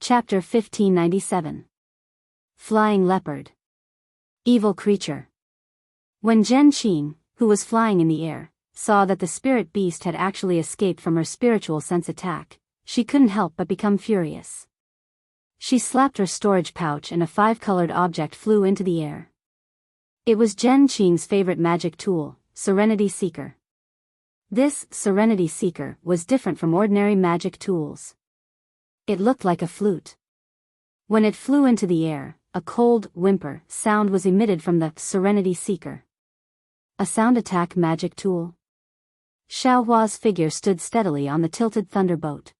Chapter 1597. Flying Leopard. Evil Creature. When Zhen Qing, who was flying in the air, saw that the spirit beast had actually escaped from her spiritual sense attack, she couldn't help but become furious. She slapped her storage pouch and a 5-colored object flew into the air. It was Zhen Qing's favorite magic tool, Serenity Seeker. This Serenity Seeker was different from ordinary magic tools. It looked like a flute. When it flew into the air, a cold whimper sound was emitted from the Serenity Seeker. A sound attack magic tool? Xiao Hua's figure stood steadily on the tilted thunderbolt.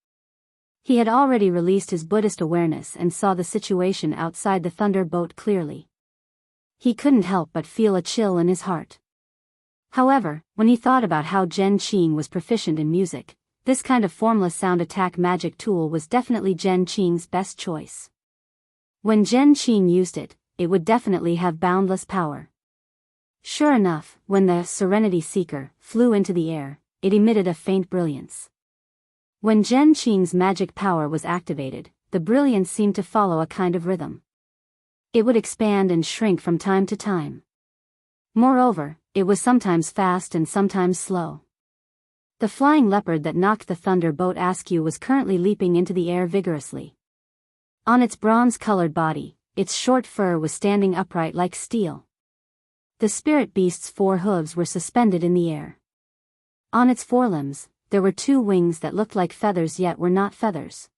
He had already released his Buddhist awareness and saw the situation outside the thunderbolt clearly. He couldn't help but feel a chill in his heart. However, when he thought about how Zhen Qing was proficient in music, this kind of formless sound attack magic tool was definitely Zhen Qing's best choice. When Zhen Qing used it, it would definitely have boundless power. Sure enough, when the Serenity Seeker flew into the air, it emitted a faint brilliance. When Zhen Qing's magic power was activated, the brilliance seemed to follow a kind of rhythm. It would expand and shrink from time to time. Moreover, it was sometimes fast and sometimes slow. The flying leopard that knocked the thunderbolt askew was currently leaping into the air vigorously. On its bronze-colored body, its short fur was standing upright like steel. The spirit beast's 4 hooves were suspended in the air. On its forelimbs, there were 2 wings that looked like feathers yet were not feathers.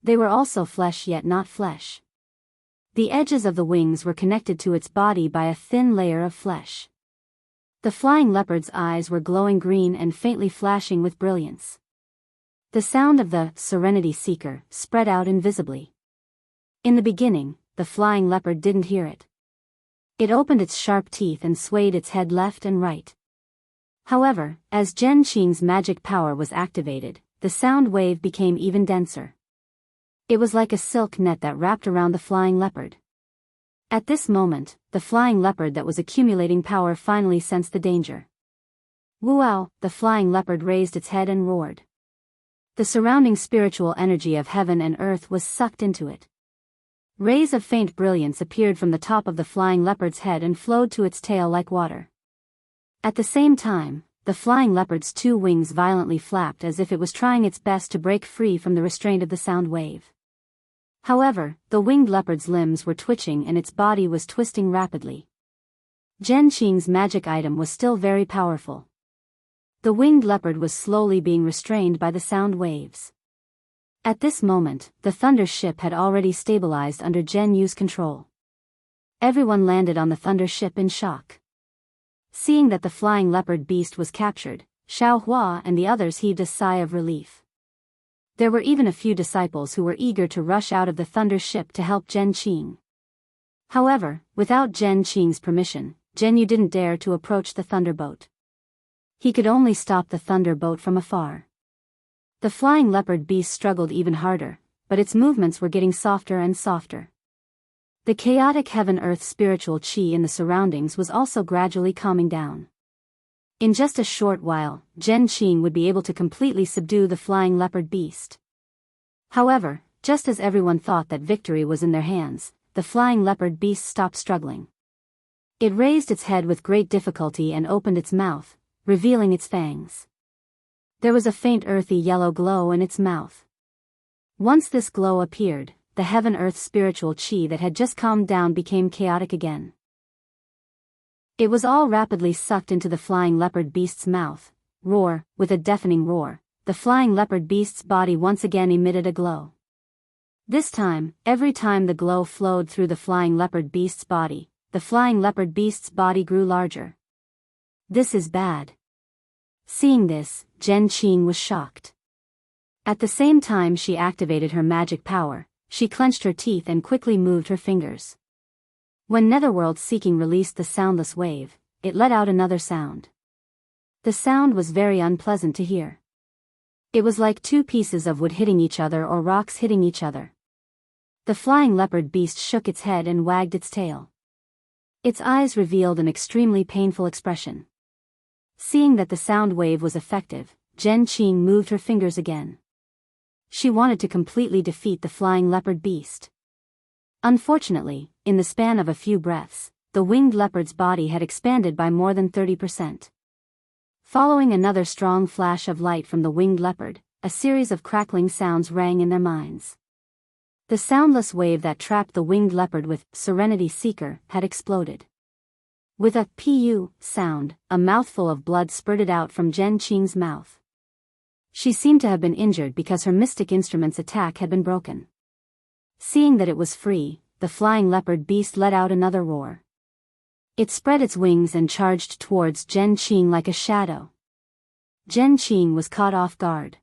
They were also flesh yet not flesh. The edges of the wings were connected to its body by a thin layer of flesh. The flying leopard's eyes were glowing green and faintly flashing with brilliance. The sound of the Serenity Seeker spread out invisibly. In the beginning, the flying leopard didn't hear it. It opened its sharp teeth and swayed its head left and right. However, as Zhen Qing's magic power was activated, the sound wave became even denser. It was like a silk net that wrapped around the flying leopard. At this moment, the flying leopard that was accumulating power finally sensed the danger. Wuao, the flying leopard raised its head and roared. The surrounding spiritual energy of heaven and earth was sucked into it. Rays of faint brilliance appeared from the top of the flying leopard's head and flowed to its tail like water. At the same time, the flying leopard's 2 wings violently flapped as if it was trying its best to break free from the restraint of the sound wave. However, the winged leopard's limbs were twitching and its body was twisting rapidly. Zhen Qing's magic item was still very powerful. The winged leopard was slowly being restrained by the sound waves. At this moment, the thunder ship had already stabilized under Zhen Yu's control. Everyone landed on the thunder ship in shock. Seeing that the flying leopard beast was captured, Xiao Hua and the others heaved a sigh of relief. There were even a few disciples who were eager to rush out of the thunder ship to help Zhen Qing. However, without Zhen Qing's permission, Zhen Yu didn't dare to approach the thunderboat. He could only stop the thunderboat from afar. The flying leopard beast struggled even harder, but its movements were getting softer and softer. The chaotic heaven-earth spiritual qi in the surroundings was also gradually calming down. In just a short while, Zhen Qing would be able to completely subdue the flying leopard beast. However, just as everyone thought that victory was in their hands, the flying leopard beast stopped struggling. It raised its head with great difficulty and opened its mouth, revealing its fangs. There was a faint earthy yellow glow in its mouth. Once this glow appeared, the heaven-earth spiritual qi that had just calmed down became chaotic again. It was all rapidly sucked into the flying leopard beast's mouth. With a deafening roar, the flying leopard beast's body once again emitted a glow. This time, every time the glow flowed through the flying leopard beast's body, the flying leopard beast's body grew larger. This is bad. Seeing this, Zhen Qing was shocked. At the same time she activated her magic power, she clenched her teeth and quickly moved her fingers. When Netherworld Seeking released the soundless wave, it let out another sound. The sound was very unpleasant to hear. It was like 2 pieces of wood hitting each other or rocks hitting each other. The flying leopard beast shook its head and wagged its tail. Its eyes revealed an extremely painful expression. Seeing that the sound wave was effective, Zhen Qing moved her fingers again. She wanted to completely defeat the flying leopard beast. Unfortunately, in the span of a few breaths, the winged leopard's body had expanded by more than 30%. Following another strong flash of light from the winged leopard, a series of crackling sounds rang in their minds. The soundless wave that trapped the winged leopard with Serenity Seeker had exploded. With a pu sound, a mouthful of blood spurted out from Zhen Qing's mouth. She seemed to have been injured because her mystic instrument's attack had been broken. Seeing that it was free, the flying leopard beast let out another roar. It spread its wings and charged towards Zhen Qing like a shadow. Zhen Qing was caught off guard.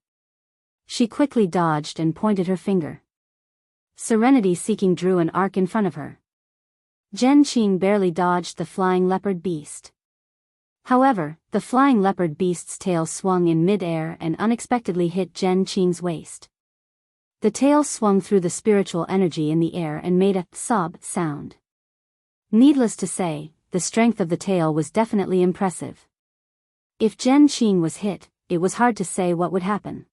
She quickly dodged and pointed her finger. Serenity Seeking drew an arc in front of her. Zhen Qing barely dodged the flying leopard beast. However, the flying leopard beast's tail swung in mid-air and unexpectedly hit Zhen Qing's waist. The tail swung through the spiritual energy in the air and made a sob sound. Needless to say, the strength of the tail was definitely impressive. If Zhen Qing was hit, it was hard to say what would happen.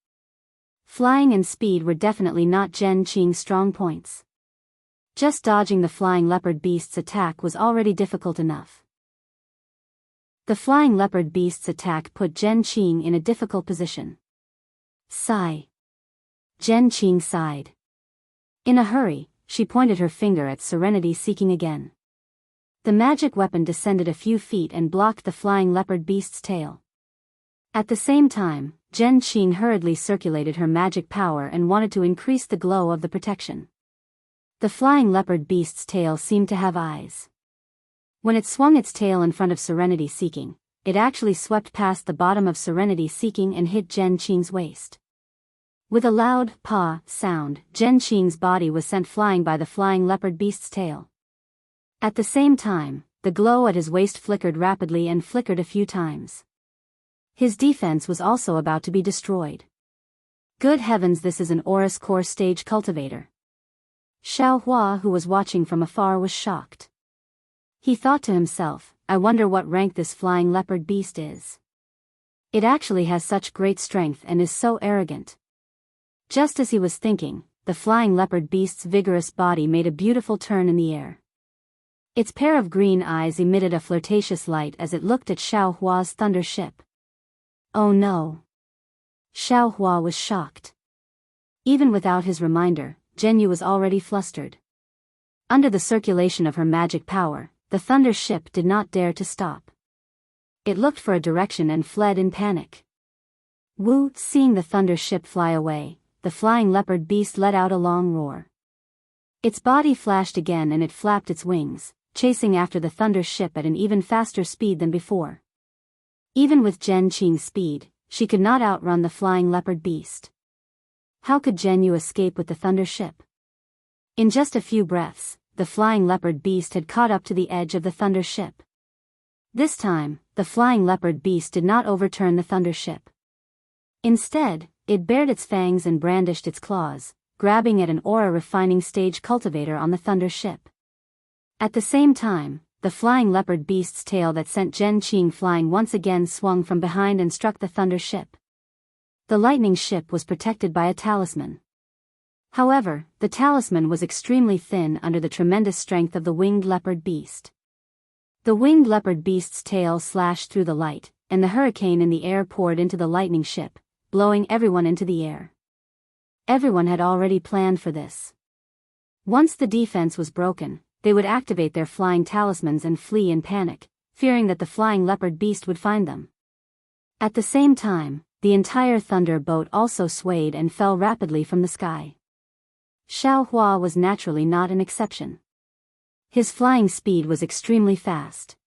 Flying and speed were definitely not Zhen Qing's strong points. Just dodging the flying leopard beast's attack was already difficult enough. The flying leopard beast's attack put Zhen Qing in a difficult position. Sigh. Zhen Qing sighed. In a hurry, she pointed her finger at Serenity Seeking again. The magic weapon descended a few feet and blocked the flying leopard beast's tail. At the same time, Zhen Qing hurriedly circulated her magic power and wanted to increase the glow of the protection. The flying leopard beast's tail seemed to have eyes. When it swung its tail in front of Serenity Seeking, it actually swept past the bottom of Serenity Seeking and hit Zhen Qing's waist. With a loud "pa" sound, Zhen Qing's body was sent flying by the flying leopard beast's tail. At the same time, the glow at his waist flickered rapidly and flickered a few times. His defense was also about to be destroyed. Good heavens, this is an Aurus Core stage cultivator. Xiao Hua, who was watching from afar, was shocked. He thought to himself, I wonder what rank this flying leopard beast is. It actually has such great strength and is so arrogant. Just as he was thinking, the flying leopard beast's vigorous body made a beautiful turn in the air. Its pair of green eyes emitted a flirtatious light as it looked at Xiao Hua's thunder ship. Oh no! Xiao Hua was shocked. Even without his reminder, Zhenyu was already flustered. Under the circulation of her magic power, the thunder ship did not dare to stop. It looked for a direction and fled in panic. Wu, seeing the thunder ship fly away, the flying leopard beast let out a long roar. Its body flashed again and it flapped its wings, chasing after the thunder ship at an even faster speed than before. Even with Zhen Qing's speed, she could not outrun the flying leopard beast. How could Zhenyu escape with the thunder ship? In just a few breaths, the flying leopard beast had caught up to the edge of the thunder ship. This time, the flying leopard beast did not overturn the thunder ship. Instead, it bared its fangs and brandished its claws, grabbing at an aura refining stage cultivator on the thunder ship. At the same time, the flying leopard beast's tail that sent Zhen Qing flying once again swung from behind and struck the thunder ship. The lightning ship was protected by a talisman. However, the talisman was extremely thin under the tremendous strength of the winged leopard beast. The winged leopard beast's tail slashed through the light, and the hurricane in the air poured into the lightning ship, blowing everyone into the air. Everyone had already planned for this. Once the defense was broken, they would activate their flying talismans and flee in panic, fearing that the flying leopard beast would find them. At the same time, the entire thunder boat also swayed and fell rapidly from the sky. Xiao Hua was naturally not an exception. His flying speed was extremely fast.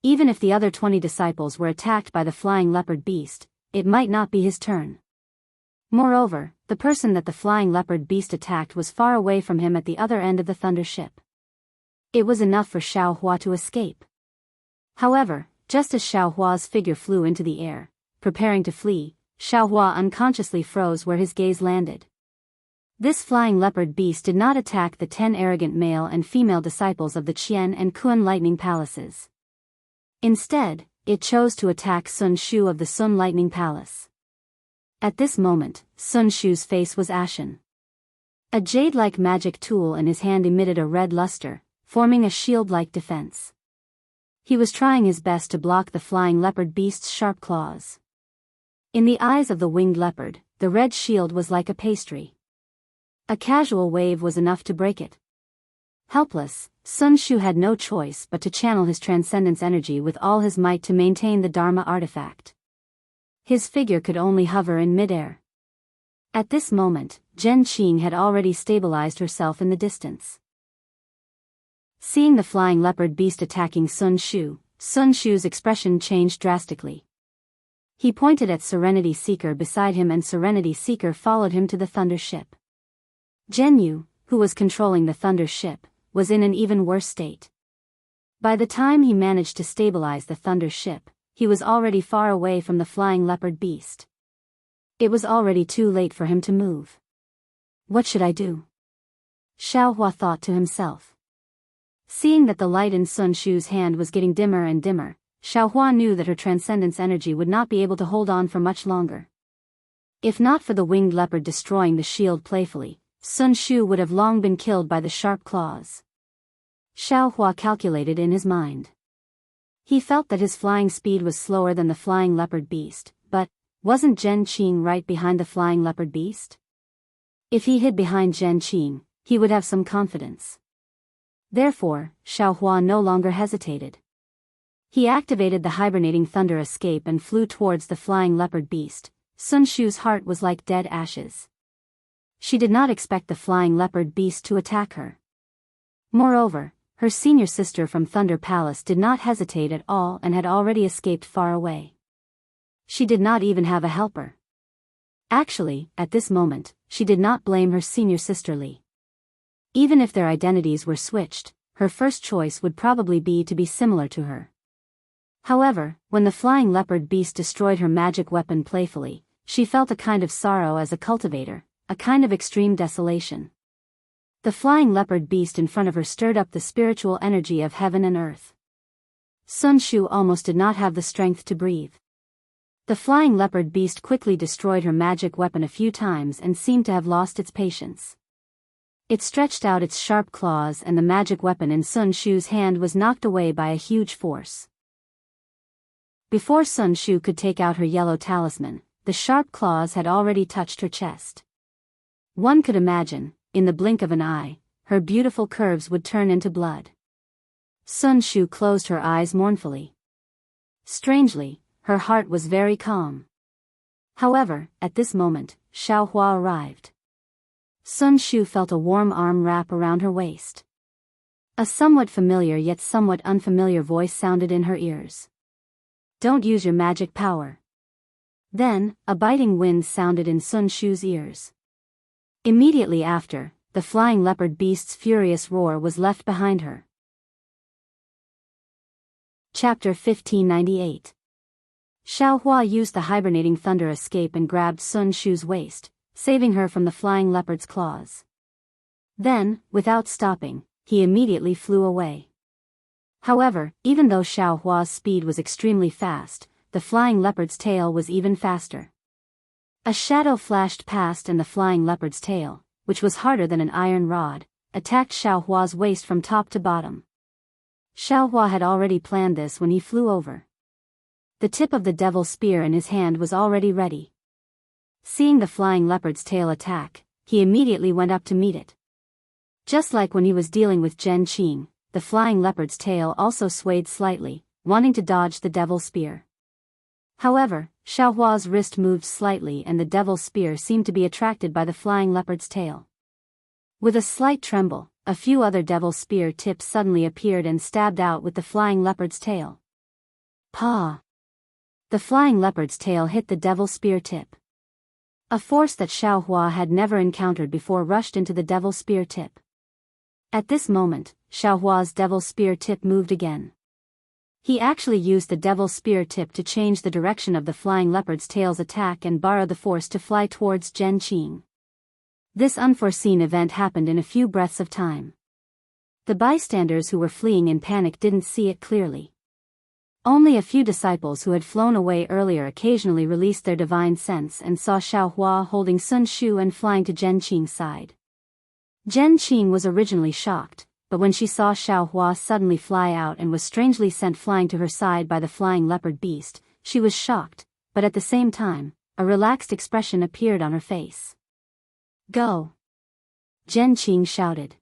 Even if the other 20 disciples were attacked by the flying leopard beast, it might not be his turn. Moreover, the person that the flying leopard beast attacked was far away from him at the other end of the thunder ship. It was enough for Xiao Hua to escape. However, just as Xiao Hua's figure flew into the air, preparing to flee, Xiao Hua unconsciously froze where his gaze landed. This flying leopard beast did not attack the 10 arrogant male and female disciples of the Qian and Kun lightning palaces. Instead, it chose to attack Sun Shu of the Sun lightning palace. At this moment, Sun Shu's face was ashen. A jade-like magic tool in his hand emitted a red luster, forming a shield-like defense. He was trying his best to block the flying leopard beast's sharp claws. In the eyes of the winged leopard, the red shield was like a pastry. A casual wave was enough to break it. Helpless, Sun Shu had no choice but to channel his transcendence energy with all his might to maintain the Dharma artifact. His figure could only hover in midair. At this moment, Zhen Qing had already stabilized herself in the distance. Seeing the flying leopard beast attacking Sun Shu's expression changed drastically. He pointed at Serenity Seeker beside him and Serenity Seeker followed him to the thunder ship. Zhen Yu, who was controlling the thunder ship, was in an even worse state. By the time he managed to stabilize the thunder ship, he was already far away from the flying leopard beast. It was already too late for him to move. What should I do? Xiaohua thought to himself. Seeing that the light in Sun Shu's hand was getting dimmer and dimmer, Xiaohua knew that her transcendence energy would not be able to hold on for much longer. If not for the winged leopard destroying the shield playfully, Sun Shu would have long been killed by the sharp claws. Xiaohua calculated in his mind. He felt that his flying speed was slower than the flying leopard beast, but wasn't Zhen Qing right behind the flying leopard beast? If he hid behind Zhen Qing, he would have some confidence. Therefore, Xiaohua no longer hesitated. He activated the hibernating thunder escape and flew towards the flying leopard beast. Sun Shu's heart was like dead ashes. She did not expect the flying leopard beast to attack her. Moreover, her senior sister from Thunder Palace did not hesitate at all and had already escaped far away. She did not even have a helper. Actually, at this moment, she did not blame her senior sister Li. Even if their identities were switched, her first choice would probably be to be similar to her. However, when the flying leopard beast destroyed her magic weapon playfully, she felt a kind of sorrow as a cultivator, a kind of extreme desolation. The flying leopard beast in front of her stirred up the spiritual energy of heaven and earth. Sun Shu almost did not have the strength to breathe. The flying leopard beast quickly destroyed her magic weapon a few times and seemed to have lost its patience. It stretched out its sharp claws and the magic weapon in Sun Shu's hand was knocked away by a huge force. Before Sun Shu could take out her yellow talisman, the sharp claws had already touched her chest. One could imagine, in the blink of an eye, her beautiful curves would turn into blood. Sun Shu closed her eyes mournfully. Strangely, her heart was very calm. However, at this moment, Xiaohua arrived. Sun Shu felt a warm arm wrap around her waist. A somewhat familiar yet somewhat unfamiliar voice sounded in her ears. Don't use your magic power. Then, a biting wind sounded in Sun Shu's ears. Immediately after, the flying leopard beast's furious roar was left behind her. Chapter 1598. Xiaohua used the hibernating thunder escape and grabbed Sun Shu's waist, saving her from the flying leopard's claws. Then, without stopping, he immediately flew away. However, even though Xiaohua's speed was extremely fast, the flying leopard's tail was even faster. A shadow flashed past and the flying leopard's tail, which was harder than an iron rod, attacked Xiaohua's waist from top to bottom. Xiaohua had already planned this when he flew over. The tip of the devil spear in his hand was already ready. Seeing the flying leopard's tail attack, he immediately went up to meet it. Just like when he was dealing with Zhen Qing, the flying leopard's tail also swayed slightly, wanting to dodge the devil spear. However, Xiaohua's wrist moved slightly and the devil spear seemed to be attracted by the flying leopard's tail. With a slight tremble, a few other devil spear tips suddenly appeared and stabbed out with the flying leopard's tail. Pa! The flying leopard's tail hit the devil spear tip. A force that Xiaohua had never encountered before rushed into the devil spear tip. At this moment, Xiaohua's devil spear tip moved again. He actually used the devil spear tip to change the direction of the flying leopard's tail's attack and borrow the force to fly towards Zhen Qing. This unforeseen event happened in a few breaths of time. The bystanders who were fleeing in panic didn't see it clearly. Only a few disciples who had flown away earlier occasionally released their divine sense and saw Xiaohua holding Sun Shu and flying to Zhen Qing's side. Zhen Qing was originally shocked, but when she saw Xiaohua suddenly fly out and was strangely sent flying to her side by the flying leopard beast, she was shocked, but at the same time, a relaxed expression appeared on her face. Go! Zhen Qing shouted.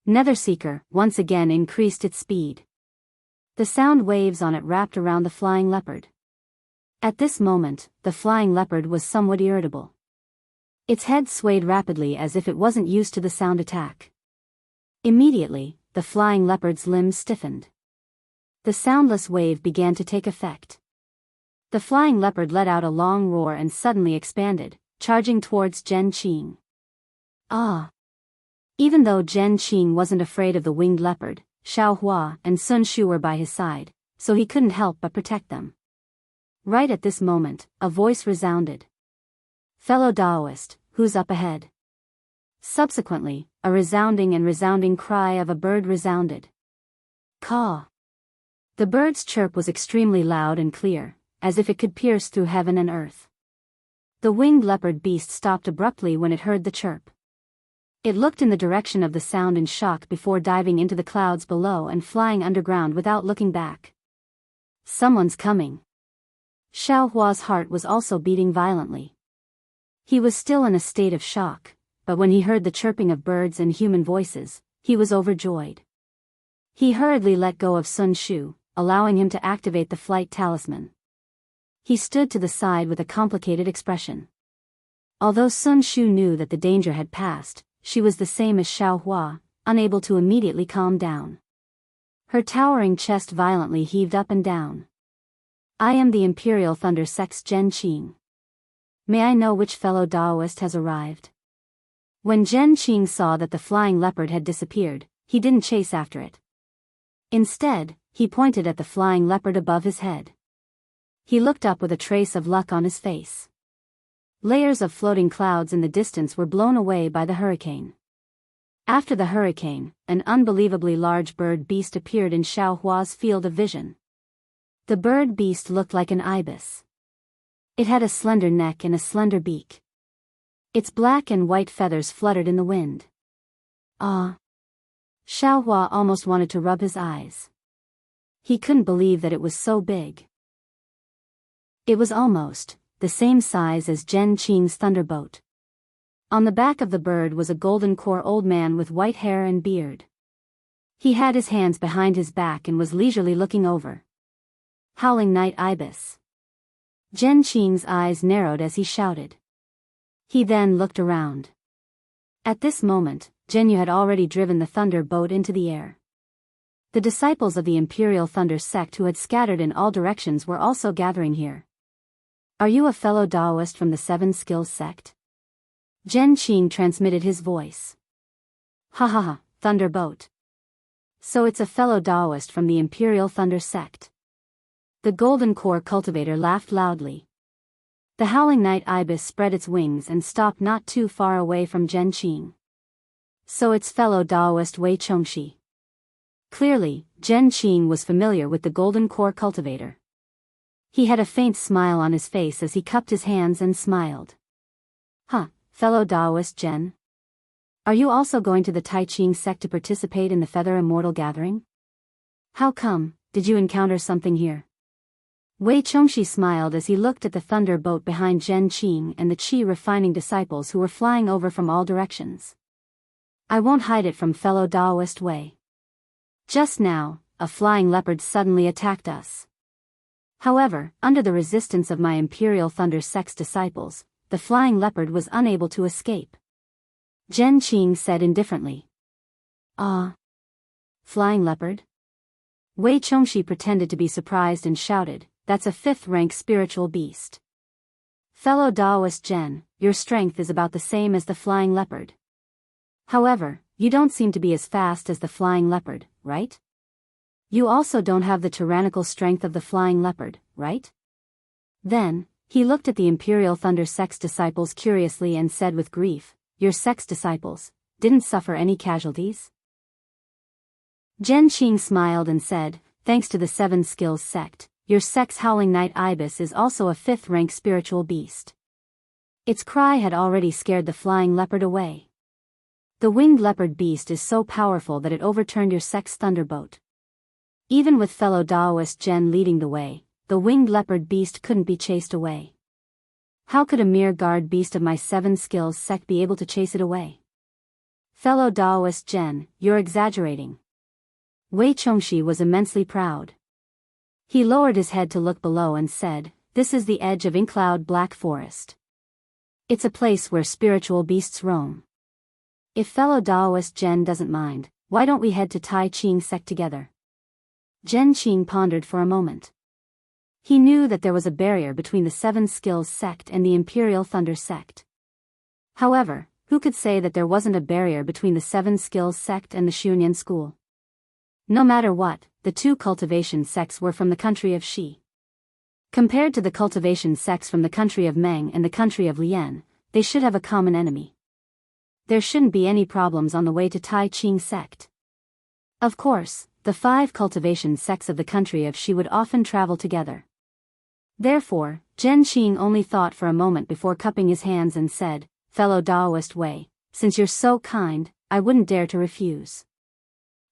Netherseeker once again increased its speed. The sound waves on it wrapped around the flying leopard. At this moment, the flying leopard was somewhat irritable. Its head swayed rapidly as if it wasn't used to the sound attack. Immediately, the flying leopard's limbs stiffened. The soundless wave began to take effect. The flying leopard let out a long roar and suddenly expanded, charging towards Zhen Qing. Ah! Even though Zhen Qing wasn't afraid of the winged leopard, Xiaohua and Sun Shu were by his side, so he couldn't help but protect them. Right at this moment, a voice resounded. Fellow Daoist, who's up ahead? Subsequently, a resounding cry of a bird resounded. Caw! The bird's chirp was extremely loud and clear, as if it could pierce through heaven and earth. The winged leopard beast stopped abruptly when it heard the chirp. It looked in the direction of the sound in shock before diving into the clouds below and flying underground without looking back. Someone's coming. Xiaohua's heart was also beating violently. He was still in a state of shock, but when he heard the chirping of birds and human voices, he was overjoyed. He hurriedly let go of Sun Shu, allowing him to activate the flight talisman. He stood to the side with a complicated expression. Although Sun Shu knew that the danger had passed, she was the same as Xiaohua, unable to immediately calm down. Her towering chest violently heaved up and down. I am the Imperial Thunder Sect's Zhen Qing. May I know which fellow Daoist has arrived? When Zhen Qing saw that the flying leopard had disappeared, he didn't chase after it. Instead, he pointed at the flying leopard above his head. He looked up with a trace of luck on his face. Layers of floating clouds in the distance were blown away by the hurricane. After the hurricane, an unbelievably large bird beast appeared in Xiaohua's field of vision. The bird beast looked like an ibis. It had a slender neck and a slender beak. Its black and white feathers fluttered in the wind. Ah! Xiaohua almost wanted to rub his eyes. He couldn't believe that it was so big. It was almost the same size as Zhen Qing's thunderbolt. On the back of the bird was a golden core old man with white hair and beard. He had his hands behind his back and was leisurely looking over. Howling Night Ibis. Zhen Qing's eyes narrowed as he shouted. He then looked around. At this moment, Zhenyu had already driven the thunder boat into the air. The disciples of the Imperial Thunder sect who had scattered in all directions were also gathering here. Are you a fellow Daoist from the Seven Skills sect? Zhen Qing transmitted his voice. Ha ha ha, Thunderboat. So it's a fellow Daoist from the Imperial Thunder sect. The Golden Core Cultivator laughed loudly. The Howling Night Ibis spread its wings and stopped not too far away from Zhen Qing. So it's fellow Daoist Wei Chongxi. Clearly, Zhen Qing was familiar with the Golden Core Cultivator. He had a faint smile on his face as he cupped his hands and smiled. Huh, fellow Daoist Zhen? Are you also going to the Tai Ching sect to participate in the Feather Immortal Gathering? How come, did you encounter something here? Wei Chongxi smiled as he looked at the thunder boat behind Zhen Qing and the Qi refining disciples who were flying over from all directions. I won't hide it from fellow Daoist Wei. Just now, a flying leopard suddenly attacked us. However, under the resistance of my Imperial Thunder Sect's disciples, the flying leopard was unable to escape. Zhen Qing said indifferently. Ah. Flying leopard? Wei Chongxi pretended to be surprised and shouted, that's a 5th-rank spiritual beast. Fellow Daoist Zhen, your strength is about the same as the flying leopard. However, you don't seem to be as fast as the flying leopard, right? You also don't have the tyrannical strength of the flying leopard, right? Then, he looked at the Imperial Thunder Sect's disciples curiously and said with grief, your sect's disciples didn't suffer any casualties? Zhen Qing smiled and said, thanks to the 7 skills sect, your sect's howling night ibis is also a 5th rank spiritual beast. Its cry had already scared the flying leopard away. The winged leopard beast is so powerful that it overturned your sect's thunderbolt. Even with fellow Daoist Gen leading the way, the winged leopard beast couldn't be chased away. How could a mere guard beast of my 7 skills sect be able to chase it away? Fellow Daoist Gen, you're exaggerating. Wei Chongxi was immensely proud. He lowered his head to look below and said, "This is the edge of Inkcloud Black Forest. It's a place where spiritual beasts roam. If fellow Daoist Gen doesn't mind, why don't we head to Tai Ching sect together?" Gen Qing pondered for a moment. He knew that there was a barrier between the 7 skills sect and the Imperial Thunder sect. However, who could say that there wasn't a barrier between the 7 skills sect and the Xunyan school? No matter what, the 2 cultivation sects were from the country of Shi. Compared to the cultivation sects from the country of Meng and the country of Lian, they should have a common enemy. There shouldn't be any problems on the way to Tai Ching sect. Of course, the 5 cultivation sects of the country of Shi would often travel together. Therefore, Gen Qing only thought for a moment before cupping his hands and said, "Fellow Daoist Wei, since you're so kind, I wouldn't dare to refuse.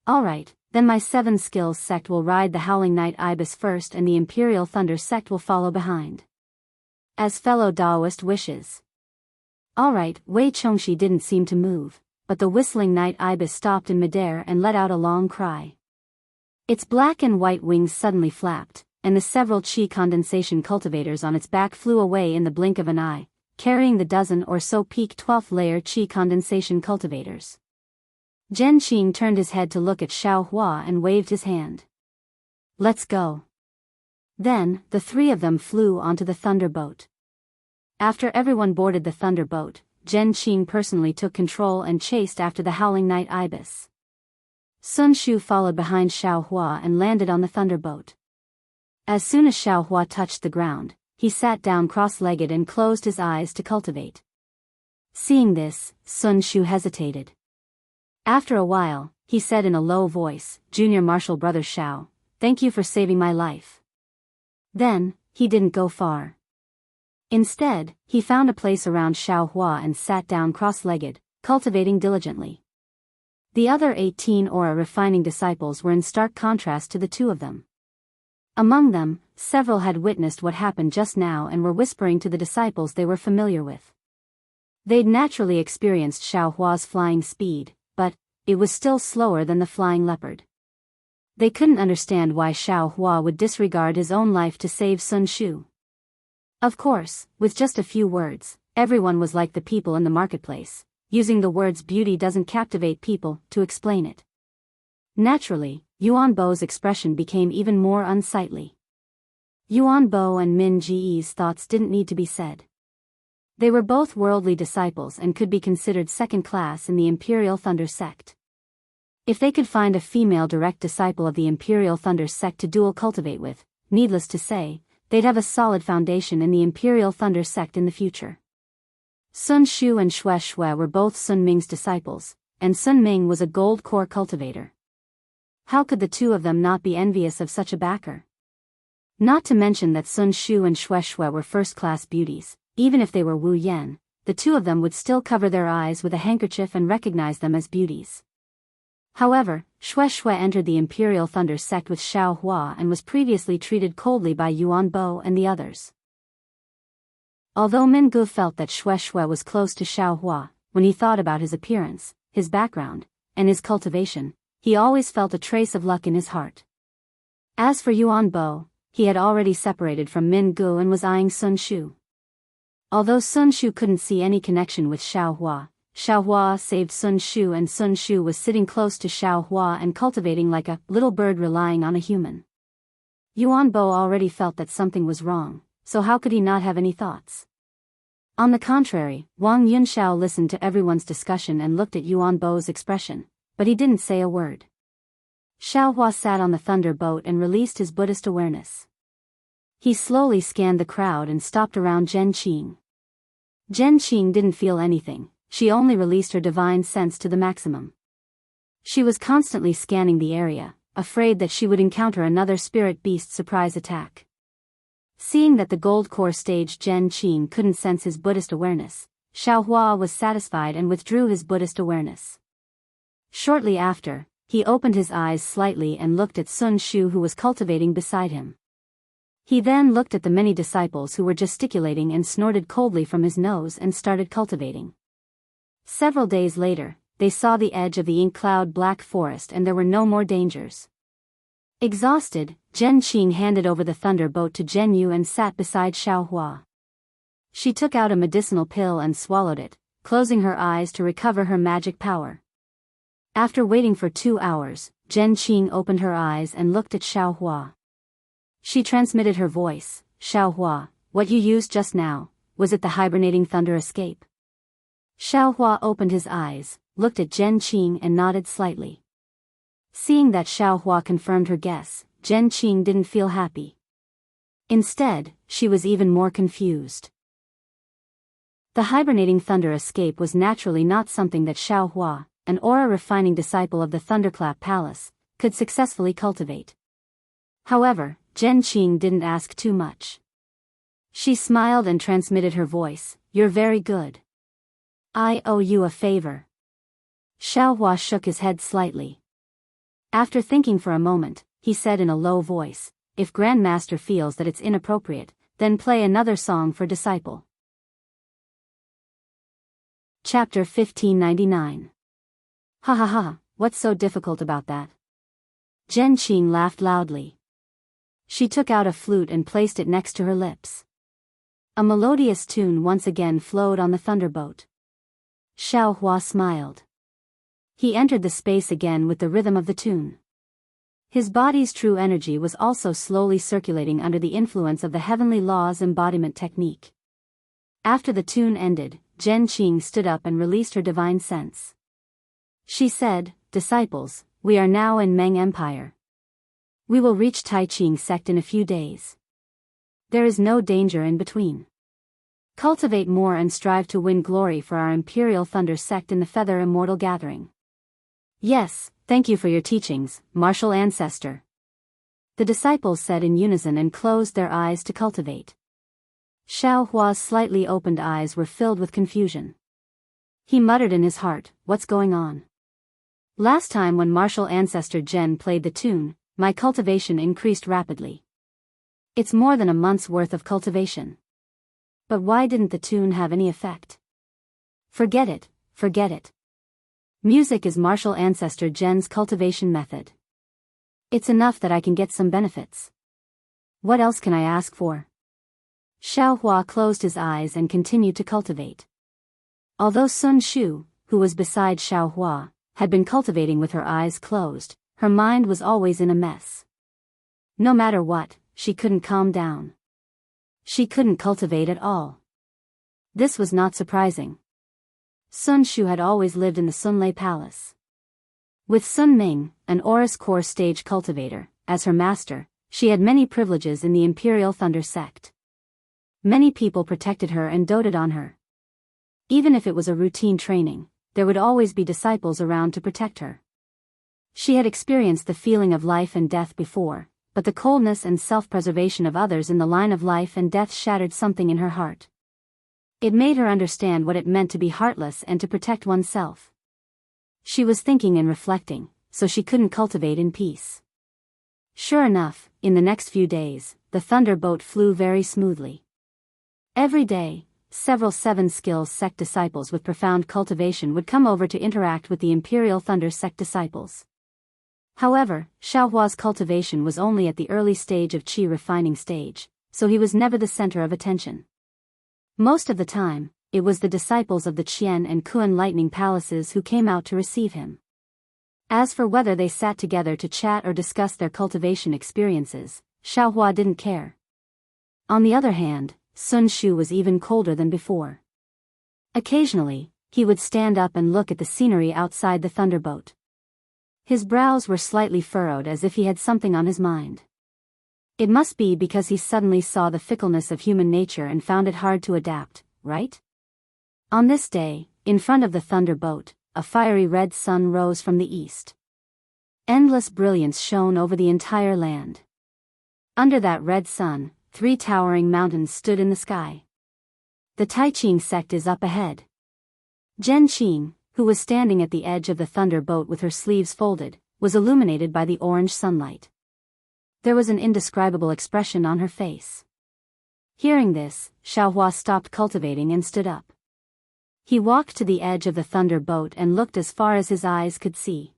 Alright, then my 7 skills sect will ride the Howling Night Ibis first and the Imperial Thunder sect will follow behind. As fellow Daoist wishes." Alright, Wei Chongxi didn't seem to move, but the whistling Night Ibis stopped in midair and let out a long cry. Its black and white wings suddenly flapped, and the several chi condensation cultivators on its back flew away in the blink of an eye, carrying the dozen or so peak 12th layer chi condensation cultivators. Gen Qing turned his head to look at Xiao Hua and waved his hand. "Let's go." Then, the 3 of them flew onto the thunderboat. After everyone boarded the thunderboat, Gen Qing personally took control and chased after the howling night ibis. Sun Shu followed behind Xiao Hua and landed on the thunderboat. As soon as Xiao Hua touched the ground, he sat down cross-legged and closed his eyes to cultivate. Seeing this, Sun Shu hesitated. After a while, he said in a low voice, "Junior Marshal Brother Xiao, thank you for saving my life." Then, he didn't go far. Instead, he found a place around Xiao Hua and sat down cross-legged, cultivating diligently. The other 18 aura refining disciples were in stark contrast to the 2 of them. Among them, several had witnessed what happened just now and were whispering to the disciples they were familiar with. They'd naturally experienced Xiao Hua's flying speed, but it was still slower than the flying leopard. They couldn't understand why Xiao Hua would disregard his own life to save Sun Shu. Of course, with just a few words, everyone was like the people in the marketplace, using the words "beauty doesn't captivate people" to explain it. Naturally, Yuan Bo's expression became even more unsightly. Yuan Bo and Min Ji's thoughts didn't need to be said. They were both worldly disciples and could be considered second class in the Imperial Thunder sect. If they could find a female direct disciple of the Imperial Thunder sect to dual cultivate with, needless to say, they'd have a solid foundation in the Imperial Thunder sect in the future. Sun Shu and Xue Xue were both Sun Ming's disciples, and Sun Ming was a gold core cultivator. How could the 2 of them not be envious of such a backer? Not to mention that Sun Shu and Xue Xue were first-class beauties. Even if they were Wu Yan, the 2 of them would still cover their eyes with a handkerchief and recognize them as beauties. However, Xue Xue entered the Imperial Thunder sect with Xiao Hua and was previously treated coldly by Yuan Bo and the others. Although Min Gu felt that Xue Xue was close to Xiao Hua, when he thought about his appearance, his background, and his cultivation, he always felt a trace of luck in his heart. As for Yuan Bo, he had already separated from Min Gu and was eyeing Sun Shu. Although Sun Shu couldn't see any connection with Xiao Hua saved Sun Shu and Sun Shu was sitting close to Xiao Hua and cultivating like a little bird relying on a human. Yuan Bo already felt that something was wrong, so how could he not have any thoughts? On the contrary, Wang Yunxiao listened to everyone's discussion and looked at Yuan Bo's expression, but he didn't say a word. Xiao Hua sat on the thunder boat and released his Buddhist awareness. He slowly scanned the crowd and stopped around Gen Qing. Gen Qing didn't feel anything, she only released her divine sense to the maximum. She was constantly scanning the area, afraid that she would encounter another spirit beast surprise attack. Seeing that the gold core stage Zhen Qing couldn't sense his Buddhist awareness, Xiaohua was satisfied and withdrew his Buddhist awareness. Shortly after, he opened his eyes slightly and looked at Sun Shu, who was cultivating beside him. He then looked at the many disciples who were gesticulating and snorted coldly from his nose and started cultivating. Several days later, they saw the edge of the ink cloud black forest and there were no more dangers. Exhausted, Zhen Qing handed over the thunder boat to Zhen Yu and sat beside Xiaohua. She took out a medicinal pill and swallowed it, closing her eyes to recover her magic power. After waiting for 2 hours, Zhen Qing opened her eyes and looked at Xiaohua. She transmitted her voice, "Xiaohua, what you used just now, was it the hibernating thunder escape?" Xiaohua opened his eyes, looked at Zhen Qing and nodded slightly. Seeing that Xiaohua confirmed her guess, Zhen Qing didn't feel happy. Instead, she was even more confused. The hibernating thunder escape was naturally not something that Xiaohua, an aura-refining disciple of the Thunderclap Palace, could successfully cultivate. However, Zhen Qing didn't ask too much. She smiled and transmitted her voice, "You're very good. I owe you a favor." Xiaohua shook his head slightly. After thinking for a moment, he said in a low voice, "If Grandmaster feels that it's inappropriate, then play another song for disciple." Chapter 1599. Ha ha ha, what's so difficult about that? Zhen Qing laughed loudly. She took out a flute and placed it next to her lips. A melodious tune once again flowed on the thunderboat. Xiaohua smiled. He entered the space again with the rhythm of the tune. His body's true energy was also slowly circulating under the influence of the heavenly laws embodiment technique. After the tune ended, Zhen Qing stood up and released her divine sense. She said, "Disciples, we are now in Meng Empire. We will reach Taiqing sect in a few days. There is no danger in between. Cultivate more and strive to win glory for our Imperial Thunder sect in the Feather Immortal Gathering." "Yes, thank you for your teachings, martial ancestor," the disciples said in unison and closed their eyes to cultivate. Xiaohua's slightly opened eyes were filled with confusion. He muttered in his heart, "What's going on? Last time when martial ancestor Zhen played the tune, my cultivation increased rapidly. It's more than a month's worth of cultivation. But why didn't the tune have any effect? Forget it, forget it. Music is martial ancestor Zhen's cultivation method. It's enough that I can get some benefits. What else can I ask for?" Xiaohua closed his eyes and continued to cultivate. Although Sun Shu, who was beside Xiaohua, had been cultivating with her eyes closed, her mind was always in a mess. No matter what, she couldn't calm down. She couldn't cultivate at all. This was not surprising. Sun Shu had always lived in the Sunlei Palace. With Sun Ming, an Aurus Core stage cultivator, as her master, she had many privileges in the Imperial Thunder sect. Many people protected her and doted on her. Even if it was a routine training, there would always be disciples around to protect her. She had experienced the feeling of life and death before, but the coldness and self-preservation of others in the line of life and death shattered something in her heart. It made her understand what it meant to be heartless and to protect oneself. She was thinking and reflecting, so she couldn't cultivate in peace. Sure enough, in the next few days, the thunderboat flew very smoothly. Every day, several 7 skills sect disciples with profound cultivation would come over to interact with the Imperial Thunder sect disciples. However, Xiaohua's cultivation was only at the early stage of qi refining stage, so he was never the center of attention. Most of the time, it was the disciples of the Qian and Kuan lightning palaces who came out to receive him. As for whether they sat together to chat or discuss their cultivation experiences, Xiaohua didn't care. On the other hand, Sun Shu was even colder than before. Occasionally, he would stand up and look at the scenery outside the thunderboat. His brows were slightly furrowed as if he had something on his mind. It must be because he suddenly saw the fickleness of human nature and found it hard to adapt, right? On this day, in front of the thunderboat, a fiery red sun rose from the east. Endless brilliance shone over the entire land. Under that red sun, 3 towering mountains stood in the sky. The Taiqing sect is up ahead. Zhen Qing, who was standing at the edge of the thunder boat with her sleeves folded, was illuminated by the orange sunlight. There was an indescribable expression on her face. Hearing this, Xiaohua stopped cultivating and stood up. He walked to the edge of the thunder boat and looked as far as his eyes could see.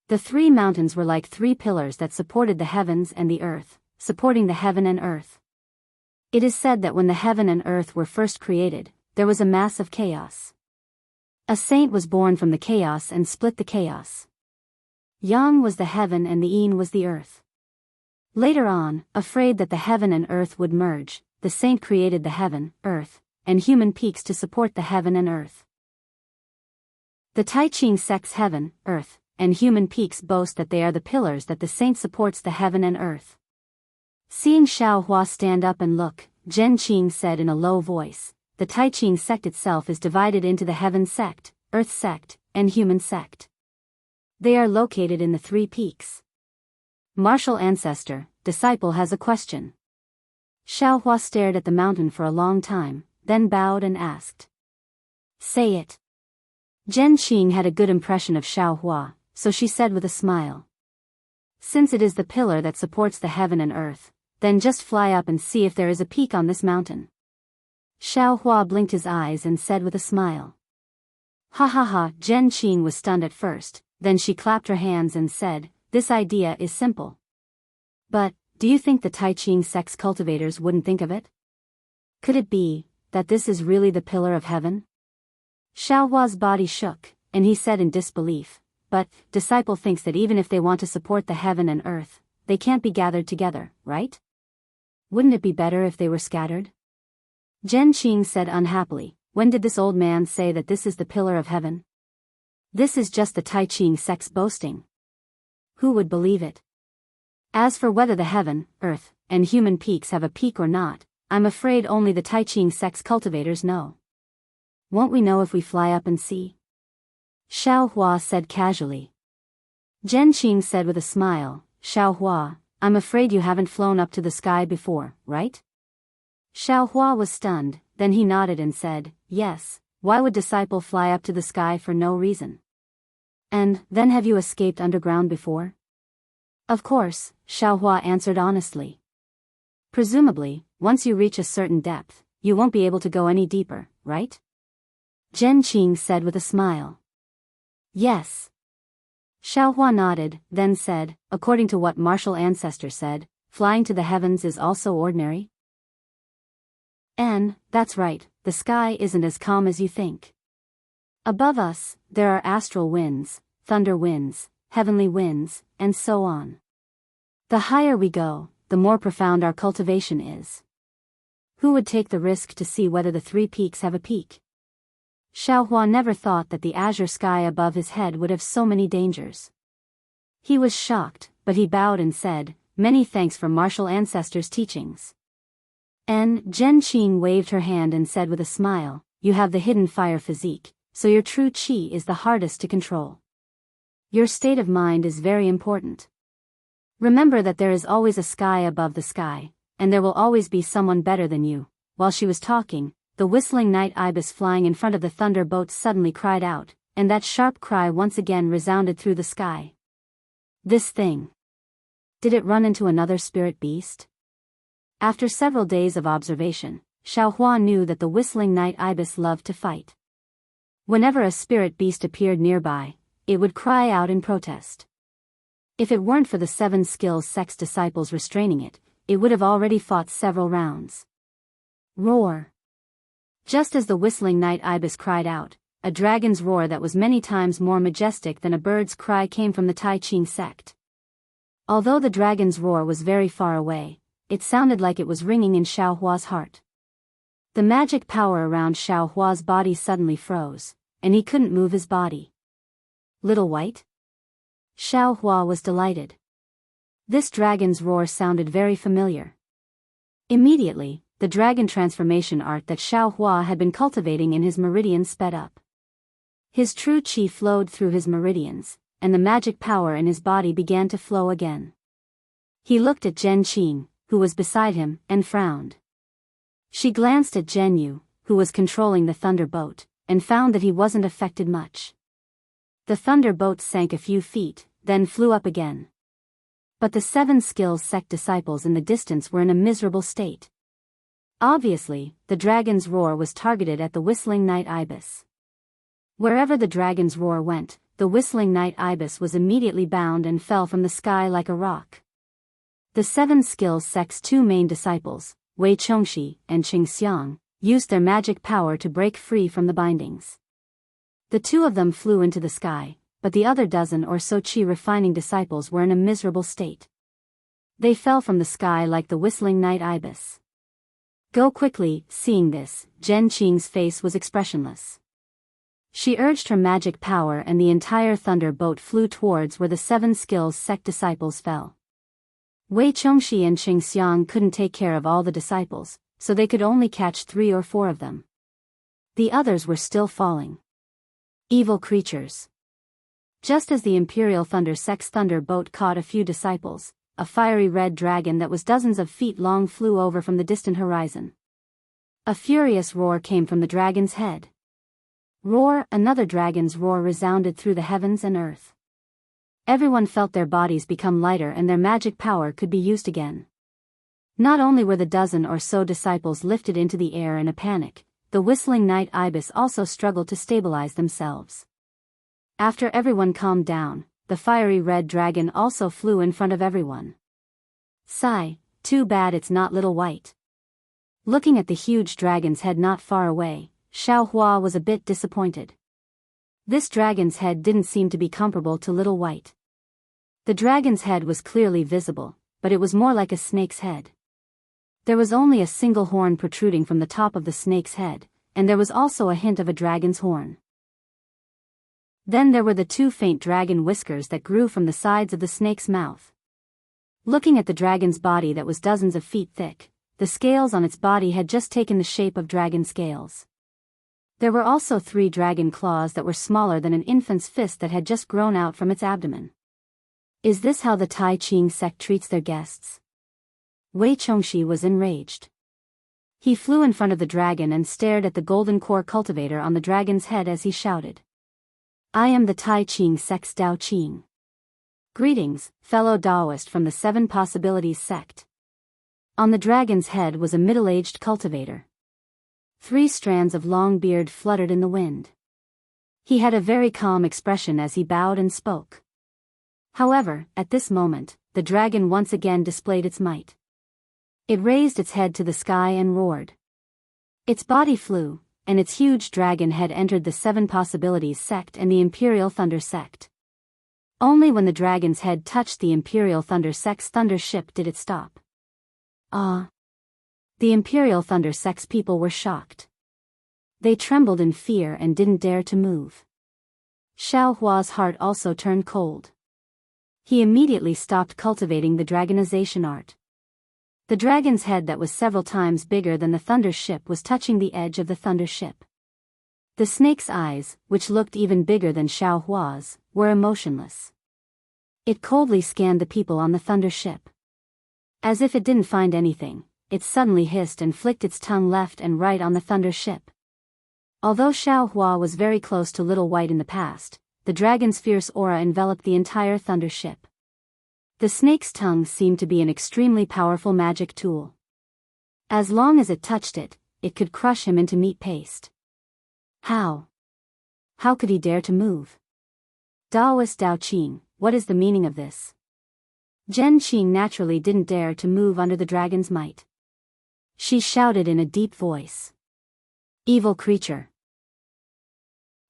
The 3 mountains were like 3 pillars that supported the heavens and the earth, supporting the heaven and earth. It is said that when the heaven and earth were first created, there was a mass of chaos. A saint was born from the chaos and split the chaos. Yang was the heaven and the Yin was the earth. Later on, afraid that the heaven and earth would merge, the saint created the heaven, earth, and human peaks to support the heaven and earth. The Taiqing sect's heaven, earth, and human peaks boast that they are the pillars that the saint supports the heaven and earth. Seeing Xiaohua stand up and look, Zhen Qing said in a low voice, "The Taiqing sect itself is divided into the heaven sect, earth sect, and human sect. They are located in the 3 peaks. Martial ancestor, disciple has a question." Xiaohua stared at the mountain for a long time, then bowed and asked. "Say it." Zhen Qing had a good impression of Xiaohua, so she said with a smile. "Since it is the pillar that supports the heaven and earth, then just fly up and see if there is a peak on this mountain." Xiaohua blinked his eyes and said with a smile. "Ha ha ha." Zhen Qing was stunned at first, then she clapped her hands and said, "This idea is simple. But, do you think the Taiqing sect's cultivators wouldn't think of it? Could it be that this is really the pillar of heaven?" Xiaohua's body shook, and he said in disbelief, "But, disciple thinks that even if they want to support the heaven and earth, they can't be gathered together, right? Wouldn't it be better if they were scattered?" Zhen Qing said unhappily, "When did this old man say that this is the pillar of heaven? This is just the Taiqing sect's boasting. Who would believe it? As for whether the heaven, earth, and human peaks have a peak or not, I'm afraid only the Taiqing sect's cultivators know. Won't we know if we fly up and see?" Xiaohua said casually. Zhen Qing said with a smile, "Xiaohua, I'm afraid you haven't flown up to the sky before, right?" Xiaohua was stunned, then he nodded and said, "Yes, why would disciple fly up to the sky for no reason? And, then have you escaped underground before?" "Of course," Xiaohua answered honestly. "Presumably, once you reach a certain depth, you won't be able to go any deeper, right?" Zhen Qing said with a smile. "Yes." Xiaohua nodded, then said, "According to what martial ancestor said, flying to the heavens is also ordinary?" "And, that's right, the sky isn't as calm as you think. Above us, there are astral winds, thunder winds, heavenly winds, and so on. The higher we go, the more profound our cultivation is. Who would take the risk to see whether the 3 peaks have a peak?" Xiaohua never thought that the azure sky above his head would have so many dangers. He was shocked, but he bowed and said, "Many thanks for martial ancestors' teachings." And Zhen Qing waved her hand and said with a smile, "You have the hidden fire physique, so your true qi is the hardest to control. Your state of mind is very important. Remember that there is always a sky above the sky, and there will always be someone better than you." While she was talking, the whistling night ibis flying in front of the thunder boat suddenly cried out, and that sharp cry once again resounded through the sky. This thing. Did it run into another spirit beast? After several days of observation, Xiaohua knew that the whistling night ibis loved to fight. Whenever a spirit beast appeared nearby, it would cry out in protest. If it weren't for the 7 skills sect's disciples restraining it, it would have already fought several rounds. Roar. Just as the whistling night ibis cried out, a dragon's roar that was many times more majestic than a bird's cry came from the Taiqing sect. Although the dragon's roar was very far away, it sounded like it was ringing in Xiaohua's heart. The magic power around Xiaohua's body suddenly froze, and he couldn't move his body. Little White? Xiaohua was delighted. This dragon's roar sounded very familiar. Immediately, the dragon transformation art that Xiaohua had been cultivating in his meridians sped up. His true qi flowed through his meridians, and the magic power in his body began to flow again. He looked at Zhen Qing, who was beside him, and frowned. She glanced at Zhen Yu, who was controlling the thunder boat, and found that he wasn't affected much. The thunder boat sank a few feet, then flew up again. But the 7 skills sect disciples in the distance were in a miserable state. Obviously, the dragon's roar was targeted at the whistling night ibis. Wherever the dragon's roar went, the whistling night ibis was immediately bound and fell from the sky like a rock. The 7 skills sect's 2 main disciples, Wei Chongxi and Qing Xiang, used their magic power to break free from the bindings. The 2 of them flew into the sky, but the other dozen or so qi refining disciples were in a miserable state. They fell from the sky like the whistling night ibis. Go quickly. Seeing this, Zhen Qing's face was expressionless. She urged her magic power and the entire thunder boat flew towards where the 7 skills sect disciples fell. Wei Chongxi and Qing Xiang couldn't take care of all the disciples, so they could only catch 3 or 4 of them. The others were still falling. Evil creatures. Just as the Imperial Thunder sect's thunder boat caught a few disciples, a fiery red dragon that was dozens of feet long flew over from the distant horizon. A furious roar came from the dragon's head. Roar, another dragon's roar resounded through the heavens and earth. Everyone felt their bodies become lighter and their magic power could be used again. Not only were the dozen or so disciples lifted into the air in a panic, the whistling night ibis also struggled to stabilize themselves. After everyone calmed down, the fiery red dragon also flew in front of everyone. Sigh, too bad it's not Little White. Looking at the huge dragon's head not far away, Xiao Hua was a bit disappointed. This dragon's head didn't seem to be comparable to Little White. The dragon's head was clearly visible, but it was more like a snake's head. There was only a single horn protruding from the top of the snake's head, and there was also a hint of a dragon's horn. Then there were the 2 faint dragon whiskers that grew from the sides of the snake's mouth. Looking at the dragon's body that was dozens of feet thick, the scales on its body had just taken the shape of dragon scales. There were also 3 dragon claws that were smaller than an infant's fist that had just grown out from its abdomen. Is this how the Tai Ching sect treats their guests? Wei Chongxi was enraged. He flew in front of the dragon and stared at the golden core cultivator on the dragon's head as he shouted. I am the Tai Ching sect's Dao Qing. Greetings, fellow Daoist from the 7 Possibilities sect. On the dragon's head was a middle-aged cultivator. 3 strands of long beard fluttered in the wind. He had a very calm expression as he bowed and spoke. However, at this moment, the dragon once again displayed its might. It raised its head to the sky and roared. Its body flew, and its huge dragon head entered the 7 Possibilities sect and the Imperial Thunder sect. Only when the dragon's head touched the Imperial Thunder sect's thunder ship did it stop. Ah! The Imperial Thunder sect's people were shocked. They trembled in fear and didn't dare to move. Xiao Hua's heart also turned cold. He immediately stopped cultivating the dragonization art. The dragon's head that was several times bigger than the thunder ship was touching the edge of the thunder ship. The snake's eyes, which looked even bigger than Xiao Hua's, were emotionless. It coldly scanned the people on the thunder ship. As if it didn't find anything, it suddenly hissed and flicked its tongue left and right on the thunder ship. Although Xiao Hua was very close to Little White in the past, the dragon's fierce aura enveloped the entire thunder ship. The snake's tongue seemed to be an extremely powerful magic tool. As long as it touched it, it could crush him into meat paste. How? How could he dare to move? Daoist Dao Qing, what is the meaning of this? Zhen Qing naturally didn't dare to move under the dragon's might. She shouted in a deep voice. Evil creature.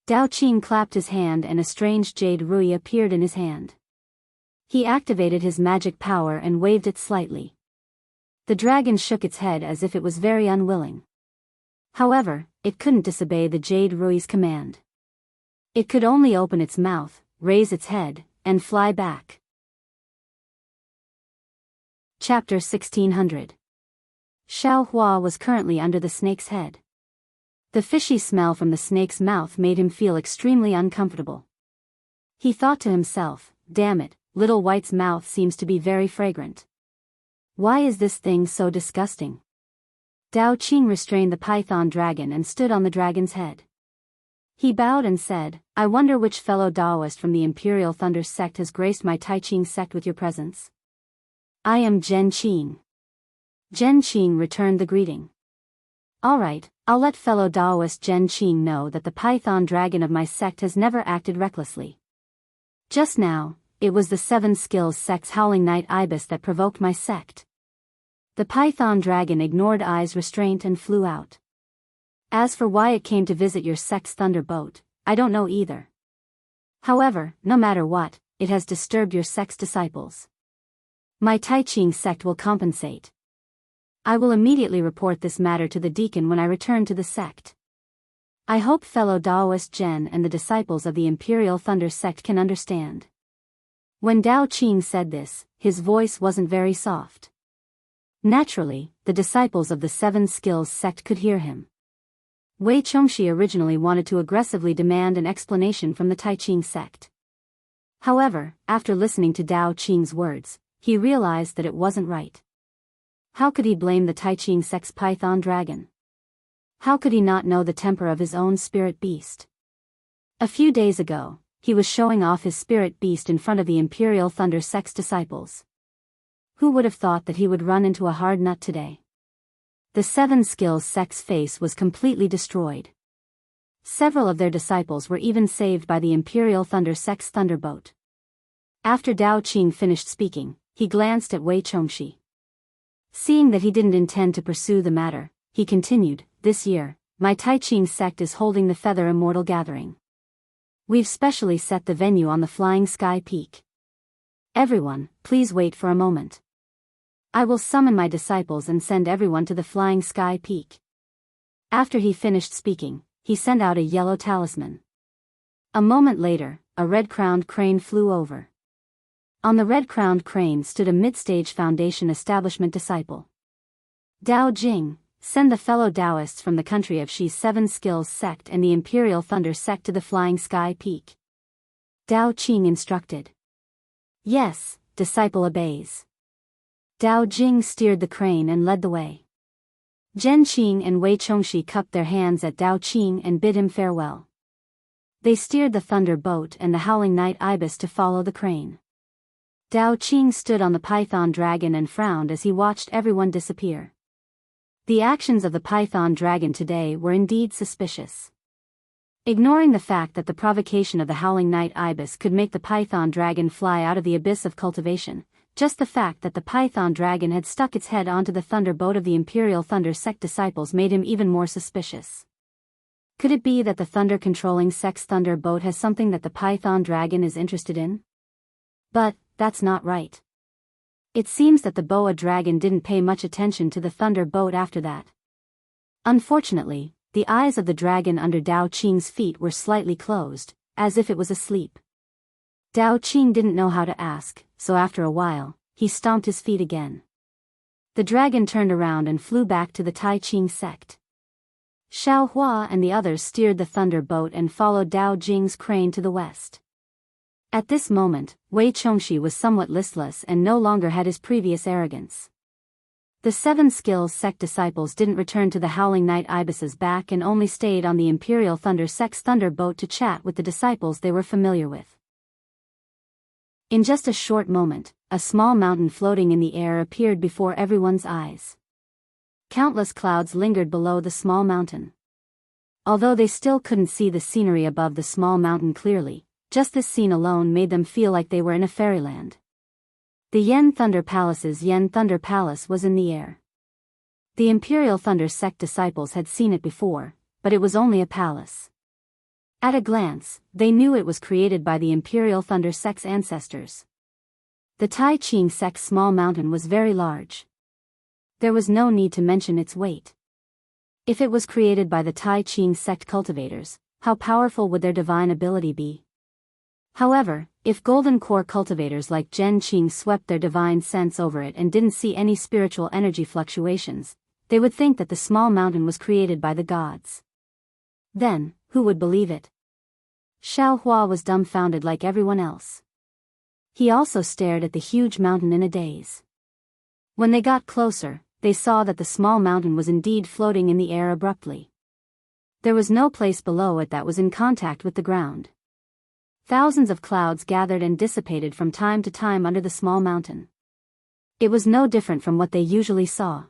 Dao Qing clapped his hand and a strange jade rui appeared in his hand. He activated his magic power and waved it slightly. The dragon shook its head as if it was very unwilling. However, it couldn't disobey the jade rui's command. It could only open its mouth, raise its head, and fly back. Chapter 1600. Xiao Hua was currently under the snake's head. The fishy smell from the snake's mouth made him feel extremely uncomfortable. He thought to himself, damn it, Little White's mouth seems to be very fragrant. Why is this thing so disgusting? Dao Qing restrained the python dragon and stood on the dragon's head. He bowed and said, I wonder which fellow Daoist from the Imperial Thunder sect has graced my Tai Qing sect with your presence. I am Zhen Qing. Zhen Qing returned the greeting. All right, I'll let fellow Daoist Zhen Qing know that the python dragon of my sect has never acted recklessly. Just now, it was the Seven Skills sect's howling night ibis that provoked my sect. The python dragon ignored Ai's restraint and flew out. As for why it came to visit your sect's thunderbolt, I don't know either. However, no matter what, it has disturbed your sect's disciples. My Tai Qing sect will compensate. I will immediately report this matter to the deacon when I return to the sect. I hope fellow Daoist Zhen and the disciples of the Imperial Thunder sect can understand. When Dao Qing said this, his voice wasn't very soft. Naturally, the disciples of the Seven Skills sect could hear him. Wei Chongxi originally wanted to aggressively demand an explanation from the Tai Qing sect. However, after listening to Dao Qing's words, he realized that it wasn't right. How could he blame the Tai Qing sect's python dragon? How could he not know the temper of his own spirit beast? A few days ago, he was showing off his spirit beast in front of the Imperial Thunder sect's disciples. Who would have thought that he would run into a hard nut today? The Seven Skills sect's face was completely destroyed. Several of their disciples were even saved by the Imperial Thunder sect's thunderbolt. After Dao Qing finished speaking, he glanced at Wei Chongxi. Seeing that he didn't intend to pursue the matter, he continued, this year, my Tai Qing sect is holding the Feather Immortal Gathering. We've specially set the venue on the Flying Sky Peak. Everyone, please wait for a moment. I will summon my disciples and send everyone to the Flying Sky Peak. After he finished speaking, he sent out a yellow talisman. A moment later, a red-crowned crane flew over. On the red-crowned crane stood a mid-stage Foundation establishment disciple. Dao Jing, send the fellow Daoists from the country of Shi's Seven Skills sect and the Imperial Thunder sect to the Flying Sky Peak. Dao Qing instructed. Yes, disciple obeys. Dao Jing steered the crane and led the way. Zhen Qing and Wei Chongxi cupped their hands at Dao Qing and bid him farewell. They steered the thunder boat and the howling night ibis to follow the crane. Dao Qing stood on the python dragon and frowned as he watched everyone disappear. The actions of the python dragon today were indeed suspicious. Ignoring the fact that the provocation of the howling night ibis could make the python dragon fly out of the abyss of cultivation, just the fact that the python dragon had stuck its head onto the thunderbolt of the Imperial Thunder sect disciples made him even more suspicious. Could it be that the thunder-controlling sect's thunderbolt has something that the python dragon is interested in? But that's not right. It seems that the boa dragon didn't pay much attention to the thunderbolt after that. Unfortunately, the eyes of the dragon under Dao Qing's feet were slightly closed, as if it was asleep. Dao Qing didn't know how to ask, so after a while, he stomped his feet again. The dragon turned around and flew back to the Tai Qing sect. Xiao Hua and the others steered the thunderbolt and followed Dao Jing's crane to the west. At this moment, Wei Chongxi was somewhat listless and no longer had his previous arrogance. The Seven Skills sect disciples didn't return to the Howling Night Ibis's back and only stayed on the Imperial Thunder sect's thunderbolt to chat with the disciples they were familiar with. In just a short moment, a small mountain floating in the air appeared before everyone's eyes. Countless clouds lingered below the small mountain. Although they still couldn't see the scenery above the small mountain clearly, just this scene alone made them feel like they were in a fairyland. The Yen Thunder Palace's Yen Thunder Palace was in the air. The Imperial Thunder sect disciples had seen it before, but it was only a palace. At a glance, they knew it was created by the Imperial Thunder sect's ancestors. The Tai Qing sect's small mountain was very large. There was no need to mention its weight. If it was created by the Tai Qing sect cultivators, how powerful would their divine ability be? However, if golden core cultivators like Zhen Qing swept their divine sense over it and didn't see any spiritual energy fluctuations, they would think that the small mountain was created by the gods. Then, who would believe it? Xiaohua was dumbfounded like everyone else. He also stared at the huge mountain in a daze. When they got closer, they saw that the small mountain was indeed floating in the air abruptly. There was no place below it that was in contact with the ground. Thousands of clouds gathered and dissipated from time to time under the small mountain. It was no different from what they usually saw.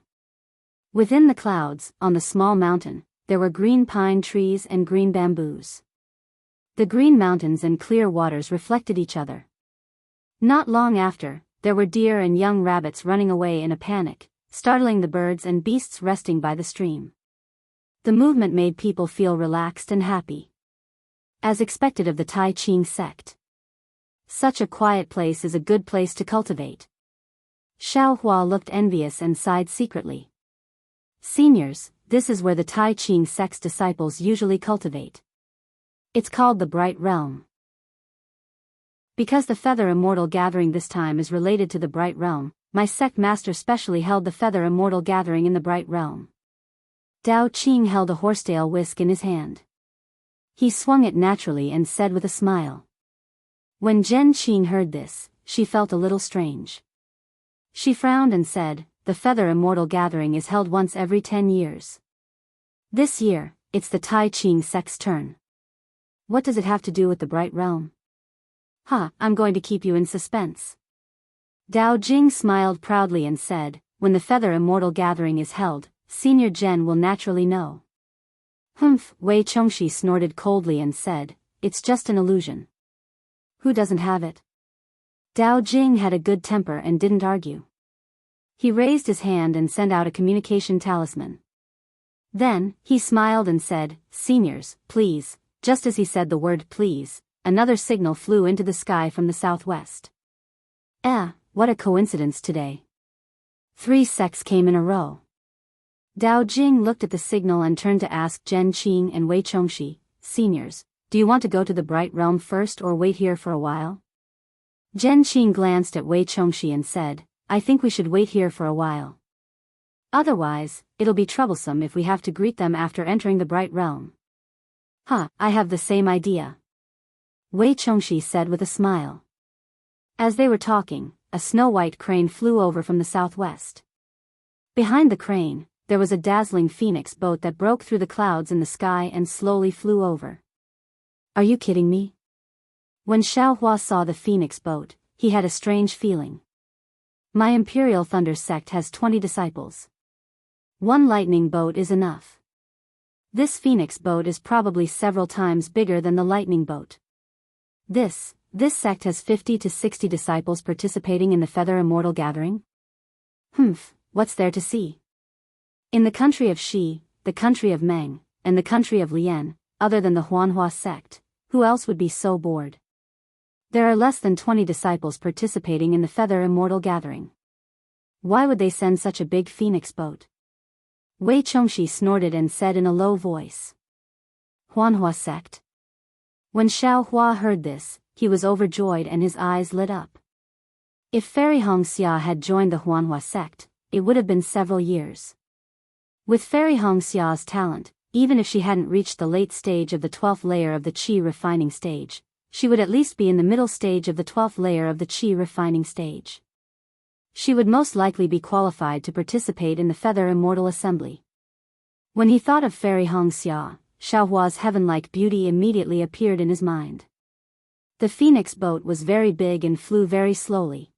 Within the clouds, on the small mountain, there were green pine trees and green bamboos. The green mountains and clear waters reflected each other. Not long after, there were deer and young rabbits running away in a panic, startling the birds and beasts resting by the stream. The movement made people feel relaxed and happy. As expected of the Tai Ching sect. Such a quiet place is a good place to cultivate. Xiaohua looked envious and sighed secretly. Seniors, this is where the Tai Ching sect's disciples usually cultivate. It's called the Bright Realm. Because the Feather Immortal Gathering this time is related to the Bright Realm, my sect master specially held the Feather Immortal Gathering in the Bright Realm. Dao Qing held a horsetail whisk in his hand. He swung it naturally and said with a smile. When Zhen Qing heard this, she felt a little strange. She frowned and said, "The Feather Immortal Gathering is held once every 10 years. This year, it's the Tai Ching sect's turn. What does it have to do with the Bright Realm?" I'm going to keep you in suspense." Dao Jing smiled proudly and said, "When the Feather Immortal Gathering is held, Senior Zhen will naturally know." "Humph," Wei Chongxi snorted coldly and said, "It's just an illusion. Who doesn't have it?" Dao Jing had a good temper and didn't argue. He raised his hand and sent out a communication talisman. Then, he smiled and said, "Seniors, please." Just as he said the word please, another signal flew into the sky from the southwest. What a coincidence today. 3 sects came in a row. Dao Jing looked at the signal and turned to ask Zhen Qing and Wei Chongxi, "Seniors, do you want to go to the Bright Realm first or wait here for a while?" Zhen Qing glanced at Wei Chongxi and said, "I think we should wait here for a while. Otherwise, it'll be troublesome if we have to greet them after entering the Bright Realm." I have the same idea," Wei Chongxi said with a smile. As they were talking, a snow-white crane flew over from the southwest. Behind the crane, there was a dazzling phoenix boat that broke through the clouds in the sky and slowly flew over. "Are you kidding me?" When Xiaohua saw the phoenix boat, he had a strange feeling. My Imperial Thunder sect has 20 disciples. 1 lightning boat is enough. This phoenix boat is probably several times bigger than the lightning boat. This sect has 50 to 60 disciples participating in the Feather Immortal Gathering? What's there to see? In the country of Shi, the country of Meng, and the country of Lian, other than the Huanhua sect, who else would be so bored? There are less than 20 disciples participating in the Feather Immortal Gathering. Why would they send such a big phoenix boat? Wei Chongxi snorted and said in a low voice. "Huanhua sect?" When Xiaohua heard this, he was overjoyed and his eyes lit up. If Fairy Hongxia had joined the Huanhua sect, it would have been several years. With Fairy Hongxia's talent, even if she hadn't reached the late stage of the 12th layer of the Qi refining stage, she would at least be in the middle stage of the 12th layer of the Qi refining stage. She would most likely be qualified to participate in the Feather Immortal Assembly. When he thought of Fairy Hongxia, Xiaohua's heaven-like beauty immediately appeared in his mind. The phoenix boat was very big and flew very slowly.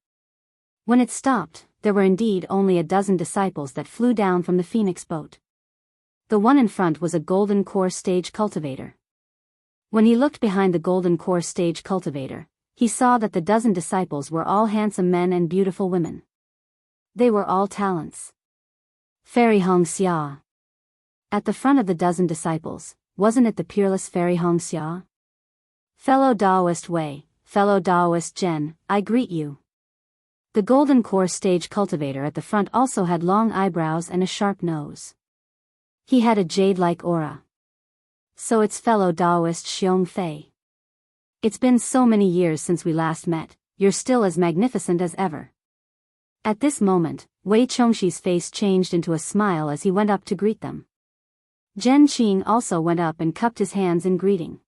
When it stopped, there were indeed only a dozen disciples that flew down from the phoenix boat. The one in front was a golden core stage cultivator. When he looked behind the golden core stage cultivator, he saw that the dozen disciples were all handsome men and beautiful women. They were all talents. Fairy Hongxia. At the front of the dozen disciples, wasn't it the peerless Fairy Hongxia? "Fellow Daoist Wei, fellow Daoist Zhen, I greet you." The golden core stage cultivator at the front also had long eyebrows and a sharp nose. He had a jade-like aura. "So it's fellow Daoist Xiong Fei. It's been so many years since we last met, you're still as magnificent as ever." At this moment, Wei Chongxi's face changed into a smile as he went up to greet them. Zhen Qing also went up and cupped his hands in greeting.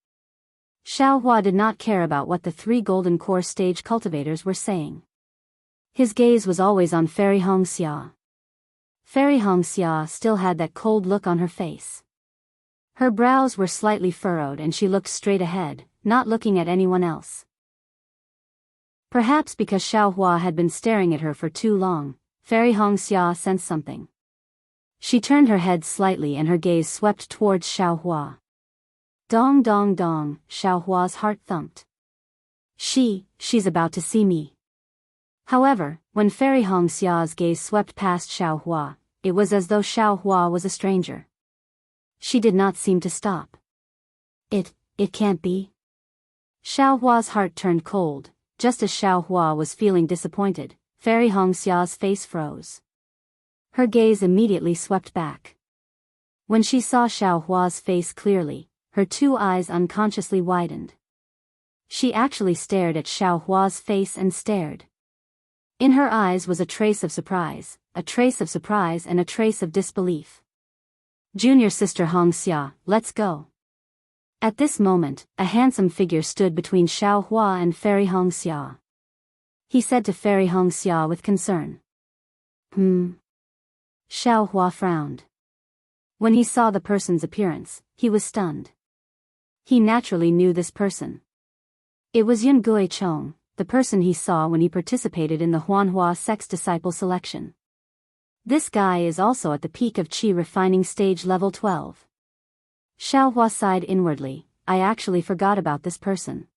Xiaohua did not care about what the 3 golden core stage cultivators were saying. His gaze was always on Fairy Xianxia. Fairy Xianxia still had that cold look on her face. Her brows were slightly furrowed and she looked straight ahead, not looking at anyone else. Perhaps because Xiaohua had been staring at her for too long, Fairy Xianxia sensed something. She turned her head slightly and her gaze swept towards Xiaohua. Dong dong dong, Xiaohua's heart thumped. She's about to see me. However, when Fairy Xia's gaze swept past Xiaohua, it was as though Xiaohua was a stranger. She did not seem to stop. It can't be. Xiaohua's heart turned cold. Just as Xiaohua was feeling disappointed, Fairy Xia's face froze. Her gaze immediately swept back. When she saw Xiaohua's face clearly, her 2 eyes unconsciously widened. She actually stared at Xiaohua's face and stared. In her eyes was a trace of surprise and a trace of disbelief. Junior sister Xianxia, let's go. At this moment, a handsome figure stood between Xiaohua and Fairy Xianxia. He said to Fairy Xianxia with concern. Xiaohua frowned. When he saw the person's appearance, he was stunned. He naturally knew this person. It was Yunguicheng, the person he saw when he participated in the Huanhua sect's disciple selection. This guy is also at the peak of Qi refining stage level 12. Xiaohua sighed inwardly. I actually forgot about this person.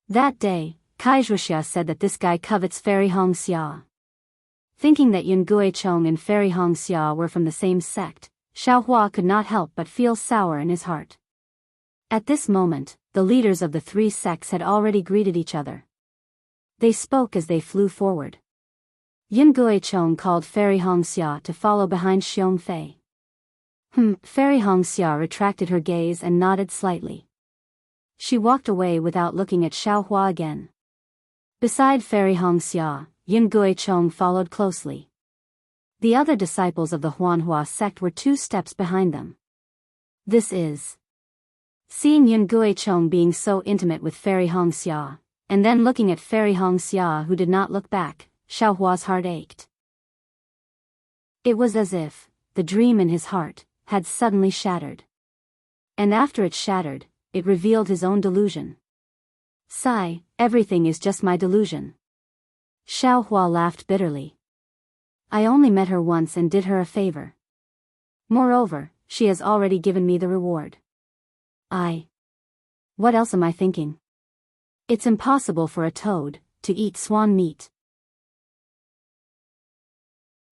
That day, Wuxia said that this guy covets Fairy Xianxia. Thinking that Yunguicheng and Fairy Xianxia were from the same sect, Xiaohua could not help but feel sour in his heart. At this moment, the leaders of the 3 sects had already greeted each other. They spoke as they flew forward. Yunguicheng called Fairy Xianxia to follow behind Xiongfei. Fairy Xianxia retracted her gaze and nodded slightly. She walked away without looking at Xiaohua again. Beside Fairy Xianxia, Yunguicheng followed closely. The other disciples of the Huanhua sect were 2 steps behind them. Seeing Yunguicheng being so intimate with Fairy Xianxia, and then looking at Fairy Xianxia who did not look back, Xiaohua's heart ached. It was as if the dream in his heart had suddenly shattered. And after it shattered, it revealed his own delusion. Sigh, everything is just my delusion. Xiaohua laughed bitterly. I only met her once and did her a favor. Moreover, she has already given me the reward. What else am I thinking? It's impossible for a toad to eat swan meat.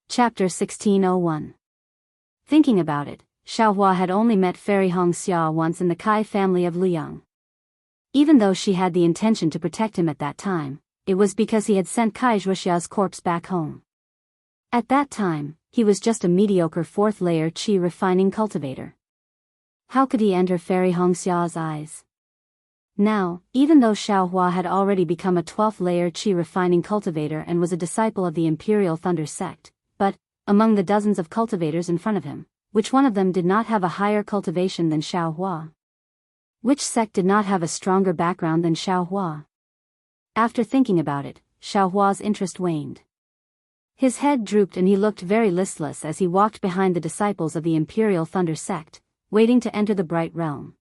Chapter 1601. Thinking about it, Xiaohua had only met Fairy Xianxia once in the Kai family of Luyang. Even though she had the intention to protect him at that time, it was because he had sent Kai Wuxia's corpse back home. At that time, he was just a mediocre 4th layer Qi refining cultivator. How could he enter Fairy Xia's eyes? Now, even though Xiaohua had already become a 12th layer Qi refining cultivator and was a disciple of the Imperial Thunder sect, but, among the dozens of cultivators in front of him, which one of them did not have a higher cultivation than Xiaohua? Which sect did not have a stronger background than Xiaohua? After thinking about it, Xiaohua's interest waned. His head drooped and he looked very listless as he walked behind the disciples of the Imperial Thunder sect, waiting to enter the Bright Realm.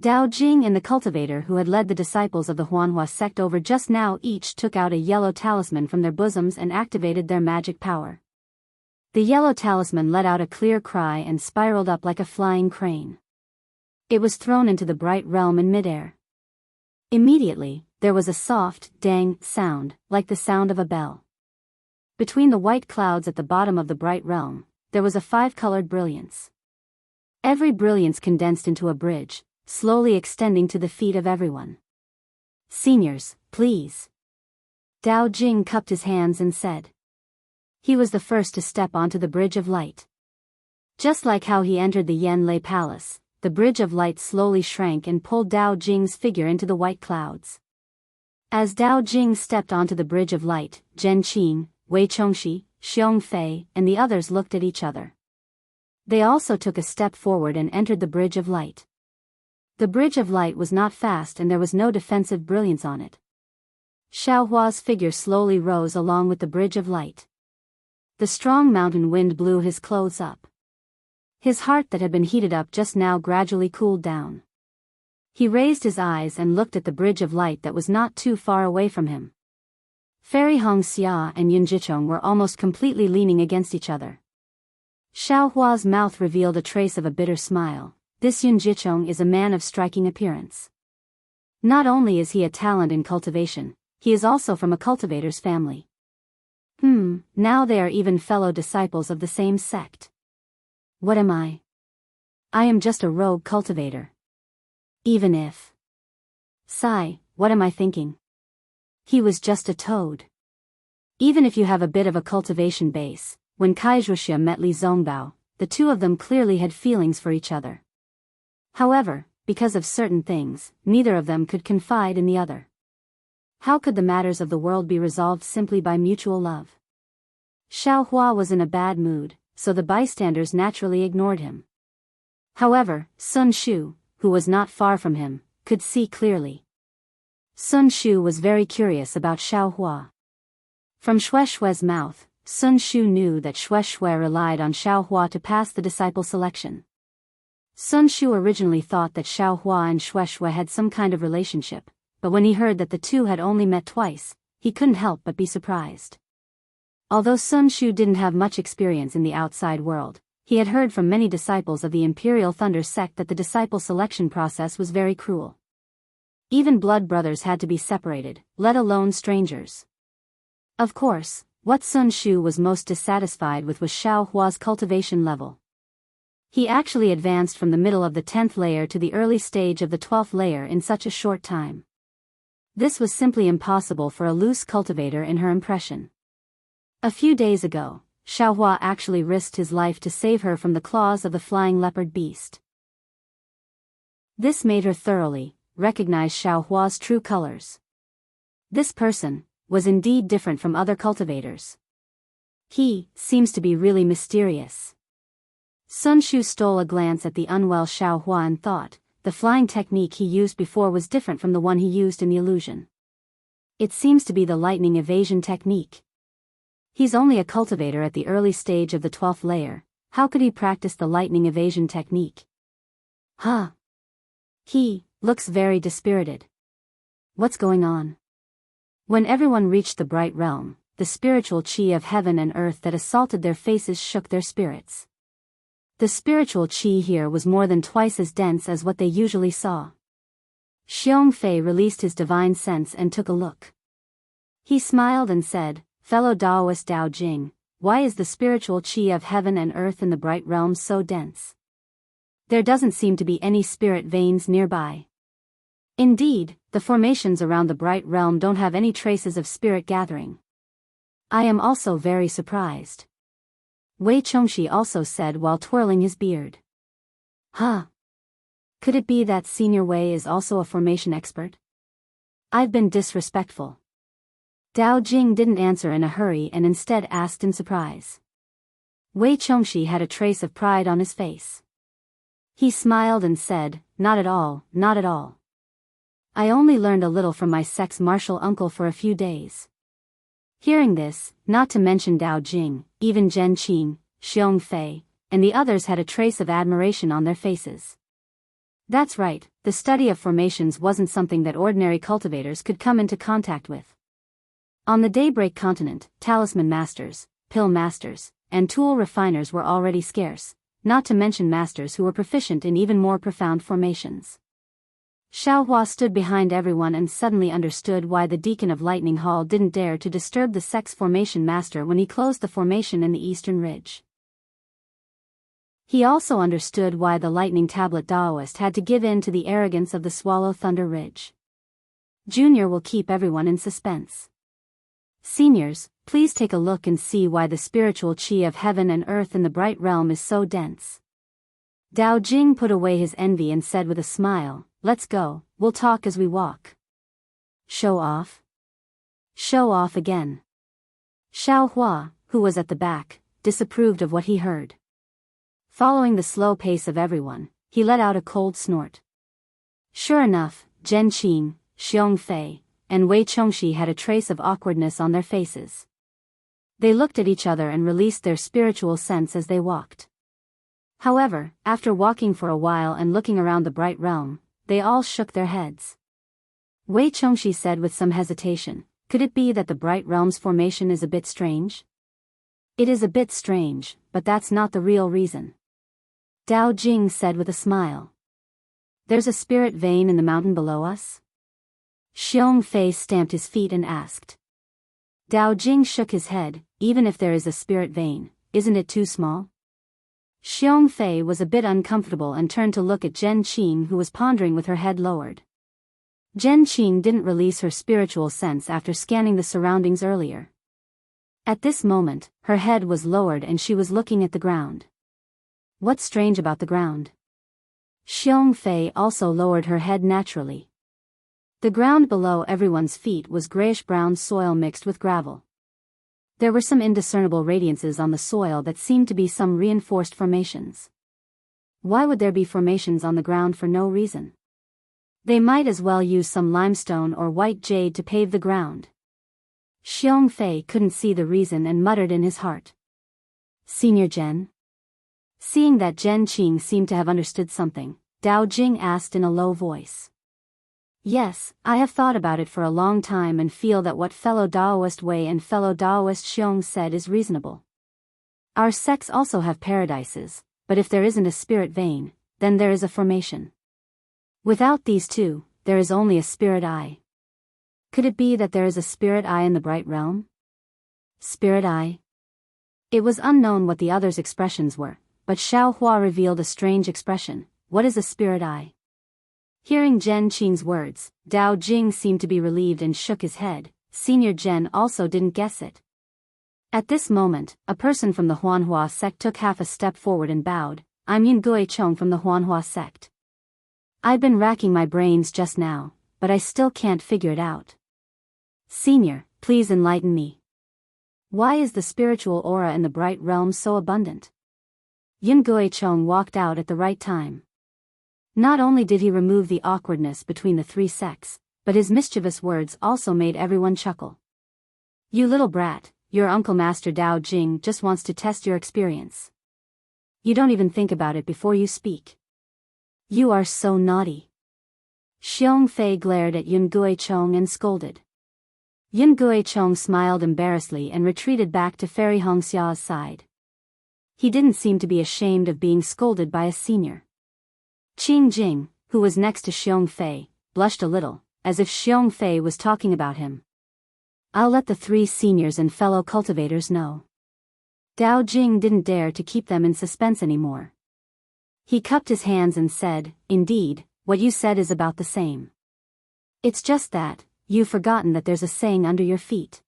Dao Jing and the cultivator who had led the disciples of the Huanhua sect over just now each took out a yellow talisman from their bosoms and activated their magic power. The yellow talisman let out a clear cry and spiraled up like a flying crane. It was thrown into the Bright Realm in midair. Immediately, there was a soft, dang sound, like the sound of a bell. Between the white clouds at the bottom of the Bright Realm, there was a 5-colored brilliance. Every brilliance condensed into a bridge, slowly extending to the feet of everyone. Seniors, please. Dao Jing cupped his hands and said. He was the first to step onto the Bridge of Light. Just like how he entered the Yanlei Palace, the Bridge of Light slowly shrank and pulled Dao Jing's figure into the white clouds. As Dao Jing stepped onto the Bridge of Light, Zhen Qing, Wei Chongxi, Xiong Fei, and the others looked at each other. They also took a step forward and entered the Bridge of Light. The bridge of light was not fast and there was no defensive brilliance on it. Xiaohua's figure slowly rose along with the bridge of light. The strong mountain wind blew his clothes up. His heart that had been heated up just now gradually cooled down. He raised his eyes and looked at the bridge of light that was not too far away from him. Fairy Hongxia and Yunjicheng were almost completely leaning against each other. Xiaohua's mouth revealed a trace of a bitter smile. This Yunjicheng is a man of striking appearance. Not only is he a talent in cultivation, he is also from a cultivator's family. Now they are even fellow disciples of the same sect. What am I? I am just a rogue cultivator. Even if. Sigh, what am I thinking? He was just a toad. Even if you have a bit of a cultivation base, when Kaizhuxia met Li Zongbao, the two of them clearly had feelings for each other. However, because of certain things, neither of them could confide in the other. How could the matters of the world be resolved simply by mutual love? Xiaohua was in a bad mood, so the bystanders naturally ignored him. However, Sun Shu, who was not far from him, could see clearly. Sun Shu was very curious about Xiaohua. From Shue's mouth, Sun Shu knew that Shui relied on Xiaohua to pass the disciple selection. Sun Shu originally thought that Xiaohua and Shui had some kind of relationship, but when he heard that the two had only met twice, he couldn't help but be surprised. Although Sun Shu didn't have much experience in the outside world, he had heard from many disciples of the Imperial Thunder sect that the disciple selection process was very cruel. Even blood brothers had to be separated, let alone strangers. Of course, what Sun Shu was most dissatisfied with was Xiaohua's cultivation level. He actually advanced from the middle of the 10th layer to the early stage of the 12th layer in such a short time. This was simply impossible for a loose cultivator in her impression. A few days ago, Xiaohua actually risked his life to save her from the claws of the flying leopard beast. This made her thoroughly recognize Xiaohua's true colors. This person was indeed different from other cultivators. He seems to be really mysterious. Sun Shu stole a glance at the unwell Xiaohua and thought, the flying technique he used before was different from the one he used in the illusion. It seems to be the lightning evasion technique. He's only a cultivator at the early stage of the 12th layer, how could he practice the lightning evasion technique? He looks very dispirited. What's going on? When everyone reached the bright realm, the spiritual qi of heaven and earth that assaulted their faces shook their spirits. The spiritual qi here was more than twice as dense as what they usually saw. Xiong Fei released his divine sense and took a look. He smiled and said, "Fellow Daoist Dao Jing, why is the spiritual qi of heaven and earth in the bright realms so dense? There doesn't seem to be any spirit veins nearby. Indeed, the formations around the bright realm don't have any traces of spirit gathering. I am also very surprised." Wei Chongxi also said while twirling his beard. Could it be that Senior Wei is also a formation expert? I've been disrespectful. Dao Jing didn't answer in a hurry and instead asked in surprise. Wei Chongxi had a trace of pride on his face. He smiled and said, "Not at all, not at all. I only learned a little from my sect's martial uncle for a few days." Hearing this, not to mention Dao Jing, even Zhen Qing, Xiong Fei, and the others had a trace of admiration on their faces. That's right, the study of formations wasn't something that ordinary cultivators could come into contact with. On the Daybreak continent, talisman masters, pill masters, and tool refiners were already scarce, not to mention masters who were proficient in even more profound formations. Xiaohua stood behind everyone and suddenly understood why the Deacon of Lightning Hall didn't dare to disturb the sect's formation master when he closed the formation in the eastern ridge. He also understood why the Lightning Tablet Daoist had to give in to the arrogance of the Swallow Thunder Ridge. Junior will keep everyone in suspense. Seniors, please take a look and see why the spiritual qi of heaven and earth in the bright realm is so dense. Dao Jing put away his envy and said with a smile, "Let's go, we'll talk as we walk." Show off? Show off again. Xiaohua, who was at the back, disapproved of what he heard. Following the slow pace of everyone, he let out a cold snort. Sure enough, Zhen Qing, Xiong Fei, and Wei Chongxi had a trace of awkwardness on their faces. They looked at each other and released their spiritual sense as they walked. However, after walking for a while and looking around the bright realm, they all shook their heads. Wei Chongxi said with some hesitation, "Could it be that the bright realm's formation is a bit strange?" "It is a bit strange, but that's not the real reason," Dao Jing said with a smile. "There's a spirit vein in the mountain below us?" Xiong Fei stamped his feet and asked. Dao Jing shook his head. "Even if there is a spirit vein, isn't it too small?" Xiong Fei was a bit uncomfortable and turned to look at Zhen Qing, who was pondering with her head lowered. Zhen Qing didn't release her spiritual sense after scanning the surroundings earlier. At this moment, her head was lowered and she was looking at the ground. What's strange about the ground? Xiong Fei also lowered her head naturally. The ground below everyone's feet was grayish-brown soil mixed with gravel. There were some indiscernible radiances on the soil that seemed to be some reinforced formations. Why would there be formations on the ground for no reason? They might as well use some limestone or white jade to pave the ground. Xiong Fei couldn't see the reason and muttered in his heart. "Senior Zhen?" Seeing that Zhen Qing seemed to have understood something, Dao Jing asked in a low voice. "Yes, I have thought about it for a long time and feel that what fellow Daoist Wei and fellow Daoist Xiong said is reasonable. Our sects also have paradises, but if there isn't a spirit vein, then there is a formation. Without these two, there is only a spirit eye. Could it be that there is a spirit eye in the bright realm?" Spirit eye? It was unknown what the others' expressions were, but Xiao Hua revealed a strange expression. "What is a spirit eye?" Hearing Zhen Qing's words, Dao Jing seemed to be relieved and shook his head. Senior Zhen also didn't guess it. At this moment, a person from the Huanhua sect took half a step forward and bowed. "I'm Yin Gui Chong from the Huanhua sect. I've been racking my brains just now, but I still can't figure it out. Senior, please enlighten me. Why is the spiritual aura in the bright realm so abundant?" Yin Gui Chong walked out at the right time. Not only did he remove the awkwardness between the three sects, but his mischievous words also made everyone chuckle. "You little brat, your uncle Master Dao Jing just wants to test your experience. You don't even think about it before you speak. You are so naughty." Xiong Fei glared at Yin Gui Chong and scolded. Yin Gui Chong smiled embarrassedly and retreated back to Fairy Hongxia's side. He didn't seem to be ashamed of being scolded by a senior. Qing Jing, who was next to Xiong Fei, blushed a little, as if Xiong Fei was talking about him. "I'll let the three seniors and fellow cultivators know." Dao Jing didn't dare to keep them in suspense anymore. He cupped his hands and said, "Indeed, what you said is about the same. It's just that, you've forgotten that there's a saying under your feet.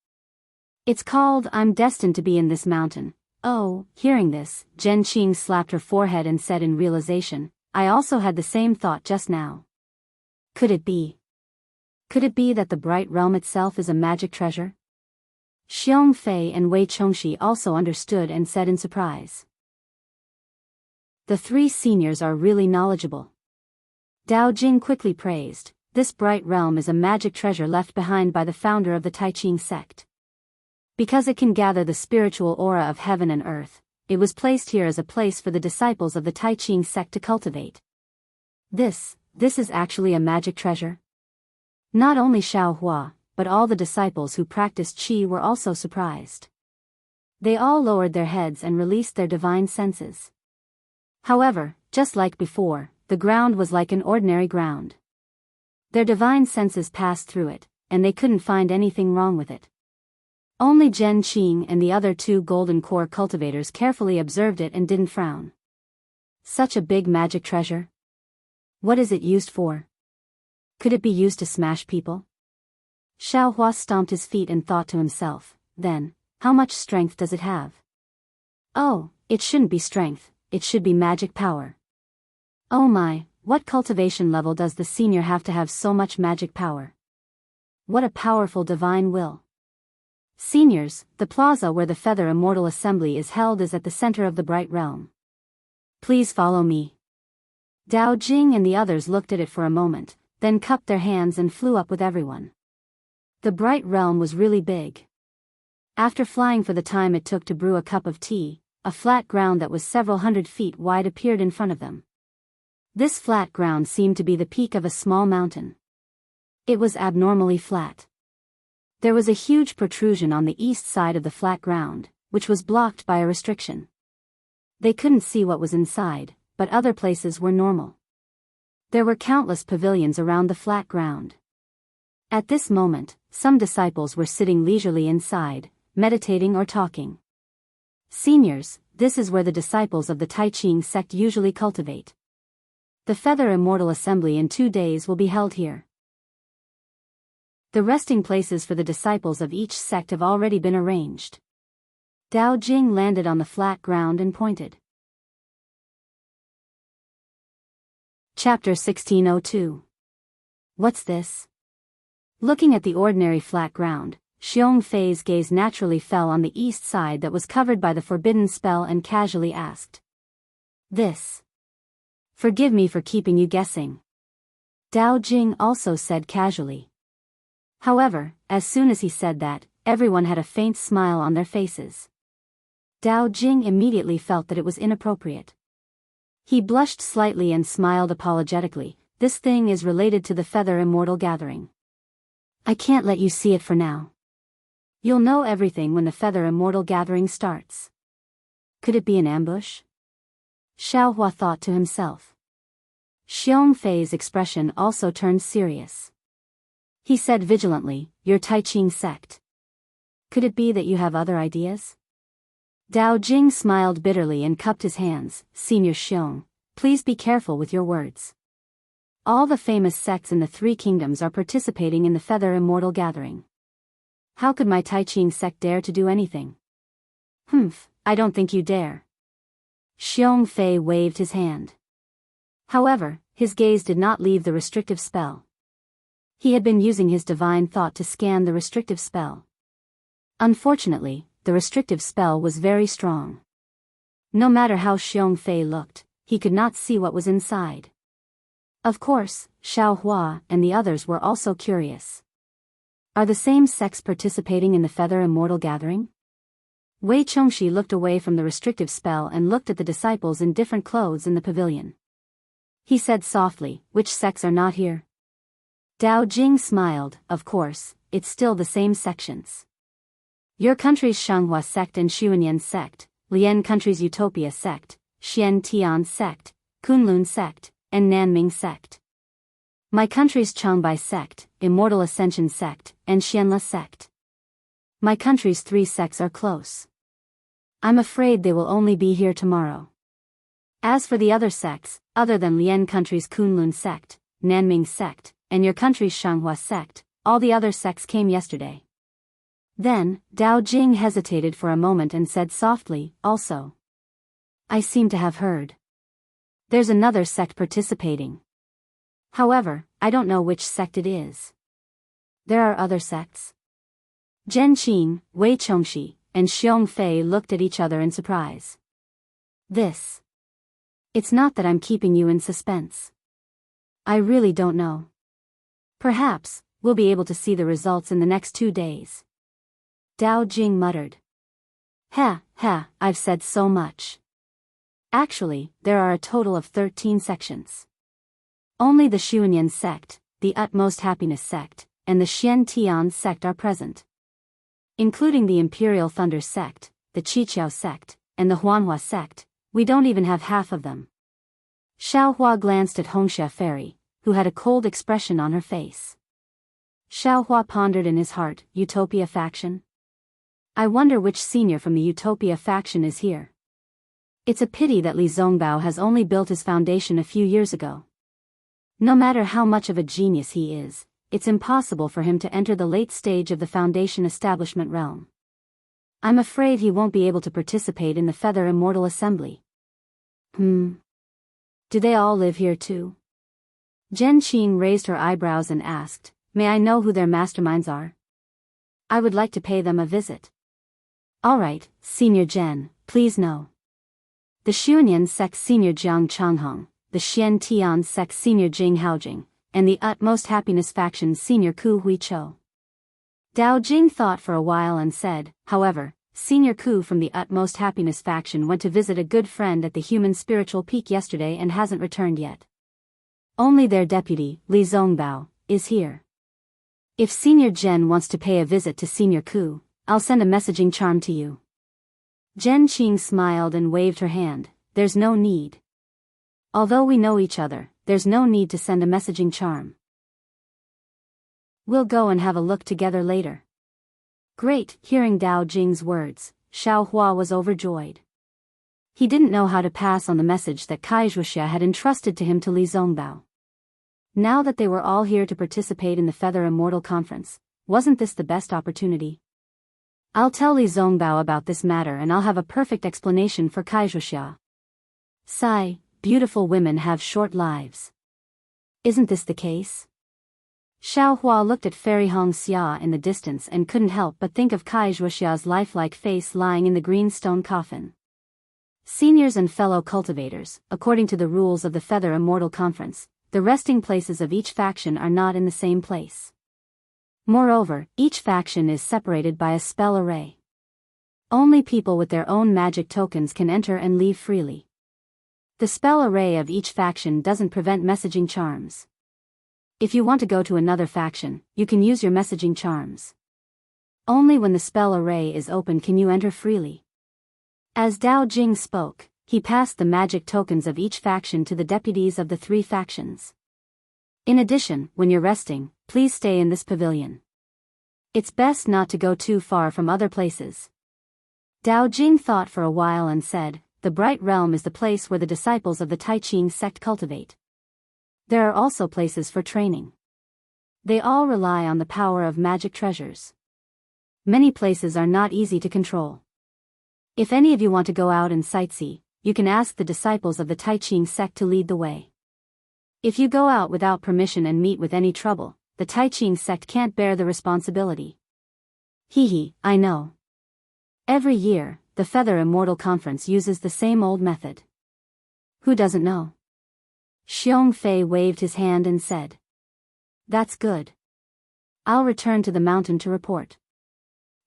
It's called, 'I'm destined to be in this mountain.'" Oh, hearing this, Zhen Qing slapped her forehead and said in realization, "I also had the same thought just now. Could it be? Could it be that the bright realm itself is a magic treasure?" Xiong Fei and Wei Chongxi also understood and said in surprise. "The three seniors are really knowledgeable." Dao Jing quickly praised, "This bright realm is a magic treasure left behind by the founder of the Taiqing sect. Because it can gather the spiritual aura of heaven and earth, it was placed here as a place for the disciples of the Taiqing sect to cultivate. This is actually a magic treasure?" Not only Xiao Hua, but all the disciples who practiced qi were also surprised. They all lowered their heads and released their divine senses. However, just like before, the ground was like an ordinary ground. Their divine senses passed through it, and they couldn't find anything wrong with it. Only Zhen Qing and the other two golden core cultivators carefully observed it and didn't frown. Such a big magic treasure? What is it used for? Could it be used to smash people? Xiao Hua stomped his feet and thought to himself, then, how much strength does it have? Oh, it shouldn't be strength, it should be magic power. Oh my, what cultivation level does the senior have to have so much magic power? What a powerful divine will. Seniors, the plaza where the Feather Immortal Assembly is held is at the center of the bright realm. Please follow me. Dao Jing and the others looked at it for a moment, then cupped their hands and flew up with everyone. The bright realm was really big. After flying for the time it took to brew a cup of tea, a flat ground that was several hundred feet wide appeared in front of them. This flat ground seemed to be the peak of a small mountain. It was abnormally flat. There was a huge protrusion on the east side of the flat ground, which was blocked by a restriction. They couldn't see what was inside, but other places were normal. There were countless pavilions around the flat ground. At this moment, some disciples were sitting leisurely inside, meditating or talking. Seniors, this is where the disciples of the Tai Ching sect usually cultivate. The Feather Immortal Assembly in 2 days will be held here. The resting places for the disciples of each sect have already been arranged. Dao Jing landed on the flat ground and pointed. Chapter 1602. What's this? Looking at the ordinary flat ground, Xiong Fei's gaze naturally fell on the east side that was covered by the forbidden spell and casually asked. This. Forgive me for keeping you guessing. Dao Jing also said casually. However, as soon as he said that, everyone had a faint smile on their faces. Dao Jing immediately felt that it was inappropriate. He blushed slightly and smiled apologetically. This thing is related to the Feather Immortal Gathering. I can't let you see it for now. You'll know everything when the Feather Immortal Gathering starts. Could it be an ambush? Xiao Hua thought to himself. Xiong Fei's expression also turned serious. He said vigilantly, your Tai Ching sect. Could it be that you have other ideas? Dao Jing smiled bitterly and cupped his hands. Senior Xiong, please be careful with your words. All the famous sects in the 3 kingdoms are participating in the Feather Immortal Gathering. How could my Tai Ching sect dare to do anything? I don't think you dare. Xiong Fei waved his hand. However, his gaze did not leave the restrictive spell. He had been using his divine thought to scan the restrictive spell. Unfortunately, the restrictive spell was very strong. No matter how Xiong Fei looked, he could not see what was inside. Of course, Xiao Hua and the others were also curious. Are the same sects participating in the Feather Immortal Gathering? Wei Chongxi looked away from the restrictive spell and looked at the disciples in different clothes in the pavilion. He said softly, which sects are not here? Dao Jing smiled. Of course, it's still the same sections. Your country's Shanghua sect and Xuanyan sect, Lian country's Utopia sect, Xian Tian sect, Kunlun sect, and Nanming sect. My country's Changbai sect, Immortal Ascension sect, and Xianla sect. My country's 3 sects are close. I'm afraid they will only be here tomorrow. As for the other sects, other than Lian country's Kunlun sect, Nanming sect, and your country's Shanghua sect, all the other sects came yesterday. Then, Dao Jing hesitated for a moment and said softly, also. I seem to have heard. There's another sect participating. However, I don't know which sect it is. There are other sects? Zhen Qing, Wei Chongxi, and Xiong Fei looked at each other in surprise. This. It's not that I'm keeping you in suspense. I really don't know. Perhaps, we'll be able to see the results in the next 2 days. Dao Jing muttered. I've said so much. Actually, there are a total of 13 sections. Only the Xuanyan sect, the Utmost Happiness sect, and the Xian Tian sect are present. Including the Imperial Thunder sect, the Qiqiao sect, and the Huanhua sect, we don't even have half of them. Xiao Hua glanced at Hongxia Fairy, who had a cold expression on her face. Xiao Hua pondered in his heart, Utopia faction? I wonder which senior from the Utopia faction is here. It's a pity that Li Zongbao has only built his foundation a few years ago. No matter how much of a genius he is, it's impossible for him to enter the late stage of the foundation establishment realm. I'm afraid he won't be able to participate in the Feather Immortal Assembly. Do they all live here too? Zhen Qing raised her eyebrows and asked, may I know who their masterminds are? I would like to pay them a visit. Alright, Senior Zhen, please no. The Xuanyan sect Senior Jiang Changhong, the Xian Tian sect Senior Jing Haojing, and the Utmost Happiness Faction's Senior Ku Hui Cho. Dao Jing thought for a while and said, however, Senior Ku from the Utmost Happiness Faction went to visit a good friend at the Human Spiritual Peak yesterday and hasn't returned yet. Only their deputy, Li Zongbao, is here. If Senior Zhen wants to pay a visit to Senior Ku, I'll send a messaging charm to you. Zhen Qing smiled and waved her hand. There's no need. Although we know each other, there's no need to send a messaging charm. We'll go and have a look together later. Great. Hearing Dao Jing's words, Xiao Hua was overjoyed. He didn't know how to pass on the message that Wuxia had entrusted to him to Li Zongbao. Now that they were all here to participate in the Feather Immortal Conference, wasn't this the best opportunity? I'll tell Li Zongbao about this matter and I'll have a perfect explanation for Wuxia. Sigh, beautiful women have short lives. Isn't this the case? Xiao Hua looked at Fairy Hong Xia in the distance and couldn't help but think of Wuxia's lifelike face lying in the green stone coffin. Seniors and fellow cultivators, according to the rules of the Feather Immortal Conference, the resting places of each faction are not in the same place. Moreover, each faction is separated by a spell array. Only people with their own magic tokens can enter and leave freely. The spell array of each faction doesn't prevent messaging charms. If you want to go to another faction, you can use your messaging charms. Only when the spell array is open can you enter freely. As Dao Jing spoke, he passed the magic tokens of each faction to the deputies of the 3 factions. In addition, when you're resting, please stay in this pavilion. It's best not to go too far from other places. Dao Jing thought for a while and said, the Bright Realm is the place where the disciples of the Tai Ching sect cultivate. There are also places for training. They all rely on the power of magic treasures. Many places are not easy to control. If any of you want to go out and sightsee, you can ask the disciples of the Tai Ching sect to lead the way. If you go out without permission and meet with any trouble, the Tai Ching sect can't bear the responsibility. I know. Every year, the Feather Immortal Conference uses the same old method. Who doesn't know? Xiong Fei waved his hand and said. That's good. I'll return to the mountain to report.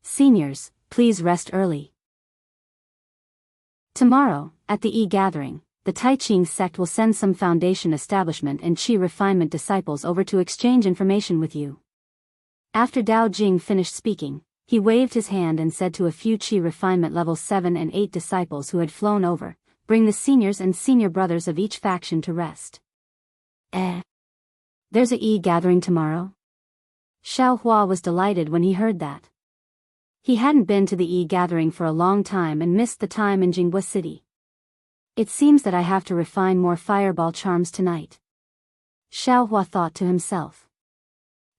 Seniors, please rest early. Tomorrow, at the E-Gathering, the Tai Ching sect will send some foundation establishment and Qi refinement disciples over to exchange information with you. After Dao Jing finished speaking, he waved his hand and said to a few Qi refinement level 7 and 8 disciples who had flown over, bring the seniors and senior brothers of each faction to rest. There's a E-Gathering tomorrow? Xiao Hua was delighted when he heard that. He hadn't been to the E-Gathering for a long time and missed the time in Jinghua City. It seems that I have to refine more fireball charms tonight. Xiao Hua thought to himself.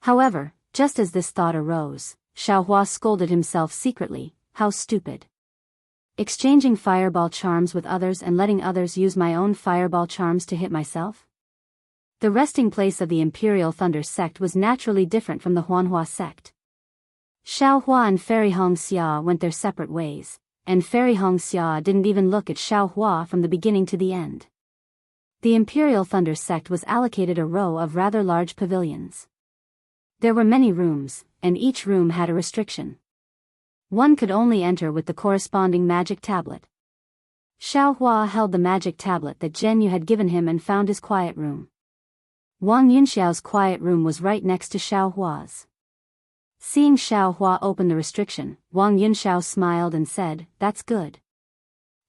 However, just as this thought arose, Xiao Hua scolded himself secretly, how stupid. Exchanging fireball charms with others and letting others use my own fireball charms to hit myself? The resting place of the Imperial Thunder sect was naturally different from the Huanhua sect. Xiao Hua and Fairy Hong Xia went their separate ways, and Fairy Hong Xia didn't even look at Xiao Hua from the beginning to the end. The Imperial Thunder sect was allocated a row of rather large pavilions. There were many rooms, and each room had a restriction. One could only enter with the corresponding magic tablet. Xiao Hua held the magic tablet that Zhen Yu had given him and found his quiet room. Wang Yunxiao's quiet room was right next to Xiao Hua's. Seeing Xiao Hua open the restriction, Wang Yunxiao smiled and said, that's good.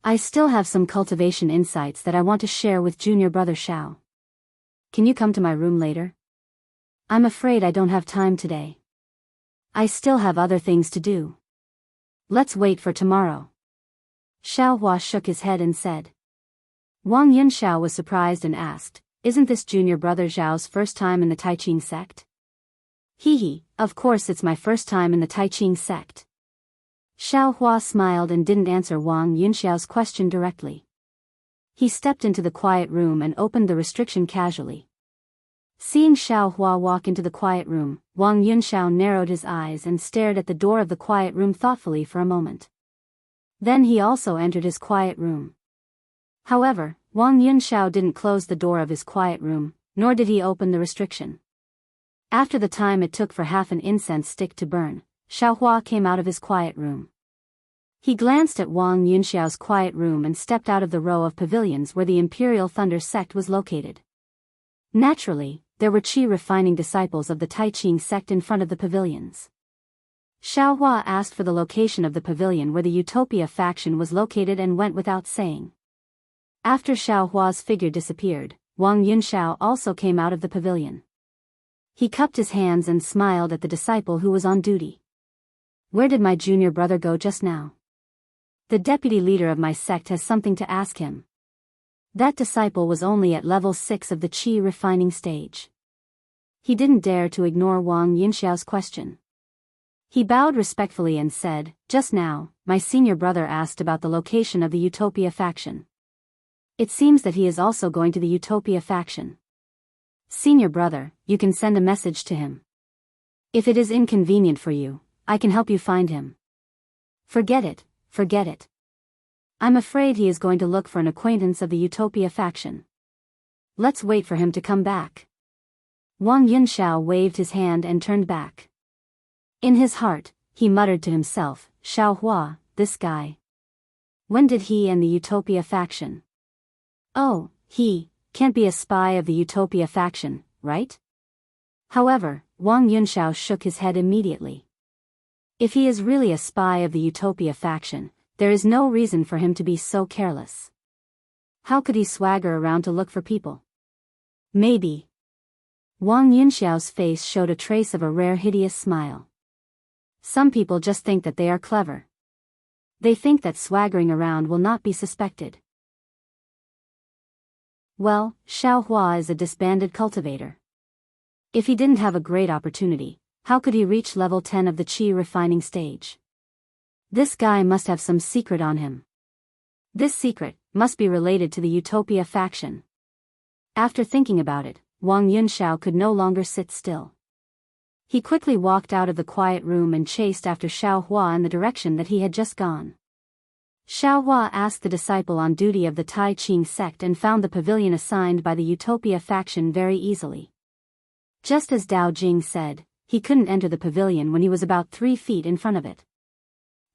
I still have some cultivation insights that I want to share with junior brother Xiao. Can you come to my room later? I'm afraid I don't have time today. I still have other things to do. Let's wait for tomorrow. Xiao Hua shook his head and said. Wang Yunxiao was surprised and asked, isn't this junior brother Zhao's first time in the Tai Ching sect? Of course it's my first time in the Tai Ching sect. Xiao Hua smiled and didn't answer Wang Yunxiao's question directly. He stepped into the quiet room and opened the restriction casually. Seeing Xiao Hua walk into the quiet room, Wang Yunxiao narrowed his eyes and stared at the door of the quiet room thoughtfully for a moment. Then he also entered his quiet room. However, Wang Yunxiao didn't close the door of his quiet room, nor did he open the restriction. After the time it took for half an incense stick to burn, Xiaohua came out of his quiet room. He glanced at Wang Yunxiao's quiet room and stepped out of the row of pavilions where the Imperial Thunder sect was located. Naturally, there were qi refining disciples of the Taiqing sect in front of the pavilions. Xiaohua asked for the location of the pavilion where the Utopia faction was located and went without saying. After Xiaohua's figure disappeared, Wang Yunxiao also came out of the pavilion. He cupped his hands and smiled at the disciple who was on duty. Where did my junior brother go just now? The deputy leader of my sect has something to ask him. That disciple was only at level 6 of the qi refining stage. He didn't dare to ignore Wang Yunxiao's question. He bowed respectfully and said, "Just now, my senior brother asked about the location of the Utopia faction. It seems that he is also going to the Utopia faction. Senior brother, you can send a message to him. If it is inconvenient for you, I can help you find him." Forget it, forget it. I'm afraid he is going to look for an acquaintance of the Utopia faction. Let's wait for him to come back. Wang Yunxiao waved his hand and turned back. In his heart, he muttered to himself, "Xiaohua, this guy. When did he and the Utopia faction? Oh, he can't be a spy of the Utopia faction, right?" However, Wang Yunxiao shook his head immediately. If he is really a spy of the Utopia faction, there is no reason for him to be so careless. How could he swagger around to look for people? Maybe. Wang Yunxiao's face showed a trace of a rare hideous smile. Some people just think that they are clever. They think that swaggering around will not be suspected. Well, Xiaohua is a disbanded cultivator. If he didn't have a great opportunity, how could he reach level 10 of the qi refining stage? This guy must have some secret on him. This secret must be related to the Utopia faction. After thinking about it, Wang Yunxiao could no longer sit still. He quickly walked out of the quiet room and chased after Xiaohua in the direction that he had just gone. Xiaohua asked the disciple on duty of the Taiqing sect and found the pavilion assigned by the Utopia faction very easily. Just as Dao Jing said, he couldn't enter the pavilion when he was about 3 feet in front of it.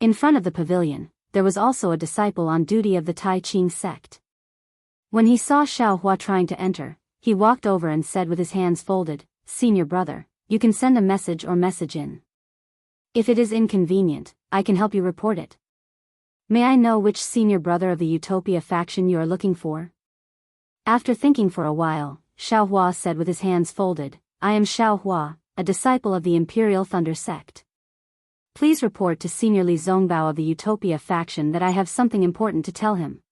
In front of the pavilion, there was also a disciple on duty of the Taiqing sect. When he saw Xiaohua trying to enter, he walked over and said with his hands folded, "Senior brother, you can send a message or message in. If it is inconvenient, I can help you report it. May I know which senior brother of the Utopia faction you are looking for?" After thinking for a while, Xiaohua said with his hands folded, "I am Xiaohua, a disciple of the Imperial Thunder sect. Please report to Senior Li Zongbao of the Utopia faction that I have something important to tell him."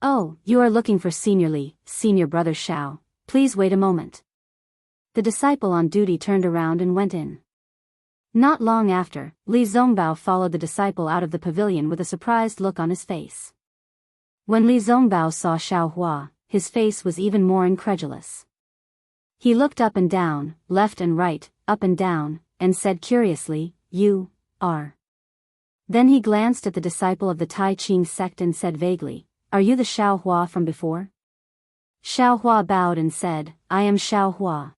"Oh, you are looking for Senior Li, Senior Brother Xiao. Please wait a moment." The disciple on duty turned around and went in. Not long after, Li Zongbao followed the disciple out of the pavilion with a surprised look on his face. When Li Zongbao saw Xiaohua, his face was even more incredulous. He looked up and down, left and right, up and down, and said curiously, "You are." Then he glanced at the disciple of the Taiqing sect and said vaguely, "Are you the Xiaohua from before?" Xiaohua bowed and said, "I am Xiaohua.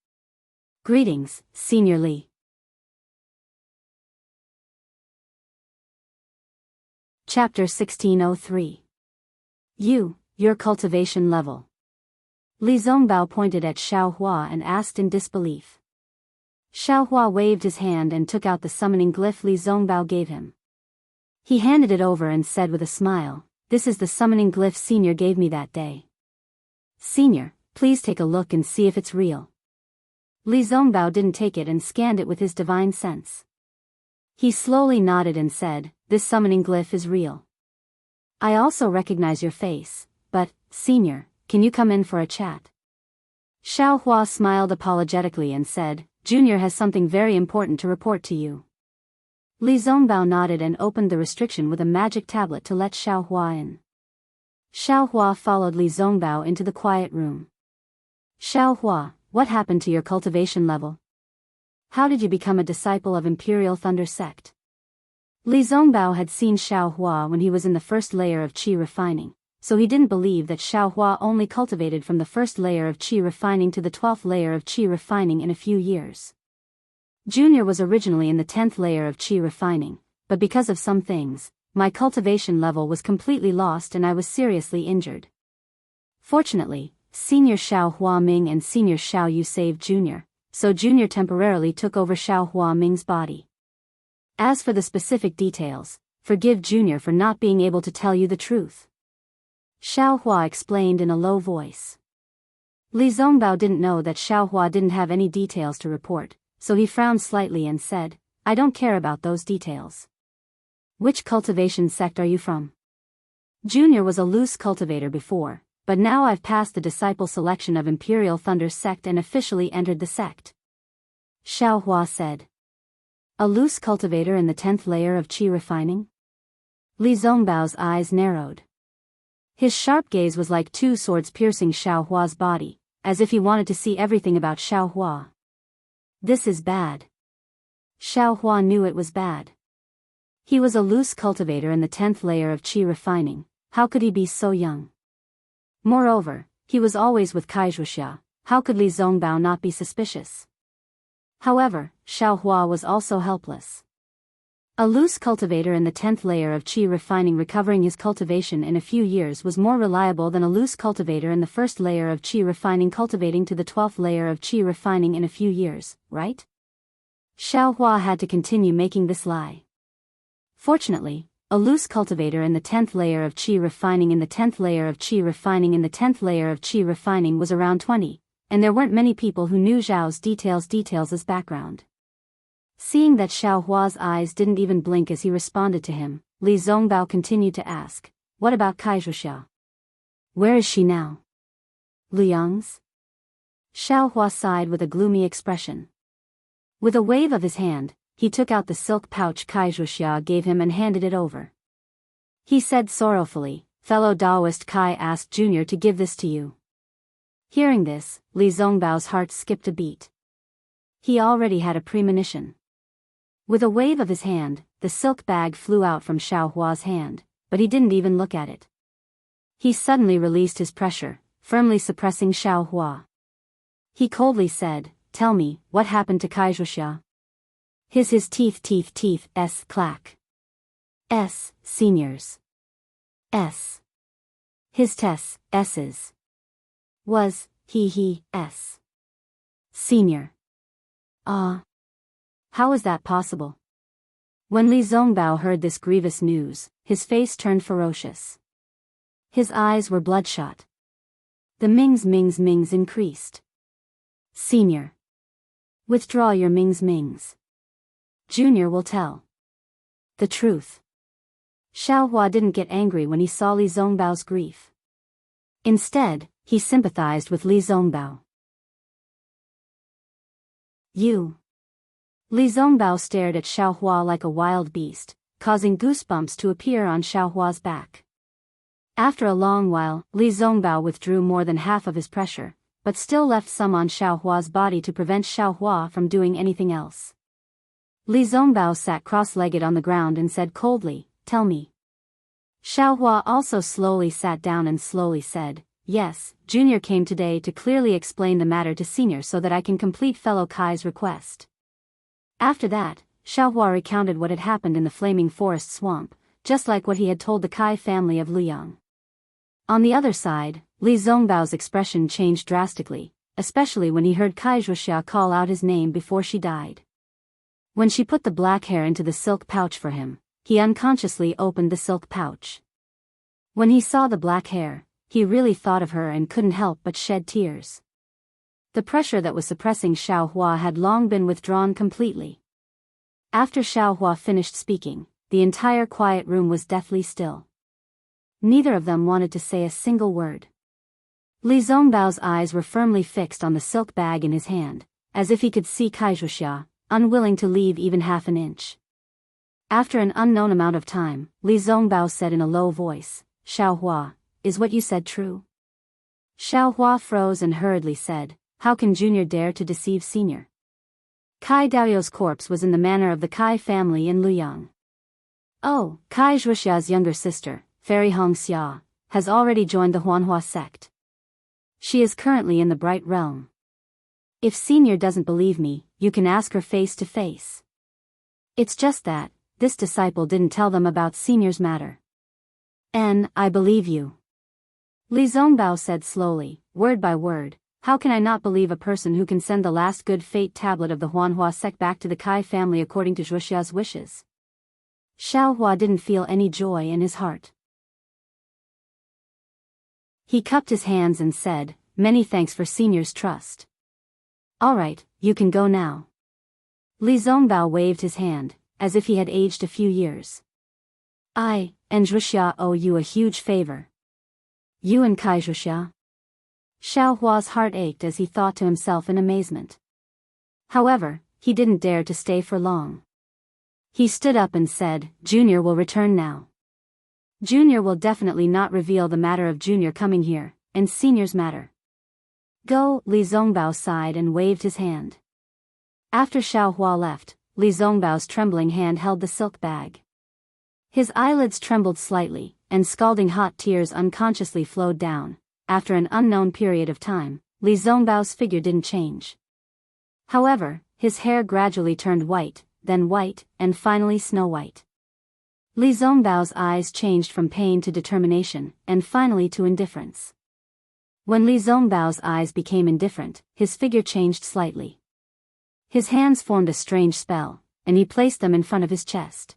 Greetings, Senior Li." Chapter 1603. Your cultivation level. Li Zongbao pointed at Xiaohua and asked in disbelief. Xiaohua waved his hand and took out the summoning glyph Li Zongbao gave him. He handed it over and said with a smile, "This is the summoning glyph Senior gave me that day. Senior, please take a look and see if it's real." Li Zongbao didn't take it and scanned it with his divine sense. He slowly nodded and said, "This summoning glyph is real. I also recognize your face, but, Senior, can you come in for a chat?" Xiaohua smiled apologetically and said, "Junior has something very important to report to you." Li Zongbao nodded and opened the restriction with a magic tablet to let Xiaohua in. Xiaohua followed Li Zongbao into the quiet room. "Xiaohua, what happened to your cultivation level? How did you become a disciple of Imperial Thunder sect?" Li Zongbao had seen Xiaohua when he was in the first layer of qi refining, so he didn't believe that Xiaohua only cultivated from the first layer of qi refining to the 12th layer of qi refining in a few years. Junior was originally in the 10th layer of qi refining, but because of some things, my cultivation level was completely lost and I was seriously injured. Fortunately, Senior Xiao Huaming and Senior Xiao Yu saved Junior, so Junior temporarily took over Xiao Huaming's body. As for the specific details, forgive Junior for not being able to tell you the truth. Xiao Hua explained in a low voice. Li Zongbao didn't know that Xiao Hua didn't have any details to report, so he frowned slightly and said, I don't care about those details. Which cultivation sect are you from? Junior was a loose cultivator before, but now I've passed the disciple selection of Imperial Thunder sect and officially entered the sect. Xiao Hua said. A loose cultivator in the 10th layer of qi refining? Li Zongbao's eyes narrowed. His sharp gaze was like two swords piercing Xiao Hua's body, as if he wanted to see everything about Xiao Hua. This is bad. Xiao Hua knew it was bad. He was a loose cultivator in the 10th layer of qi refining, how could he be so young? Moreover, he was always with Wuxia, how could Li Zongbao not be suspicious? However, Xiao Hua was also helpless. A loose cultivator in the 10th layer of qi refining recovering his cultivation in a few years was more reliable than a loose cultivator in the first layer of qi refining cultivating to the 12th layer of qi refining in a few years, right? Xiao Hua had to continue making this lie. Fortunately, a loose cultivator in the 10th layer of qi refining in the 10th layer of qi refining in the 10th layer of qi refining was around 20, and there weren't many people who knew Zhao's details as background. Seeing that Xiao Hua's eyes didn't even blink as he responded to him, Li Zongbao continued to ask, what about Wuxia? Where is she now? Luyang's? Xiao Hua sighed with a gloomy expression. With a wave of his hand, he took out the silk pouch Wuxia gave him and handed it over. He said sorrowfully, fellow Daoist Kai asked Junior to give this to you. Hearing this, Li Zongbao's heart skipped a beat. He already had a premonition. With a wave of his hand, the silk bag flew out from Xiao Hua's hand, but he didn't even look at it. He suddenly released his pressure, firmly suppressing Xiao Hua. He coldly said, tell me, what happened to Wuxia? His teeth, S clack. S, seniors. S. His S's. Was, he, S. Senior. Ah. How is that possible? When Li Zongbao heard this grievous news, his face turned ferocious. His eyes were bloodshot. The mings increased. Senior. Withdraw your mings. Junior will tell the truth. Xiao Hua didn't get angry when he saw Li Zongbao's grief. Instead, he sympathized with Li Zongbao. You. Li Zongbao stared at Xiao Hua like a wild beast, causing goosebumps to appear on Xiao Hua's back. After a long while, Li Zongbao withdrew more than half of his pressure, but still left some on Xiao Hua's body to prevent Xiao Hua from doing anything else. Li Zongbao sat cross-legged on the ground and said coldly, tell me. Xiao Hua also slowly sat down and slowly said, yes, Junior came today to clearly explain the matter to Senior so that I can complete fellow Kai's request. After that, Xiao Hua recounted what had happened in the Flaming Forest Swamp, just like what he had told the Kai family of Luyang. On the other side, Li Zongbao's expression changed drastically, especially when he heard Wuxia call out his name before she died. When she put the black hair into the silk pouch for him, he unconsciously opened the silk pouch. When he saw the black hair, he really thought of her and couldn't help but shed tears. The pressure that was suppressing Xiao Hua had long been withdrawn completely. After Xiao Hua finished speaking, the entire quiet room was deathly still. Neither of them wanted to say a single word. Li Zongbao's eyes were firmly fixed on the silk bag in his hand, as if he could see Wuxia, unwilling to leave even half an inch. After an unknown amount of time, Li Zongbao said in a low voice, Xiao Hua, is what you said true? Xiao Hua froze and hurriedly said, how can Junior dare to deceive Senior? Kai Daoist's corpse was in the manor of the Kai family in Luyang. Oh, Wuxia's younger sister, Fairy Hongxia, has already joined the Huanhua sect. She is currently in the Bright Realm. If Senior doesn't believe me, you can ask her face to face. It's just that, this disciple didn't tell them about Senior's matter. And I believe you. Li Zongbao said slowly, word by word, how can I not believe a person who can send the last good fate tablet of the Huanhua sect back to the Kai family according to Zhuxia's wishes? Xiaohua didn't feel any joy in his heart. He cupped his hands and said, many thanks for Senior's trust. All right, you can go now. Li Zongbao waved his hand, as if he had aged a few years. I, and Zhuxia owe you a huge favor. You and Kai Zhuxia? Xiaohua's heart ached as he thought to himself in amazement. However, he didn't dare to stay for long. He stood up and said, Junior will return now. Junior will definitely not reveal the matter of Junior coming here, and Senior's matter. Go, Li Zongbao sighed and waved his hand. After Xiaohua left, Li Zongbao's trembling hand held the silk bag. His eyelids trembled slightly, and scalding hot tears unconsciously flowed down. After an unknown period of time, Li Zongbao's figure didn't change. However, his hair gradually turned white, then white, and finally snow-white. Li Zongbao's eyes changed from pain to determination, and finally to indifference. When Li Zongbao's eyes became indifferent, his figure changed slightly. His hands formed a strange spell, and he placed them in front of his chest.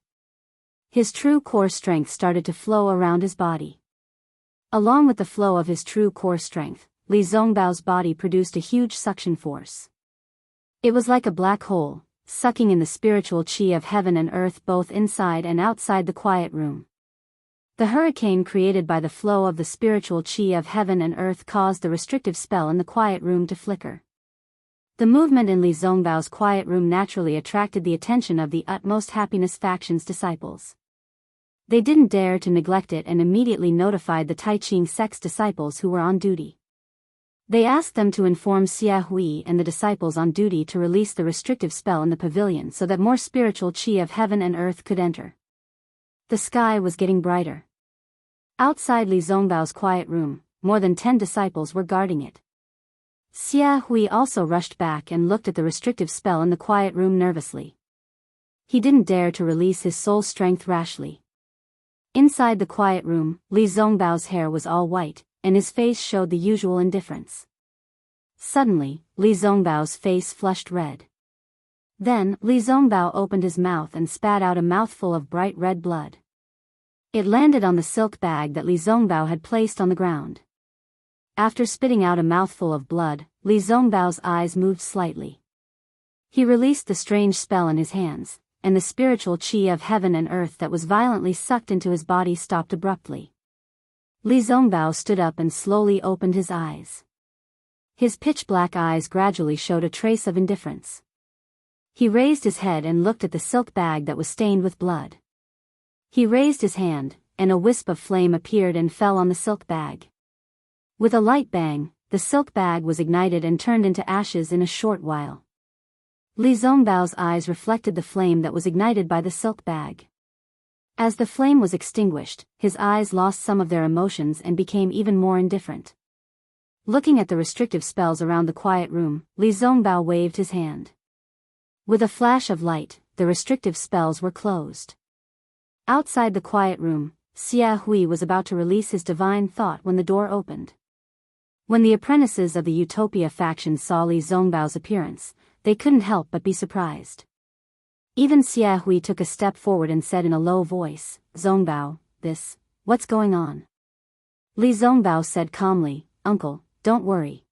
His true core strength started to flow around his body. Along with the flow of his true core strength, Li Zongbao's body produced a huge suction force. It was like a black hole, sucking in the spiritual qi of heaven and earth both inside and outside the quiet room. The hurricane created by the flow of the spiritual qi of heaven and earth caused the restrictive spell in the quiet room to flicker. The movement in Li Zongbao's quiet room naturally attracted the attention of the Utmost Happiness faction's disciples. They didn't dare to neglect it and immediately notified the Taiqing sect's disciples who were on duty. They asked them to inform Xia Hui and the disciples on duty to release the restrictive spell in the pavilion so that more spiritual qi of heaven and earth could enter. The sky was getting brighter. Outside Li Zongbao's quiet room, more than 10 disciples were guarding it. Xia Hui also rushed back and looked at the restrictive spell in the quiet room nervously. He didn't dare to release his soul strength rashly. Inside the quiet room, Li Zongbao's hair was all white, and his face showed the usual indifference. Suddenly, Li Zongbao's face flushed red. Then, Li Zongbao opened his mouth and spat out a mouthful of bright red blood. It landed on the silk bag that Li Zongbao had placed on the ground. After spitting out a mouthful of blood, Li Zongbao's eyes moved slightly. He released the strange spell in his hands, and the spiritual qi of heaven and earth that was violently sucked into his body stopped abruptly. Li Zongbao stood up and slowly opened his eyes. His pitch-black eyes gradually showed a trace of indifference. He raised his head and looked at the silk bag that was stained with blood. He raised his hand, and a wisp of flame appeared and fell on the silk bag. With a light bang, the silk bag was ignited and turned into ashes in a short while. Li Zongbao's eyes reflected the flame that was ignited by the silk bag. As the flame was extinguished, his eyes lost some of their emotions and became even more indifferent. Looking at the restrictive spells around the quiet room, Li Zongbao waved his hand. With a flash of light, the restrictive spells were closed. Outside the quiet room, Xia Hui was about to release his divine thought when the door opened. When the apprentices of the Utopia faction saw Li Zongbao's appearance, they couldn't help but be surprised. Even Xia Hui took a step forward and said in a low voice, Zongbao, what's going on? Li Zongbao said calmly, Uncle, don't worry.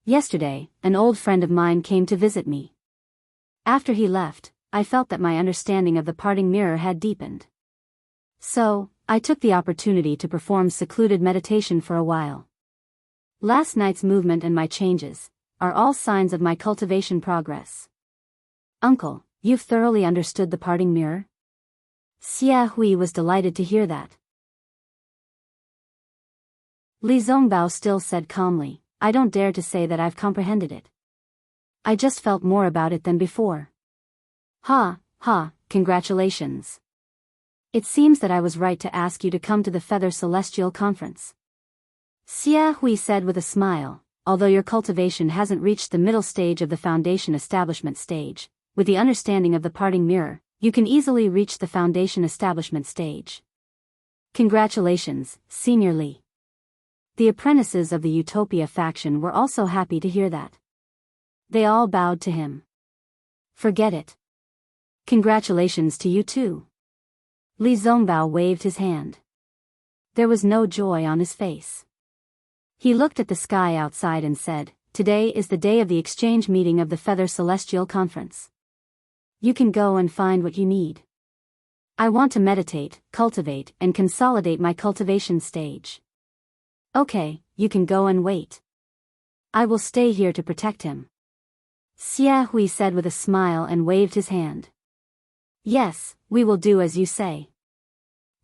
Yesterday, an old friend of mine came to visit me. After he left, I felt that my understanding of the parting mirror had deepened. So, I took the opportunity to perform secluded meditation for a while. Last night's movement and my changes are all signs of my cultivation progress. Uncle, you've thoroughly understood the parting mirror? Xia Hui was delighted to hear that. Li Zongbao still said calmly, I don't dare to say that I've comprehended it. I just felt more about it than before. Ha, congratulations. It seems that I was right to ask you to come to the Feather Celestial Conference. Xia Hui said with a smile, although your cultivation hasn't reached the middle stage of the foundation establishment stage, with the understanding of the parting mirror, you can easily reach the foundation establishment stage. Congratulations, Senior Li. The apprentices of the Utopia faction were also happy to hear that. They all bowed to him. Forget it. Congratulations to you too. Li Zongbao waved his hand. There was no joy on his face. He looked at the sky outside and said, "Today is the day of the exchange meeting of the Feather Celestial Conference. You can go and find what you need. I want to meditate, cultivate, and consolidate my cultivation stage." "Okay, you can go and wait. I will stay here to protect him." Xia Hui said with a smile and waved his hand. "Yes, we will do as you say."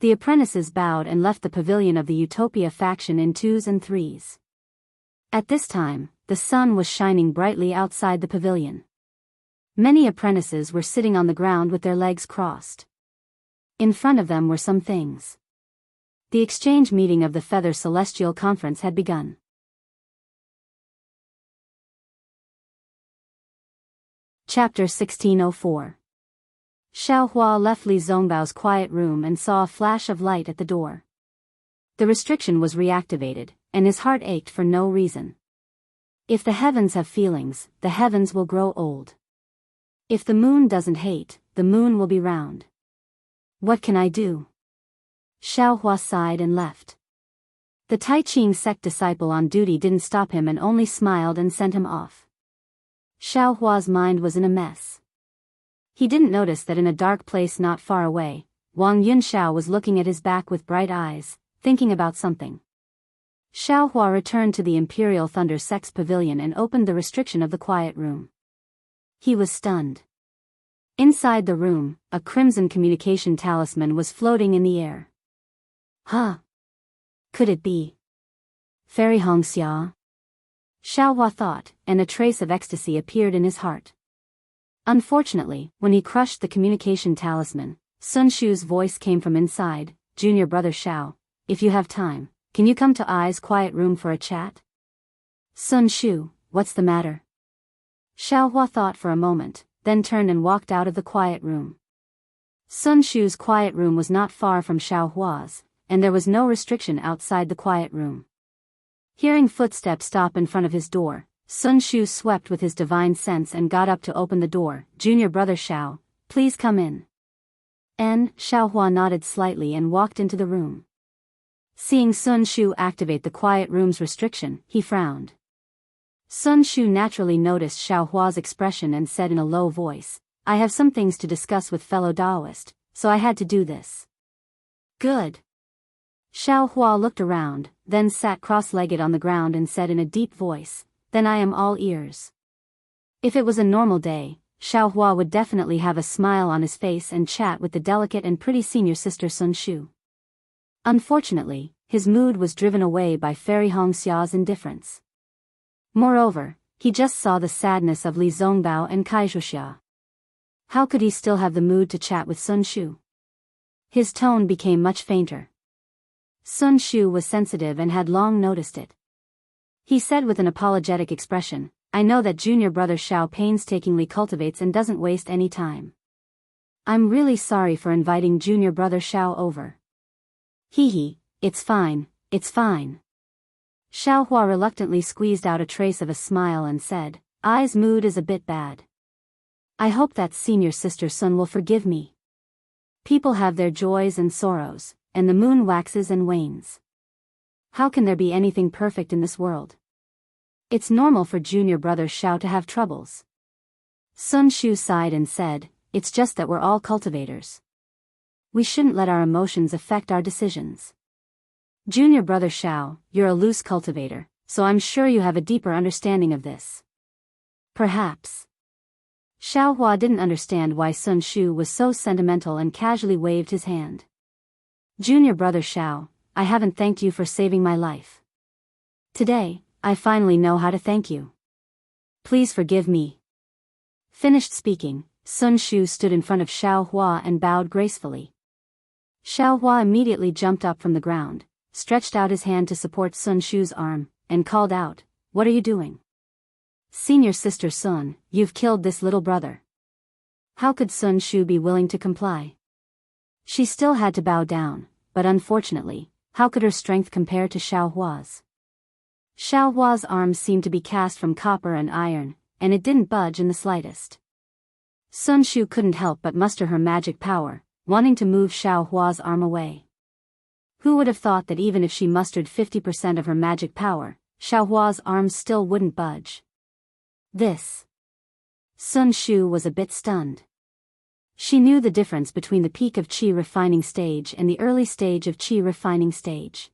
The apprentices bowed and left the pavilion of the Utopia faction in 2s and 3s. At this time, the sun was shining brightly outside the pavilion. Many apprentices were sitting on the ground with their legs crossed. In front of them were some things. The exchange meeting of the Feather Celestial Conference had begun. Chapter 1604. Xiaohua left Li Zongbao's quiet room and saw a flash of light at the door. The restriction was reactivated, and his heart ached for no reason. If the heavens have feelings, the heavens will grow old. If the moon doesn't hate, the moon will be round. What can I do? Xiaohua sighed and left. The Tai Ching sect disciple on duty didn't stop him and only smiled and sent him off. Xiaohua's mind was in a mess. He didn't notice that in a dark place not far away, Wang Yunxiao was looking at his back with bright eyes, thinking about something. Xiaohua returned to the Imperial Thunder Sect's pavilion and opened the restriction of the quiet room. He was stunned. Inside the room, a crimson communication talisman was floating in the air. Huh? Could it be Fairy Hongxia? Xiaohua thought, and a trace of ecstasy appeared in his heart. Unfortunately, when he crushed the communication talisman, Sun Shu's voice came from inside. "Junior brother Xiao, if you have time, can you come to I's quiet room for a chat?" "Sun Shu, what's the matter?" Xiaohua thought for a moment, then turned and walked out of the quiet room. Sun Shu's quiet room was not far from Xiaohua's, and there was no restriction outside the quiet room. Hearing footsteps stop in front of his door, Sun Shu swept with his divine sense and got up to open the door. "Junior brother Xiao, please come in." Xiaohua nodded slightly and walked into the room. Seeing Sun Shu activate the quiet room's restriction, he frowned. Sun Shu naturally noticed Xiaohua's expression and said in a low voice, "I have some things to discuss with fellow Daoist, so I had to do this." "Good." Xiaohua looked around, then sat cross-legged on the ground and said in a deep voice, "Then I am all ears." If it was a normal day, Xiaohua would definitely have a smile on his face and chat with the delicate and pretty senior sister Sun Shu. Unfortunately, his mood was driven away by Fairy Hongxia's indifference. Moreover, he just saw the sadness of Li Zongbao and Kaizhuxia. How could he still have the mood to chat with Sun Shu? His tone became much fainter. Sun Shu was sensitive and had long noticed it. He said with an apologetic expression, "I know that junior brother Xiao painstakingly cultivates and doesn't waste any time. I'm really sorry for inviting junior brother Xiao over." "Hee, it's fine, it's fine." Xiaohua reluctantly squeezed out a trace of a smile and said, "I's mood is a bit bad. I hope that senior sister Sun will forgive me. People have their joys and sorrows, and the moon waxes and wanes. How can there be anything perfect in this world? It's normal for junior brother Xiao to have troubles." Sun Shu sighed and said, "It's just that we're all cultivators. We shouldn't let our emotions affect our decisions. Junior brother Xiao, you're a loose cultivator, so I'm sure you have a deeper understanding of this." "Perhaps." Xiaohua didn't understand why Sun Shu was so sentimental and casually waved his hand. "Junior brother Xiao, I haven't thanked you for saving my life. Today, I finally know how to thank you. Please forgive me." Finished speaking, Sun Shu stood in front of Xiaohua and bowed gracefully. Xiaohua immediately jumped up from the ground, stretched out his hand to support Sun Shu's arm, and called out, "What are you doing? Senior sister Sun, you've killed this little brother." How could Sun Shu be willing to comply? She still had to bow down, but unfortunately, how could her strength compare to Xiaohua's? Xiaohua's arms seemed to be cast from copper and iron, and it didn't budge in the slightest. Sun Shu couldn't help but muster her magic power, wanting to move Xiaohua's arm away. Who would have thought that even if she mustered 50% of her magic power, Xiaohua's arms still wouldn't budge? Sun Shu was a bit stunned. She knew the difference between the peak of qi refining stage and the early stage of qi refining stage.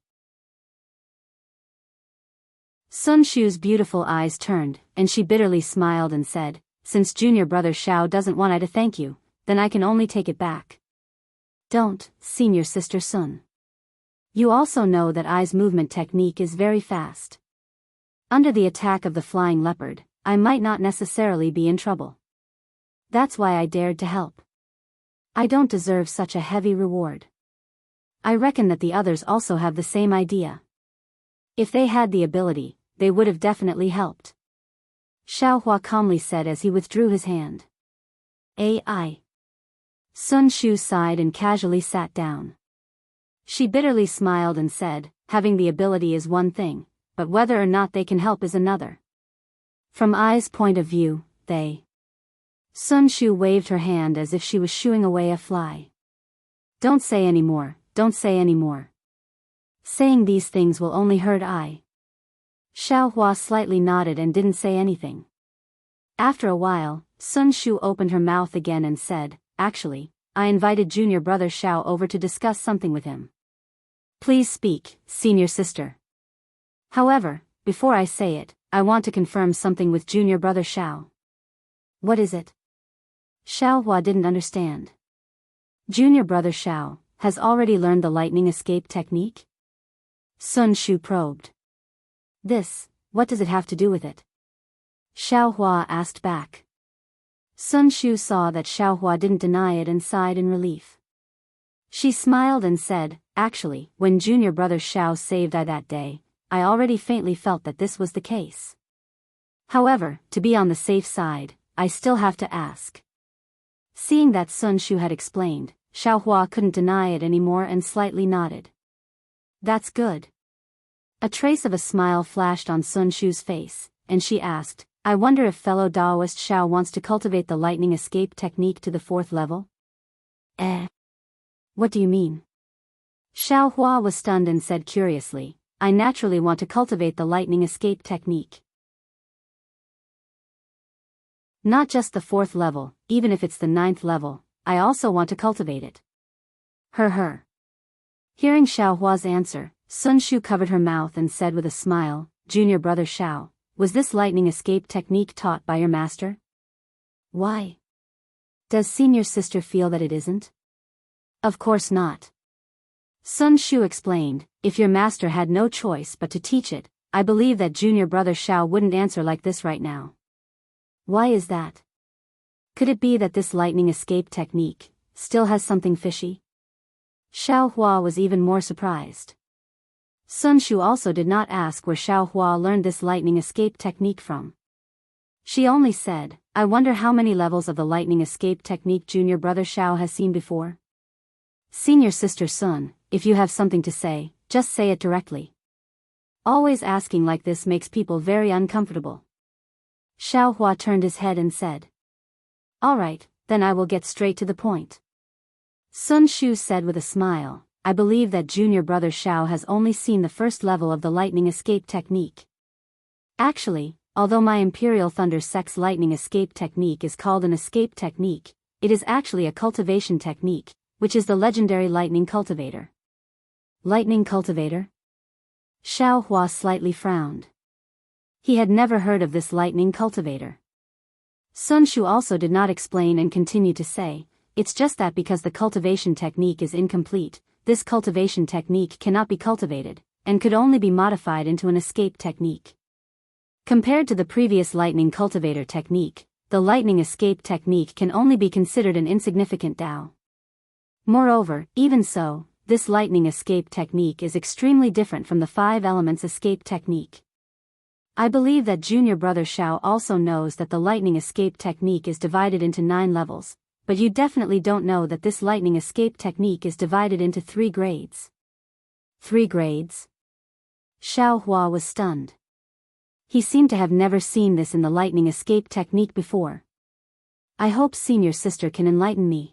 Sun Shu's beautiful eyes turned, and she bitterly smiled and said, "Since junior brother Xiao doesn't want I to thank you, then I can only take it back." "Don't, senior sister Sun. You also know that I's movement technique is very fast. Under the attack of the flying leopard, I might not necessarily be in trouble. That's why I dared to help. I don't deserve such a heavy reward. I reckon that the others also have the same idea. If they had the ability, they would have definitely helped," Xiaohua calmly said as he withdrew his hand. "AI." Sun Shu sighed and casually sat down. She bitterly smiled and said, "Having the ability is one thing, but whether or not they can help is another. From I's point of view, they..." Sun Shu waved her hand as if she was shooing away a fly. "Don't say any more, don't say any more. Saying these things will only hurt I." Xiaohua slightly nodded and didn't say anything. After a while, Sun Shu opened her mouth again and said, "Actually, I invited junior brother Xiao over to discuss something with him." "Please speak, senior sister. However, before I say it, I want to confirm something with junior brother Xiao." "What is it?" Xiaohua didn't understand. "Junior brother Xiao has already learned the lightning escape technique?" Sun Shu probed. What does it have to do with it?" Xiaohua asked back. Sun Shu saw that Xiaohua didn't deny it and sighed in relief. She smiled and said, "Actually, when junior brother Xiao saved I that day, I already faintly felt that this was the case. However, to be on the safe side, I still have to ask." Seeing that Sun Shu had explained, Xiaohua couldn't deny it anymore and slightly nodded. "That's good." A trace of a smile flashed on Sun Shu's face, and she asked, "I wonder if fellow Daoist Xiao wants to cultivate the lightning escape technique to the 4th level?" What do you mean?" Xiaohua was stunned and said curiously, "I naturally want to cultivate the lightning escape technique. Not just the 4th level, even if it's the 9th level, I also want to cultivate it." Her. Hearing Xiaohua's answer, Sun Shu covered her mouth and said with a smile, "Junior brother Xiao, was this lightning escape technique taught by your master?" "Why? Does senior sister feel that it isn't?" "Of course not." Sun Shu explained, "If your master had no choice but to teach it, I believe that junior brother Xiao wouldn't answer like this right now." "Why is that? Could it be that this lightning escape technique still has something fishy?" Xiaohua was even more surprised. Sun Shu also did not ask where Xiaohua learned this lightning escape technique from. She only said, "I wonder how many levels of the lightning escape technique junior brother Xiao has seen before?" "Senior sister Sun, if you have something to say, just say it directly. Always asking like this makes people very uncomfortable." Xiaohua turned his head and said, "All right, then I will get straight to the point." Sun Shu said with a smile, "I believe that junior brother Xiao has only seen the 1st level of the lightning escape technique. Actually, although my Imperial Thunder Sect's lightning escape technique is called an escape technique, it is actually a cultivation technique, which is the legendary lightning cultivator." "Lightning cultivator?" Xiaohua slightly frowned. He had never heard of this lightning cultivator. Sun Shu also did not explain and continued to say, "It's just that because the cultivation technique is incomplete, this cultivation technique cannot be cultivated, and could only be modified into an escape technique. Compared to the previous lightning cultivator technique, the lightning escape technique can only be considered an insignificant Dao." Moreover, even so, this lightning escape technique is extremely different from the 5 elements escape technique. I believe that junior brother Xiao also knows that the lightning escape technique is divided into 9 levels, but you definitely don't know that this lightning escape technique is divided into 3 grades. 3 grades? Xiao Hua was stunned. He seemed to have never seen this in the lightning escape technique before. I hope senior sister can enlighten me.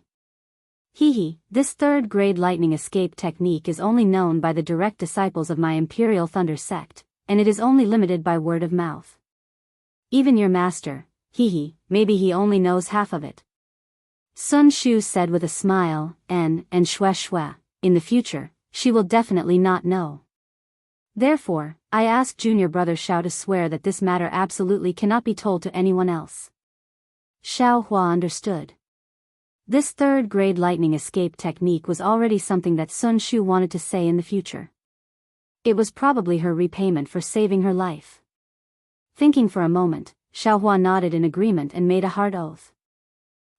This 3rd grade lightning escape technique is only known by the direct disciples of my Imperial Thunder sect, and it is only limited by word of mouth. Even your master, maybe he only knows half of it. Sun Shu said with a smile, and shue, in the future, she will definitely not know. Therefore, I ask junior brother Xiao to swear that this matter absolutely cannot be told to anyone else. Xiao Hua understood. This 3rd grade lightning escape technique was already something that Sun Shu wanted to say in the future. It was probably her repayment for saving her life. Thinking for a moment, Xiao Hua nodded in agreement and made a hard oath.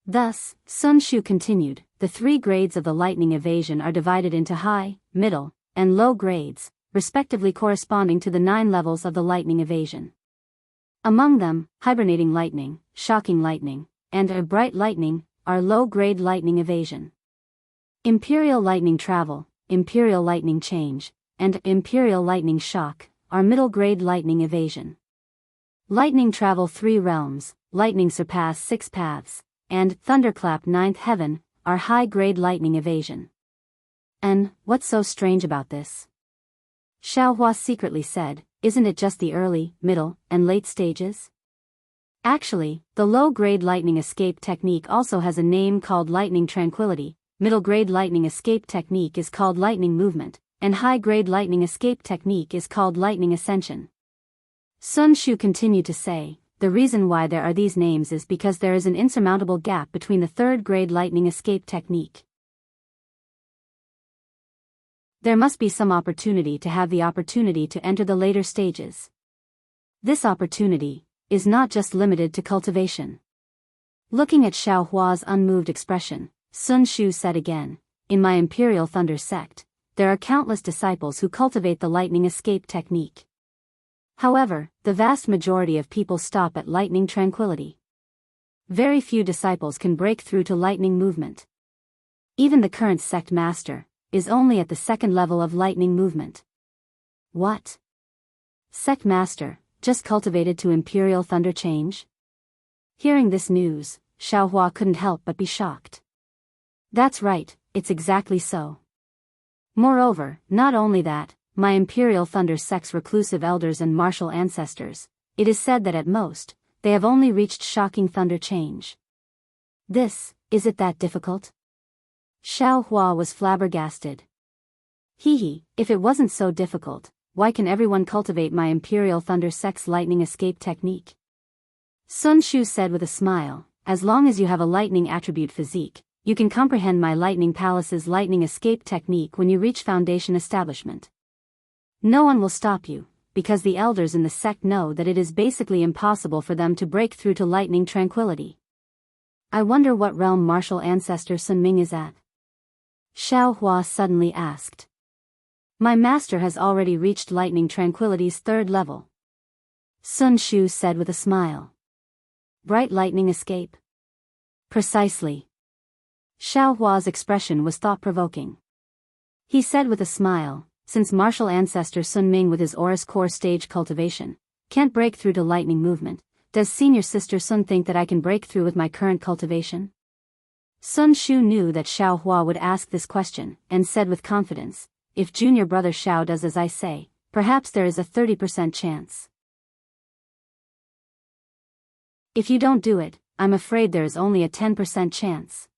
Thus, Sun Shu continued, the 3 grades of the lightning evasion are divided into high, middle, and low grades, respectively corresponding to the 9 levels of the lightning evasion. Among them, hibernating lightning, shocking lightning, and a bright lightning, are low-grade lightning evasion. Imperial lightning travel, imperial lightning change, and imperial lightning shock, are middle-grade lightning evasion. Lightning travel 3 realms, lightning surpass 6 paths, and thunderclap 9th heaven, are high-grade lightning evasion. And, what's so strange about this? Xiao Hua secretly said, isn't it just the early, middle, and late stages? Actually, the low-grade lightning escape technique also has a name called lightning tranquility, middle-grade lightning escape technique is called lightning movement, and high-grade lightning escape technique is called lightning ascension. Sun Shu continued to say, the reason why there are these names is because there is an insurmountable gap between the 3rd grade lightning escape technique. There must be some opportunity to have the opportunity to enter the later stages. This opportunity is not just limited to cultivation. Looking at Xiao Hua's unmoved expression, Sun Shu said again, in my Imperial Thunder sect, there are countless disciples who cultivate the lightning escape technique. However, the vast majority of people stop at lightning tranquility. Very few disciples can break through to lightning movement. Even the current sect master is only at the 2nd level of lightning movement. What? Sect master just cultivated to Imperial Thunder change? Hearing this news, Xiao Hua couldn't help but be shocked. That's right, it's exactly so. Moreover, not only that, my Imperial Thunder sect's reclusive elders and martial ancestors, it is said that at most, they have only reached shocking thunder change. Is it that difficult? Xiao Hua was flabbergasted. If it wasn't so difficult, why can everyone cultivate my Imperial Thunder sect's lightning escape technique? Sun Shu said with a smile, as long as you have a lightning attribute physique, you can comprehend my Lightning Palace's lightning escape technique when you reach foundation establishment. No one will stop you, because the elders in the sect know that it is basically impossible for them to break through to lightning tranquility. I wonder what realm martial ancestor Sun Ming is at? Xiao Hua suddenly asked. My master has already reached lightning tranquility's 3rd level. Sun Shu said with a smile. Bright lightning escape? Precisely. Xiao Hua's expression was thought-provoking. He said with a smile, since martial ancestor Sun Ming with his Aurus core stage cultivation can't break through to lightning movement, does senior sister Sun think that I can break through with my current cultivation? Sun Shu knew that Xiao Hua would ask this question, and said with confidence, if junior brother Xiao does as I say, perhaps there is a 30% chance. If you don't do it, I'm afraid there is only a 10% chance.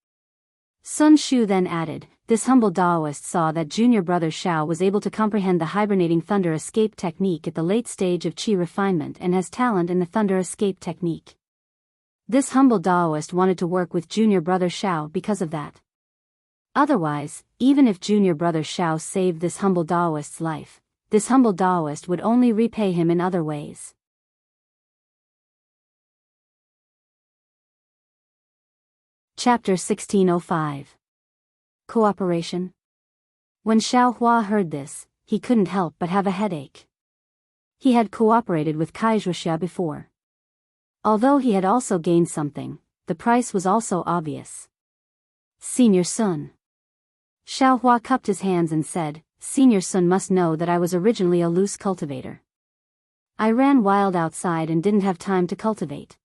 Sun Shu then added, this humble Daoist saw that junior brother Xiao was able to comprehend the hibernating thunder escape technique at the late stage of qi refinement and has talent in the thunder escape technique. This humble Daoist wanted to work with junior brother Xiao because of that. Otherwise, even if junior brother Xiao saved this humble Daoist's life, this humble Daoist would only repay him in other ways. Chapter 1605. Cooperation? When Xiao Hua heard this, he couldn't help but have a headache. He had cooperated with Wuxia before. Although he had also gained something, the price was also obvious. Senior Sun. Xiao Hua cupped his hands and said, Senior Sun must know that I was originally a loose cultivator. I ran wild outside and didn't have time to cultivate.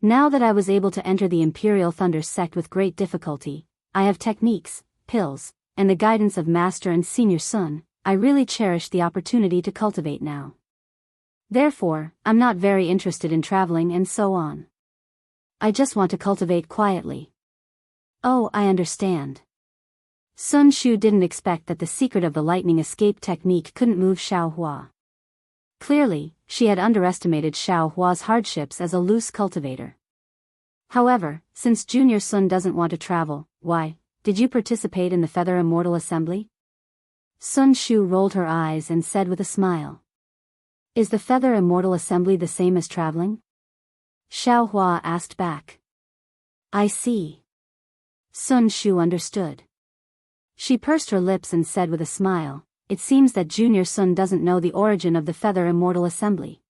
Now that I was able to enter the Imperial Thunder sect with great difficulty, I have techniques, pills, and the guidance of Master and Senior Sun. I really cherish the opportunity to cultivate now. Therefore, I'm not very interested in traveling and so on. I just want to cultivate quietly. Oh, I understand. Sun Shu didn't expect that the secret of the lightning escape technique couldn't move Xiao Hua. Clearly, she had underestimated Xiao Hua's hardships as a loose cultivator. However, since Junior Sun doesn't want to travel, why, did you participate in the Feather Immortal Assembly? Sun Shu rolled her eyes and said with a smile. Is the Feather Immortal Assembly the same as traveling? Xiao Hua asked back. I see. Sun Shu understood. She pursed her lips and said with a smile, it seems that Junior Sun doesn't know the origin of the Feather Immortal Assembly.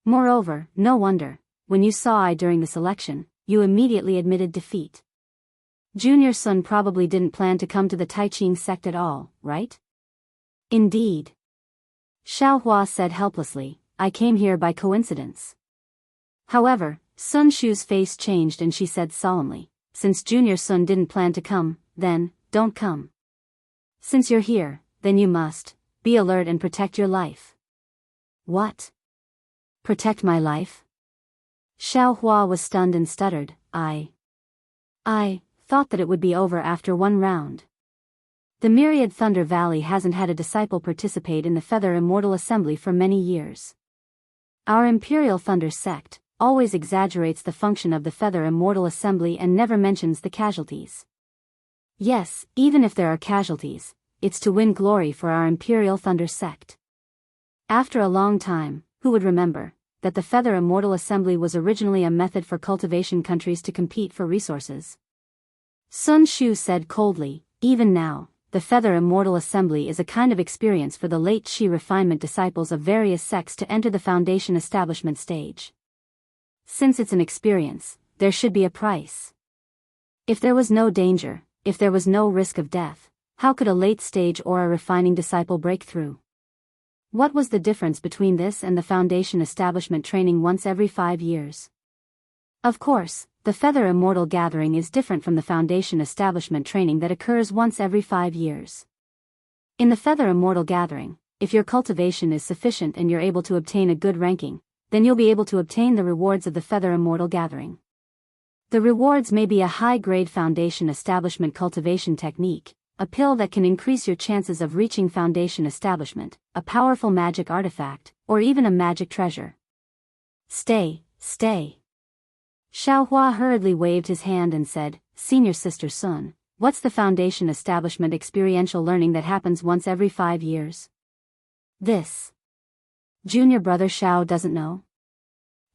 Moreover, no wonder, when you saw I during the selection, you immediately admitted defeat. Junior Sun probably didn't plan to come to the Taiqing sect at all, right? Indeed. Xiao Hua said helplessly, I came here by coincidence. However, Sun Shu's face changed and she said solemnly, since Junior Sun didn't plan to come, then, don't come. Since you're here, then you must be alert and protect your life. What? Protect my life? Xiao Hua was stunned and stuttered, I thought that it would be over after one round. The myriad Thunder Valley hasn't had a disciple participate in the Feather Immortal Assembly for many years. Our Imperial Thunder sect always exaggerates the function of the Feather Immortal Assembly and never mentions the casualties. Yes, even if there are casualties, it's to win glory for our Imperial Thunder sect. After a long time, who would remember that the Feather Immortal Assembly was originally a method for cultivation countries to compete for resources? Sun Shu said coldly, even now, the Feather Immortal Assembly is a kind of experience for the late Shi refinement disciples of various sects to enter the Foundation establishment stage. Since it's an experience, there should be a price. If there was no danger, if there was no risk of death, how could a late-stage aura refining disciple break through? What was the difference between this and the Foundation establishment training once every 5 years? Of course, the Feather Immortal Gathering is different from the Foundation establishment training that occurs once every 5 years. In the Feather Immortal Gathering, if your cultivation is sufficient and you're able to obtain a good ranking, then you'll be able to obtain the rewards of the Feather Immortal Gathering. The rewards may be a high-grade Foundation establishment cultivation technique, a pill that can increase your chances of reaching Foundation establishment, a powerful magic artifact, or even a magic treasure. Stay. Xiao Hua hurriedly waved his hand and said, Senior Sister Sun, what's the Foundation establishment experiential learning that happens once every 5 years? This. Junior brother Xiao doesn't know?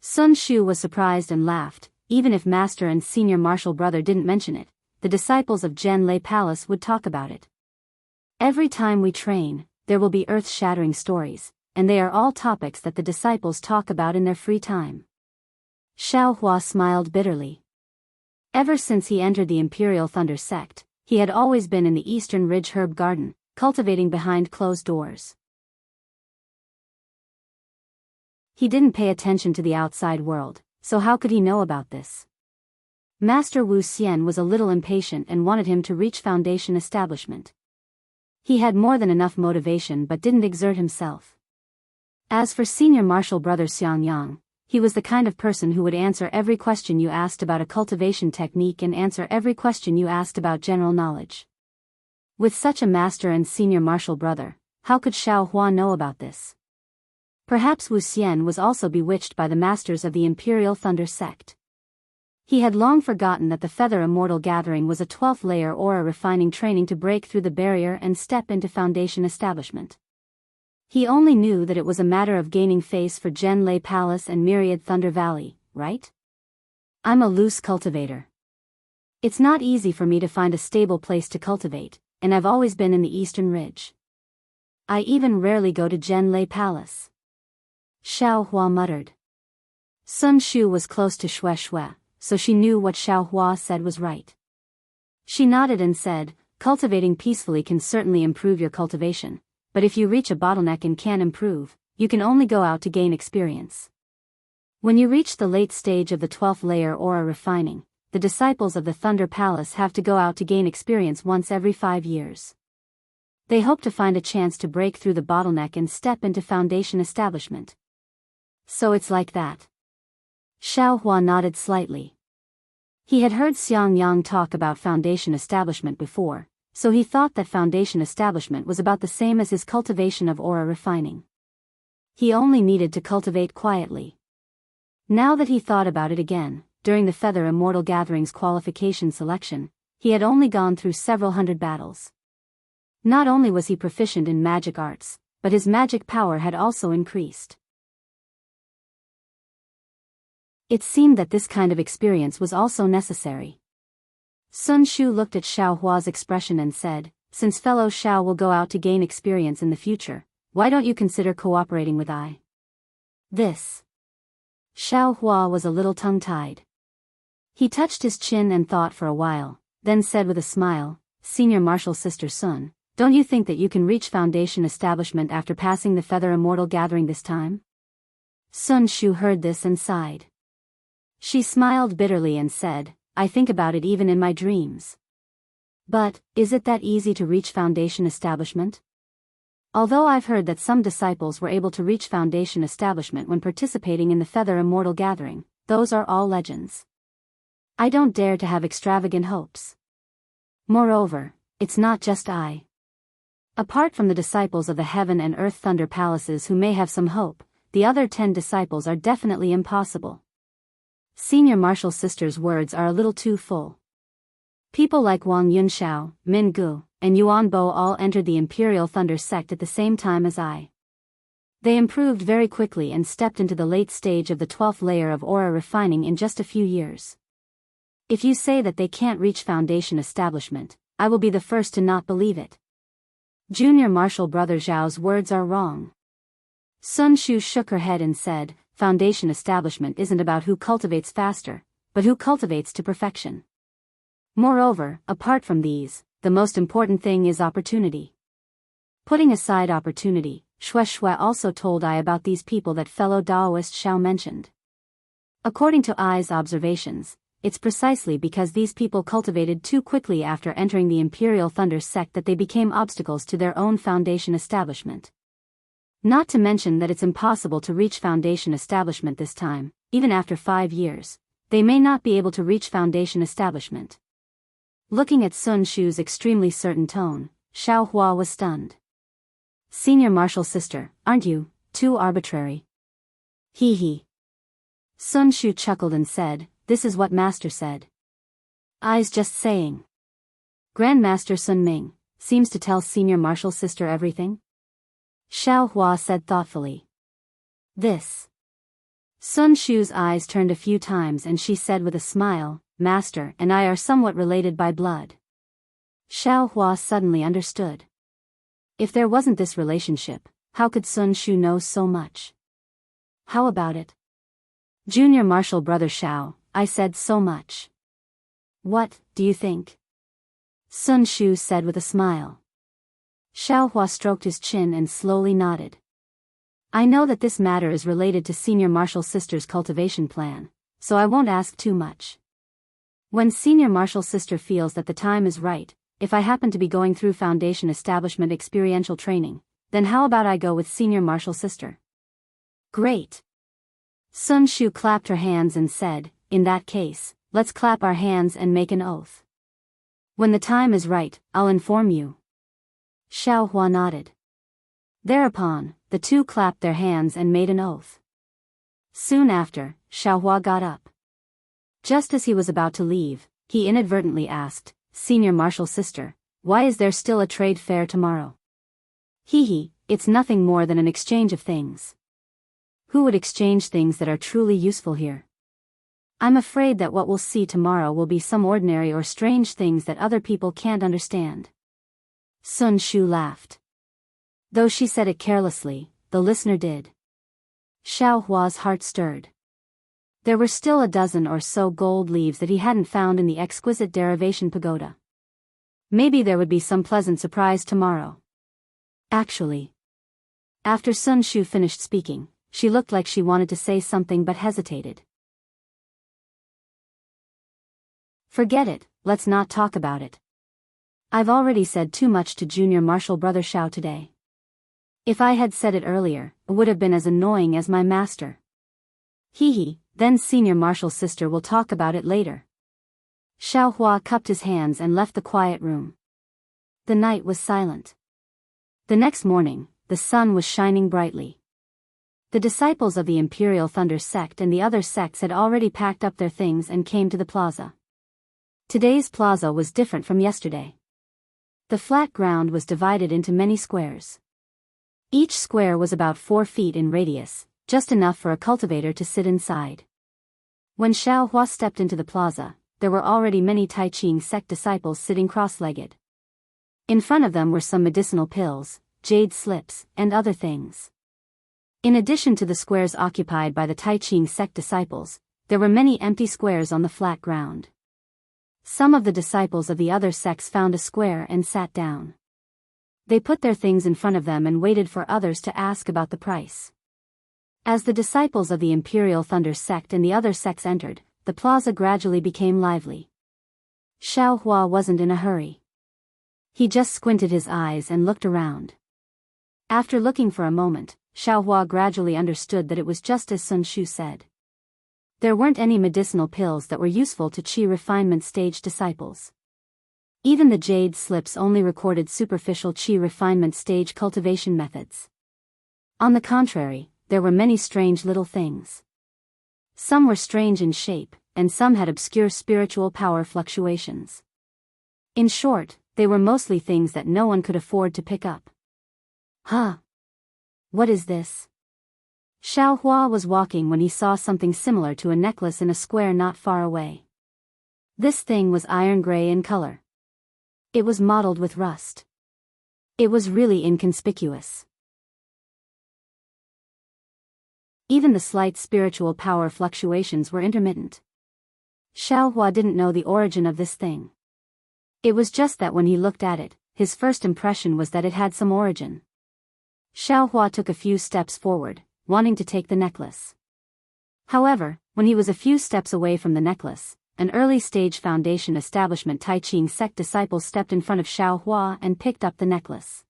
Sun Shu was surprised and laughed. Even if Master and Senior Martial Brother didn't mention it, the disciples of Jianghu Palace would talk about it. Every time we train, there will be earth-shattering stories, and they are all topics that the disciples talk about in their free time. Xiao Hua smiled bitterly. Ever since he entered the Imperial Thunder sect, he had always been in the Eastern Ridge Herb Garden, cultivating behind closed doors. He didn't pay attention to the outside world, so how could he know about this? Master Wu Xian was a little impatient and wanted him to reach Foundation establishment. He had more than enough motivation but didn't exert himself. As for Senior Martial Brother Xiangyang, he was the kind of person who would answer every question you asked about a cultivation technique and answer every question you asked about general knowledge. With such a Master and Senior Martial Brother, how could Xiao Hua know about this? Perhaps Wu Xian was also bewitched by the masters of the Imperial Thunder sect. He had long forgotten that the Feather Immortal Gathering was a 12th layer aura refining training to break through the barrier and step into Foundation establishment. He only knew that it was a matter of gaining face for Jianghu Palace and myriad Thunder Valley, right? I'm a loose cultivator. It's not easy for me to find a stable place to cultivate, and I've always been in the Eastern Ridge. I even rarely go to Zhenlei Palace. Xiao Hua muttered. Sun Shu was close to Xue Xue, so she knew what Xiao Hua said was right. She nodded and said, cultivating peacefully can certainly improve your cultivation, but if you reach a bottleneck and can't improve, you can only go out to gain experience. When you reach the late stage of the 12th layer aura refining, the disciples of the Thunder Palace have to go out to gain experience once every 5 years. They hope to find a chance to break through the bottleneck and step into foundation establishment. So it's like that. Xiao Hua nodded slightly. He had heard Xiang Yang talk about foundation establishment before, so he thought that foundation establishment was about the same as his cultivation of aura refining. He only needed to cultivate quietly. Now that he thought about it again, during the Feather Immortal Gathering's qualification selection, he had only gone through several hundred battles. Not only was he proficient in magic arts, but his magic power had also increased. It seemed that this kind of experience was also necessary. Sun Shu looked at Xiao Hua's expression and said, since fellow Xiao will go out to gain experience in the future, why don't you consider cooperating with I? This. Xiao Hua was a little tongue-tied. He touched his chin and thought for a while, then said with a smile, Senior Martial Sister Sun, don't you think that you can reach foundation establishment after passing the Feather Immortal Gathering this time? Sun Shu heard this and sighed. She smiled bitterly and said, I think about it even in my dreams. But, is it that easy to reach foundation establishment? Although I've heard that some disciples were able to reach foundation establishment when participating in the Feather Immortal Gathering, those are all legends. I don't dare to have extravagant hopes. Moreover, it's not just I. Apart from the disciples of the Heaven and Earth Thunder Palaces who may have some hope, the other 10 disciples are definitely impossible. Senior Martial Sister's words are a little too full. People like Wang Yunxiao, Min Gu, and Yuan Bo all entered the Imperial Thunder sect at the same time as I. They improved very quickly and stepped into the late stage of the 12th layer of aura refining in just a few years. If you say that they can't reach foundation establishment, I will be the first to not believe it. Junior Martial Brother Zhao's words are wrong. Sun Shu shook her head and said, foundation establishment isn't about who cultivates faster, but who cultivates to perfection. Moreover, apart from these, the most important thing is opportunity. Putting aside opportunity, Xue Xue also told I about these people that fellow Daoist Xiao mentioned. According to I's observations, it's precisely because these people cultivated too quickly after entering the Imperial Thunder sect that they became obstacles to their own foundation establishment. Not to mention that it's impossible to reach foundation establishment this time, even after 5 years, they may not be able to reach foundation establishment. Looking at Sun Shu's extremely certain tone, Xiao Hua was stunned. Senior Martial Sister, aren't you, too arbitrary? Hee hee. Sun Shu chuckled and said, this is what Master said. I's just saying. Grandmaster Sun Ming, seems to tell Senior Martial Sister everything? Xiao Hua said thoughtfully. This. Sun Shu's eyes turned a few times and she said with a smile, Master and I are somewhat related by blood. Xiao Hua suddenly understood. If there wasn't this relationship, how could Sun Shu know so much? How about it? Junior Martial Brother Xiao, I said so much. What, do you think? Sun Shu said with a smile. Xiao Hua stroked his chin and slowly nodded. I know that this matter is related to Senior Martial Sister's cultivation plan, so I won't ask too much. When Senior Martial Sister feels that the time is right, if I happen to be going through Foundation Establishment experiential training, then how about I go with Senior Martial Sister? Great. Sun Shu clapped her hands and said, in that case, let's clap our hands and make an oath. When the time is right, I'll inform you. Xiao Hua nodded. Thereupon, the two clapped their hands and made an oath. Soon after, Xiao Hua got up. Just as he was about to leave, he inadvertently asked, Senior Martial Sister, why is there still a trade fair tomorrow? Hee hee, it's nothing more than an exchange of things. Who would exchange things that are truly useful here? I'm afraid that what we'll see tomorrow will be some ordinary or strange things that other people can't understand. Sun Shu laughed. Though she said it carelessly, the listener did. Xiao Hua's heart stirred. There were still a dozen or so gold leaves that he hadn't found in the exquisite derivation pagoda. Maybe there would be some pleasant surprise tomorrow. Actually. After Sun Shu finished speaking, she looked like she wanted to say something but hesitated. Forget it, let's not talk about it. I've already said too much to Junior Marshal Brother Xiao today. If I had said it earlier, it would have been as annoying as my master. Hee, then Senior Marshal's sister will talk about it later. Xiao Hua cupped his hands and left the quiet room. The night was silent. The next morning, the sun was shining brightly. The disciples of the Imperial Thunder sect and the other sects had already packed up their things and came to the plaza. Today's plaza was different from yesterday. The flat ground was divided into many squares. Each square was about 4 feet in radius, just enough for a cultivator to sit inside. When Xiao Hua stepped into the plaza, there were already many Tai Ching sect disciples sitting cross-legged. In front of them were some medicinal pills, jade slips, and other things. In addition to the squares occupied by the Tai Ching sect disciples, there were many empty squares on the flat ground. Some of the disciples of the other sects found a square and sat down. They put their things in front of them and waited for others to ask about the price. As the disciples of the Imperial Thunder sect and the other sects entered, the plaza gradually became lively. Xiao Hua wasn't in a hurry. He just squinted his eyes and looked around. After looking for a moment, Xiao Hua gradually understood that it was just as Sun Shu said. There weren't any medicinal pills that were useful to Qi refinement stage disciples. Even the jade slips only recorded superficial Qi refinement stage cultivation methods. On the contrary, there were many strange little things. Some were strange in shape, and some had obscure spiritual power fluctuations. In short, they were mostly things that no one could afford to pick up. Huh? What is this? Xiao Hua was walking when he saw something similar to a necklace in a square not far away. This thing was iron gray in color. It was mottled with rust. It was really inconspicuous. Even the slight spiritual power fluctuations were intermittent. Xiao Hua didn't know the origin of this thing. It was just that when he looked at it, his first impression was that it had some origin. Xiao Hua took a few steps forward, wanting to take the necklace. However, when he was a few steps away from the necklace, an early-stage Foundation Establishment Tai Ching sect disciple stepped in front of Xiao Hua and picked up the necklace.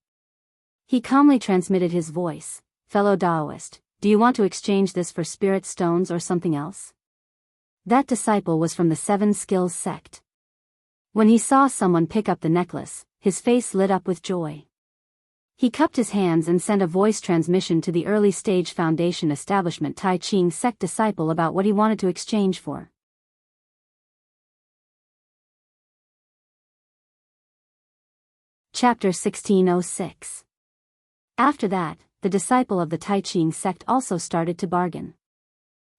He calmly transmitted his voice, "Fellow Daoist, do you want to exchange this for spirit stones or something else?" That disciple was from the Seven Skills sect. When he saw someone pick up the necklace, his face lit up with joy. He cupped his hands and sent a voice transmission to the early-stage Foundation Establishment Tai Ching sect disciple about what he wanted to exchange for. Chapter 1606. After that, the disciple of the Tai Ching sect also started to bargain.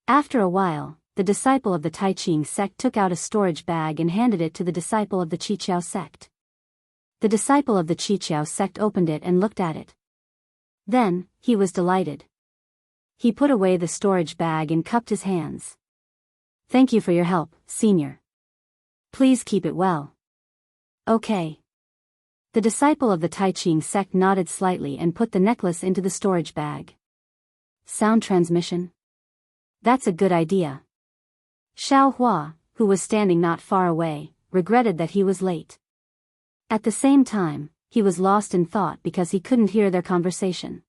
After a while, the disciple of the Tai Ching sect took out a storage bag and handed it to the disciple of the Qiqiao sect. The disciple of the Qiqiao sect opened it and looked at it. Then, he was delighted. He put away the storage bag and cupped his hands. "Thank you for your help, Senior. Please keep it well." "Okay." The disciple of the Tai Ching sect nodded slightly and put the necklace into the storage bag. "Sound transmission? That's a good idea." Xiao Hua, who was standing not far away, regretted that he was late. At the same time, he was lost in thought because he couldn't hear their conversation.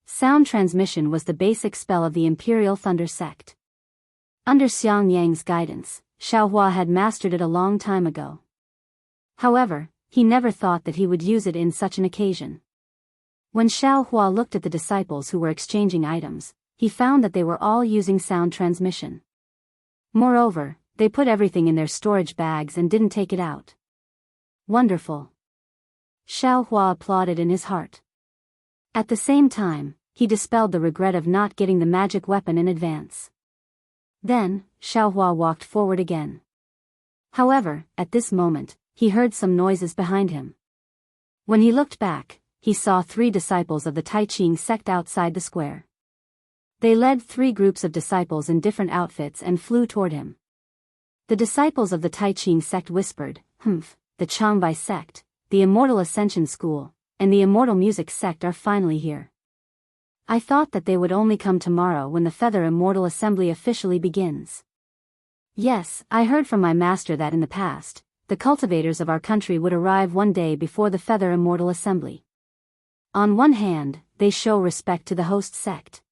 Sound transmission was the basic spell of the Imperial Thunder sect. Under Xiang Yang's guidance, Xiao Hua had mastered it a long time ago. However, he never thought that he would use it in such an occasion. When Xiao Hua looked at the disciples who were exchanging items, he found that they were all using sound transmission. Moreover, they put everything in their storage bags and didn't take it out. Wonderful. Xiao Hua applauded in his heart. At the same time, he dispelled the regret of not getting the magic weapon in advance. Then, Xiaohua walked forward again. However, at this moment, he heard some noises behind him. When he looked back, he saw 3 disciples of the Taiqing sect outside the square. They led 3 groups of disciples in different outfits and flew toward him. The disciples of the Taiqing sect whispered, "Humph, the Changbai sect, the Immortal Ascension School, and the Immortal Music sect are finally here. I thought that they would only come tomorrow when the Feather Immortal Assembly officially begins. Yes, I heard from my master that in the past, the cultivators of our country would arrive one day before the Feather Immortal Assembly. On one hand, they show respect to the host sect.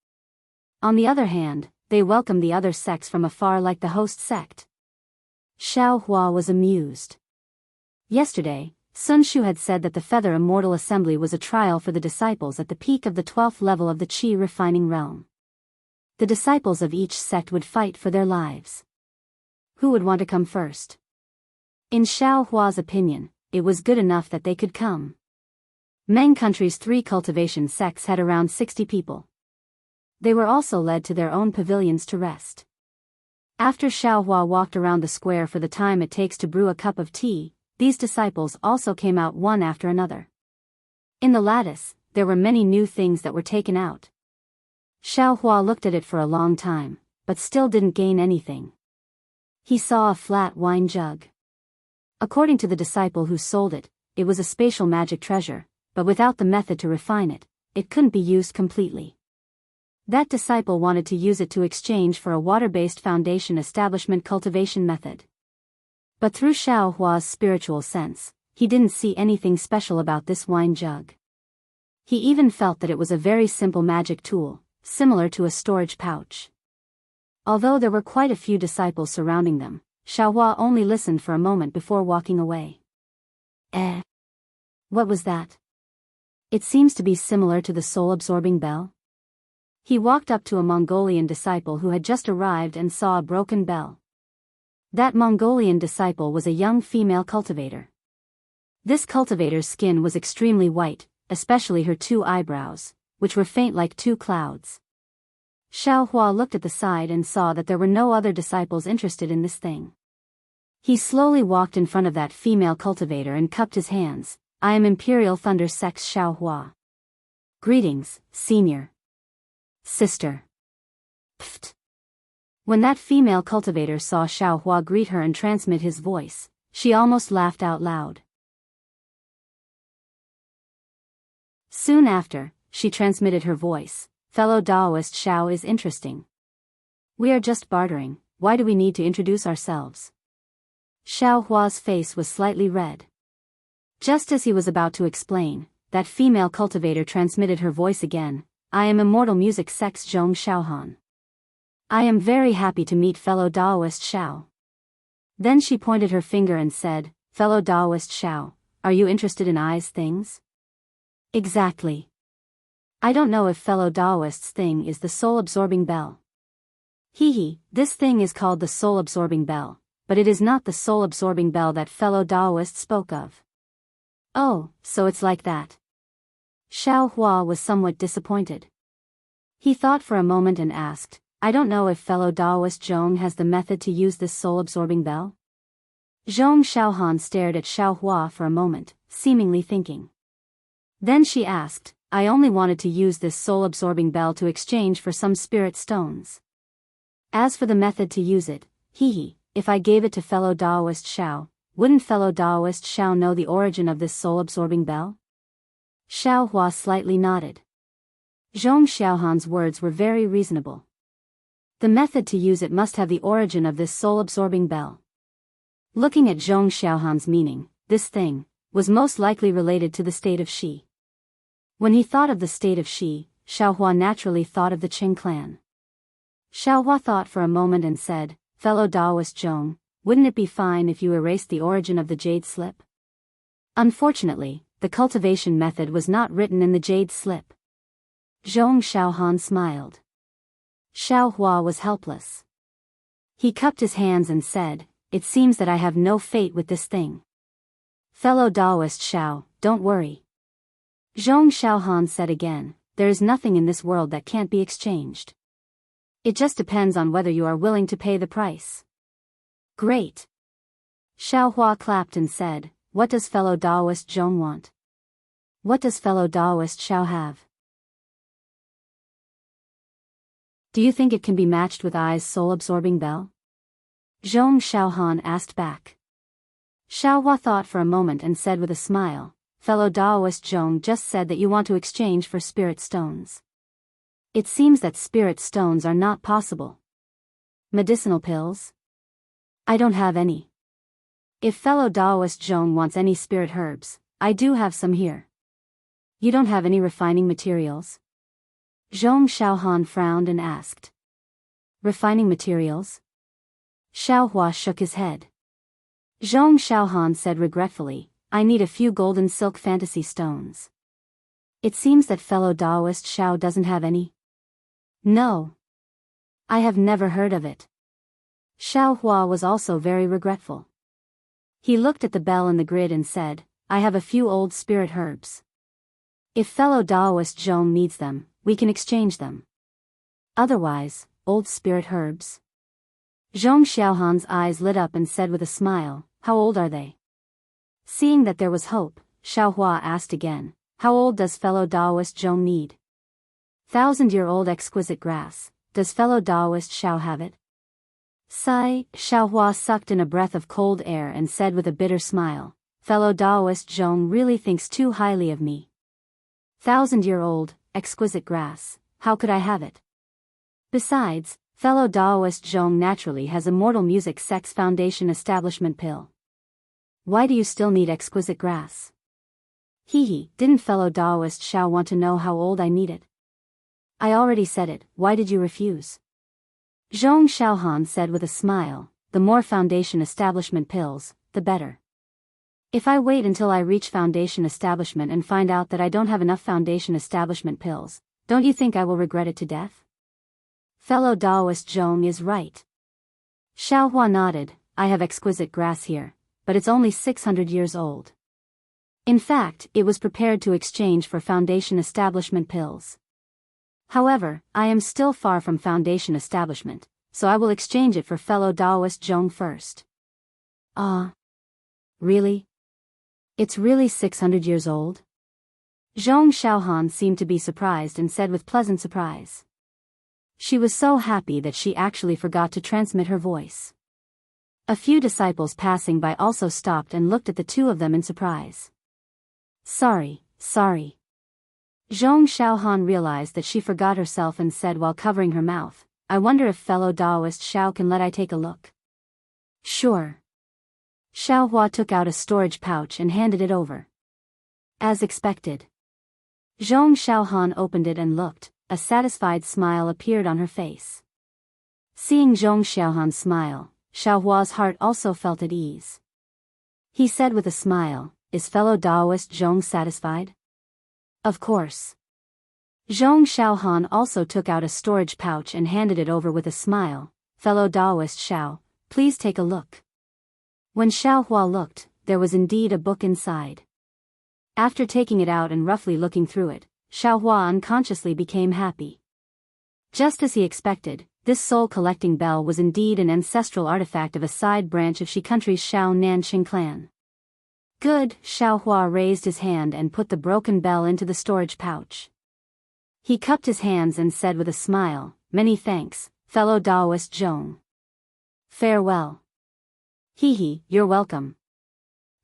On the other hand, they welcome the other sects from afar like the host sect." Xiaohua was amused. Yesterday, Sun Shu had said that the Feather Immortal Assembly was a trial for the disciples at the peak of the 12th level of the Qi refining realm. The disciples of each sect would fight for their lives. Who would want to come first? In Xiaohua's opinion, it was good enough that they could come. Meng country's 3 cultivation sects had around 60 people. They were also led to their own pavilions to rest. After Xiaohua walked around the square for the time it takes to brew a cup of tea, these disciples also came out one after another. In the lattice, there were many new things that were taken out. Xiaohua looked at it for a long time, but still didn't gain anything. He saw a flat wine jug. According to the disciple who sold it, it was a spatial magic treasure, but without the method to refine it, it couldn't be used completely. That disciple wanted to use it to exchange for a water-based foundation establishment cultivation method. But through Xiaohua's spiritual sense, he didn't see anything special about this wine jug. He even felt that it was a very simple magic tool, similar to a storage pouch. Although there were quite a few disciples surrounding them, Xiaohua only listened for a moment before walking away. What was that? It seems to be similar to the soul-absorbing bell. He walked up to a Mongolian disciple who had just arrived and saw a broken bell. That Mongolian disciple was a young female cultivator. This cultivator's skin was extremely white, especially her 2 eyebrows, which were faint like 2 clouds. Xiaohua looked at the side and saw that there were no other disciples interested in this thing. He slowly walked in front of that female cultivator and cupped his hands. "I am Imperial Thunder Sect's Xiaohua. Greetings, senior. Sister." Pfft. When that female cultivator saw Xiaohua greet her and transmit his voice, she almost laughed out loud. Soon after, she transmitted her voice. "Fellow Daoist Xiao is interesting. We are just bartering, why do we need to introduce ourselves?" Xiaohua's face was slightly red. Just as he was about to explain, that female cultivator transmitted her voice again. "I am Immortal Music Sect's Zhong Xiaohan. I am very happy to meet fellow Daoist Xiao." Then she pointed her finger and said, "Fellow Daoist Xiao, are you interested in eyes things?" "Exactly. I don't know if fellow Daoist's thing is the soul-absorbing bell." This thing is called the soul-absorbing bell, but it is not the soul-absorbing bell that fellow Daoist spoke of." "Oh, so it's like that." Xiaohua was somewhat disappointed. He thought for a moment and asked, "I don't know if fellow Daoist Zhong has the method to use this soul-absorbing bell?" Zhong Xiaohan stared at Xiaohua for a moment, seemingly thinking. Then she asked, "I only wanted to use this soul-absorbing bell to exchange for some spirit stones. As for the method to use it, if I gave it to fellow Daoist Xiao, wouldn't fellow Daoist Xiao know the origin of this soul-absorbing bell?" Xiaohua slightly nodded. Zhong Xiaohan's words were very reasonable. The method to use it must have the origin of this soul-absorbing bell. Looking at Zhong Xiaohan's meaning, this thing was most likely related to the state of Shi. When he thought of the state of Shi, Xiaohua naturally thought of the Qing clan. Xiaohua thought for a moment and said, "Fellow Daoist Zhong, wouldn't it be fine if you erased the origin of the jade slip?" Unfortunately, the cultivation method was not written in the jade slip. Zhong Xiaohan smiled. Xiaohua was helpless. He cupped his hands and said, "It seems that I have no fate with this thing. Fellow Daoist Xiao, don't worry." Zhong Xiaohan said again, "There is nothing in this world that can't be exchanged." It just depends on whether you are willing to pay the price. Great. Xiaohua clapped and said, what does fellow Daoist Zhong want? What does fellow Daoist Xiao have? Do you think it can be matched with Ai's soul-absorbing bell? Zhong Xiaohan asked back. Xiaohua thought for a moment and said with a smile, fellow Daoist Zhong just said that you want to exchange for spirit stones. It seems that spirit stones are not possible. Medicinal pills? I don't have any. If fellow Daoist Zhong wants any spirit herbs, I do have some here. You don't have any refining materials? Zhong Xiaohan frowned and asked. Refining materials? Xiaohua shook his head. Zhong Xiaohan said regretfully, I need a few golden silk fantasy stones. It seems that fellow Daoist Xiao doesn't have any. No. I have never heard of it. Xiaohua was also very regretful. He looked at the bell in the grid and said, I have a few old spirit herbs. If fellow Daoist Zhong needs them, we can exchange them. Otherwise, old spirit herbs? Zhong Xiaohan's eyes lit up and said with a smile, how old are they? Seeing that there was hope, Xiaohua asked again, how old does fellow Daoist Zhong need? 1,000-year-old exquisite grass, does fellow Daoist Xiao have it? Sigh, Xiaohua sucked in a breath of cold air and said with a bitter smile, fellow Daoist Zhong really thinks too highly of me. 1,000-year-old, exquisite grass, how could I have it? Besides, fellow Daoist Zhong naturally has Immortal Music Sex Foundation Establishment Pill. Why do you still need exquisite grass? Hee, didn't fellow Daoist Xiao want to know how old I need it? I already said it, why did you refuse? Zhong Xiaohan said with a smile, the more foundation establishment pills, the better. If I wait until I reach foundation establishment and find out that I don't have enough foundation establishment pills, don't you think I will regret it to death? Fellow Daoist Zhong is right. Xiaohua nodded, I have exquisite grass here, but it's only 600 years old. In fact, it was prepared to exchange for foundation establishment pills. However, I am still far from foundation establishment, so I will exchange it for fellow Daoist Zhong first. Really? It's really 600 years old? Zhong Xiaohan seemed to be surprised and said with pleasant surprise. She was so happy that she actually forgot to transmit her voice. A few disciples passing by also stopped and looked at the two of them in surprise. Sorry. Zhong Xiaohan realized that she forgot herself and said while covering her mouth, I wonder if fellow Daoist Xiao can let I take a look. Sure. Xiaohua took out a storage pouch and handed it over. As expected. Zhong Xiaohan opened it and looked, a satisfied smile appeared on her face. Seeing Zhong Xiaohan's smile, Xiaohua's heart also felt at ease. He said with a smile, is fellow Daoist Zhong satisfied? Of course. Zhong Xiaohan also took out a storage pouch and handed it over with a smile, fellow Daoist Xiao, please take a look. When Xiaohua looked, there was indeed a book inside. After taking it out and roughly looking through it, Xiaohua unconsciously became happy. Just as he expected, this soul-collecting bell was indeed an ancestral artifact of a side branch of Shi country's Shao Nanqing clan. Good, Xiaohua raised his hand and put the broken bell into the storage pouch. He cupped his hands and said with a smile, many thanks, fellow Daoist Zhong. Farewell. You're welcome.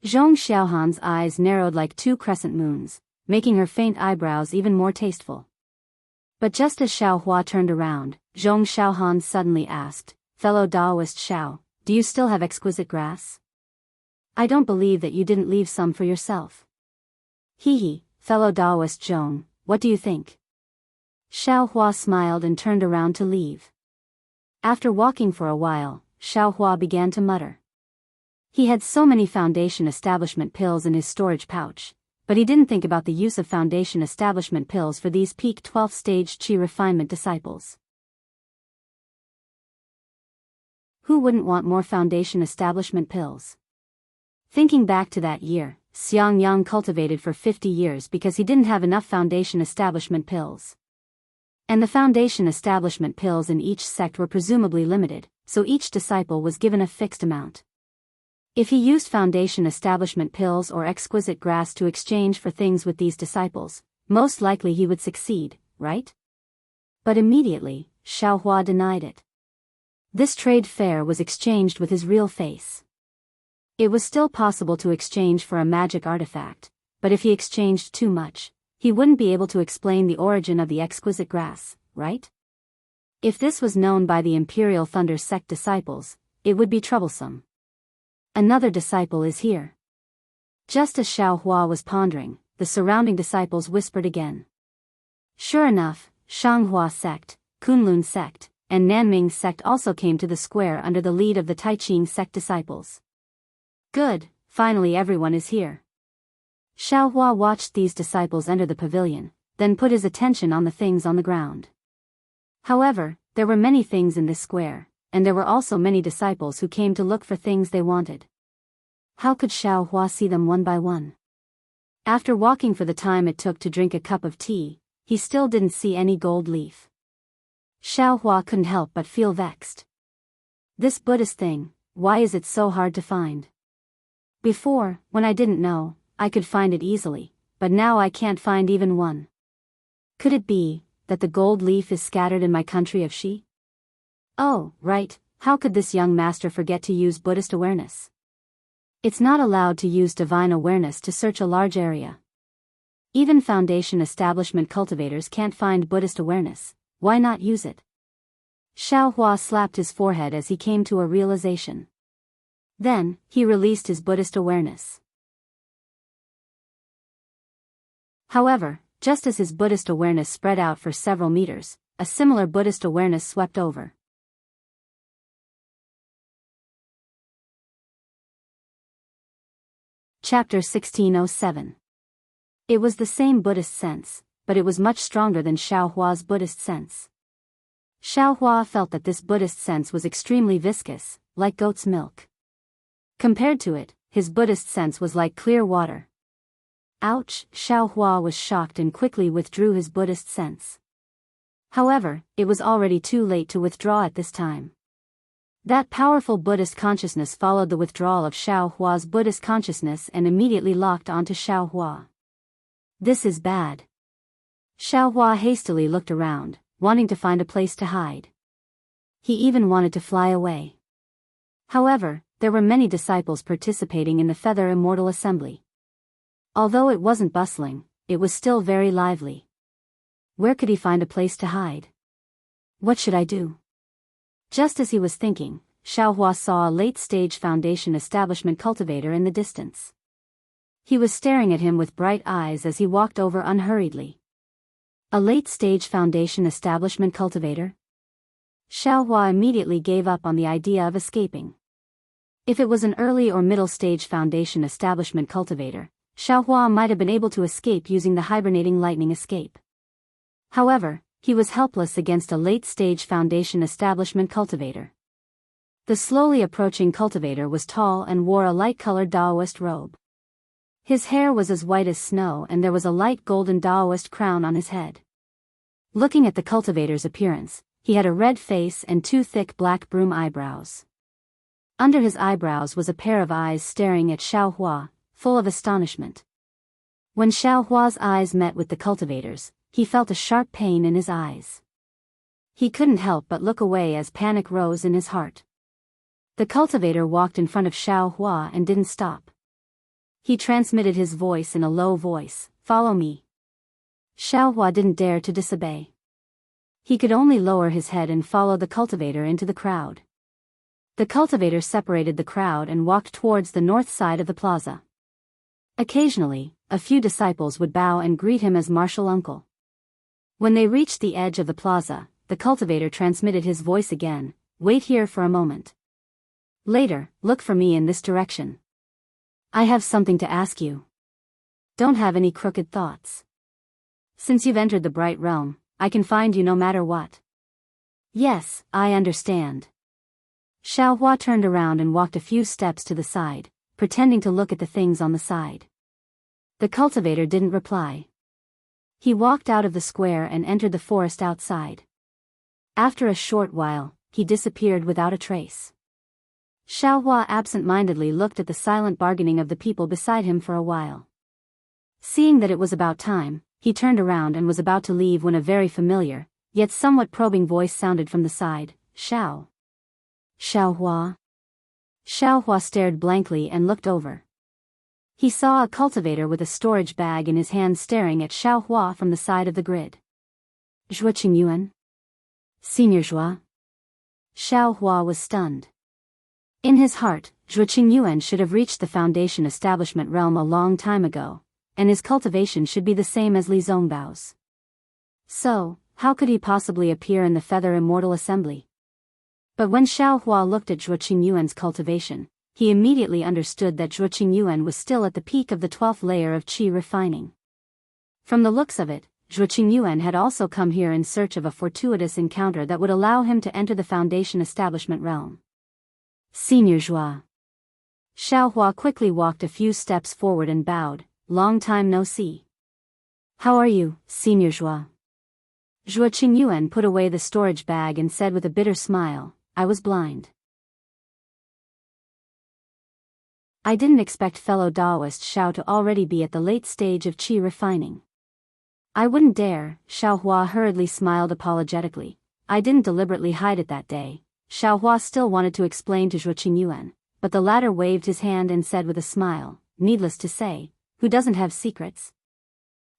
Zhong Xiaohan's eyes narrowed like two crescent moons, making her faint eyebrows even more tasteful. But just as Xiaohua turned around, Zhong Xiaohan suddenly asked, fellow Daoist Xiao, do you still have exquisite grass? I don't believe that you didn't leave some for yourself. Fellow Daoist Zhong, what do you think? Xiaohua smiled and turned around to leave. After walking for a while, Xiaohua began to mutter. He had so many foundation establishment pills in his storage pouch, but he didn't think about the use of foundation establishment pills for these peak 12th stage Qi refinement disciples. Who wouldn't want more foundation establishment pills? Thinking back to that year, Xiangyang cultivated for 50 years because he didn't have enough foundation establishment pills. And the foundation establishment pills in each sect were presumably limited, so each disciple was given a fixed amount. If he used foundation establishment pills or exquisite grass to exchange for things with these disciples, most likely he would succeed, right? But immediately, Xiaohua denied it. This trade fair was exchanged with his real face. It was still possible to exchange for a magic artifact, but if he exchanged too much, he wouldn't be able to explain the origin of the exquisite grass, right? If this was known by the Imperial Thunder sect disciples, it would be troublesome. Another disciple is here. Just as Xiaohua was pondering, the surrounding disciples whispered again. Sure enough, Shanghua sect, Kunlun sect, and Nanming sect also came to the square under the lead of the Taiqing sect disciples. Good, finally everyone is here. Xiaohua watched these disciples enter the pavilion, then put his attention on the things on the ground. However, there were many things in this square, and there were also many disciples who came to look for things they wanted. How could Xiaohua see them one by one? After walking for the time it took to drink a cup of tea, he still didn't see any gold leaf. Xiaohua couldn't help but feel vexed. This Buddhist thing, why is it so hard to find? Before, when I didn't know, I could find it easily, but now I can't find even one. Could it be that the gold leaf is scattered in my country of Shi? Oh, right, how could this young master forget to use Buddhist awareness? It's not allowed to use divine awareness to search a large area. Even foundation establishment cultivators can't find Buddhist awareness, why not use it? Xiaohua slapped his forehead as he came to a realization. Then, he released his Buddhist awareness. However, just as his Buddhist awareness spread out for several meters, a similar Buddhist awareness swept over. Chapter 1607. It was the same Buddhist sense, but it was much stronger than Xiaohua's Buddhist sense. Xiaohua felt that this Buddhist sense was extremely viscous, like goat's milk. Compared to it, his Buddhist sense was like clear water. Ouch! Xiaohua was shocked and quickly withdrew his Buddhist sense. However, it was already too late to withdraw at this time. That powerful Buddhist consciousness followed the withdrawal of Xiaohua's Buddhist consciousness and immediately locked onto Xiaohua. This is bad. Xiaohua hastily looked around, wanting to find a place to hide. He even wanted to fly away. However, there were many disciples participating in the Feather Immortal Assembly. Although it wasn't bustling, it was still very lively. Where could he find a place to hide? What should I do? Just as he was thinking, Xiaohua saw a late-stage foundation establishment cultivator in the distance. He was staring at him with bright eyes as he walked over unhurriedly. A late-stage foundation establishment cultivator? Xiaohua immediately gave up on the idea of escaping. If it was an early or middle-stage foundation establishment cultivator, Xiaohua might have been able to escape using the hibernating lightning escape. However, he was helpless against a late-stage foundation establishment cultivator. The slowly approaching cultivator was tall and wore a light-colored Daoist robe. His hair was as white as snow and there was a light golden Daoist crown on his head. Looking at the cultivator's appearance, he had a red face and two thick black broom eyebrows. Under his eyebrows was a pair of eyes staring at Xiaohua, full of astonishment. When Xiaohua's eyes met with the cultivator's, he felt a sharp pain in his eyes. He couldn't help but look away as panic rose in his heart. The cultivator walked in front of Xiaohua and didn't stop. He transmitted his voice in a low voice, "Follow me." Xiaohua didn't dare to disobey. He could only lower his head and follow the cultivator into the crowd. The cultivator separated the crowd and walked towards the north side of the plaza. Occasionally, a few disciples would bow and greet him as martial uncle. When they reached the edge of the plaza, the cultivator transmitted his voice again, "Wait here for a moment. Later, look for me in this direction. I have something to ask you. Don't have any crooked thoughts. Since you've entered the bright realm, I can find you no matter what." "Yes, I understand." Xiaohua turned around and walked a few steps to the side, pretending to look at the things on the side. The cultivator didn't reply. He walked out of the square and entered the forest outside. After a short while, he disappeared without a trace. Xiaohua absent-mindedly looked at the silent bargaining of the people beside him for a while. Seeing that it was about time, he turned around and was about to leave when a very familiar, yet somewhat probing voice sounded from the side, "Xiao." "Xiaohua?" Xiaohua stared blankly and looked over. He saw a cultivator with a storage bag in his hand staring at Xiaohua from the side of the grid. "Zhuo Qingyuan? Senior Zhuo?" Xiaohua was stunned. In his heart, Zhuo Qingyuan should have reached the Foundation establishment realm a long time ago, and his cultivation should be the same as Li Zongbao's. So, how could he possibly appear in the Feather Immortal Assembly? But when Xiaohua looked at Zhuo Qingyuan's cultivation, he immediately understood that Zhuo Qingyuan was still at the peak of the 12th layer of qi refining. From the looks of it, Zhuo Qingyuan had also come here in search of a fortuitous encounter that would allow him to enter the Foundation establishment realm. "Senior Zhuo." Xiaohua quickly walked a few steps forward and bowed. "Long time no see." "How are you, Senior Zhuo?" Zhuo Qingyuan put away the storage bag and said with a bitter smile, "I was blind. I didn't expect fellow Daoist Xiao to already be at the late stage of qi refining." "I wouldn't dare," Xiaohua hurriedly smiled apologetically. "I didn't deliberately hide it that day." Xiaohua still wanted to explain to Zhuo Qingyuan, but the latter waved his hand and said with a smile, "Needless to say, who doesn't have secrets?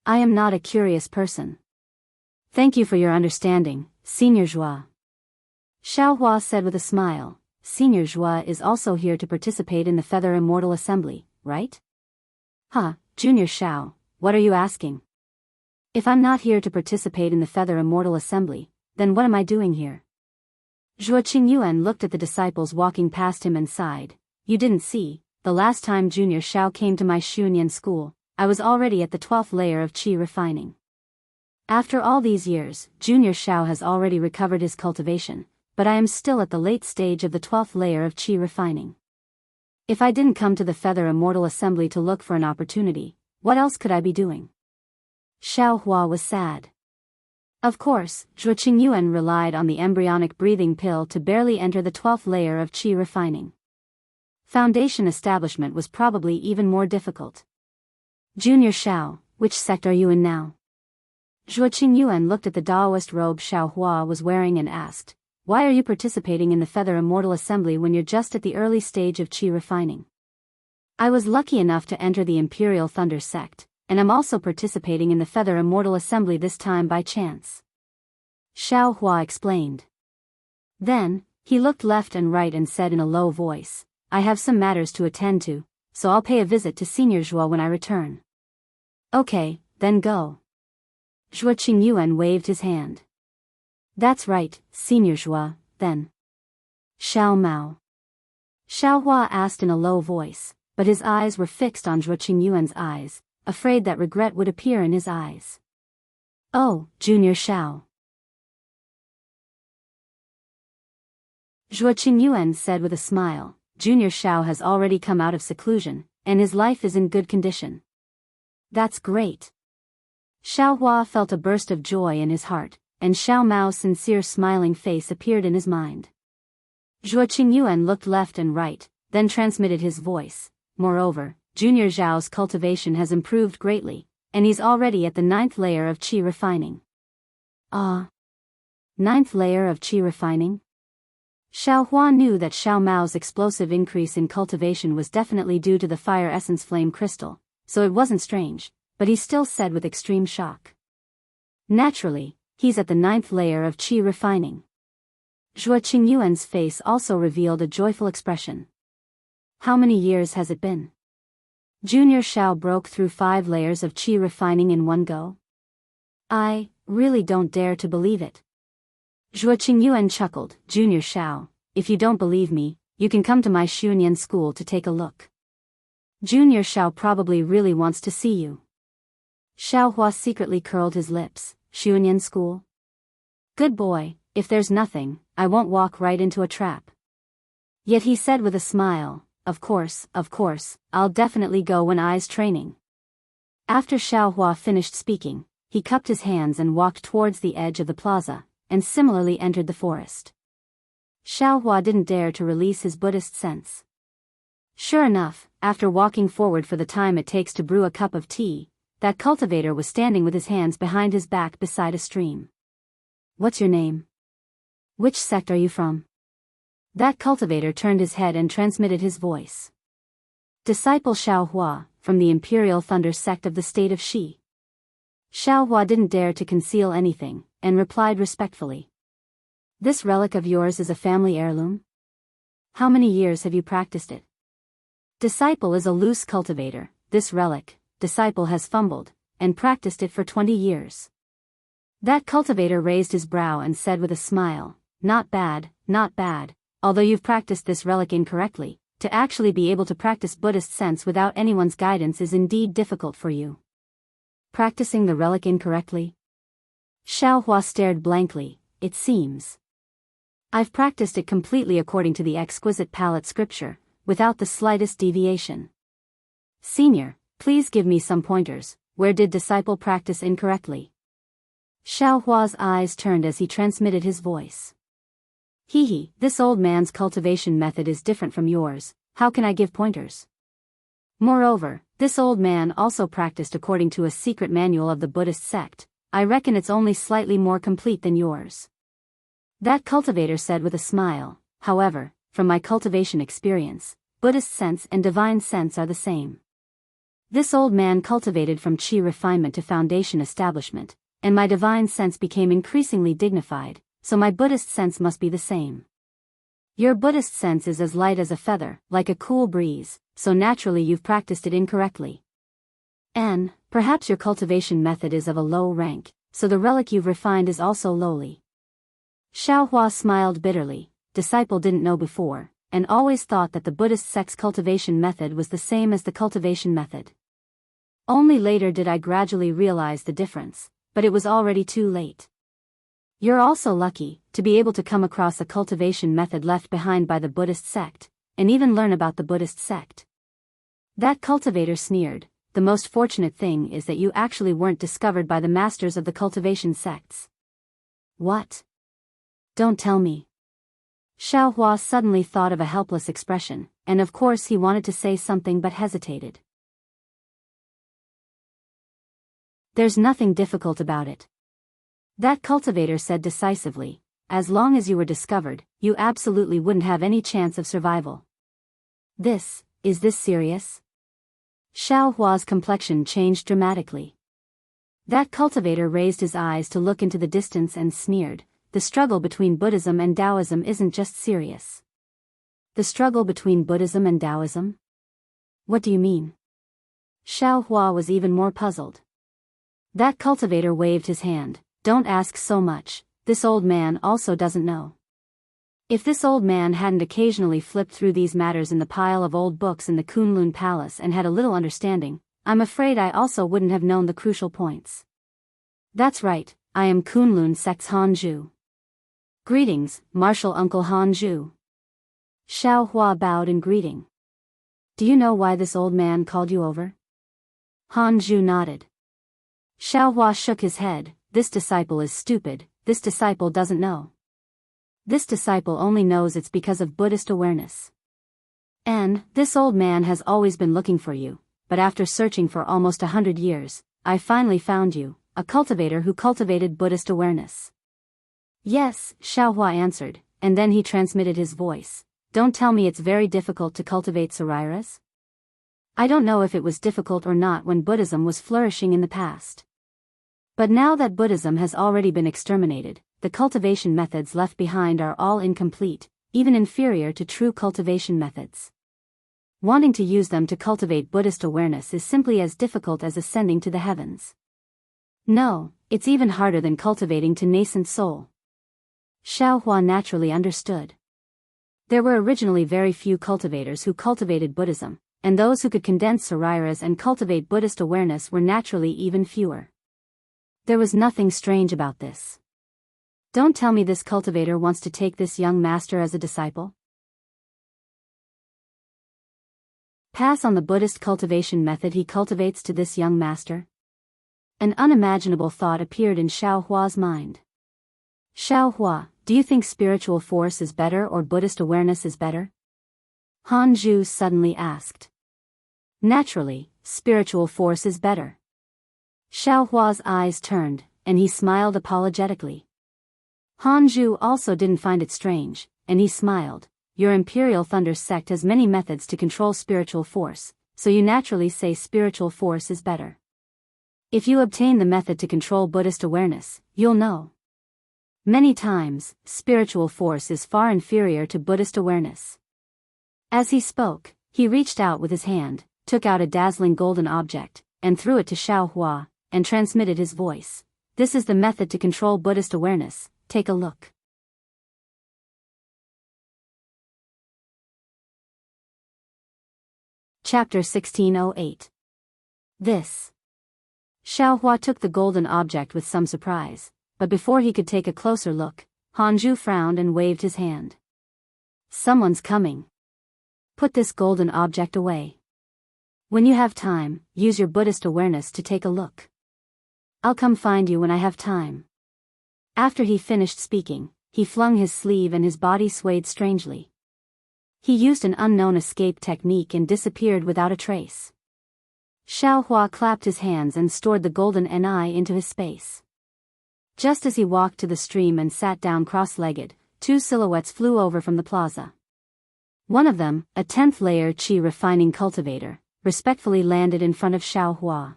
I am not a curious person." "Thank you for your understanding, Senior Zhuo." Xiaohua said with a smile. "Senior Zhuo is also here to participate in the Feather Immortal Assembly, right?" "Huh, Junior Xiao, what are you asking? If I'm not here to participate in the Feather Immortal Assembly, then what am I doing here?" Zhuo Qingyuan looked at the disciples walking past him and sighed. "You didn't see, the last time Junior Xiao came to my Xunyan school, I was already at the 12th layer of qi refining. After all these years, Junior Xiao has already recovered his cultivation, but I am still at the late stage of the 12th layer of qi refining. If I didn't come to the Feather Immortal Assembly to look for an opportunity, what else could I be doing?" Xiaohua was sad. Of course, Zhuo Qingyuan relied on the embryonic breathing pill to barely enter the 12th layer of qi refining. Foundation establishment was probably even more difficult. "Junior Xiao, which sect are you in now?" Zhuo Qingyuan looked at the Daoist robe Xiaohua was wearing and asked, "Why are you participating in the Feather Immortal Assembly when you're just at the early stage of qi refining?" "I was lucky enough to enter the Imperial Thunder sect, and I'm also participating in the Feather Immortal Assembly this time by chance," Xiaohua explained. Then, he looked left and right and said in a low voice, "I have some matters to attend to, so I'll pay a visit to Senior Zhuo when I return." "Okay, then go." Zhuo Qingyuan waved his hand. "That's right, Senior Zhuo, then." "Xiao Mao?" Xiaohua asked in a low voice, but his eyes were fixed on Zhuo Qingyuan's eyes, afraid that regret would appear in his eyes. "Oh, Junior Xiao." Zhuo Qingyuan said with a smile, "Junior Xiao has already come out of seclusion, and his life is in good condition." "That's great." Xiaohua felt a burst of joy in his heart, and Xiao Mao's sincere smiling face appeared in his mind. Zhuo Qingyuan looked left and right, then transmitted his voice. "Moreover, Junior Zhao's cultivation has improved greatly, and he's already at the 9th layer of qi refining." "Ah. 9th layer of qi refining?" Xiaohua knew that Xiao Mao's explosive increase in cultivation was definitely due to the fire essence flame crystal, so it wasn't strange, but he still said with extreme shock. "Naturally, he's at the 9th layer of qi refining." Zhuo Qingyuan's face also revealed a joyful expression. "How many years has it been?" Junior Xiao broke through 5 layers of qi refining in one go. "I really don't dare to believe it." Zhuo Qingyuan chuckled. "Junior Xiao, if you don't believe me, you can come to my Xunyan school to take a look. Junior Xiao probably really wants to see you." Xiaohua secretly curled his lips. "Xunyan school? Good boy, if there's nothing, I won't walk right into a trap." Yet he said with a smile, of course, I'll definitely go when I's training." After Xiaohua finished speaking, he cupped his hands and walked towards the edge of the plaza, and similarly entered the forest. Xiaohua didn't dare to release his Buddhist sense. Sure enough, after walking forward for the time it takes to brew a cup of tea, that cultivator was standing with his hands behind his back beside a stream. "What's your name? Which sect are you from?" That cultivator turned his head and transmitted his voice. "Disciple Xiaohua, from the Imperial Thunder sect of the state of Xi." Xiaohua didn't dare to conceal anything, and replied respectfully. "This relic of yours is a family heirloom? How many years have you practiced it?" "Disciple is a loose cultivator. This relic, disciple has fumbled, and practiced it for 20 years. That cultivator raised his brow and said with a smile, not bad, although you've practiced this relic incorrectly, to actually be able to practice Buddhist sense without anyone's guidance is indeed difficult for you." Practicing the relic incorrectly? Xiaohua stared blankly. "It seems. I've practiced it completely according to the exquisite palette scripture, without the slightest deviation. Senior, please give me some pointers. Where did disciple practice incorrectly?" Xiaohua's eyes turned as he transmitted his voice. "Hehe, this old man's cultivation method is different from yours. How can I give pointers? Moreover, this old man also practiced according to a secret manual of the Buddhist sect. I reckon it's only slightly more complete than yours." That cultivator said with a smile, "However, from my cultivation experience, Buddhist sense and divine sense are the same. This old man cultivated from qi refinement to foundation establishment, and my divine sense became increasingly dignified, so my Buddhist sense must be the same. Your Buddhist sense is as light as a feather, like a cool breeze, so naturally you've practiced it incorrectly. And, perhaps your cultivation method is of a low rank, so the relic you've refined is also lowly." Xiaohua smiled bitterly. Disciple didn't know before, and always thought that the Buddhist sect's cultivation method was the same as the cultivation method. Only later did I gradually realize the difference, but it was already too late. You're also lucky to be able to come across a cultivation method left behind by the Buddhist sect, and even learn about the Buddhist sect. That cultivator sneered. "The most fortunate thing is that you actually weren't discovered by the masters of the cultivation sects." "What? Don't tell me." Xiaohua suddenly thought of a helpless expression, and of course he wanted to say something but hesitated. "There's nothing difficult about it." That cultivator said decisively. "As long as you were discovered, you absolutely wouldn't have any chance of survival." Is this serious?" Xiaohua's complexion changed dramatically. That cultivator raised his eyes to look into the distance and sneered. "The struggle between Buddhism and Taoism isn't just serious." "The struggle between Buddhism and Taoism? What do you mean?" Xiaohua was even more puzzled. That cultivator waved his hand. "Don't ask so much, this old man also doesn't know." If this old man hadn't occasionally flipped through these matters in the pile of old books in the Kunlun Palace and had a little understanding, I'm afraid I also wouldn't have known the crucial points. "That's right, I am Kunlun sect's Hanju." "Greetings, Martial Uncle Hanju." Xiaohua bowed in greeting. "Do you know why this old man called you over?" Hanju nodded. Xiaohua shook his head. "This disciple is stupid, this disciple doesn't know. This disciple only knows it's because of Buddhist awareness. And, this old man has always been looking for you, but after searching for almost 100 years, I finally found you, a cultivator who cultivated Buddhist awareness." "Yes," Xiaohua answered, and then he transmitted his voice. "Don't tell me it's very difficult to cultivate Sariras? I don't know if it was difficult or not when Buddhism was flourishing in the past. But now that Buddhism has already been exterminated, the cultivation methods left behind are all incomplete, even inferior to true cultivation methods. Wanting to use them to cultivate Buddhist awareness is simply as difficult as ascending to the heavens. No, it's even harder than cultivating to nascent soul." Xiaohua naturally understood. There were originally very few cultivators who cultivated Buddhism, and those who could condense Sariras and cultivate Buddhist awareness were naturally even fewer. There was nothing strange about this. "Don't tell me this cultivator wants to take this young master as a disciple? Pass on the Buddhist cultivation method he cultivates to this young master? An unimaginable thought appeared in Xiaohua's mind. Xiaohua, do you think spiritual force is better or Buddhist awareness is better? Han Zhu suddenly asked. Naturally, spiritual force is better. Xiaohua's eyes turned, and he smiled apologetically. Han Zhu also didn't find it strange, and he smiled. Your Imperial Thunder sect has many methods to control spiritual force, so you naturally say spiritual force is better. If you obtain the method to control Buddhist awareness, you'll know. Many times, spiritual force is far inferior to Buddhist awareness. As he spoke, he reached out with his hand, took out a dazzling golden object, and threw it to Xiaohua, and transmitted his voice. This is the method to control Buddhist awareness, take a look. Chapter 1608. This. Xiaohua took the golden object with some surprise, but before he could take a closer look, Han Zhu frowned and waved his hand. Someone's coming. Put this golden object away. When you have time, use your Buddhist awareness to take a look. I'll come find you when I have time. After he finished speaking, he flung his sleeve and his body swayed strangely. He used an unknown escape technique and disappeared without a trace. Xiaohua clapped his hands and stored the golden ni into his space. Just as he walked to the stream and sat down cross-legged, two silhouettes flew over from the plaza. One of them, a 10th layer qi refining cultivator, respectfully landed in front of Xiaohua.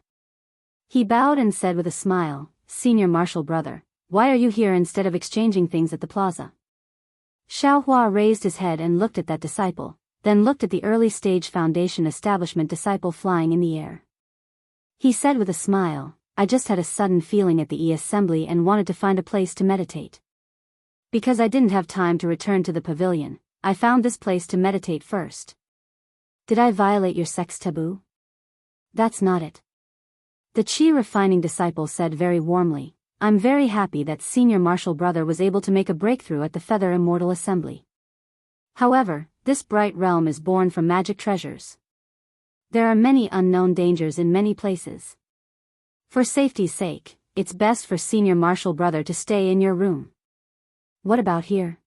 He bowed and said with a smile, "Senior Marshal Brother, why are you here instead of exchanging things at the plaza?" Xiaohua raised his head and looked at that disciple, then looked at the early-stage Foundation establishment disciple flying in the air. He said with a smile, "I just had a sudden feeling at the assembly and wanted to find a place to meditate. Because I didn't have time to return to the pavilion, I found this place to meditate first." "Did I violate your sex taboo?" "That's not it." The Qi refining disciple said very warmly, "I'm very happy that Senior Marshal Brother was able to make a breakthrough at the Feather Immortal Assembly. However, this bright realm is born from magic treasures. There are many unknown dangers in many places. For safety's sake, it's best for Senior Marshal Brother to stay in your room." "What about here?"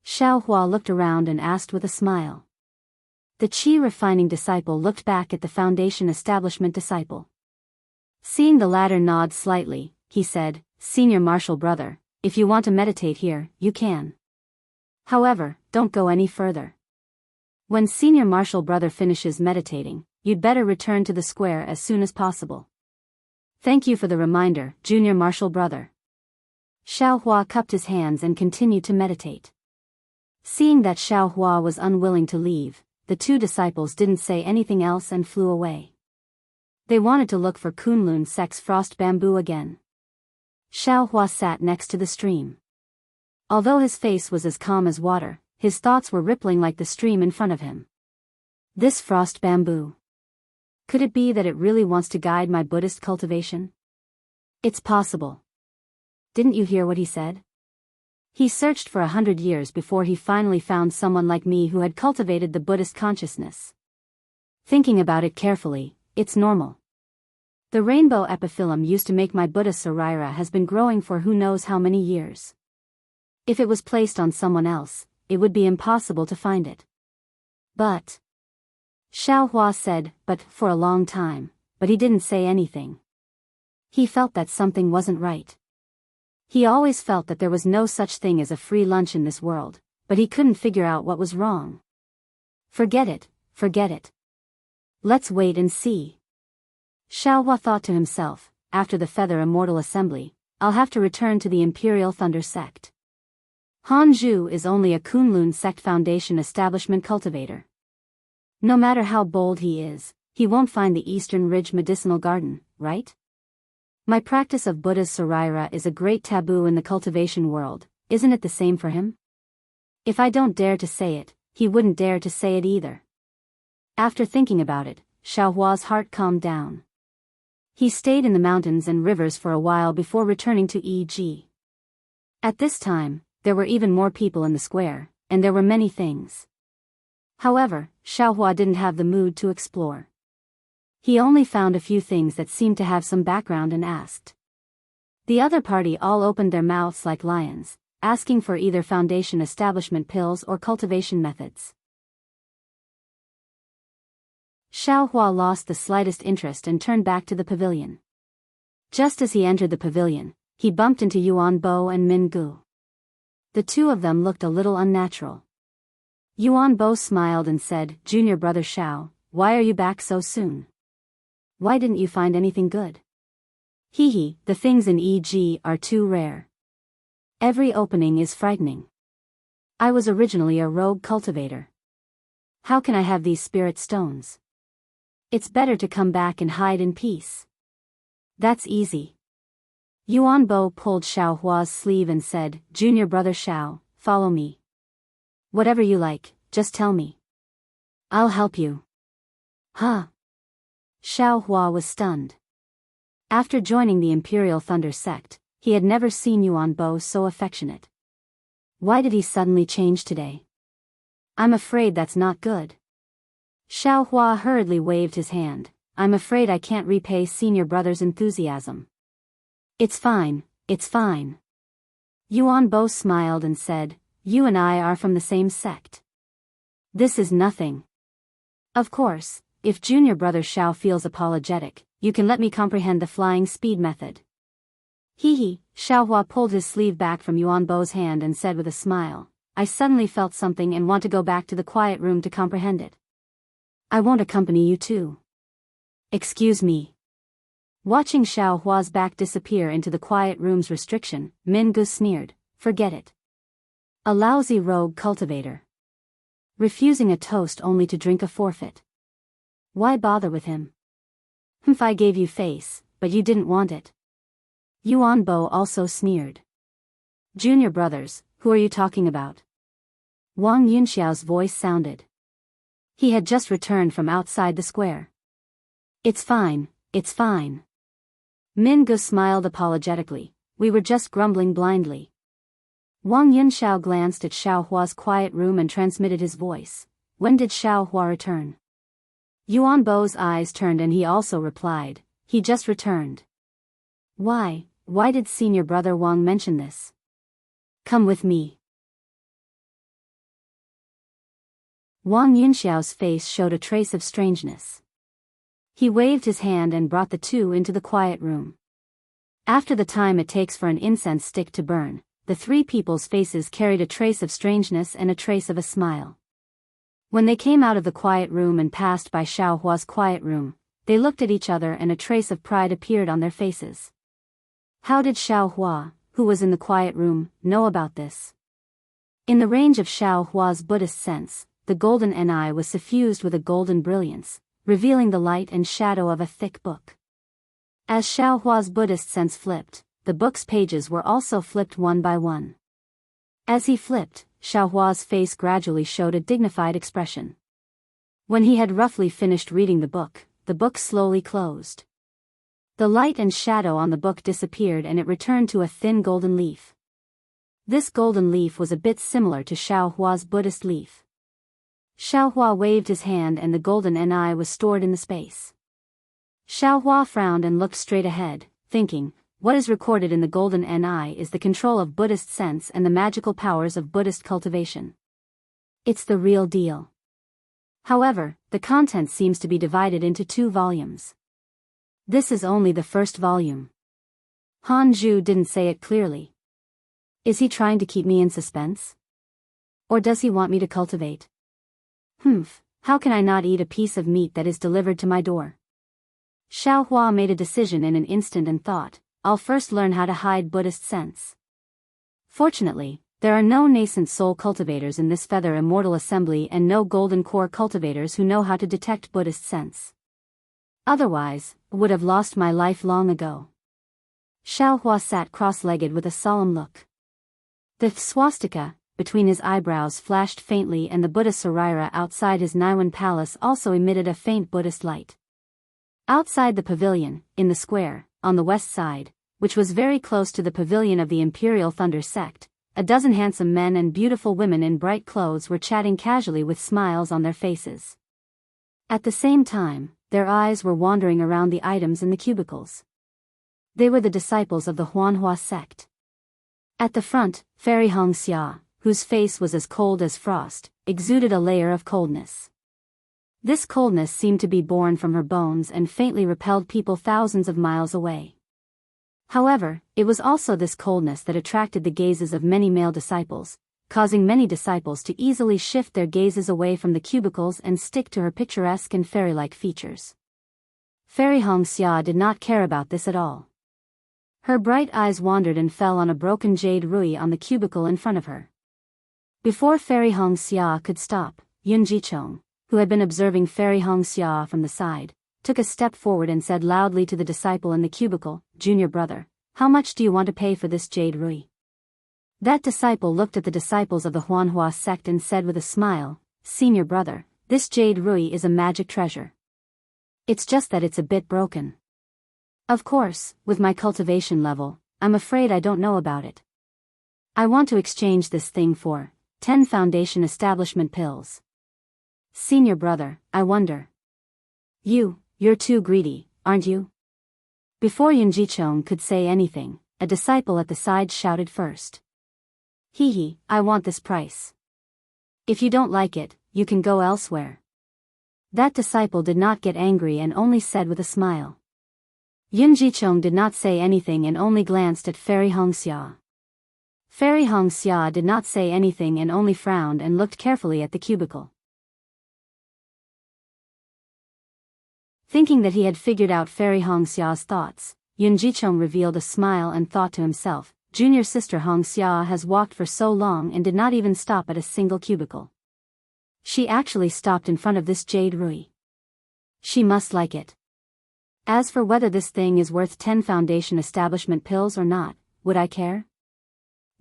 Xiaohua looked around and asked with a smile. The Qi refining disciple looked back at the Foundation establishment disciple. Seeing the latter nod slightly, he said, "Senior Marshal Brother, if you want to meditate here, you can. However, don't go any further. When Senior Marshal Brother finishes meditating, you'd better return to the square as soon as possible." "Thank you for the reminder, Junior Marshal Brother." Xiaohua cupped his hands and continued to meditate. Seeing that Xiaohua was unwilling to leave, the two disciples didn't say anything else and flew away. They wanted to look for Kunlun Sect's frost bamboo again. Xiaohua sat next to the stream. Although his face was as calm as water, his thoughts were rippling like the stream in front of him. This frost bamboo. Could it be that it really wants to guide my Buddhist cultivation? It's possible. Didn't you hear what he said? He searched for 100 years before he finally found someone like me who had cultivated the Buddhist consciousness. Thinking about it carefully, it's normal. The rainbow epiphyllum used to make my Buddha Sarira has been growing for who knows how many years. If it was placed on someone else, it would be impossible to find it. But Xiaohua said, "but," for a long time, but he didn't say anything. He felt that something wasn't right. He always felt that there was no such thing as a free lunch in this world, but he couldn't figure out what was wrong. Forget it, forget it. Let's wait and see. Xiaohua thought to himself, after the Feather Immortal Assembly, I'll have to return to the Imperial Thunder Sect. Han Zhu is only a Kunlun Sect Foundation establishment cultivator. No matter how bold he is, he won't find the Eastern Ridge Medicinal Garden, right? My practice of Buddha's Sarira is a great taboo in the cultivation world, isn't it the same for him? If I don't dare to say it, he wouldn't dare to say it either. After thinking about it, Xiaohua's heart calmed down. He stayed in the mountains and rivers for a while before returning to E.G. At this time, there were even more people in the square, and there were many things. However, Xiaohua didn't have the mood to explore. He only found a few things that seemed to have some background and asked. The other party all opened their mouths like lions, asking for either foundation establishment pills or cultivation methods. Xiaohua lost the slightest interest and turned back to the pavilion. Just as he entered the pavilion, he bumped into Yuan Bo and Min Gu. The two of them looked a little unnatural. Yuan Bo smiled and said, "Junior brother Xiao, why are you back so soon? Why didn't you find anything good?" "Hee, the things in EG are too rare. Every opening is frightening. I was originally a rogue cultivator. How can I have these spirit stones? It's better to come back and hide in peace." "That's easy." Yuan Bo pulled Xiaohua's sleeve and said, "Junior brother Xiao, follow me. Whatever you like, just tell me. I'll help you." "Huh?" Xiaohua was stunned. After joining the Imperial Thunder sect, he had never seen Yuan Bo so affectionate. Why did he suddenly change today? "I'm afraid that's not good." Xiaohua hurriedly waved his hand. "I'm afraid I can't repay senior brother's enthusiasm." It's fine. Yuan Bo smiled and said, "You and I are from the same sect. This is nothing. Of course, if junior brother Xiao feels apologetic, you can let me comprehend the flying speed method." Hee. Xiaohua pulled his sleeve back from Yuan Bo's hand and said with a smile, "I suddenly felt something and want to go back to the quiet room to comprehend it. I won't accompany you too." "Excuse me." Watching Xiaohua's back disappear into the quiet room's restriction, Min Gu sneered, "Forget it. A lousy rogue cultivator. Refusing a toast only to drink a forfeit. Why bother with him? I gave you face, but you didn't want it." Yuan Bo also sneered. "Junior brothers, who are you talking about?" Wang Yunxiao's voice sounded. He had just returned from outside the square. It's fine. Min Gu smiled apologetically, "We were just grumbling blindly." Wang Yunxiao glanced at Xiaohua's quiet room and transmitted his voice. "When did Xiaohua return?" Yuan Bo's eyes turned and he also replied, "He just returned." Why did senior brother Wang mention this?" "Come with me." Wang Yunxiao's face showed a trace of strangeness. He waved his hand and brought the two into the quiet room. After the time it takes for an incense stick to burn, the three people's faces carried a trace of strangeness and a trace of a smile. When they came out of the quiet room and passed by Xiaohua's quiet room, they looked at each other and a trace of pride appeared on their faces. How did Xiaohua, who was in the quiet room, know about this? In the range of Xiaohua's Buddhist sense, the golden ni was suffused with a golden brilliance, revealing the light and shadow of a thick book. As Xiaohua's Buddhist sense flipped, the book's pages were also flipped one by one. As he flipped, Xiaohua's face gradually showed a dignified expression. When he had roughly finished reading the book slowly closed. The light and shadow on the book disappeared and it returned to a thin golden leaf. This golden leaf was a bit similar to Xiaohua's Buddhist leaf. Xiaohua waved his hand and the golden ni was stored in the space. Xiaohua frowned and looked straight ahead, thinking, what is recorded in the golden ni is the control of Buddhist sense and the magical powers of Buddhist cultivation. It's the real deal. However, the content seems to be divided into 2 volumes. This is only the first volume. Han Zhu didn't say it clearly. Is he trying to keep me in suspense? Or does he want me to cultivate? How can I not eat a piece of meat that is delivered to my door? Xiaohua made a decision in an instant and thought, I'll first learn how to hide Buddhist sense. Fortunately, there are no nascent soul cultivators in this feather immortal assembly and no golden core cultivators who know how to detect Buddhist sense. Otherwise, I would have lost my life long ago. Xiaohua sat cross-legged with a solemn look. The swastika between his eyebrows flashed faintly and the Buddha Sarira outside his Naiwan palace also emitted a faint Buddhist light. Outside the pavilion, in the square, on the west side, which was very close to the pavilion of the Imperial Thunder sect, a dozen handsome men and beautiful women in bright clothes were chatting casually with smiles on their faces. At the same time, their eyes were wandering around the items in the cubicles. They were the disciples of the Huanhua sect. At the front, Fairy Xianxia, whose face was as cold as frost, exuded a layer of coldness. This coldness seemed to be born from her bones and faintly repelled people thousands of miles away. However, it was also this coldness that attracted the gazes of many male disciples, causing many disciples to easily shift their gazes away from the cubicles and stick to her picturesque and fairy-like features. Fairy Xianxia did not care about this at all. Her bright eyes wandered and fell on a broken jade rui on the cubicle in front of her. Before Fairy Xianxia could stop, Yun Jicheng, who had been observing Fairy Xianxia from the side, took a step forward and said loudly to the disciple in the cubicle, "Junior brother, how much do you want to pay for this jade rui?" That disciple looked at the disciples of the Huanhua sect and said with a smile, "Senior brother, this jade rui is a magic treasure. It's just that it's a bit broken. Of course, with my cultivation level, I'm afraid I don't know about it. I want to exchange this thing for 10 foundation establishment pills. Senior brother, I wonder. You're too greedy, aren't you?" Before Yun Jicheng could say anything, a disciple at the side shouted first. "Hee, I want this price. If you don't like it, you can go elsewhere." That disciple did not get angry and only said with a smile. Yun Jicheng did not say anything and only glanced at Fairy Xianxia. Fairy Xianxia did not say anything and only frowned and looked carefully at the cubicle. Thinking that he had figured out Fairy Xianxia's thoughts, Yun Jicheng revealed a smile and thought to himself, "Junior sister Xianxia has walked for so long and did not even stop at a single cubicle. She actually stopped in front of this jade rui. She must like it. As for whether this thing is worth 10 foundation establishment pills or not, would I care?"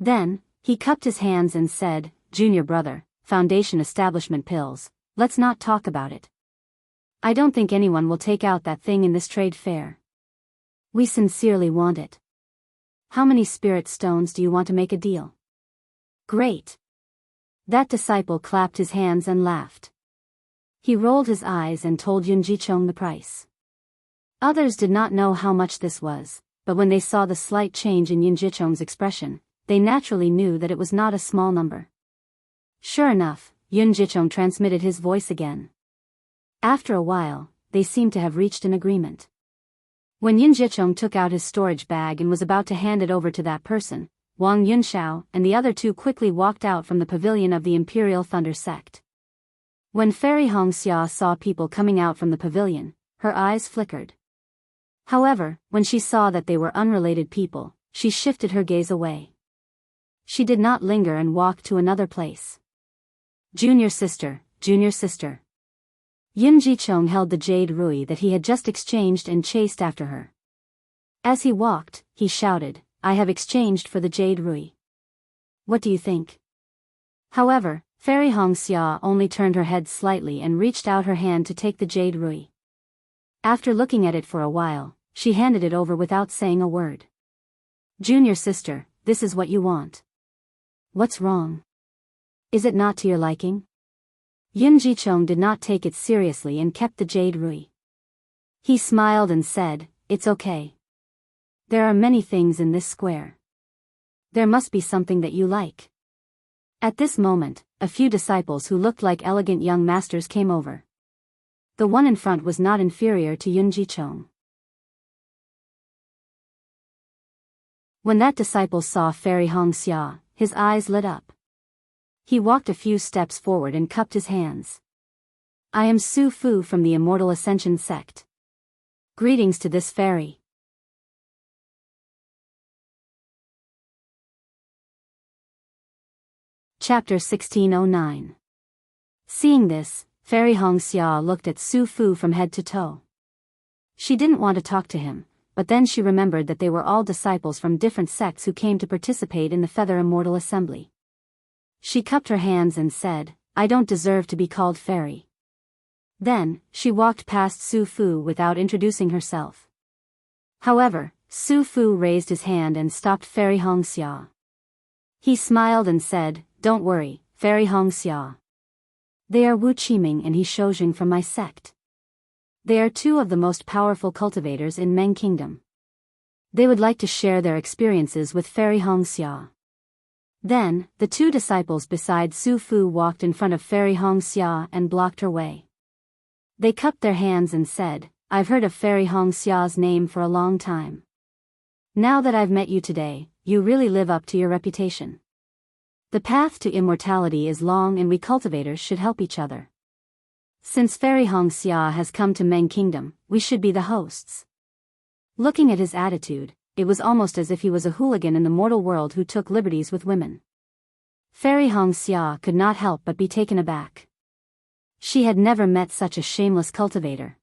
Then, he cupped his hands and said, "Junior brother, foundation establishment pills, let's not talk about it. I don't think anyone will take out that thing in this trade fair. We sincerely want it. How many spirit stones do you want to make a deal?" "Great." That disciple clapped his hands and laughed. He rolled his eyes and told Yun Jicheng the price. Others did not know how much this was, but when they saw the slight change in Yun Jicheng's expression, they naturally knew that it was not a small number. Sure enough, Yun Jicheng transmitted his voice again. After a while, they seemed to have reached an agreement. When Yun Jicheng took out his storage bag and was about to hand it over to that person, Wang Yunshao and the other two quickly walked out from the pavilion of the Imperial Thunder Sect. When Fairy Xianxia saw people coming out from the pavilion, her eyes flickered. However, when she saw that they were unrelated people, she shifted her gaze away. She did not linger and walked to another place. Junior sister. Yun Jicheng held the jade rui that he had just exchanged and chased after her. As he walked, he shouted, "I have exchanged for the jade rui. What do you think?" However, Fairy Xianxia only turned her head slightly and reached out her hand to take the jade rui. After looking at it for a while, she handed it over without saying a word. "Junior sister, this is what you want. What's wrong? Is it not to your liking?" Yun Jicheng did not take it seriously and kept the jade rui. He smiled and said, "It's okay. There are many things in this square. There must be something that you like." At this moment, a few disciples who looked like elegant young masters came over. The one in front was not inferior to Yun Jicheng. When that disciple saw Fairy Xianxia, his eyes lit up. He walked a few steps forward and cupped his hands. "I am Su Fu from the Immortal Ascension sect. Greetings to this fairy." Chapter 1609. Seeing this, Fairy Xianxia looked at Su Fu from head to toe. She didn't want to talk to him, but then she remembered that they were all disciples from different sects who came to participate in the Feather Immortal Assembly. She cupped her hands and said, "I don't deserve to be called fairy." Then, she walked past Su Fu without introducing herself. However, Su Fu raised his hand and stopped Fairy Xianxia. He smiled and said, "Don't worry, Fairy Xianxia. They are Wu Qiming and He Shoujing from my sect. They are two of the most powerful cultivators in Meng Kingdom. They would like to share their experiences with Fairy Xianxia. Then, the two disciples beside Su Fu walked in front of Fairy Xianxia and blocked her way. They cupped their hands and said, "I've heard of Fairy Xianxia's name for a long time. Now that I've met you today, you really live up to your reputation. The path to immortality is long and we cultivators should help each other. Since Fairy Xianxia has come to Meng Kingdom, we should be the hosts." Looking at his attitude, it was almost as if he was a hooligan in the mortal world who took liberties with women. Fairy Xianxia could not help but be taken aback. She had never met such a shameless cultivator.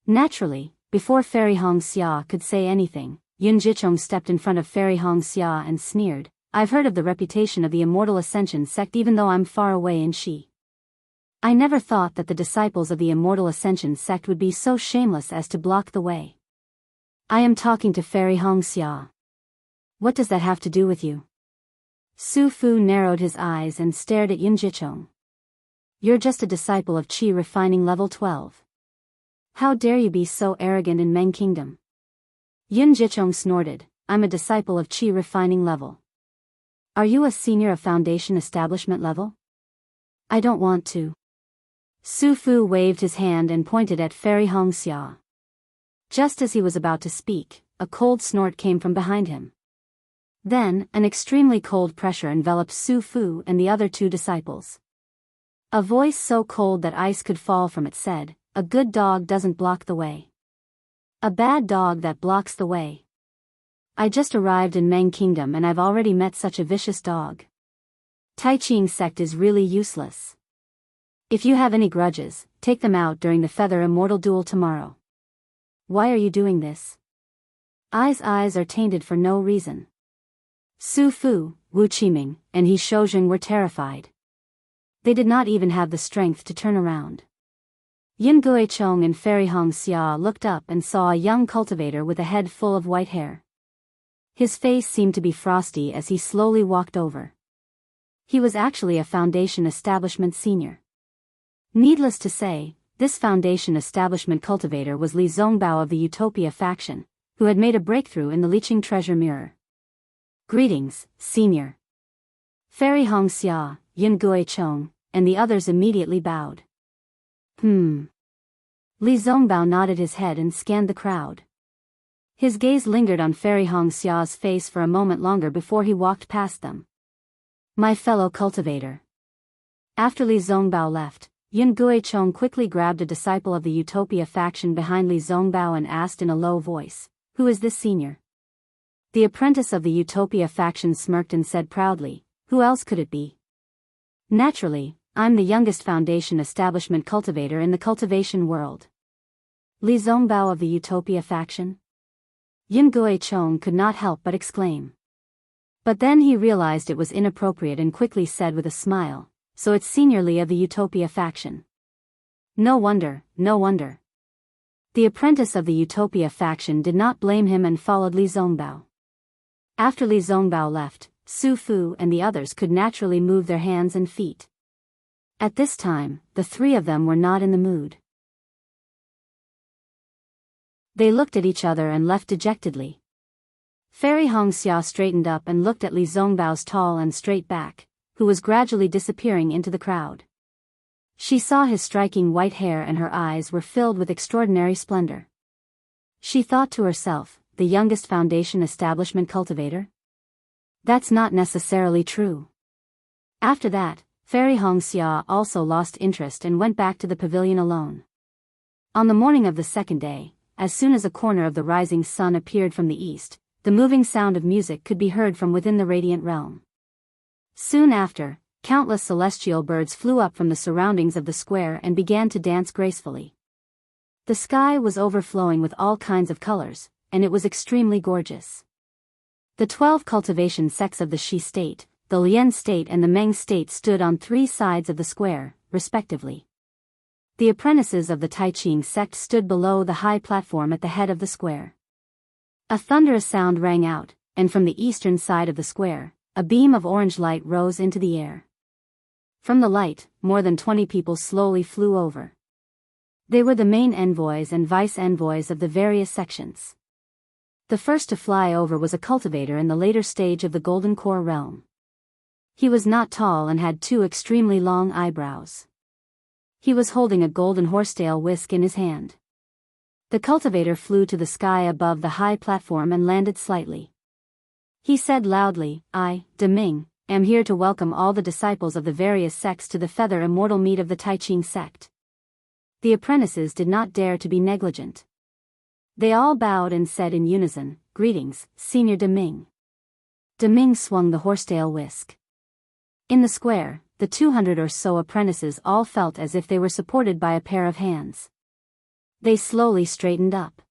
Naturally, before Fairy Xianxia could say anything, Yun Jichong stepped in front of Fairy Xianxia and sneered, "I've heard of the reputation of the Immortal Ascension sect even though I'm far away in Shi. I never thought that the disciples of the Immortal Ascension sect would be so shameless as to block the way. I am talking to Fairy Xianxia. What does that have to do with you?" Su Fu narrowed his eyes and stared at Yun Jichong. "You're just a disciple of Qi refining level 12. How dare you be so arrogant in Meng Kingdom?" Yun Jichong snorted, "I'm a disciple of Qi refining level. Are you a senior of Foundation establishment level?" "I don't want to." Su Fu waved his hand and pointed at Fairy Xianxia. Just as he was about to speak, a cold snort came from behind him. Then, an extremely cold pressure enveloped Su Fu and the other two disciples. A voice so cold that ice could fall from it said, "A good dog doesn't block the way. A bad dog that blocks the way. I just arrived in Meng Kingdom and I've already met such a vicious dog. Tai Ching sect is really useless. If you have any grudges, take them out during the Feather Immortal Duel tomorrow." "Why are you doing this?" Ai's eyes are tainted for no reason. Su Fu, Wu Qiming, and He Shoujing were terrified. They did not even have the strength to turn around. Yin Guichong and Fairy Xianxia looked up and saw a young cultivator with a head full of white hair. His face seemed to be frosty as he slowly walked over. He was actually a Foundation Establishment senior. Needless to say, this Foundation Establishment cultivator was Li Zongbao of the Utopia faction, who had made a breakthrough in the Liqing treasure mirror. "Greetings, senior." Fairy Xianxia, Yin Guichong, and the others immediately bowed. Li Zongbao nodded his head and scanned the crowd. His gaze lingered on Fairy Xia's face for a moment longer before he walked past them. "My fellow cultivator." After Li Zongbao left, Yun Guichong quickly grabbed a disciple of the Utopia faction behind Li Zongbao and asked in a low voice, "Who is this senior?" The apprentice of the Utopia faction smirked and said proudly, "Who else could it be? Naturally, I'm the youngest Foundation Establishment cultivator in the cultivation world." Li Zongbao of the Utopia faction? Yin Guichong could not help but exclaim. But then he realized it was inappropriate and quickly said with a smile, "So it's Senior Li of the Utopia faction. No wonder, no wonder." The apprentice of the Utopia faction did not blame him and followed Li Zongbao. After Li Zongbao left, Su Fu and the others could naturally move their hands and feet. At this time, the three of them were not in the mood. They looked at each other and left dejectedly. Fairy Xianxia straightened up and looked at Li Zongbao's tall and straight back, who was gradually disappearing into the crowd. She saw his striking white hair and her eyes were filled with extraordinary splendor. She thought to herself, the youngest Foundation Establishment cultivator? That's not necessarily true. After that, Fairy Xianxia also lost interest and went back to the pavilion alone. On the morning of the second day, as soon as a corner of the rising sun appeared from the east, the moving sound of music could be heard from within the radiant realm. Soon after, countless celestial birds flew up from the surroundings of the square and began to dance gracefully. The sky was overflowing with all kinds of colors, and it was extremely gorgeous. The 12 cultivation sects of the Shi state, the Lian state and the Meng state stood on 3 sides of the square, respectively. The apprentices of the Tai Ching sect stood below the high platform at the head of the square. A thunderous sound rang out, and from the eastern side of the square, a beam of orange light rose into the air. From the light, more than 20 people slowly flew over. They were the main envoys and vice-envoys of the various sections. The first to fly over was a cultivator in the later stage of the Golden Core realm. He was not tall and had 2 extremely long eyebrows. He was holding a golden horsetail whisk in his hand. The cultivator flew to the sky above the high platform and landed slightly. He said loudly, "I, Deming, am here to welcome all the disciples of the various sects to the feather immortal meat of the Taiqing sect." The apprentices did not dare to be negligent. They all bowed and said in unison, "Greetings, Senior Deming." Deming swung the horsetail whisk. In the square, the 200 or so apprentices all felt as if they were supported by a pair of hands. They slowly straightened up.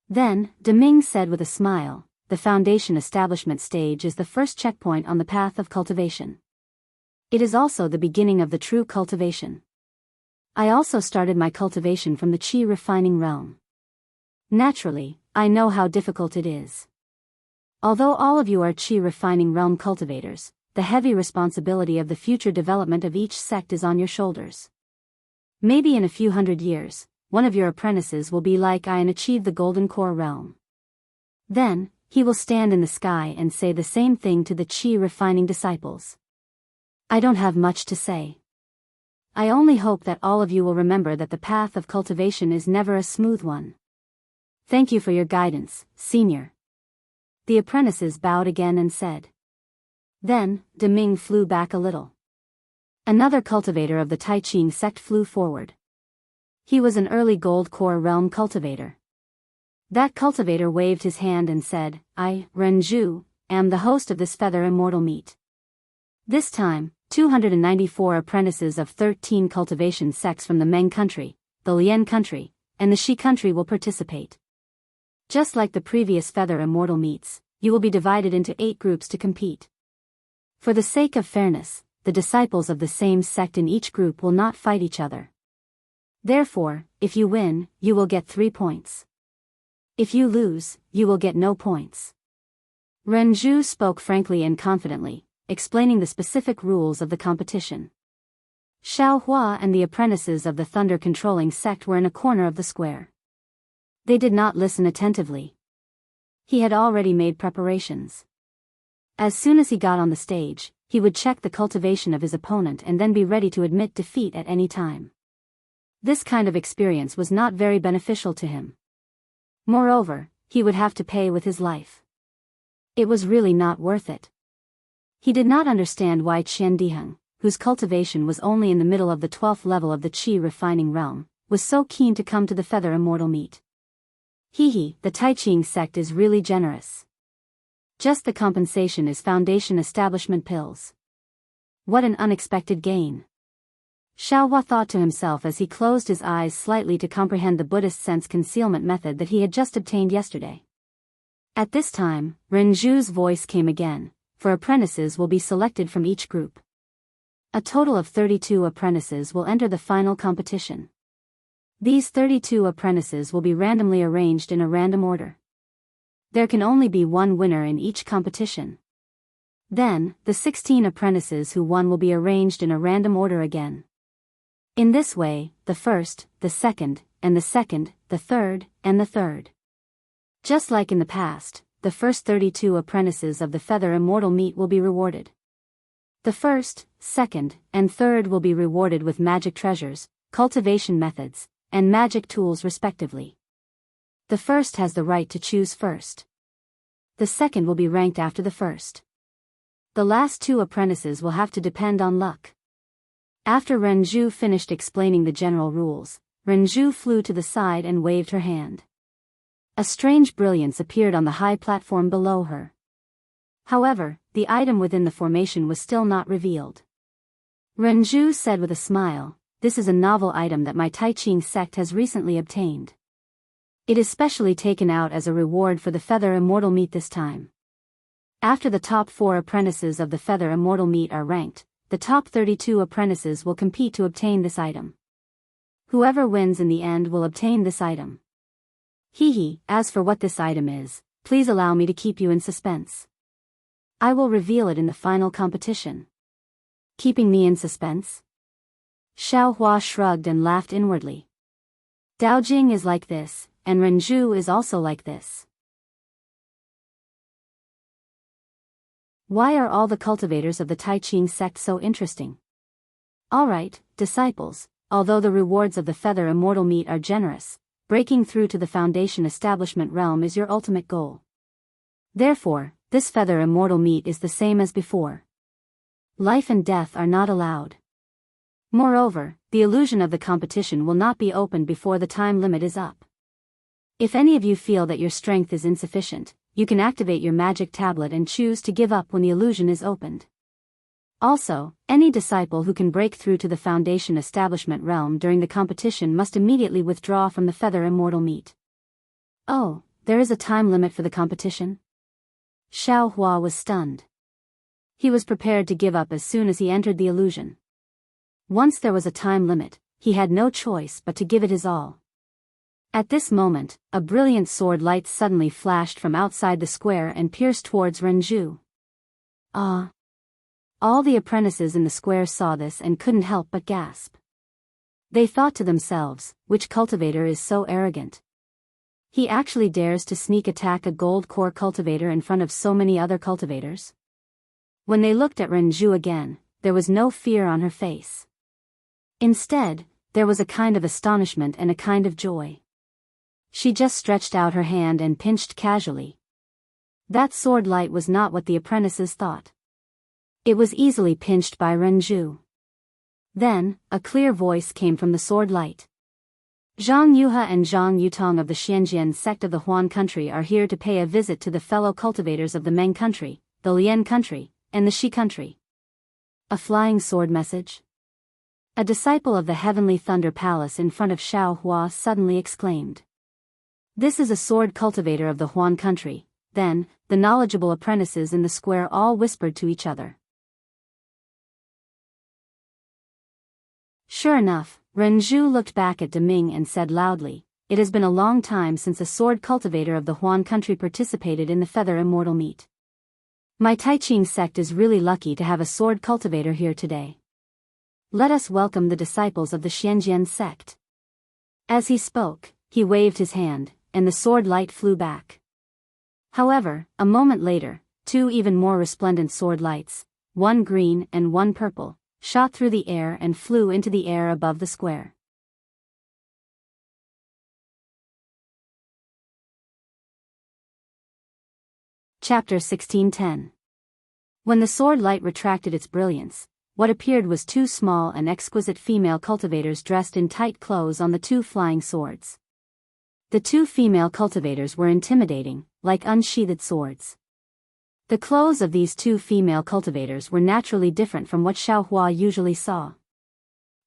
Then, Deming said with a smile, "The foundation establishment stage is the first checkpoint on the path of cultivation. It is also the beginning of the true cultivation. I also started my cultivation from the qi refining realm. Naturally, I know how difficult it is. Although all of you are qi refining realm cultivators, the heavy responsibility of the future development of each sect is on your shoulders. Maybe in a few hundred years, one of your apprentices will be like I and achieve the Golden Core realm. Then, he will stand in the sky and say the same thing to the qi refining disciples. I don't have much to say. I only hope that all of you will remember that the path of cultivation is never a smooth one. Thank you for your guidance, Senior." The apprentices bowed again and said. Then, Deming flew back a little. Another cultivator of the Taiqing sect flew forward. He was an early Gold Core realm cultivator. That cultivator waved his hand and said, "I, Renju, am the host of this feather immortal meat." This time, 294 apprentices of 13 cultivation sects from the Meng country, the Lian country, and the Shi country will participate. Just like the previous feather immortal meets, you will be divided into 8 groups to compete. For the sake of fairness, the disciples of the same sect in each group will not fight each other. Therefore, if you win, you will get 3 points. If you lose, you will get no points. Renju spoke frankly and confidently, explaining the specific rules of the competition. Xiao Hua and the apprentices of the thunder-controlling sect were in a corner of the square. They did not listen attentively. He had already made preparations. As soon as he got on the stage, he would check the cultivation of his opponent and then be ready to admit defeat at any time. This kind of experience was not very beneficial to him. Moreover, he would have to pay with his life. It was really not worth it. He did not understand why Qian Diheng, whose cultivation was only in the middle of the 12th level of the qi refining realm, was so keen to come to the feather immortal meet. The Taiqing sect is really generous. Just the compensation is foundation establishment pills. What an unexpected gain. Xiao Hua thought to himself as he closed his eyes slightly to comprehend the Buddhist sense concealment method that he had just obtained yesterday. At this time, Renju's voice came again, for apprentices will be selected from each group. A total of 32 apprentices will enter the final competition. These 32 apprentices will be randomly arranged in a random order. There can only be one winner in each competition. Then, the 16 apprentices who won will be arranged in a random order again. In this way, the first, the second, and the second, the third, and the third. Just like in the past, the first 32 apprentices of the feather immortal meat will be rewarded. The first, second, and third will be rewarded with magic treasures, cultivation methods, and magic tools respectively. The first has the right to choose first. The second will be ranked after the first. The last 2 apprentices will have to depend on luck. After Renju finished explaining the general rules, Renju flew to the side and waved her hand. A strange brilliance appeared on the high platform below her. However, the item within the formation was still not revealed. Renju said with a smile, "This is a novel item that my Taiqing sect has recently obtained. It is specially taken out as a reward for the feather immortal meat this time. After the top 4 apprentices of the feather immortal meat are ranked, the top 32 apprentices will compete to obtain this item. Whoever wins in the end will obtain this item. As for what this item is, please allow me to keep you in suspense. I will reveal it in the final competition." Keeping me in suspense? Xiaohua shrugged and laughed inwardly. Daojing is like this, and Renju is also like this. Why are all the cultivators of the Taiqing sect so interesting? Alright, disciples, although the rewards of the feather immortal meat are generous, breaking through to the foundation establishment realm is your ultimate goal. Therefore, this feather immortal meat is the same as before. Life and death are not allowed. Moreover, the illusion of the competition will not be opened before the time limit is up. If any of you feel that your strength is insufficient, you can activate your magic tablet and choose to give up when the illusion is opened. Also, any disciple who can break through to the foundation establishment realm during the competition must immediately withdraw from the feather immortal meat. Oh, there is a time limit for the competition? Xiao Hua was stunned. He was prepared to give up as soon as he entered the illusion. Once there was a time limit, he had no choice but to give it his all. At this moment, a brilliant sword light suddenly flashed from outside the square and pierced towards Renju. Ah! All the apprentices in the square saw this and couldn't help but gasp. They thought to themselves, which cultivator is so arrogant? He actually dares to sneak attack a gold core cultivator in front of so many other cultivators? When they looked at Renju again, there was no fear on her face. Instead, there was a kind of astonishment and a kind of joy. She just stretched out her hand and pinched casually. That sword light was not what the apprentices thought. It was easily pinched by Renju. Then, a clear voice came from the sword light. Zhang Yuhe and Zhang Yutong of the Xianjian sect of the Huan country are here to pay a visit to the fellow cultivators of the Meng country, the Lian country, and the Shi country. A flying sword message? A disciple of the Heavenly Thunder Palace in front of Xiao Hua suddenly exclaimed. This is a sword cultivator of the Huan country. Then, the knowledgeable apprentices in the square all whispered to each other. Sure enough, Renju looked back at Deming and said loudly, "It has been a long time since a sword cultivator of the Huan country participated in the feather immortal meet. My Taiqing sect is really lucky to have a sword cultivator here today. Let us welcome the disciples of the Xianjian sect." As he spoke, he waved his hand, and the sword light flew back. However, a moment later, two even more resplendent sword lights, one green and one purple, shot through the air and flew into the air above the square. Chapter 1610. When the sword light retracted its brilliance, what appeared was two small and exquisite female cultivators dressed in tight clothes on the two flying swords. The two female cultivators were intimidating, like unsheathed swords. The clothes of these two female cultivators were naturally different from what Xiaohua usually saw.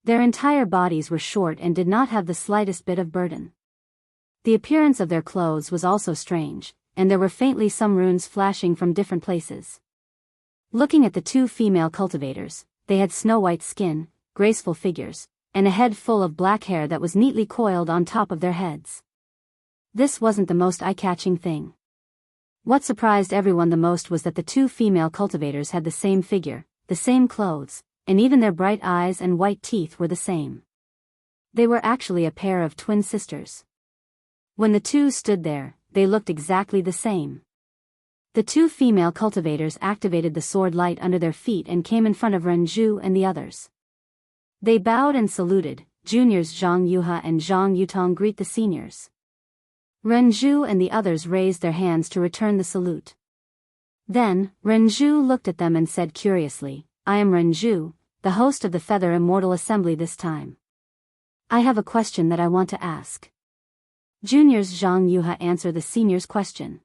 Their entire bodies were short and did not have the slightest bit of burden. The appearance of their clothes was also strange, and there were faintly some runes flashing from different places. Looking at the two female cultivators, they had snow-white skin, graceful figures, and a head full of black hair that was neatly coiled on top of their heads. This wasn't the most eye-catching thing. What surprised everyone the most was that the two female cultivators had the same figure, the same clothes, and even their bright eyes and white teeth were the same. They were actually a pair of twin sisters. When the two stood there, they looked exactly the same. The two female cultivators activated the sword light under their feet and came in front of Renju and the others. They bowed and saluted. Juniors Zhang Yuhe and Zhang Yutong greet the seniors. Renju and the others raised their hands to return the salute. Then, Renju looked at them and said curiously, "I am Renju, the host of the Feather Immortal Assembly this time. I have a question that I want to ask." Juniors Zhang Yuhe answered the senior's question.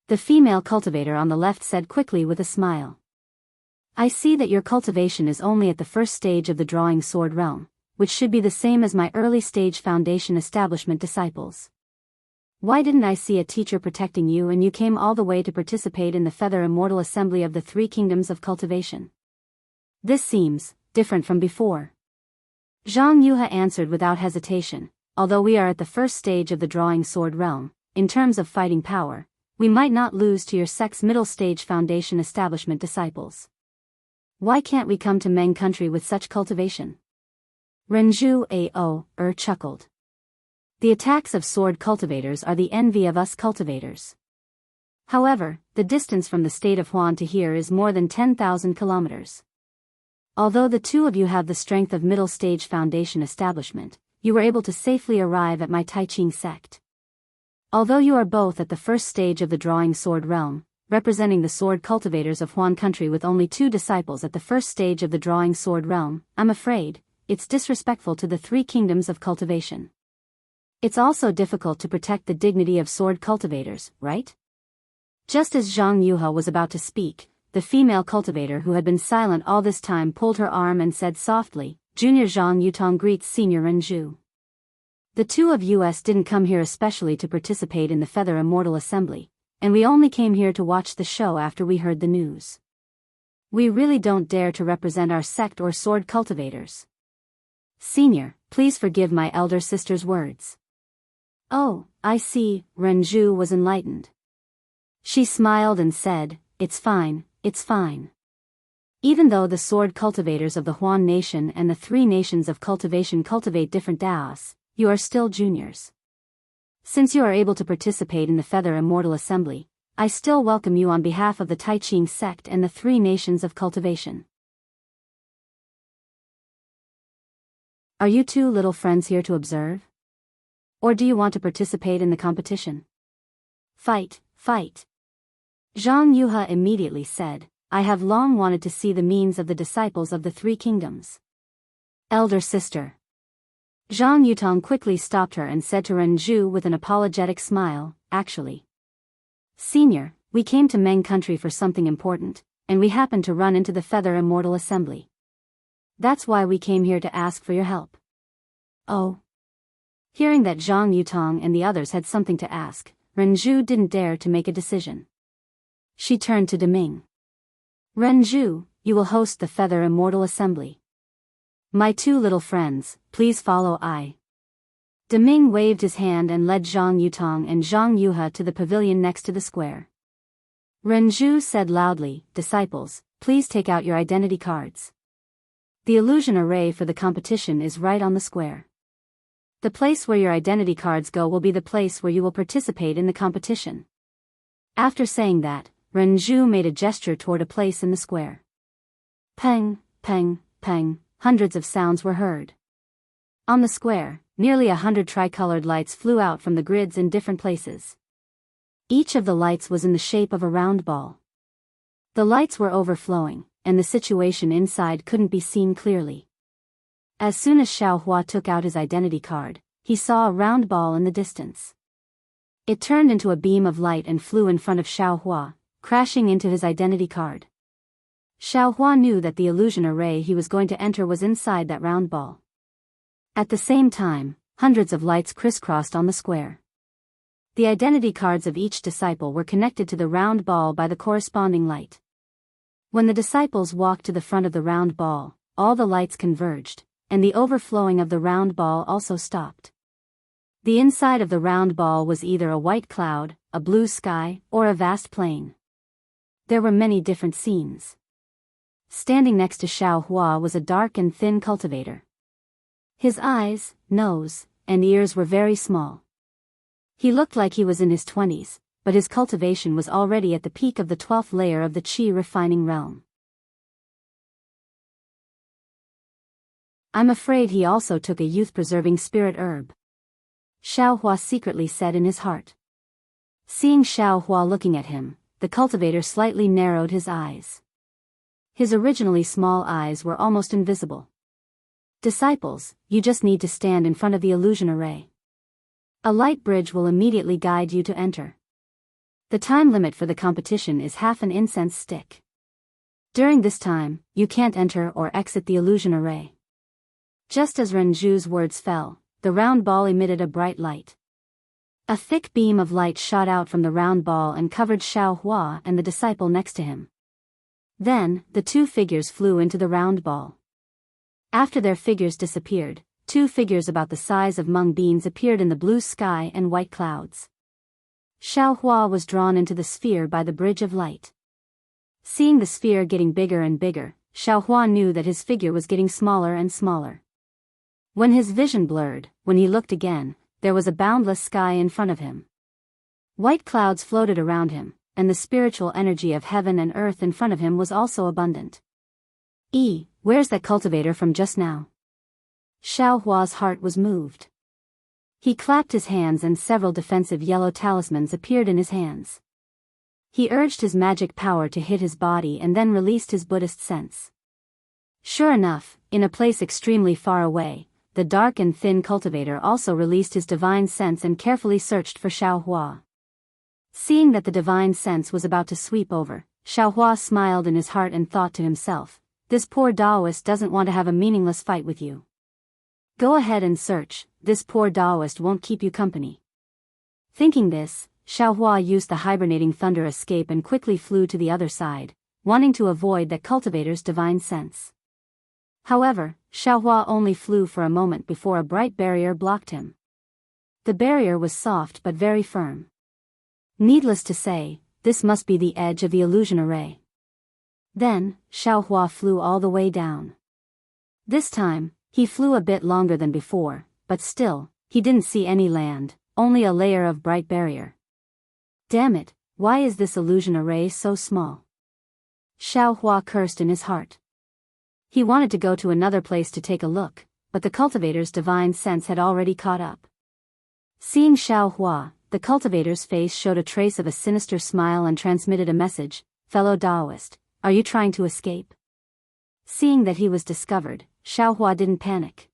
The female cultivator on the left said quickly with a smile. "I see that your cultivation is only at the first stage of the drawing sword realm, which should be the same as my early stage foundation establishment disciples. Why didn't I see a teacher protecting you and you came all the way to participate in the Feather Immortal Assembly of the Three Kingdoms of Cultivation? This seems different from before." Zhang Yuhe answered without hesitation, "Although we are at the first stage of the drawing sword realm, in terms of fighting power, we might not lose to your sect's middle stage foundation establishment disciples. Why can't we come to Meng country with such cultivation?" Renju Ao chuckled. The attacks of sword cultivators are the envy of us cultivators. However, the distance from the state of Huan to here is more than 10,000 kilometers. Although the two of you have the strength of middle stage foundation establishment, you were able to safely arrive at my Taiqing sect. Although you are both at the first stage of the drawing sword realm, representing the sword cultivators of Huan country with only 2 disciples at the first stage of the drawing sword realm, I'm afraid, it's disrespectful to the 3 kingdoms of cultivation. It's also difficult to protect the dignity of sword cultivators, right? Just as Zhang Yuha was about to speak, the female cultivator who had been silent all this time pulled her arm and said softly, Junior Zhang Yutong greets Senior Renju. The two of us didn't come here especially to participate in the Feather Immortal Assembly, and we only came here to watch the show after we heard the news. We really don't dare to represent our sect or sword cultivators. Senior, please forgive my elder sister's words. Oh, I see, Renju was enlightened. She smiled and said, it's fine, it's fine. Even though the sword cultivators of the Huan nation and the 3 nations of cultivation cultivate different Daoists, you are still juniors. Since you are able to participate in the Feather Immortal Assembly, I still welcome you on behalf of the Taiqing sect and the 3 nations of cultivation. Are you 2 little friends here to observe? Or do you want to participate in the competition? Fight, fight. Zhang Yuha immediately said, I have long wanted to see the means of the disciples of the 3 kingdoms. Elder sister. Zhang Yutong quickly stopped her and said to Renju with an apologetic smile, actually. Senior, we came to Meng country for something important, and we happened to run into the Feather Immortal Assembly. That's why we came here to ask for your help. Oh. Hearing that Zhang Yutong and the others had something to ask, Renju didn't dare to make a decision. She turned to Deming. Renju, you will host the Feather Immortal Assembly. My 2 little friends, please follow I. Deming waved his hand and led Zhang Yutong and Zhang Yuha to the pavilion next to the square. Renju said loudly, disciples, please take out your identity cards. The illusion array for the competition is right on the square. The place where your identity cards go will be the place where you will participate in the competition. After saying that, Renju made a gesture toward a place in the square. Peng, peng, peng, hundreds of sounds were heard. On the square, nearly 100 tricolored lights flew out from the grids in different places. Each of the lights was in the shape of a round ball. The lights were overflowing, and the situation inside couldn't be seen clearly. As soon as Xiaohua took out his identity card, he saw a round ball in the distance. It turned into a beam of light and flew in front of Xiaohua, crashing into his identity card. Xiaohua knew that the illusion array he was going to enter was inside that round ball. At the same time, hundreds of lights crisscrossed on the square. The identity cards of each disciple were connected to the round ball by the corresponding light. When the disciples walked to the front of the round ball, all the lights converged, and the overflowing of the round ball also stopped. The inside of the round ball was either a white cloud, a blue sky, or a vast plain. There were many different scenes. Standing next to Xiaohua was a dark and thin cultivator. His eyes, nose, and ears were very small. He looked like he was in his 20s, but his cultivation was already at the peak of the 12th layer of the qi refining realm. I'm afraid he also took a youth-preserving spirit herb. Xiaohua secretly said in his heart. Seeing Xiaohua looking at him, the cultivator slightly narrowed his eyes. His originally small eyes were almost invisible. Disciples, you just need to stand in front of the illusion array. A light bridge will immediately guide you to enter. The time limit for the competition is half an incense stick. During this time, you can't enter or exit the illusion array. Just as Renju's words fell, the round ball emitted a bright light. A thick beam of light shot out from the round ball and covered Xiaohua and the disciple next to him. Then, the 2 figures flew into the round ball. After their figures disappeared, 2 figures about the size of mung beans appeared in the blue sky and white clouds. Xiaohua was drawn into the sphere by the bridge of light. Seeing the sphere getting bigger and bigger, Xiaohua knew that his figure was getting smaller and smaller. When his vision blurred, when he looked again, there was a boundless sky in front of him. White clouds floated around him, and the spiritual energy of heaven and earth in front of him was also abundant. Where's that cultivator from just now? Xiao Hua's heart was moved. He clapped his hands and several defensive yellow talismans appeared in his hands. He urged his magic power to hit his body and then released his Buddhist sense. Sure enough, in a place extremely far away, the dark and thin cultivator also released his divine sense and carefully searched for Xiao Hua. Seeing that the divine sense was about to sweep over, Xiao Hua smiled in his heart and thought to himself, this poor Daoist doesn't want to have a meaningless fight with you. Go ahead and search, this poor Daoist won't keep you company. Thinking this, Xiao Hua used the hibernating thunder escape and quickly flew to the other side, wanting to avoid that cultivator's divine sense. However, Xiao Hua only flew for a moment before a bright barrier blocked him. The barrier was soft but very firm. Needless to say, this must be the edge of the illusion array. Then, Xiao Hua flew all the way down. This time, he flew a bit longer than before, but still, he didn't see any land, only a layer of bright barrier. Damn it, why is this illusion array so small? Xiao Hua cursed in his heart. He wanted to go to another place to take a look, but the cultivator's divine sense had already caught up. Seeing Xiao Hua, the cultivator's face showed a trace of a sinister smile and transmitted a message, fellow Daoist, are you trying to escape? Seeing that he was discovered, Xiao Hua didn't panic.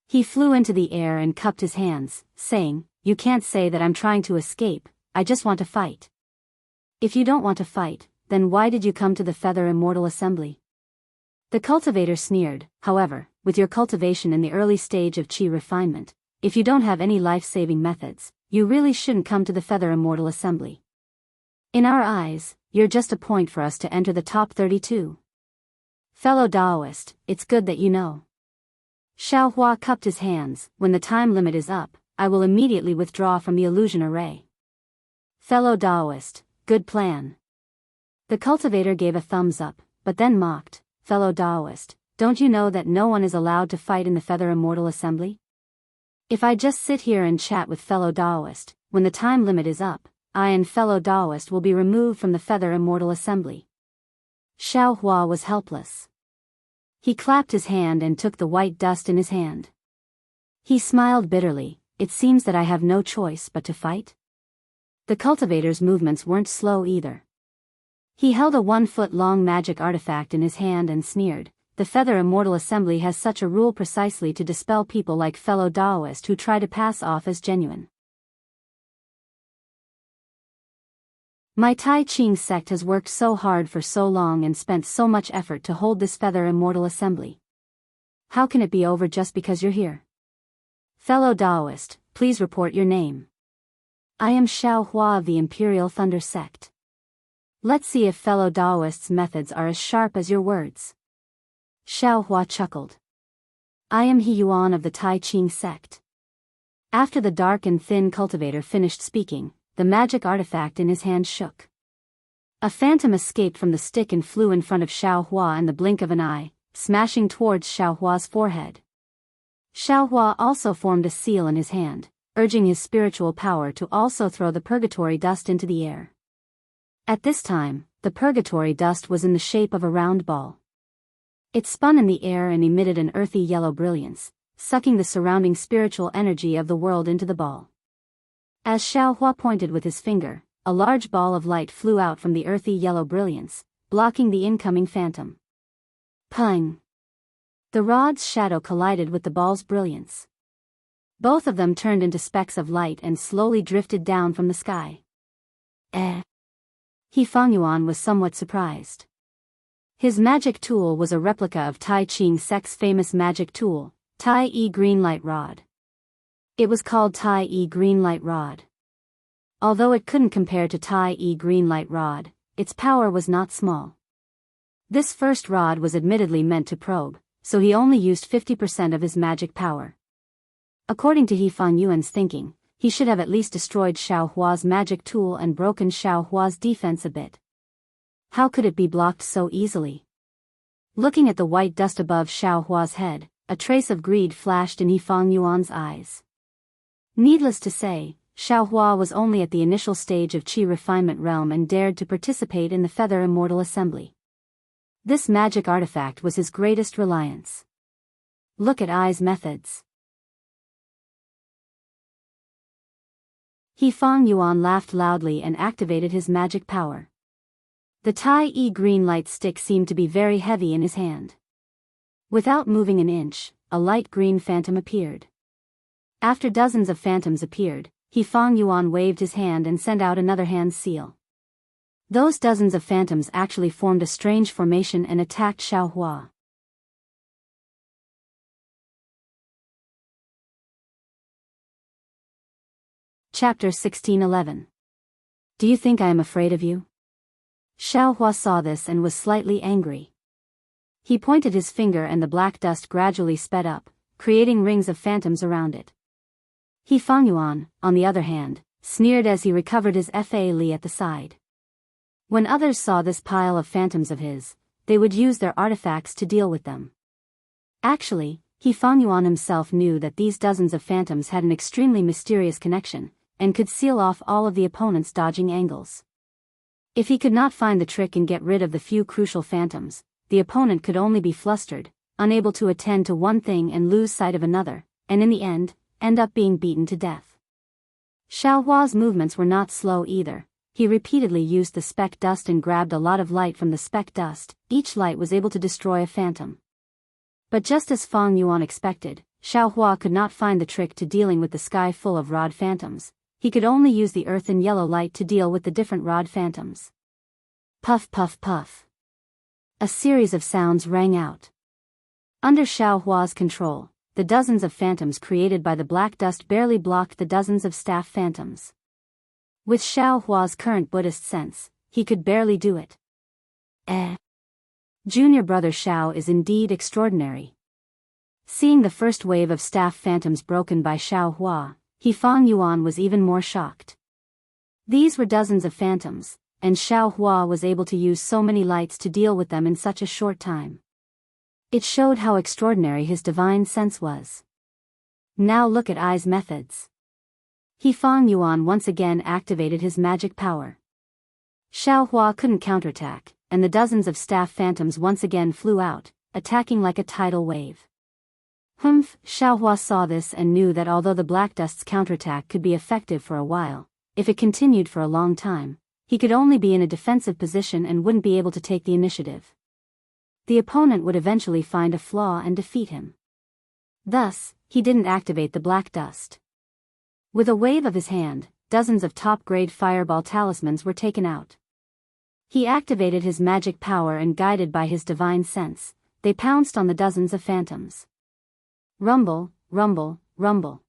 He flew into the air and cupped his hands, saying, you can't say that I'm trying to escape, I just want to fight. If you don't want to fight, then why did you come to the Feather Immortal Assembly? The cultivator sneered, however, with your cultivation in the early stage of qi refinement, if you don't have any life-saving methods, you really shouldn't come to the Feather Immortal Assembly. In our eyes, you're just a point for us to enter the top 32. Fellow Daoist, it's good that you know. Xiao Hua cupped his hands, when the time limit is up, I will immediately withdraw from the illusion array. Fellow Daoist, good plan. The cultivator gave a thumbs up, but then mocked, fellow Daoist, don't you know that no one is allowed to fight in the Feather Immortal Assembly? If I just sit here and chat with fellow Daoist, when the time limit is up, I and fellow Daoist will be removed from the Feather Immortal Assembly. Xiao Hua was helpless. He clapped his hand and took the white dust in his hand. He smiled bitterly, it seems that I have no choice but to fight. The cultivator's movements weren't slow either. He held a 1-foot-long magic artifact in his hand and sneered, the Feather Immortal Assembly has such a rule precisely to dispel people like fellow Daoist who try to pass off as genuine. My Tai Ching sect has worked so hard for so long and spent so much effort to hold this Feather Immortal Assembly. How can it be over just because you're here? Fellow Daoist, please report your name. I am Xiao Hua of the Imperial Thunder Sect. Let's see if fellow Daoist's methods are as sharp as your words. Xiao Hua chuckled. I am He Yuan of the Tai Ching sect. After the dark and thin cultivator finished speaking, the magic artifact in his hand shook. A phantom escaped from the stick and flew in front of Xiao Hua in the blink of an eye, smashing towards Xiao Hua's forehead. Xiao Hua also formed a seal in his hand, urging his spiritual power to also throw the purgatory dust into the air. At this time, the purgatory dust was in the shape of a round ball. It spun in the air and emitted an earthy yellow brilliance, sucking the surrounding spiritual energy of the world into the ball. As Xiao Hua pointed with his finger, a large ball of light flew out from the earthy yellow brilliance, blocking the incoming phantom. Pang! The rod's shadow collided with the ball's brilliance. Both of them turned into specks of light and slowly drifted down from the sky. He Fangyuan was somewhat surprised. His magic tool was a replica of Tai Ching sect's famous magic tool, Tai E Green Light Rod. It was called Tai E Green Light Rod. Although it couldn't compare to Tai E Green Light Rod, its power was not small. This first rod was admittedly meant to probe, so he only used 50% of his magic power. According to He Fangyuan's thinking, he should have at least destroyed Xiao Hua's magic tool and broken Xiao Hua's defense a bit. How could it be blocked so easily? Looking at the white dust above Xiao Hua's head, a trace of greed flashed in Yifang Yuan's eyes. Needless to say, Xiaohua was only at the initial stage of qi refinement realm and dared to participate in the Feather Immortal Assembly. This magic artifact was his greatest reliance. Look at Ai's methods. Yifang Yuan laughed loudly and activated his magic power. The Tai-E green light stick seemed to be very heavy in his hand. Without moving an inch, a light green phantom appeared. After dozens of phantoms appeared, Yifang Yuan waved his hand and sent out another hand seal. Those dozens of phantoms actually formed a strange formation and attacked Xiaohua. Chapter 1611. Do you think I am afraid of you? Xiaohua saw this and was slightly angry. He pointed his finger and the black dust gradually sped up, creating rings of phantoms around it. Yifang Yuan, on the other hand, sneered as he recovered his Fa Li at the side. When others saw this pile of phantoms of his, they would use their artifacts to deal with them. Actually, Yifang Yuan himself knew that these dozens of phantoms had an extremely mysterious connection, and could seal off all of the opponent's dodging angles. If he could not find the trick and get rid of the few crucial phantoms, the opponent could only be flustered, unable to attend to one thing and lose sight of another, and in the end up being beaten to death. Xiaohua's movements were not slow either. He repeatedly used the speck dust and grabbed a lot of light from the speck dust. Each light was able to destroy a phantom. But just as Fang Yuan expected, Xiaohua could not find the trick to dealing with the sky full of rod phantoms. He could only use the earth and yellow light to deal with the different rod phantoms. Puff puff puff. A series of sounds rang out. Under Xiaohua's control, the dozens of phantoms created by the black dust barely blocked the dozens of staff phantoms. With Xiaohua's current Buddhist sense, he could barely do it. Junior brother Xiao is indeed extraordinary. Seeing the first wave of staff phantoms broken by Xiaohua, Yifang Yuan was even more shocked. These were dozens of phantoms, and Xiaohua was able to use so many lights to deal with them in such a short time. It showed how extraordinary his divine sense was. Now look at Ai's methods. Yifang Yuan once again activated his magic power. Xiaohua couldn't counterattack, and the dozens of staff phantoms once again flew out, attacking like a tidal wave. Xiaohua saw this and knew that although the black dust's counterattack could be effective for a while, if it continued for a long time, he could only be in a defensive position and wouldn't be able to take the initiative. The opponent would eventually find a flaw and defeat him. Thus, he didn't activate the black dust. With a wave of his hand, dozens of top-grade fireball talismans were taken out. He activated his magic power and guided by his divine sense, they pounced on the dozens of phantoms. Rumble, rumble, rumble.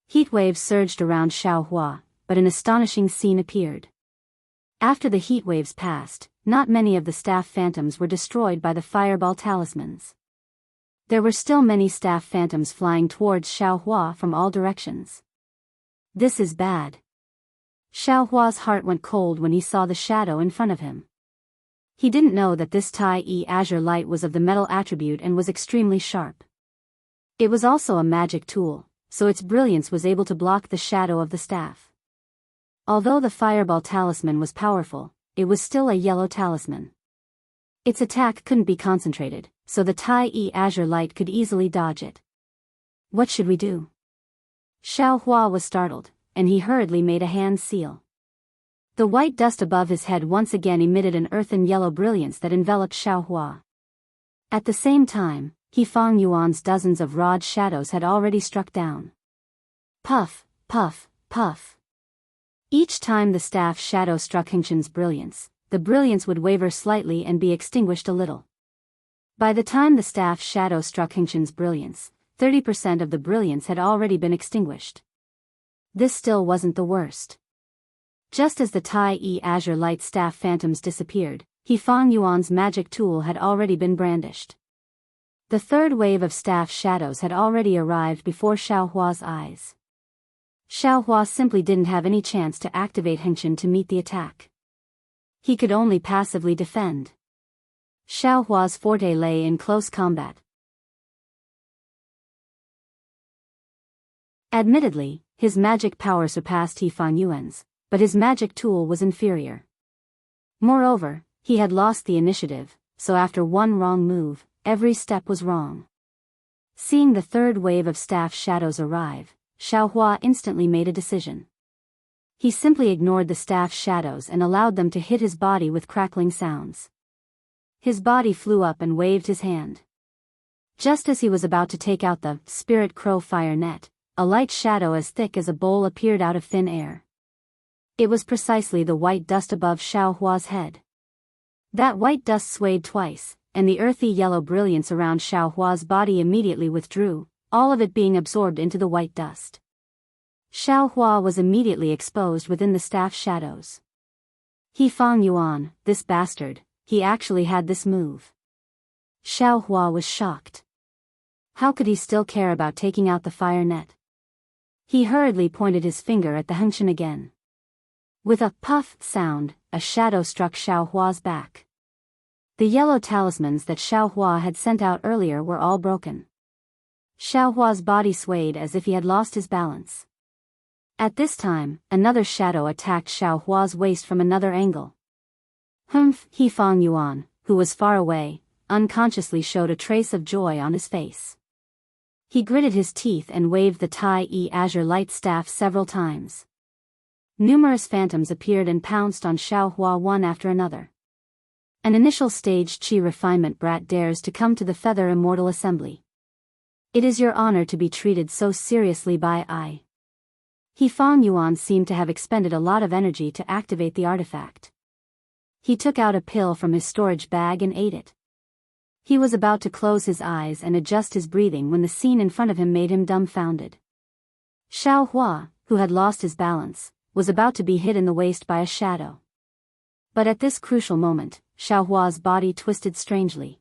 Heat waves surged around Xiaohua, but an astonishing scene appeared. After the heat waves passed, not many of the staff phantoms were destroyed by the fireball talismans. There were still many staff phantoms flying towards Xiaohua from all directions. This is bad. Xiaohua's heart went cold when he saw the shadow in front of him. He didn't know that this Tai-E azure light was of the metal attribute and was extremely sharp. It was also a magic tool, so its brilliance was able to block the shadow of the staff. Although the fireball talisman was powerful, it was still a yellow talisman. Its attack couldn't be concentrated, so the Tai-E azure light could easily dodge it. What should we do? Xiaohua was startled, and he hurriedly made a hand seal. The white dust above his head once again emitted an earthen yellow brilliance that enveloped Xiaohua. At the same time, Yifang Yuan's dozens of rod shadows had already struck down. Puff, puff, puff. Each time the staff shadow struck Hengqian's brilliance, the brilliance would waver slightly and be extinguished a little. By the time the staff shadow struck Hengqian's brilliance, 30% of the brilliance had already been extinguished. This still wasn't the worst. Just as the Tai-E azure light staff phantoms disappeared, Yifang Yuan's magic tool had already been brandished. The third wave of staff shadows had already arrived before Xiaohua's eyes. Xiaohua simply didn't have any chance to activate Hengqian to meet the attack. He could only passively defend. Xiaohua's forte lay in close combat. Admittedly, his magic power surpassed He Fangyuan's, but his magic tool was inferior. Moreover, he had lost the initiative, so after one wrong move, every step was wrong. Seeing the third wave of staff shadows arrive, Xiaohua instantly made a decision. He simply ignored the staff shadows and allowed them to hit his body with crackling sounds. His body flew up and waved his hand. Just as he was about to take out the spirit crow fire net, a light shadow as thick as a bowl appeared out of thin air. It was precisely the white dust above Xiaohua's head. That white dust swayed twice, and the earthy yellow brilliance around Xiaohua's body immediately withdrew, all of it being absorbed into the white dust. Xiaohua was immediately exposed within the staff shadows. He Fangyuan, this bastard, he actually had this move. Xiaohua was shocked. How could he still care about taking out the fire net? He hurriedly pointed his finger at the Hengshan again. With a puff sound, a shadow struck Xiaohua's back. The yellow talismans that Xiaohua had sent out earlier were all broken. Xiaohua's body swayed as if he had lost his balance. At this time, another shadow attacked Xiaohua's waist from another angle. He Fangyuan, who was far away, unconsciously showed a trace of joy on his face. He gritted his teeth and waved the Tai-E azure light staff several times. Numerous phantoms appeared and pounced on Xiaohua one after another. An initial stage Qi refinement brat dares to come to the Feather Immortal Assembly. It is your honor to be treated so seriously by I. He Fangyuan seemed to have expended a lot of energy to activate the artifact. He took out a pill from his storage bag and ate it. He was about to close his eyes and adjust his breathing when the scene in front of him made him dumbfounded. Xiaohua, who had lost his balance, was about to be hit in the waist by a shadow. But at this crucial moment, Xiaohua's body twisted strangely.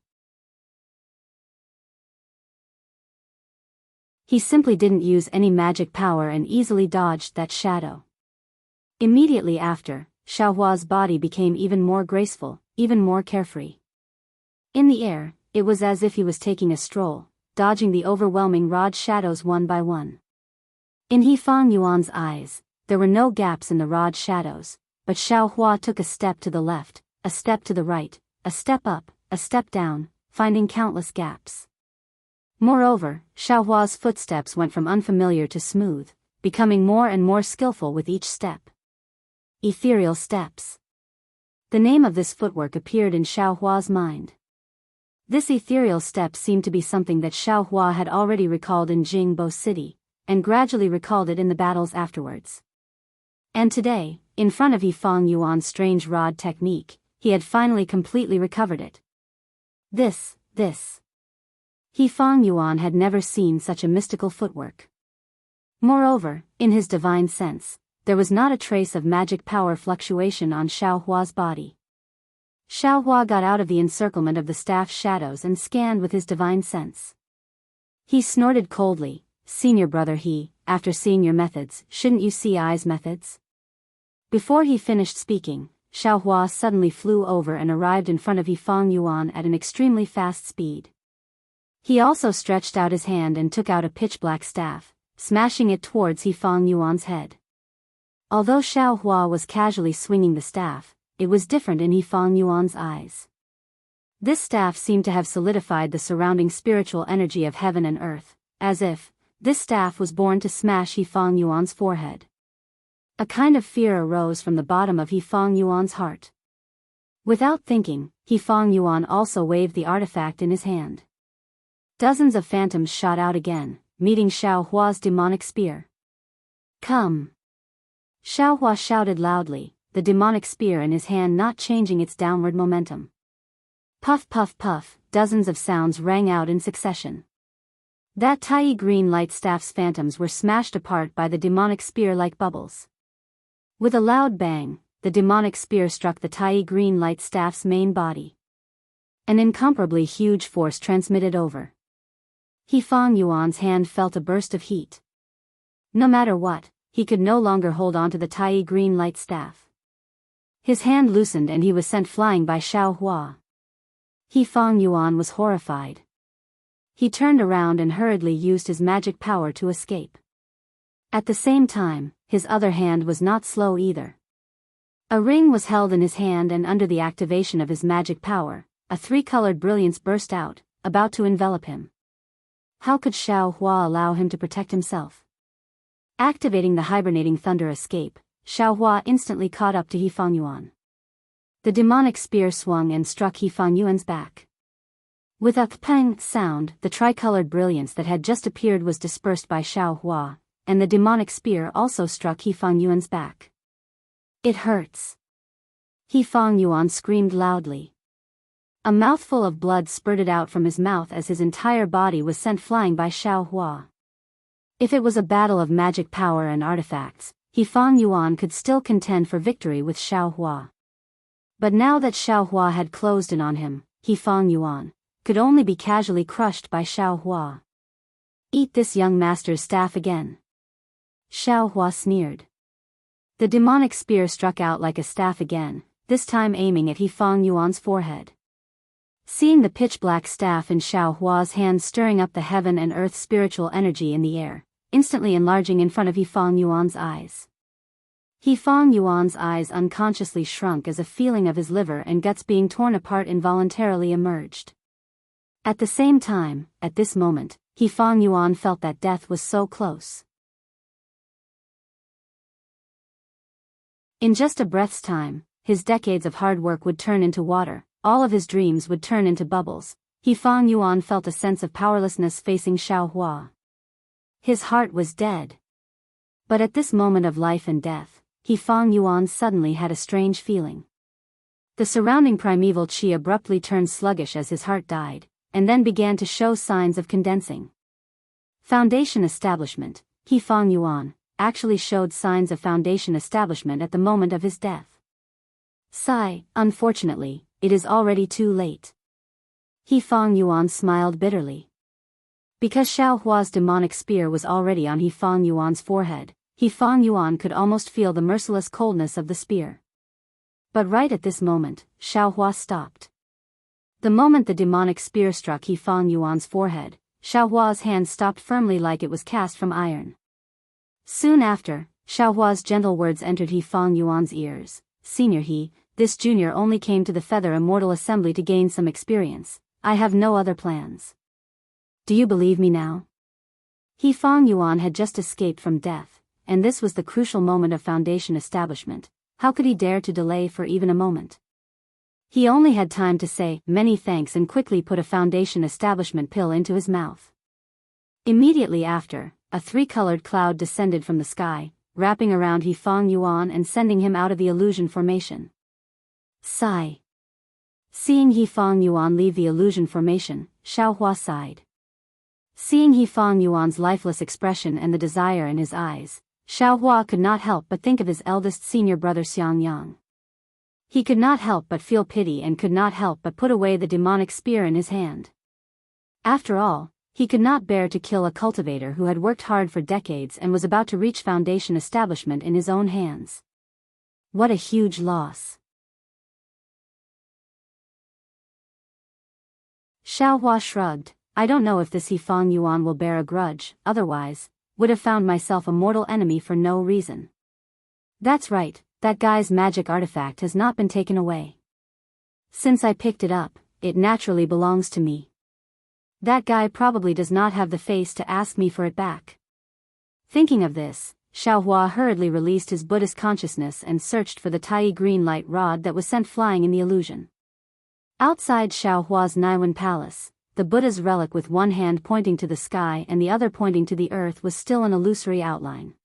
He simply didn't use any magic power and easily dodged that shadow. Immediately after, Xiaohua's body became even more graceful, even more carefree. In the air, it was as if he was taking a stroll, dodging the overwhelming rod shadows one by one. In He Fangyuan's eyes, there were no gaps in the rod shadows, but Xiaohua took a step to the left, a step to the right, a step up, a step down, finding countless gaps. Moreover, Xiaohua's footsteps went from unfamiliar to smooth, becoming more and more skillful with each step. Ethereal steps. The name of this footwork appeared in Xiaohua's mind. This ethereal step seemed to be something that Xiaohua had already recalled in Jianghu City, and gradually recalled it in the battles afterwards. And today, in front of He Fangyuan's strange rod technique, he had finally completely recovered it. This. He Fangyuan had never seen such a mystical footwork. Moreover, in his divine sense, there was not a trace of magic power fluctuation on Xiaohua's body. Xiaohua got out of the encirclement of the staff shadows and scanned with his divine sense. He snorted coldly, "Senior brother He, after seeing your methods, shouldn't you see I's methods?" Before he finished speaking, Xiaohua suddenly flew over and arrived in front of He Fangyuan at an extremely fast speed. He also stretched out his hand and took out a pitch-black staff, smashing it towards He Fangyuan's head. Although Xiaohua was casually swinging the staff, it was different in He Fangyuan's eyes. This staff seemed to have solidified the surrounding spiritual energy of heaven and earth, as if this staff was born to smash He Fangyuan's forehead. A kind of fear arose from the bottom of He Fangyuan's heart. Without thinking, He Fangyuan also waved the artifact in his hand. Dozens of phantoms shot out again, meeting Xiaohua's demonic spear. "Come!" Xiaohua shouted loudly, the demonic spear in his hand not changing its downward momentum. Puff puff puff, dozens of sounds rang out in succession. That Tai green light staff's phantoms were smashed apart by the demonic spear like bubbles. With a loud bang, the demonic spear struck the Tai green light staff's main body. An incomparably huge force transmitted over. He Fangyuan's hand felt a burst of heat. No matter what, he could no longer hold on to the Tai green light staff. His hand loosened and he was sent flying by Xiaohua. He Fangyuan was horrified. He turned around and hurriedly used his magic power to escape. At the same time, his other hand was not slow either. A ring was held in his hand, and under the activation of his magic power, a three-colored brilliance burst out, about to envelop him. How could Xiao Hua allow him to protect himself? Activating the hibernating thunder escape, Xiao Hua instantly caught up to He Fangyuan. The demonic spear swung and struck He Fangyuan's back. With a pang sound, the tricolored brilliance that had just appeared was dispersed by Xiao Hua, and the demonic spear also struck He Fangyuan's back. It hurts. He Fangyuan screamed loudly. A mouthful of blood spurted out from his mouth as his entire body was sent flying by Xiao Hua. If it was a battle of magic power and artifacts, He Fangyuan could still contend for victory with Xiao Hua. But now that Xiao Hua had closed in on him, He Fangyuan could only be casually crushed by Xiao Hua. Eat this young master's staff again. Xiao Hua sneered. The demonic spear struck out like a staff again, this time aiming at He Fangyuan's forehead. Seeing the pitch-black staff in Xiao Hua's hand stirring up the heaven and earth spiritual energy in the air, instantly enlarging in front of He Fangyuan's eyes. He Fangyuan's eyes unconsciously shrunk as a feeling of his liver and guts being torn apart involuntarily emerged. At the same time, at this moment, He Fangyuan felt that death was so close. In just a breath's time, his decades of hard work would turn into water, all of his dreams would turn into bubbles. He Fangyuan felt a sense of powerlessness facing Xiao Hua. His heart was dead. But at this moment of life and death, He Fangyuan suddenly had a strange feeling. The surrounding primeval qi abruptly turned sluggish as his heart died, and then began to show signs of condensing. Foundation establishment, He Fangyuan actually showed signs of foundation establishment at the moment of his death. Sigh, unfortunately, it is already too late. He Fangyuan smiled bitterly. Because Xiao Hua's demonic spear was already on He Fangyuan's forehead, He Fangyuan could almost feel the merciless coldness of the spear. But right at this moment, Xiao Hua stopped. The moment the demonic spear struck He Fangyuan's forehead, Xiao Hua's hand stopped firmly like it was cast from iron. Soon after, Xiao Hua's gentle words entered He Fangyuan's ears. Senior He, this junior only came to the Feather Immortal Assembly to gain some experience. I have no other plans. Do you believe me now? He Fangyuan had just escaped from death, and this was the crucial moment of foundation establishment. How could he dare to delay for even a moment? He only had time to say, many thanks, and quickly put a foundation establishment pill into his mouth. Immediately after, a three-colored cloud descended from the sky, wrapping around He Fangyuan and sending him out of the illusion formation. Sigh. Seeing He Fangyuan leave the illusion formation, Xiao Hua sighed. Seeing He Fangyuan's lifeless expression and the desire in his eyes, Xiao Hua could not help but think of his eldest senior brother Xiangyang. He could not help but feel pity and could not help but put away the demonic spear in his hand. After all, he could not bear to kill a cultivator who had worked hard for decades and was about to reach foundation establishment in his own hands. What a huge loss. Xiao Hua shrugged. I don't know if this He Fangyuan will bear a grudge, otherwise, would have found myself a mortal enemy for no reason. That's right, that guy's magic artifact has not been taken away. Since I picked it up, it naturally belongs to me. That guy probably does not have the face to ask me for it back. Thinking of this, Xiao Hua hurriedly released his Buddhist consciousness and searched for the tiny green light rod that was sent flying in the illusion. Outside Xiao Hua's Naiwan palace, the Buddha's relic with one hand pointing to the sky and the other pointing to the earth was still an illusory outline.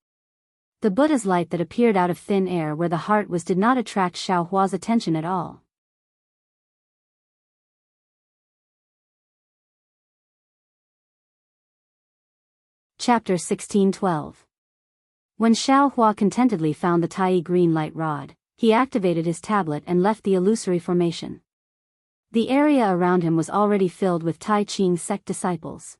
The Buddha's light that appeared out of thin air where the heart was did not attract Xiao Hua's attention at all. Chapter 1612. When Xiao Hua contentedly found the tiny green light rod, he activated his tablet and left the illusory formation. The area around him was already filled with Tai Ching sect disciples.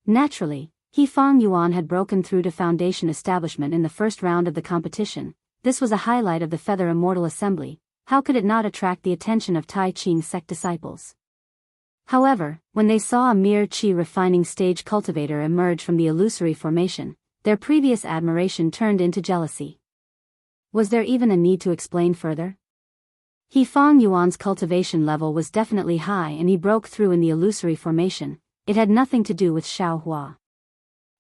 Naturally, He Fangyuan had broken through to foundation establishment in the first round of the competition. This was a highlight of the Feather Immortal Assembly. How could it not attract the attention of Tai Ching sect disciples? However, when they saw a mere qi refining stage cultivator emerge from the illusory formation, their previous admiration turned into jealousy. Was there even a need to explain further? He Fang Yuan's cultivation level was definitely high and he broke through in the illusory formation. It had nothing to do with Xiao Hua.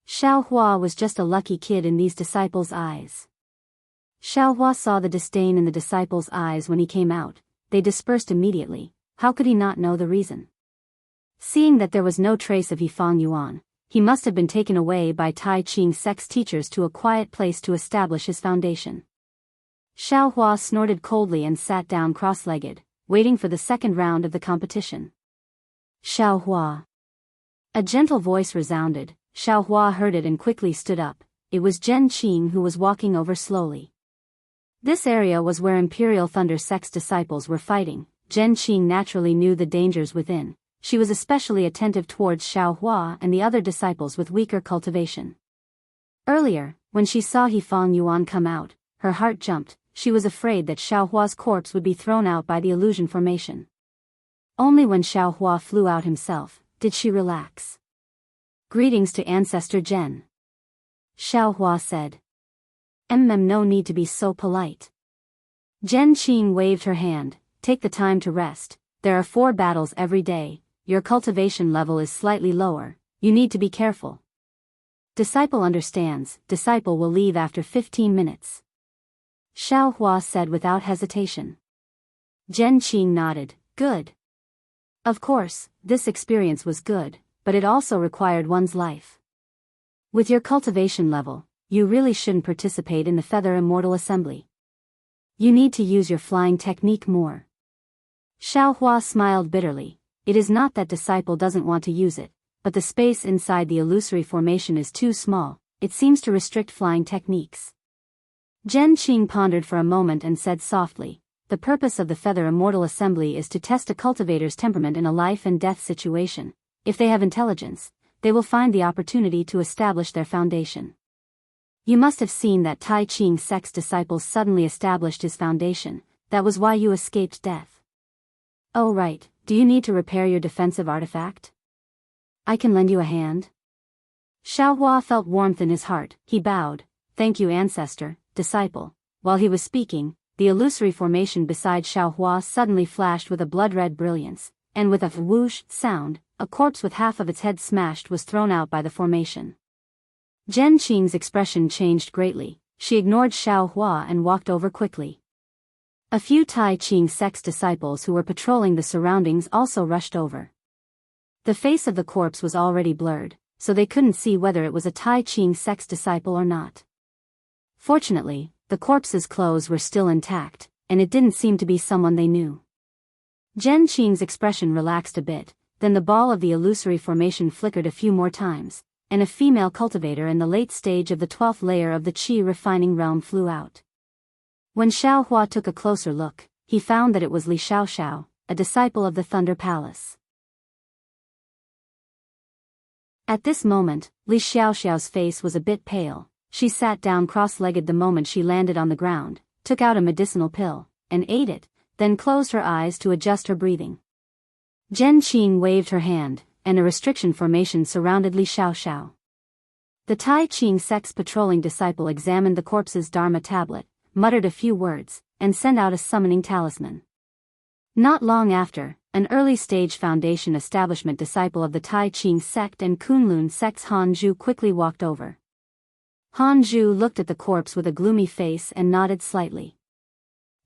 Xiao Hua was just a lucky kid in these disciples' eyes. Xiao Hua saw the disdain in the disciples' eyes when he came out. They dispersed immediately. How could he not know the reason? Seeing that there was no trace of He Fang Yuan, he must have been taken away by Tai Ching sect's teachers to a quiet place to establish his foundation. Xiao Hua snorted coldly and sat down cross-legged, waiting for the second round of the competition. Xiao Hua. A gentle voice resounded. Xiao Hua heard it and quickly stood up. It was Zhen Qing who was walking over slowly. This area was where Imperial Thunder Sect's disciples were fighting. Zhen Qing naturally knew the dangers within. She was especially attentive towards Xiao Hua and the other disciples with weaker cultivation. Earlier, when she saw He Fang Yuan come out, her heart jumped. She was afraid that Xiao Hua's corpse would be thrown out by the illusion formation. Only when Xiao Hua flew out himself did she relax. Greetings to Ancestor Zhen. Xiao Hua said. No need to be so polite. Zhen Qing waved her hand. Take the time to rest. There are 4 battles every day. Your cultivation level is slightly lower. You need to be careful. Disciple understands. Disciple will leave after 15 minutes. Xiao Hua said without hesitation. Zhen Qing nodded. Good. Of course, this experience was good, but it also required one's life. With your cultivation level, you really shouldn't participate in the Feather Immortal Assembly. You need to use your flying technique more. Xiao Hua smiled bitterly. It is not that disciple doesn't want to use it, but the space inside the illusory formation is too small. It seems to restrict flying techniques. Zhen Qing pondered for a moment and said softly, the purpose of the Feather Immortal Assembly is to test a cultivator's temperament in a life and death situation. If they have intelligence, they will find the opportunity to establish their foundation. You must have seen that Tai Ching sect's disciples suddenly established his foundation. That was why you escaped death. Oh right, do you need to repair your defensive artifact? I can lend you a hand. Xiao Hua felt warmth in his heart. He bowed. Thank you, ancestor. Disciple. While he was speaking, the illusory formation beside Xiao Hua suddenly flashed with a blood-red brilliance, and with a whoosh sound, a corpse with half of its head smashed was thrown out by the formation. Zhen Qing's expression changed greatly. She ignored Xiao Hua and walked over quickly. A few Tai Ching sect's disciples who were patrolling the surroundings also rushed over. The face of the corpse was already blurred, so they couldn't see whether it was a Tai Ching sect's disciple or not. Fortunately, the corpse's clothes were still intact, and it didn't seem to be someone they knew. Zhen Qing's expression relaxed a bit, then the ball of the illusory formation flickered a few more times, and a female cultivator in the late stage of the 12th layer of the Qi refining realm flew out. When Xiao Hua took a closer look, he found that it was Li Xiaoxiao, a disciple of the Thunder Palace. At this moment, Li Xiaoxiao's face was a bit pale. She sat down cross-legged the moment she landed on the ground, took out a medicinal pill, and ate it, then closed her eyes to adjust her breathing. Zhen Qing waved her hand, and a restriction formation surrounded Li Xiaoxiao. The Tai Ching sect's patrolling disciple examined the corpse's Dharma tablet, muttered a few words, and sent out a summoning talisman. Not long after, an early-stage foundation establishment disciple of the Tai Ching sect and Kunlun sect's Han Zhu quickly walked over. Han Zhu looked at the corpse with a gloomy face and nodded slightly.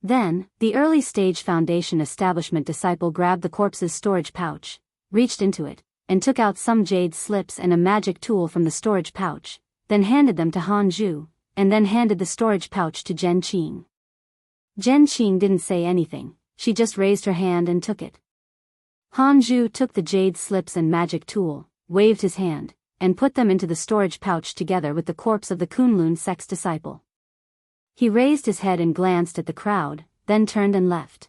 Then, the early-stage foundation establishment disciple grabbed the corpse's storage pouch, reached into it, and took out some jade slips and a magic tool from the storage pouch, then handed them to Han Zhu, and then handed the storage pouch to Zhen Qing. Zhen Qing didn't say anything, she just raised her hand and took it. Han Zhu took the jade slips and magic tool, waved his hand, and put them into the storage pouch together with the corpse of the Kunlun sect's disciple. He raised his head and glanced at the crowd, then turned and left.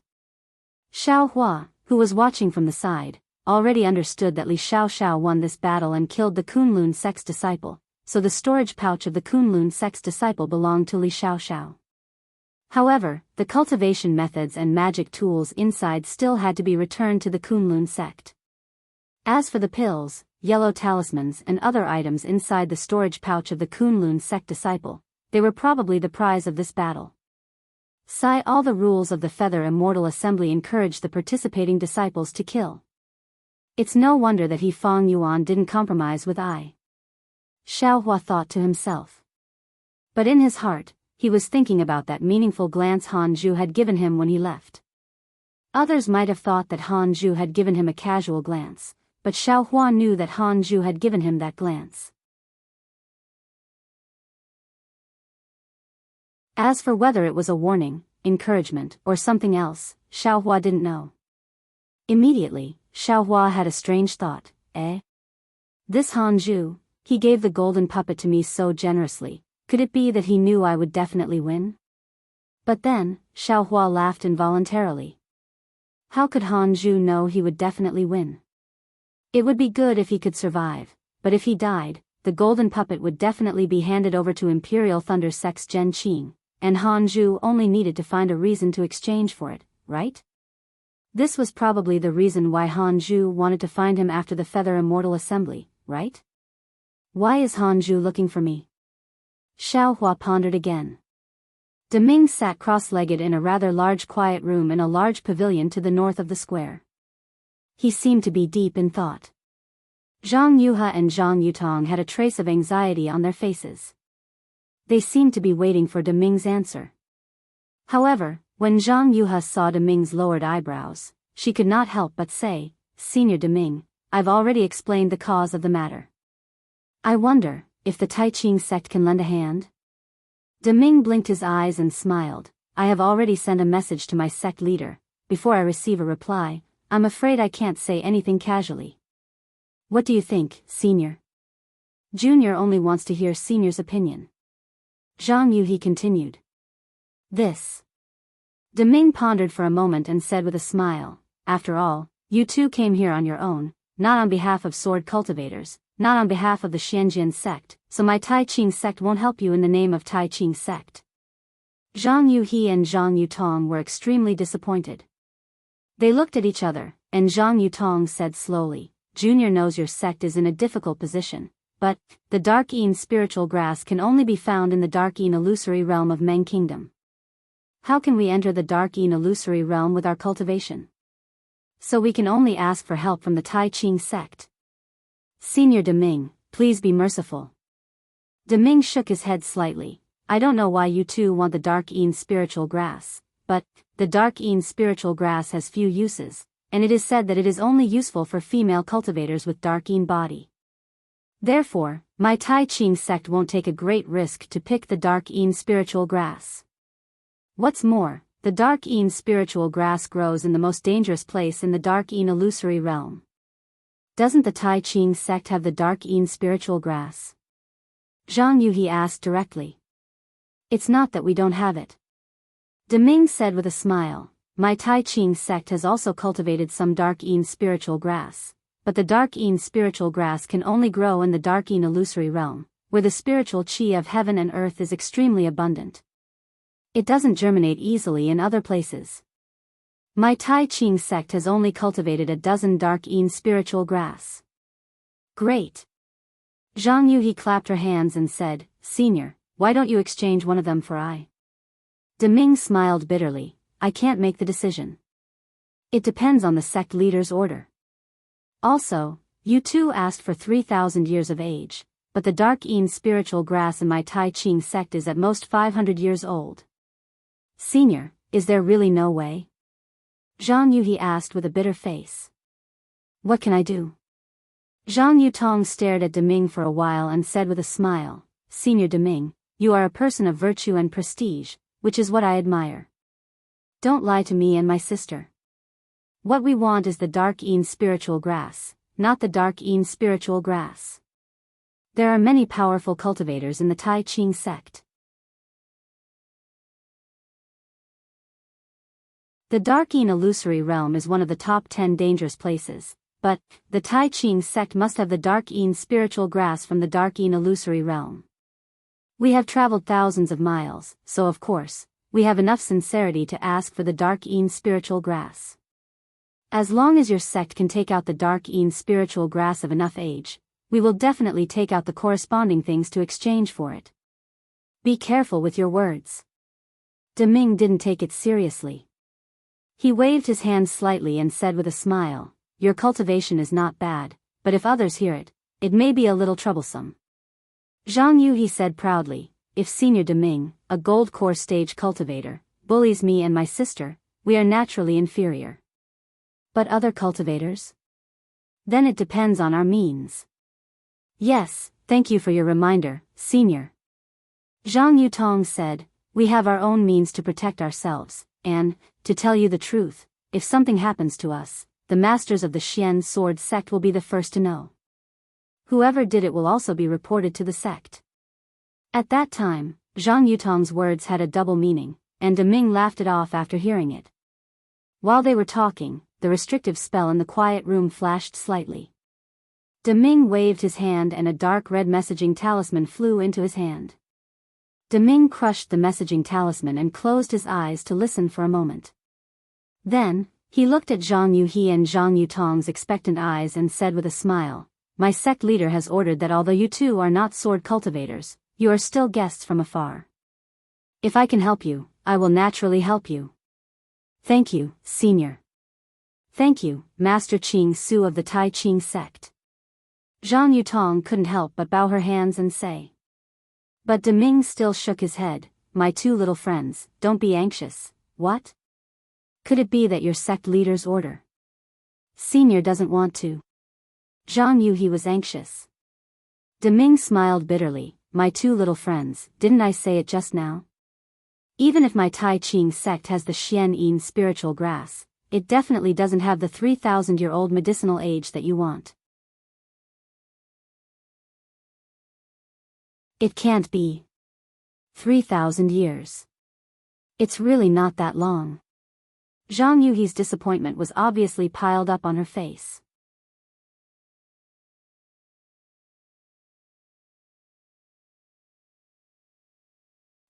Xiao Hua, who was watching from the side, already understood that Li Xiaoxiao won this battle and killed the Kunlun sect's disciple, so the storage pouch of the Kunlun sect's disciple belonged to Li Xiaoxiao. However, the cultivation methods and magic tools inside still had to be returned to the Kunlun sect. As for the pills, yellow talismans and other items inside the storage pouch of the Kunlun sect disciple. They were probably the prize of this battle. All the rules of the Feather Immortal Assembly encouraged the participating disciples to kill. It's no wonder that Feng Yuan didn't compromise with I. Xiaohua thought to himself. But in his heart, he was thinking about that meaningful glance Han Zhu had given him when he left. Others might have thought that Han Zhu had given him a casual glance, but Xiaohua knew that Han Zhu had given him that glance. As for whether it was a warning, encouragement, or something else, Xiaohua didn't know. Immediately, Xiaohua had a strange thought. This Han Zhu, he gave the golden puppet to me so generously, could it be that he knew I would definitely win? But then, Xiaohua laughed involuntarily. How could Han Zhu know he would definitely win? It would be good if he could survive, but if he died, the golden puppet would definitely be handed over to Imperial Thunder Sect's Zhen Qing, and Han Zhu only needed to find a reason to exchange for it, right? This was probably the reason why Han Zhu wanted to find him after the Feather Immortal Assembly, right? Why is Han Zhu looking for me? Xiaohua pondered again. Deming sat cross-legged in a rather large quiet room in a large pavilion to the north of the square. He seemed to be deep in thought. Zhang Yuha and Zhang Yutong had a trace of anxiety on their faces. They seemed to be waiting for Deming's answer. However, when Zhang Yuha saw Deming's lowered eyebrows, she could not help but say, "Senior Deming, I've already explained the cause of the matter. I wonder if the Tai Ching sect can lend a hand?" Deming blinked his eyes and smiled. "I have already sent a message to my sect leader. Before I receive a reply, I'm afraid I can't say anything casually." "What do you think, Senior?" Junior only wants to hear Senior's opinion. Zhang Yuhi continued. "This." Deming pondered for a moment and said with a smile, "After all, you two came here on your own, not on behalf of sword cultivators, not on behalf of the Xianjian sect, so my Tai Ching sect won't help you in the name of Tai Ching sect." Zhang Yuhi and Zhang Yutong were extremely disappointed. They looked at each other, and Zhang Yutong said slowly, "Junior knows your sect is in a difficult position, but the Dark Yin spiritual grass can only be found in the Dark Yin illusory realm of Meng Kingdom. How can we enter the Dark Yin illusory realm with our cultivation? So we can only ask for help from the Tai Ching sect. Senior Deming, please be merciful." Deming shook his head slightly. "I don't know why you two want the Dark Yin spiritual grass, but the Dark Yin spiritual grass has few uses, and it is said that it is only useful for female cultivators with Dark Yin body. Therefore, my Tai Ching sect won't take a great risk to pick the Dark Yin spiritual grass. What's more, the Dark Yin spiritual grass grows in the most dangerous place in the Dark Yin illusory realm. Doesn't the Tai Ching sect have the Dark Yin spiritual grass?" Zhang Yuhi asked directly. "It's not that we don't have it." Deming said with a smile, "My Tai Ching sect has also cultivated some Dark Yin spiritual grass, but the Dark Yin spiritual grass can only grow in the Dark Yin illusory realm, where the spiritual qi of heaven and earth is extremely abundant. It doesn't germinate easily in other places. My Tai Ching sect has only cultivated a dozen Dark Yin spiritual grass." "Great." Zhang Yuhi clapped her hands and said, "Senior, why don't you exchange one of them for I?" Deming smiled bitterly, "I can't make the decision. It depends on the sect leader's order. Also, you two asked for 3,000 years of age, but the Dark Yin spiritual grass in my Tai Ching sect is at most 500 years old. Senior, is there really no way?" Zhang Yuhi asked with a bitter face. "What can I do?" Zhang Yutong stared at Deming for a while and said with a smile, "Senior Deming, you are a person of virtue and prestige, which is what I admire. Don't lie to me and my sister. What we want is the Dark Yin spiritual grass, not the Dark Yin spiritual grass. There are many powerful cultivators in the Tai Ching sect. The Dark Yin illusory realm is one of the top 10 dangerous places, but the Tai Ching sect must have the Dark Yin spiritual grass from the Dark Yin illusory realm. We have traveled thousands of miles, so of course, we have enough sincerity to ask for the Dark Yin spiritual grass." As long as your sect can take out the dark spiritual grass of enough age, we will definitely take out the corresponding things to exchange for it. Be careful with your words. Deming didn't take it seriously. He waved his hand slightly and said with a smile, your cultivation is not bad, but if others hear it, it may be a little troublesome. Jianghu, he said proudly, if Senior Deming, a gold core stage cultivator, bullies me and my sister, we are naturally inferior. But other cultivators? Then it depends on our means. Yes, thank you for your reminder, Senior. Zhang Yutong said, we have our own means to protect ourselves, and, to tell you the truth, if something happens to us, the masters of the Xian sword sect will be the first to know. Whoever did it will also be reported to the sect. At that time, Zhang Yutong's words had a double meaning, and Deming laughed it off after hearing it. While they were talking, the restrictive spell in the quiet room flashed slightly. Deming waved his hand and a dark red messaging talisman flew into his hand. Deming crushed the messaging talisman and closed his eyes to listen for a moment. Then, he looked at Zhang Yuhe and Zhang Yutong's expectant eyes and said with a smile, my sect leader has ordered that although you two are not sword cultivators, you are still guests from afar. If I can help you, I will naturally help you. Thank you, Senior. Thank you, Master Qing Su of the Tai Qing sect. Zhang Yutong couldn't help but bow her hands and say. But Deming still shook his head, my two little friends, don't be anxious, what? Could it be that your sect leader's order? Senior doesn't want to. Zhang Yuhe was anxious. Deming smiled bitterly, my two little friends, didn't I say it just now? Even if my Tai Qing sect has the Xian spiritual grass, it definitely doesn't have the 3,000-year-old medicinal age that you want. It can't be. 3,000 years. It's really not that long. Zhang Yuhe's disappointment was obviously piled up on her face.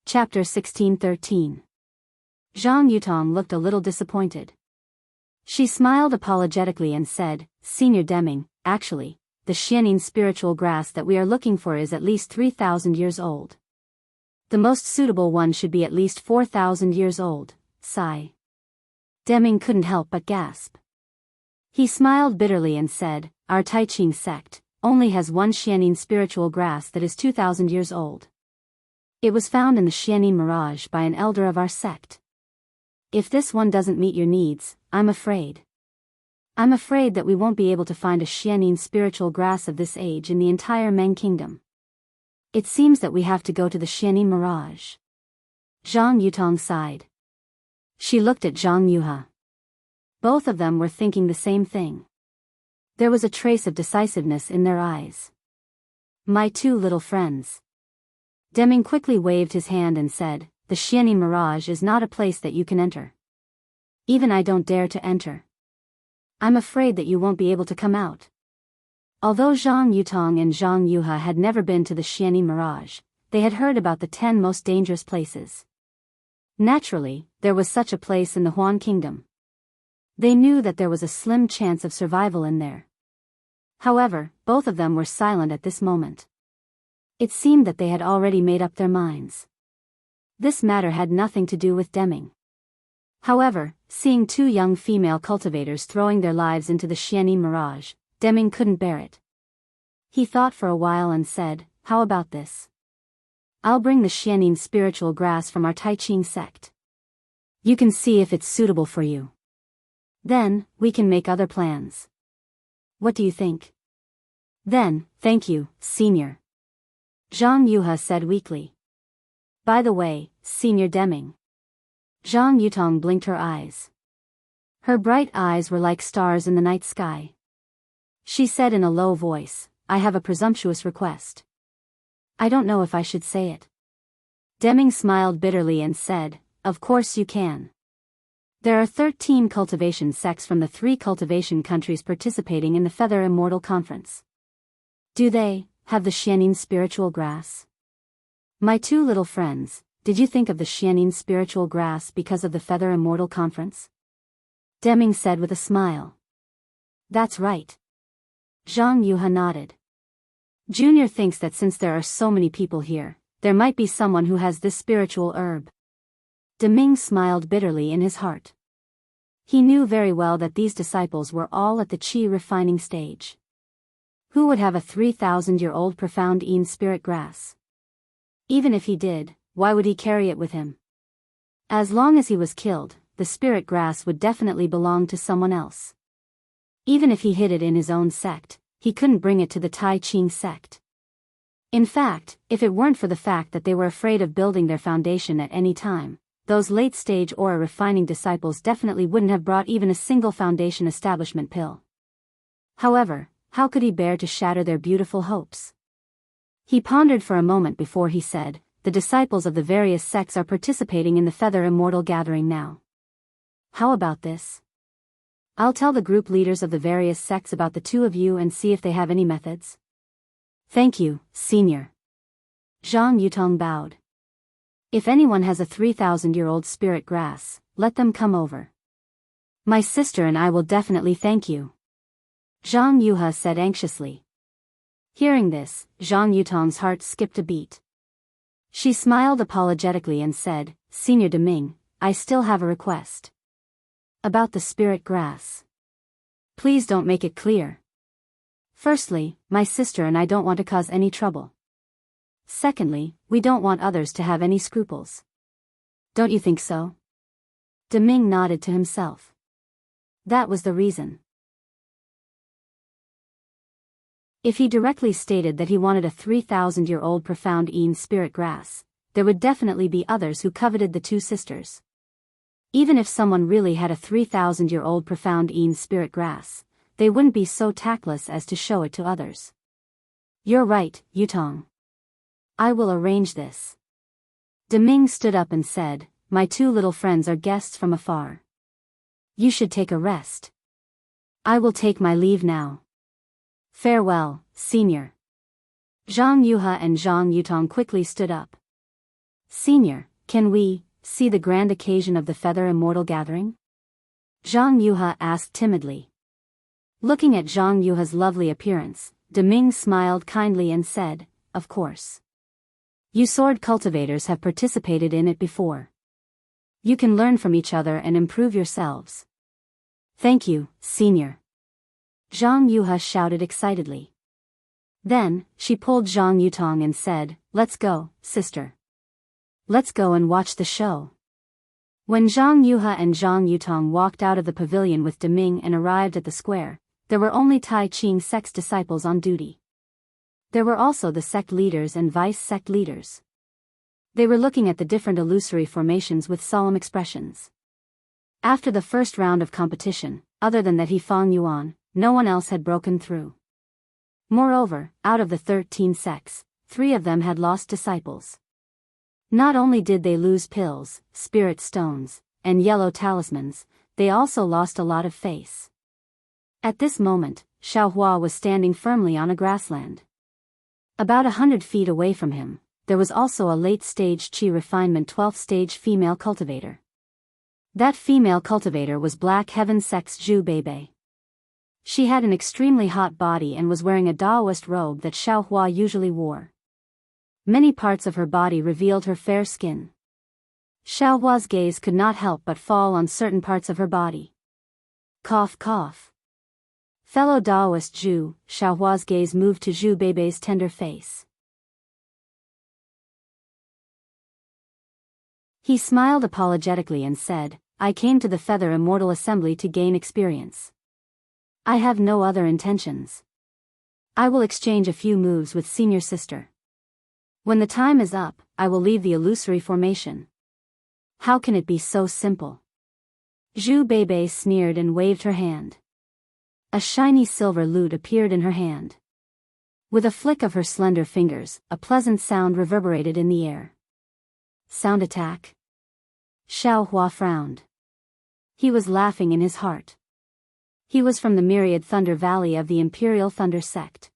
Chapter 1613. Zhang Yutong looked a little disappointed. She smiled apologetically and said, Senior Deming, actually, the Xianin spiritual grass that we are looking for is at least 3,000 years old. The most suitable one should be at least 4,000 years old, sigh. Deming couldn't help but gasp. He smiled bitterly and said, our Tai Qing sect only has one Xianin spiritual grass that is 2,000 years old. It was found in the Xianin mirage by an elder of our sect. If this one doesn't meet your needs, I'm afraid that we won't be able to find a Xianin spiritual grass of this age in the entire Meng Kingdom. It seems that we have to go to the Xianin mirage. Zhang Yutong sighed. She looked at Zhang Yuhe. Both of them were thinking the same thing. There was a trace of decisiveness in their eyes. My two little friends. Deming quickly waved his hand and said, the Xianin mirage is not a place that you can enter. Even I don't dare to enter. I'm afraid that you won't be able to come out. Although Zhang Yutong and Zhang Yuhe had never been to the Xianin mirage, they had heard about the 10 most dangerous places. Naturally, there was such a place in the Huan Kingdom. They knew that there was a slim chance of survival in there. However, both of them were silent at this moment. It seemed that they had already made up their minds. This matter had nothing to do with Deming. However, seeing two young female cultivators throwing their lives into the Xianin mirage, Deming couldn't bear it. He thought for a while and said, how about this? I'll bring the Xianin spiritual grass from our Tai Qing sect. You can see if it's suitable for you. Then, we can make other plans. What do you think? Then, thank you, Senior. Zhang Yuhe said weakly. By the way, Senior Deming. Zhang Yutong blinked her eyes. Her bright eyes were like stars in the night sky. She said in a low voice, I have a presumptuous request. I don't know if I should say it. Deming smiled bitterly and said, of course you can. There are 13 cultivation sects from the 3 cultivation countries participating in the Feather Immortal Conference. Do they have the Xianin spiritual grass? My two little friends, did you think of the Xianin spiritual grass because of the Feather Immortal Conference? Deming said with a smile. That's right. Zhang Yuha nodded. Junior thinks that since there are so many people here, there might be someone who has this spiritual herb. Deming smiled bitterly in his heart. He knew very well that these disciples were all at the qi refining stage. Who would have a 3,000-year-old profound Yin spirit grass? Even if he did, why would he carry it with him? As long as he was killed, the spirit grass would definitely belong to someone else. Even if he hid it in his own sect, he couldn't bring it to the Tai Ching sect. In fact, if it weren't for the fact that they were afraid of building their foundation at any time, those late-stage aura refining disciples definitely wouldn't have brought even a single foundation establishment pill. However, how could he bear to shatter their beautiful hopes? He pondered for a moment before he said, the disciples of the various sects are participating in the Feather Immortal Gathering now. How about this? I'll tell the group leaders of the various sects about the two of you and see if they have any methods. Thank you, Senior. Zhang Yutong bowed. If anyone has a 3,000-year-old spirit grass, let them come over. My sister and I will definitely thank you. Zhang Yuha said anxiously. Hearing this, Zhang Yutong's heart skipped a beat. She smiled apologetically and said, Senior Deming, I still have a request. About the spirit grass. Please don't make it clear. Firstly, my sister and I don't want to cause any trouble. Secondly, we don't want others to have any scruples. Don't you think so? Deming nodded to himself. That was the reason. If he directly stated that he wanted a 3,000-year-old profound Yin spirit grass, there would definitely be others who coveted the two sisters. Even if someone really had a 3,000-year-old profound Yin spirit grass, they wouldn't be so tactless as to show it to others. You're right, Yutong. I will arrange this. Deming stood up and said, my two little friends are guests from afar. You should take a rest. I will take my leave now. Farewell, Senior. Zhang Yuha and Zhang Yutong quickly stood up. Senior, can we see the grand occasion of the Feather Immortal Gathering? Zhang Yuha asked timidly. Looking at Zhang Yuha's lovely appearance, Deming smiled kindly and said, of course. You sword cultivators have participated in it before. You can learn from each other and improve yourselves. Thank you, Senior. Zhang Yuha shouted excitedly. Then, she pulled Zhang Yutong and said, let's go, sister. Let's go and watch the show. When Zhang Yuha and Zhang Yutong walked out of the pavilion with Deming and arrived at the square, there were only Tai Ching sect's disciples on duty. There were also the sect leaders and vice-sect leaders. They were looking at the different illusory formations with solemn expressions. After the first round of competition, other than that Fang Yuan, no one else had broken through. Moreover, out of the 13 sects, 3 of them had lost disciples. Not only did they lose pills, spirit stones, and yellow talismans, they also lost a lot of face. At this moment, Xiaohua was standing firmly on a grassland. About 100 feet away from him, there was also a late-stage Qi refinement 12th-stage female cultivator. That female cultivator was Black Heaven Sect's Zhu Beibei. She had an extremely hot body and was wearing a Daoist robe that Xiaohua usually wore. Many parts of her body revealed her fair skin. Xiaohua's gaze could not help but fall on certain parts of her body. Cough cough. Fellow Daoist Zhu, Xiaohua's gaze moved to Zhu Beibei's tender face. He smiled apologetically and said, I came to the Feather Immortal Assembly to gain experience. I have no other intentions. I will exchange a few moves with senior sister. When the time is up, I will leave the illusory formation. How can it be so simple? Zhu Beibei sneered and waved her hand. A shiny silver lute appeared in her hand. With a flick of her slender fingers, a pleasant sound reverberated in the air. Sound attack? Xiaohua frowned. He was laughing in his heart. He was from the myriad Thunder Valley of the Imperial Thunder Sect.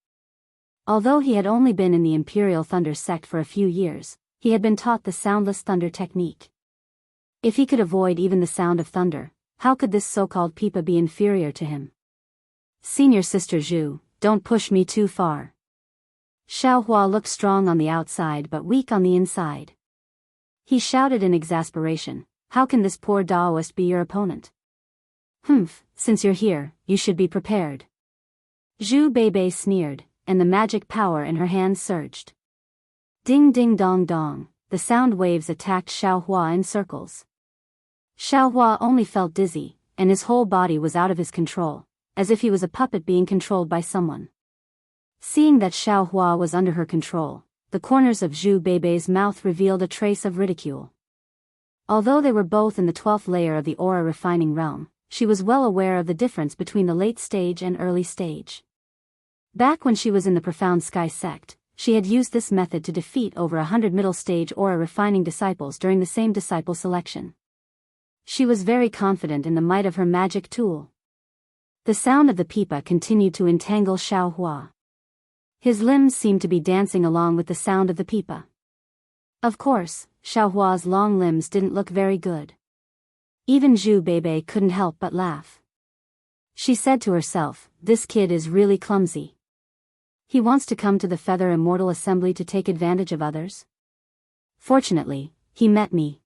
Although he had only been in the Imperial Thunder Sect for a few years, he had been taught the soundless thunder technique. If he could avoid even the sound of thunder, How could this so-called Pipa be inferior to him? Senior sister Zhu, don't push me too far. Xiao Hua looked strong on the outside but weak on the inside. He shouted in exasperation, how can this poor Daoist be your opponent? Humph, since you're here, you should be prepared. Zhu Beibei sneered, and the magic power in her hand surged. Ding ding dong dong, the sound waves attacked Xiao Hua in circles. Xiao Hua only felt dizzy, and his whole body was out of his control, as if he was a puppet being controlled by someone. Seeing that Xiao Hua was under her control, the corners of Zhu Beibei's mouth revealed a trace of ridicule. Although they were both in the 12th layer of the aura refining realm, she was well aware of the difference between the late stage and early stage. Back when she was in the Profound Sky sect, she had used this method to defeat over 100 middle stage aura refining disciples during the same disciple selection. She was very confident in the might of her magic tool. The sound of the pipa continued to entangle Xiao Hua. His limbs seemed to be dancing along with the sound of the pipa. Of course, Xiao Hua's long limbs didn't look very good. Even Zhu Beibei couldn't help but laugh. She said to herself, this kid is really clumsy. He wants to come to the Feather Immortal Assembly to take advantage of others? Fortunately, he met me.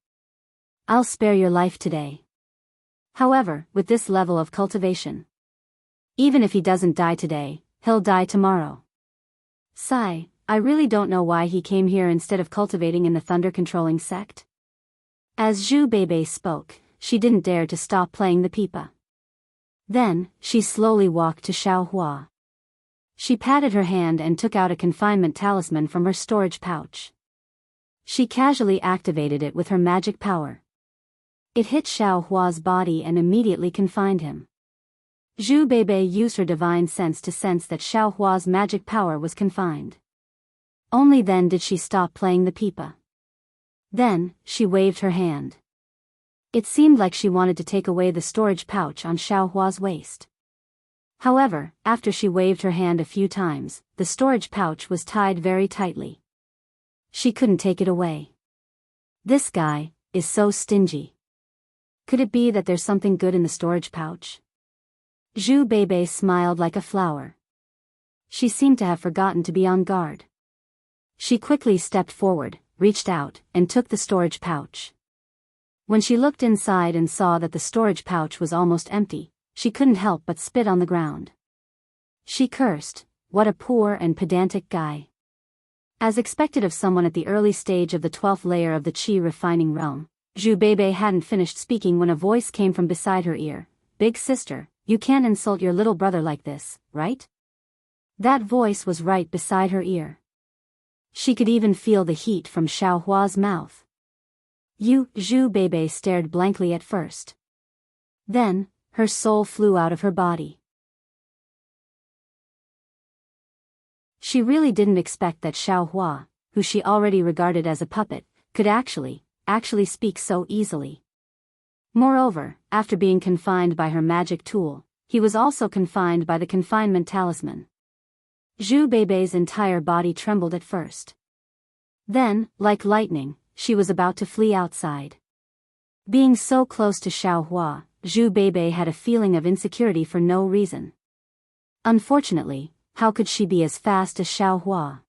I'll spare your life today. However, with this level of cultivation, even if he doesn't die today, he'll die tomorrow. Sigh, I really don't know why he came here instead of cultivating in the thunder-controlling sect. As Zhu Beibei spoke, she didn't dare to stop playing the pipa. Then, she slowly walked to Xiao Hua. She patted her hand and took out a confinement talisman from her storage pouch. She casually activated it with her magic power. It hit Xiao Hua's body and immediately confined him. Zhu Beibei used her divine sense to sense that Xiao Hua's magic power was confined. Only then did she stop playing the pipa. Then, she waved her hand. It seemed like she wanted to take away the storage pouch on Xiao Hua's waist. However, after she waved her hand a few times, the storage pouch was tied very tightly. She couldn't take it away. This guy is so stingy. Could it be that there's something good in the storage pouch? Zhu Beibei smiled like a flower. She seemed to have forgotten to be on guard. She quickly stepped forward, reached out, and took the storage pouch. When she looked inside and saw that the storage pouch was almost empty, she couldn't help but spit on the ground. She cursed, what a poor and pedantic guy. As expected of someone at the early stage of the 12th layer of the Qi refining realm, Zhu Beibei hadn't finished speaking when a voice came from beside her ear. Big sister, you can't insult your little brother like this, right? That voice was right beside her ear. She could even feel the heat from Xiao Hua's mouth. Zhu Beibei stared blankly at first. Then, her soul flew out of her body. She really didn't expect that Xiao Hua, who she already regarded as a puppet, could actually speak so easily. Moreover, after being confined by her magic tool, he was also confined by the confinement talisman. Zhu Beibei's entire body trembled at first. Then, like lightning, she was about to flee outside. Being so close to Xiao Hua, Zhu Beibei had a feeling of insecurity for no reason. Unfortunately, how could she be as fast as Xiao Hua?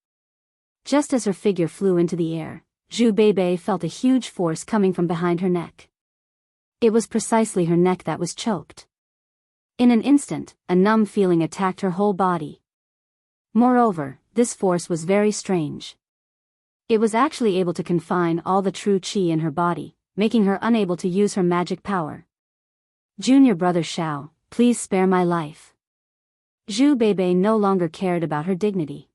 Just as her figure flew into the air, Zhu Beibei felt a huge force coming from behind her neck. It was precisely her neck that was choked. In an instant, a numb feeling attacked her whole body. Moreover, this force was very strange. It was actually able to confine all the true qi in her body, making her unable to use her magic power. Junior brother Xiao, please spare my life. Zhu Beibei no longer cared about her dignity.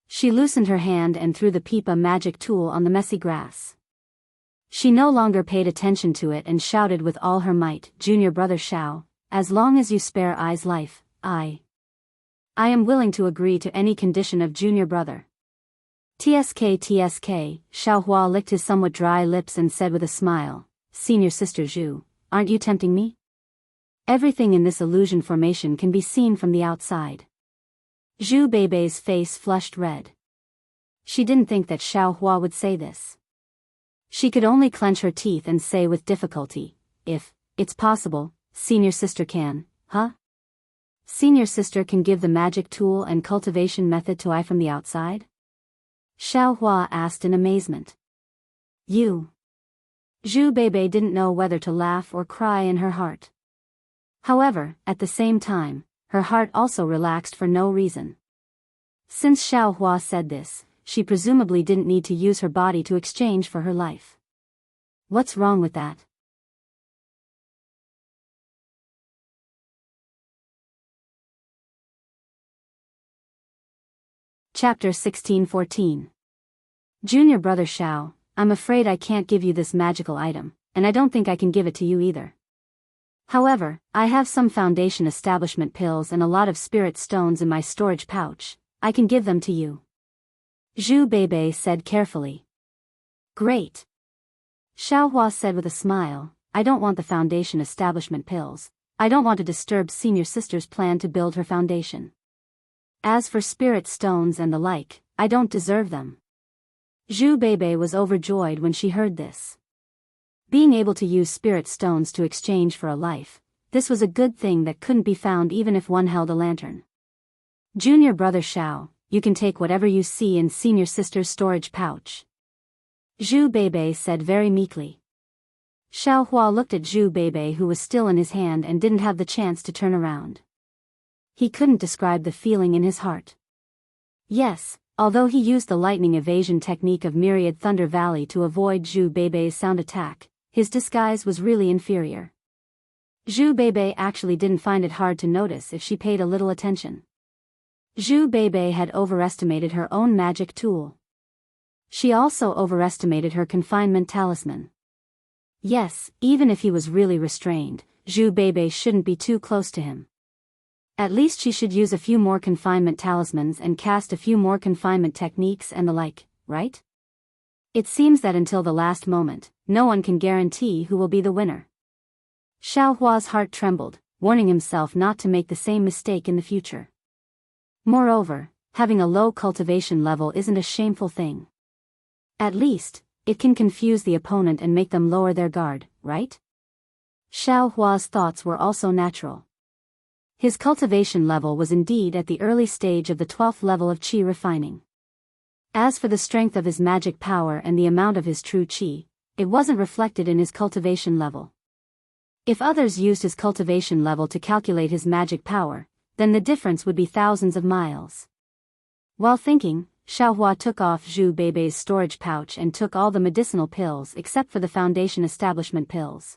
She loosened her hand and threw the pipa magic tool on the messy grass. She no longer paid attention to it and shouted with all her might, Junior brother Xiao, as long as you spare I's life, I am willing to agree to any condition of junior brother. TSK, Xiao Hua licked his somewhat dry lips and said with a smile, Senior sister Zhu, aren't you tempting me? Everything in this illusion formation can be seen from the outside. Zhu Beibei's face flushed red. She didn't think that Xiao Hua would say this. She could only clench her teeth and say with difficulty, if it's possible, senior sister can, huh? Senior sister can give the magic tool and cultivation method to I from the outside? Xiaohua asked in amazement. You. Zhu Beibei didn't know whether to laugh or cry in her heart. However, at the same time, her heart also relaxed for no reason. Since Xiaohua said this, she presumably didn't need to use her body to exchange for her life. What's wrong with that? Chapter 1614. Junior brother Xiao, I'm afraid I can't give you this magical item, and I don't think I can give it to you either. However, I have some foundation establishment pills and a lot of spirit stones in my storage pouch. I can give them to you. Zhu Beibei said carefully. Great. Xiaohua said with a smile, I don't want the foundation establishment pills. I don't want to disturb senior sister's plan to build her foundation. As for spirit stones and the like, I don't deserve them. Zhu Beibei was overjoyed when she heard this. Being able to use spirit stones to exchange for a life, this was a good thing that couldn't be found even if one held a lantern. Junior brother Xiao, you can take whatever you see in senior sister's storage pouch. Zhu Beibei said very meekly. Xiaohua looked at Zhu Beibei, who was still in his hand and didn't have the chance to turn around. He couldn't describe the feeling in his heart. Yes, although he used the lightning evasion technique of Myriad Thunder Valley to avoid Zhu Beibei's sound attack, his disguise was really inferior. Zhu Beibei actually didn't find it hard to notice if she paid a little attention. Zhu Beibei had overestimated her own magic tool. She also overestimated her confinement talisman. Yes, even if he was really restrained, Zhu Beibei shouldn't be too close to him. At least she should use a few more confinement talismans and cast a few more confinement techniques and the like, right? It seems that until the last moment, no one can guarantee who will be the winner. Xiaohua's heart trembled, warning himself not to make the same mistake in the future. Moreover, having a low cultivation level isn't a shameful thing. At least, it can confuse the opponent and make them lower their guard, right? Xiaohua's thoughts were also natural. His cultivation level was indeed at the early stage of the 12th level of qi refining. As for the strength of his magic power and the amount of his true qi, it wasn't reflected in his cultivation level. If others used his cultivation level to calculate his magic power, then the difference would be thousands of miles. While thinking, Xiaohua took off Zhu Beibei's storage pouch and took all the medicinal pills except for the foundation establishment pills.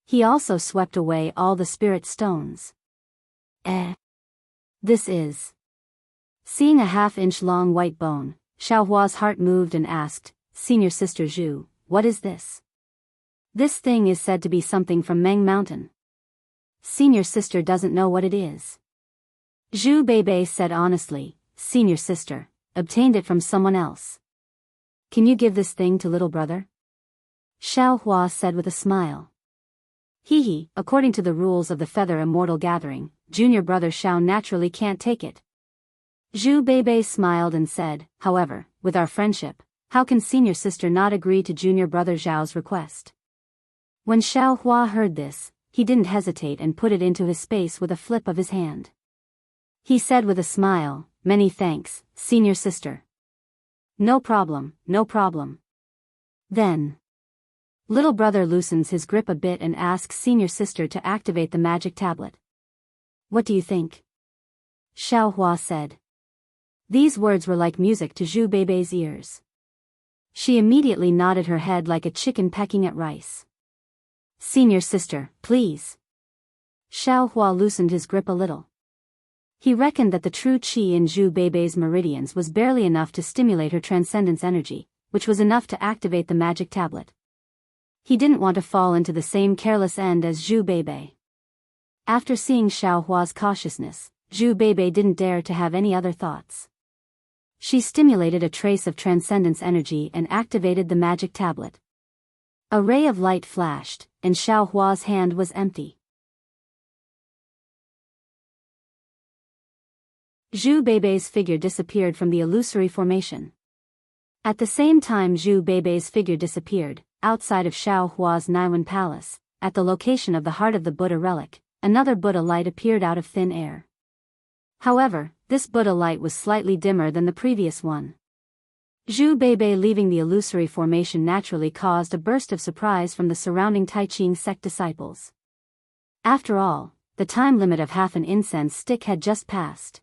He also swept away all the spirit stones. This is. Seeing a half-inch long white bone, Xiaohua's heart moved and asked, Senior Sister Zhu, what is this? This thing is said to be something from Meng Mountain. Senior Sister doesn't know what it is. Zhu Beibei said honestly, Senior Sister, obtained it from someone else. Can you give this thing to little brother? Xiaohua said with a smile. Hee, according to the rules of the Feather Immortal Gathering, junior brother Xiao naturally can't take it. Zhu Beibei smiled and said, however, with our friendship, how can senior sister not agree to junior brother Zhao's request? When Xiaohua heard this, he didn't hesitate and put it into his space with a flip of his hand. He said with a smile, many thanks, senior sister. No problem, no problem. Then, little brother loosens his grip a bit and asks senior sister to activate the magic tablet. What do you think? Xiaohua said. These words were like music to Zhu Beibei's ears. She immediately nodded her head like a chicken pecking at rice. Senior sister, please. Xiaohua loosened his grip a little. He reckoned that the true qi in Zhu Beibei's meridians was barely enough to stimulate her transcendence energy, which was enough to activate the magic tablet. He didn't want to fall into the same careless end as Zhu Beibei. After seeing Xiaohua's cautiousness, Zhu Beibei didn't dare to have any other thoughts. She stimulated a trace of transcendence energy and activated the magic tablet. A ray of light flashed, and Xiaohua's hand was empty. Zhu Beibei's figure disappeared from the illusory formation. At the same time Zhu Beibei's figure disappeared, outside of Xiaohua's Naiwan Palace, at the location of the heart of the Buddha relic, another Buddha light appeared out of thin air. However, this Buddha light was slightly dimmer than the previous one. Zhu Beibei leaving the illusory formation naturally caused a burst of surprise from the surrounding Taiching sect disciples. After all, the time limit of half an incense stick had just passed.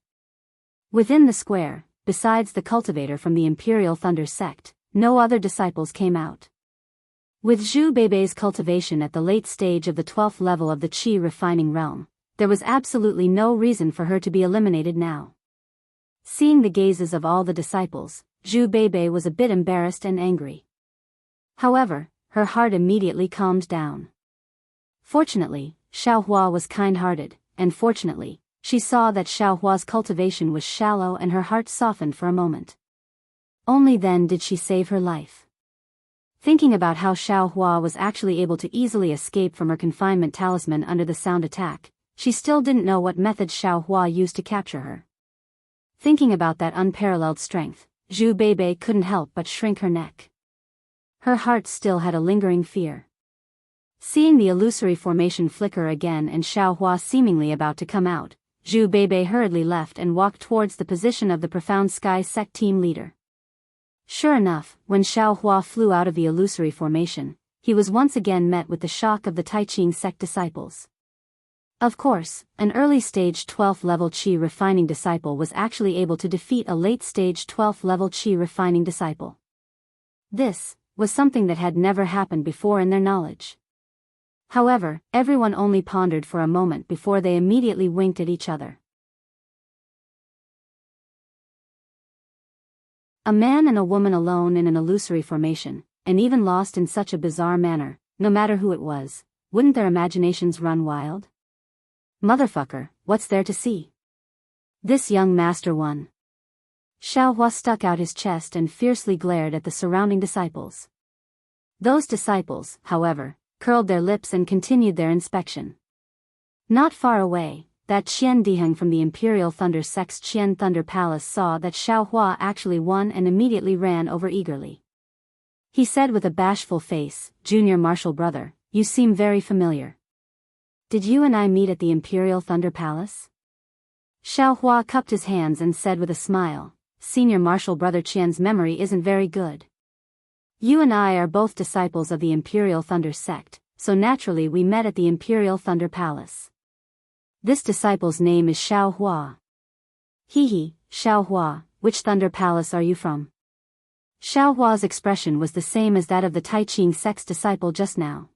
Within the square, besides the cultivator from the Imperial Thunder sect, no other disciples came out. With Zhu Beibei's cultivation at the late stage of the 12th level of the Qi refining realm, there was absolutely no reason for her to be eliminated now. Seeing the gazes of all the disciples, Zhu Beibei was a bit embarrassed and angry. However, her heart immediately calmed down. Fortunately, Xiaohua was kind-hearted, and fortunately, she saw that Xiaohua's cultivation was shallow and her heart softened for a moment. Only then did she save her life. Thinking about how Xiaohua was actually able to easily escape from her confinement talisman under the sound attack, she still didn't know what method Xiaohua used to capture her. Thinking about that unparalleled strength, Zhu Beibei couldn't help but shrink her neck. Her heart still had a lingering fear. Seeing the illusory formation flicker again and Xiaohua seemingly about to come out, Zhu Beibei hurriedly left and walked towards the position of the Profound Sky sect team leader. Sure enough, when Xiaohua flew out of the illusory formation, he was once again met with the shock of the Taiching sect disciples. Of course, an early-stage 12th level Qi refining disciple was actually able to defeat a late-stage 12th level Qi refining disciple. This was something that had never happened before in their knowledge. However, everyone only pondered for a moment before they immediately winked at each other. A man and a woman alone in an illusory formation, and even lost in such a bizarre manner, no matter who it was, wouldn't their imaginations run wild? Motherfucker, what's there to see? This young master one. Xiaohua stuck out his chest and fiercely glared at the surrounding disciples. Those disciples, however, curled their lips and continued their inspection. Not far away, that Qian Diheng from the Imperial Thunder sect's Qian Thunder Palace saw that Xiaohua actually won and immediately ran over eagerly. He said with a bashful face, "Junior Marshal brother, you seem very familiar. Did you and I meet at the Imperial Thunder Palace?" Xiaohua cupped his hands and said with a smile, "Senior Marshal brother Qian's memory isn't very good. You and I are both disciples of the Imperial Thunder sect, so naturally we met at the Imperial Thunder Palace. This disciple's name is Xiaohua." "Hee, Xiaohua, which Thunder Palace are you from?" Xiaohua's expression was the same as that of the Taiching sect's disciple just now.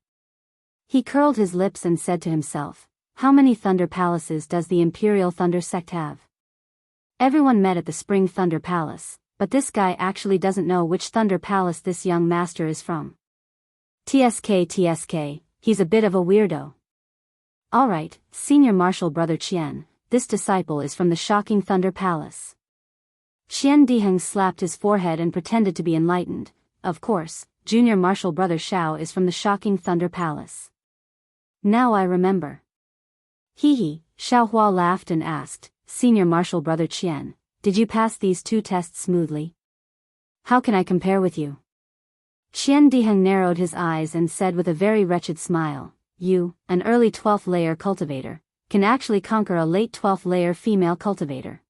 He curled his lips and said to himself, "How many Thunder Palaces does the Imperial Thunder sect have? Everyone met at the Spring Thunder Palace, but this guy actually doesn't know which Thunder Palace this young master is from. TSK, he's a bit of a weirdo." "Alright, Senior Marshal brother Qian, this disciple is from the Shocking Thunder Palace." Qian Diheng slapped his forehead and pretended to be enlightened. "Of course, Junior Marshal brother Xiao is from the Shocking Thunder Palace. Now I remember." Hee, Xiaohua laughed and asked, "Senior Marshal brother Qian, did you pass these two tests smoothly? How can I compare with you?" Qian Diheng narrowed his eyes and said with a very wretched smile, "You, an early 12th layer cultivator, can actually conquer a late 12th layer female cultivator.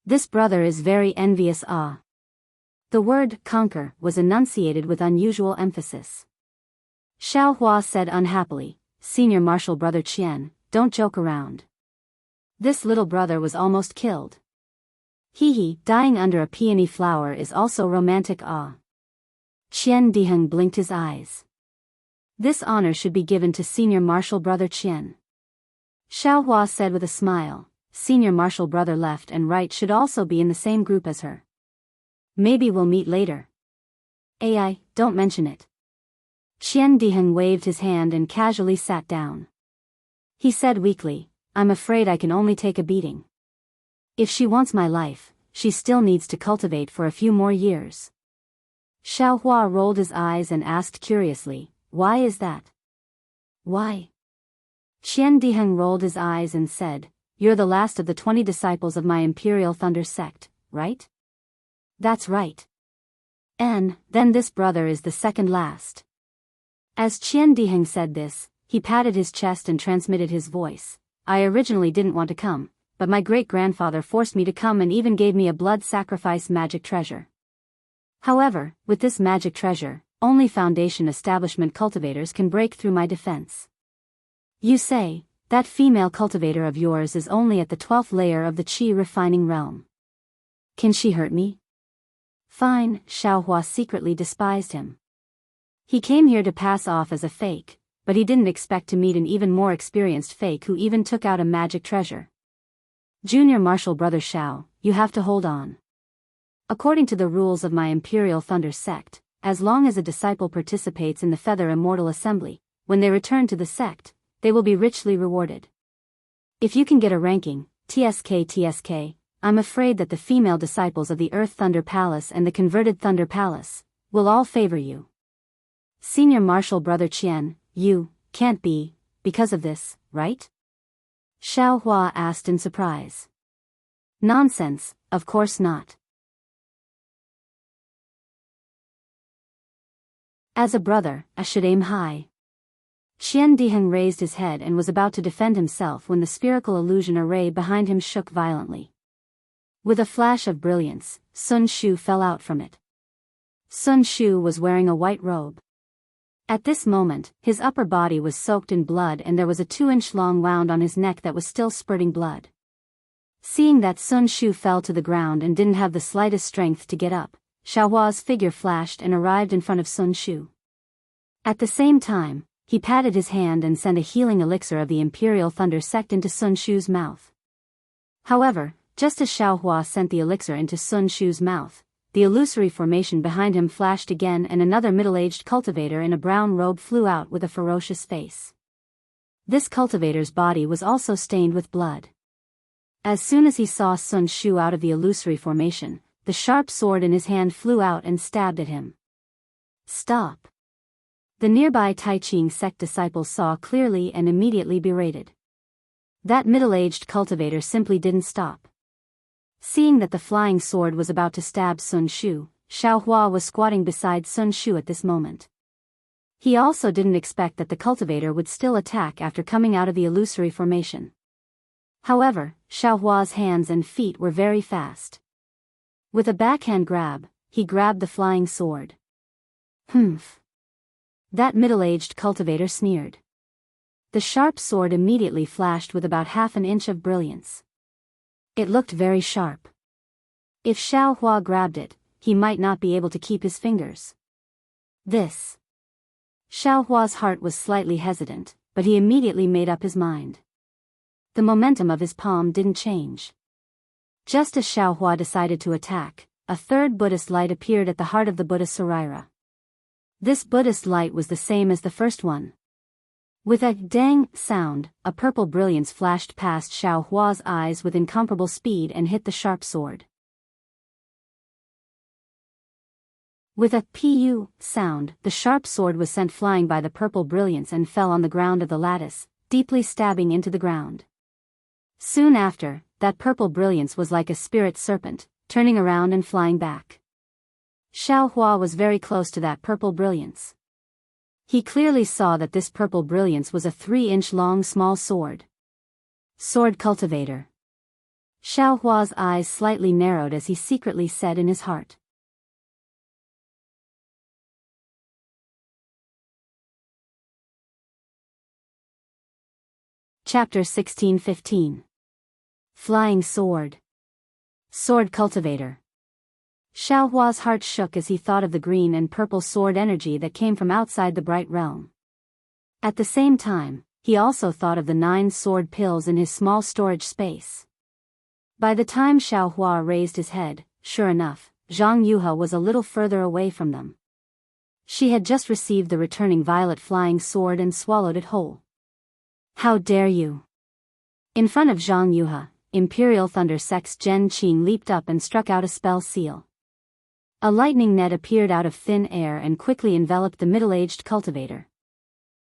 This brother is very envious." The word conquer was enunciated with unusual emphasis. Xiaohua said unhappily, "Senior Marshal brother Qian, don't joke around. This little brother was almost killed. Dying under a peony flower is also romantic." Qian Diheng blinked his eyes. "This honor should be given to Senior Marshal brother Qian." Xiaohua said with a smile, "Senior Marshal brother left and right should also be in the same group as her. Maybe we'll meet later." "AI, don't mention it." Qian Diheng waved his hand and casually sat down. He said weakly, "I'm afraid I can only take a beating. If she wants my life, she still needs to cultivate for a few more years." Xiaohua rolled his eyes and asked curiously, "Why is that?" "Why?" Qian Diheng rolled his eyes and said, "You're the last of the 20 disciples of my Imperial Thunder sect, right?" "That's right." "And then this brother is the second last." As Qian Diheng said this, he patted his chest and transmitted his voice. I originally didn't want to come, but my great-grandfather forced me to come and even gave me a blood sacrifice magic treasure. However, with this magic treasure, only Foundation establishment cultivators can break through my defense. You say, that female cultivator of yours is only at the 12th layer of the Qi refining realm. Can she hurt me? Fine, Xiaohua secretly despised him. He came here to pass off as a fake, but he didn't expect to meet an even more experienced fake who even took out a magic treasure. Junior Martial Brother Xiao, you have to hold on. According to the rules of my Imperial Thunder sect, as long as a disciple participates in the Feather Immortal Assembly, when they return to the sect, they will be richly rewarded. If you can get a ranking, TSK, I'm afraid that the female disciples of the Earth Thunder Palace and the converted Thunder Palace will all favor you. Senior Martial Brother Qian, you can't be, because of this, right? Xiao Hua asked in surprise. Nonsense, of course not. As a brother, I should aim high. Qian Diheng raised his head and was about to defend himself when the spherical illusion array behind him shook violently. With a flash of brilliance, Sun Shu fell out from it. Sun Shu was wearing a white robe. At this moment, his upper body was soaked in blood and there was a 2-inch long wound on his neck that was still spurting blood. Seeing that Sun Shu fell to the ground and didn't have the slightest strength to get up, Xiaohua's figure flashed and arrived in front of Sun Shu. At the same time, he patted his hand and sent a healing elixir of the Imperial Thunder sect into Sun Shu's mouth. However, just as Xiaohua sent the elixir into Sun Shu's mouth, the illusory formation behind him flashed again and another middle-aged cultivator in a brown robe flew out with a ferocious face. This cultivator's body was also stained with blood. As soon as he saw Sun Shu out of the illusory formation, the sharp sword in his hand flew out and stabbed at him. Stop! The nearby Taiqing sect disciples saw clearly and immediately berated. That middle-aged cultivator simply didn't stop. Seeing that the flying sword was about to stab Sun Shu, Xiao Hua was squatting beside Sun Shu at this moment. He also didn't expect that the cultivator would still attack after coming out of the illusory formation. However, Xiao Hua's hands and feet were very fast. With a backhand grab, he grabbed the flying sword. Humph! That middle-aged cultivator sneered. The sharp sword immediately flashed with about half an inch of brilliance. It looked very sharp. If Xiao Hua grabbed it, he might not be able to keep his fingers. This. Xiao Hua's heart was slightly hesitant, but he immediately made up his mind. The momentum of his palm didn't change. Just as Xiao Hua decided to attack, a third Buddhist light appeared at the heart of the Buddhist Saraira. This Buddhist light was the same as the first one. With a dang sound, a purple brilliance flashed past Xiao Hua's eyes with incomparable speed and hit the sharp sword. With a pu sound, the sharp sword was sent flying by the purple brilliance and fell on the ground of the lattice, deeply stabbing into the ground. Soon after, that purple brilliance was like a spirit serpent, turning around and flying back. Xiao Hua was very close to that purple brilliance. He clearly saw that this purple brilliance was a 3-inch long small sword. Sword Cultivator. Xiao Hua's eyes slightly narrowed as he secretly said in his heart. Chapter 16-15. Flying Sword. Sword Cultivator. Xiao Hua's heart shook as he thought of the green and purple sword energy that came from outside the bright realm. At the same time, he also thought of the 9 sword pills in his small storage space. By the time Xiao Hua raised his head, sure enough, Zhang Yuhe was a little further away from them. She had just received the returning violet flying sword and swallowed it whole. How dare you! In front of Zhang Yuhe, Imperial Thunder Sect's Zhen Qing leaped up and struck out a spell seal. A lightning net appeared out of thin air and quickly enveloped the middle-aged cultivator.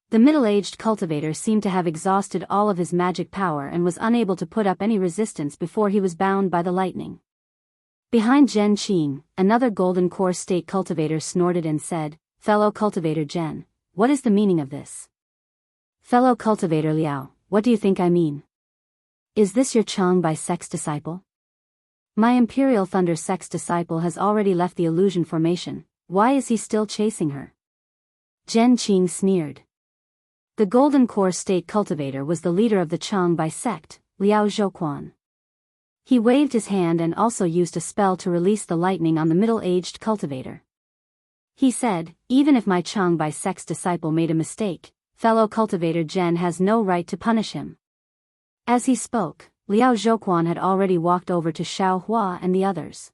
The middle-aged cultivator seemed to have exhausted all of his magic power and was unable to put up any resistance before he was bound by the lightning. Behind Zhen Qing, another golden core state cultivator snorted and said, "Fellow cultivator Zhen, what is the meaning of this?" Fellow cultivator Liao, what do you think I mean? Is this your Chang by sex disciple? My Imperial Thunder sex disciple has already left the illusion formation, why is he still chasing her? Zhen Qing sneered. The Golden Core State Cultivator was the leader of the Chang by sect, Liao Zhouquan. He waved his hand and also used a spell to release the lightning on the middle-aged cultivator. He said, even if my Chang by sex disciple made a mistake, fellow cultivator Zhen has no right to punish him. As he spoke, Liao Zhouquan had already walked over to Xiao Hua and the others.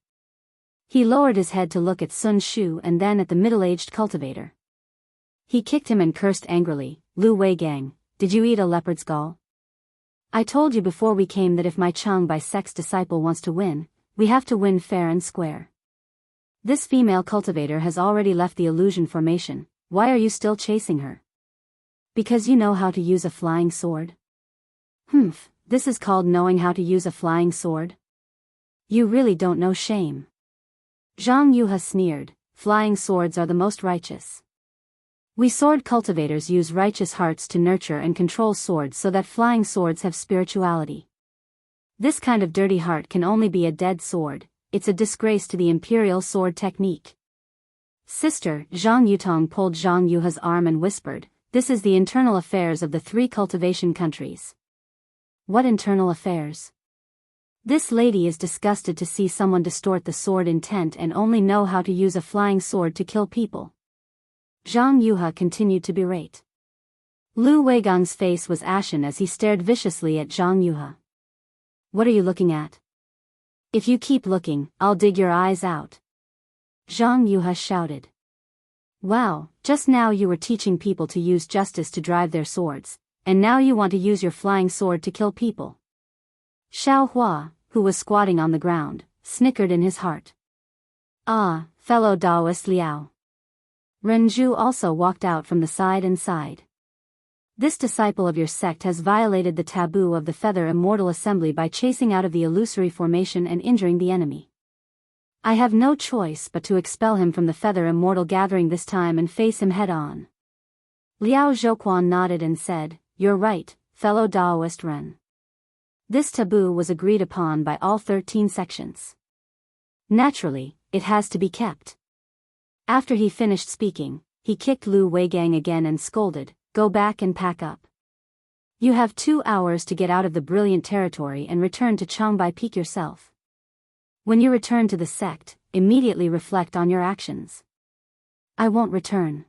He lowered his head to look at Sun Shu and then at the middle-aged cultivator. He kicked him and cursed angrily, Lu Weigang, did you eat a leopard's gall? I told you before we came that if my Chang by sex disciple wants to win, we have to win fair and square. This female cultivator has already left the illusion formation, why are you still chasing her? Because you know how to use a flying sword? Humph, this is called knowing how to use a flying sword? You really don't know shame. Zhang Yuha sneered, flying swords are the most righteous. We sword cultivators use righteous hearts to nurture and control swords so that flying swords have spirituality. This kind of dirty heart can only be a dead sword, it's a disgrace to the imperial sword technique. Sister, Zhang Yutong pulled Zhang Yuha's arm and whispered, this is the internal affairs of the 3 cultivation countries. What internal affairs? This lady is disgusted to see someone distort the sword intent and only know how to use a flying sword to kill people. Zhang Yuha continued to berate. Lu Weigang's face was ashen as he stared viciously at Zhang Yuha. What are you looking at? If you keep looking, I'll dig your eyes out. Zhang Yuha shouted. Wow, just now you were teaching people to use justice to drive their swords, and now you want to use your flying sword to kill people. Xiao Hua, who was squatting on the ground, snickered in his heart. Ah, fellow Daoist Liao. Renju also walked out from the side and sighed. This disciple of your sect has violated the taboo of the Feather Immortal Assembly by chasing out of the illusory formation and injuring the enemy. I have no choice but to expel him from the Feather Immortal Gathering this time and face him head-on. Liao Zhouquan nodded and said, you're right, fellow Daoist Ren. This taboo was agreed upon by all 13 sections. Naturally, it has to be kept. After he finished speaking, he kicked Lu Weigang again and scolded, go back and pack up. You have 2 hours to get out of the brilliant territory and return to Changbai Peak yourself. When you return to the sect, immediately reflect on your actions. I won't return.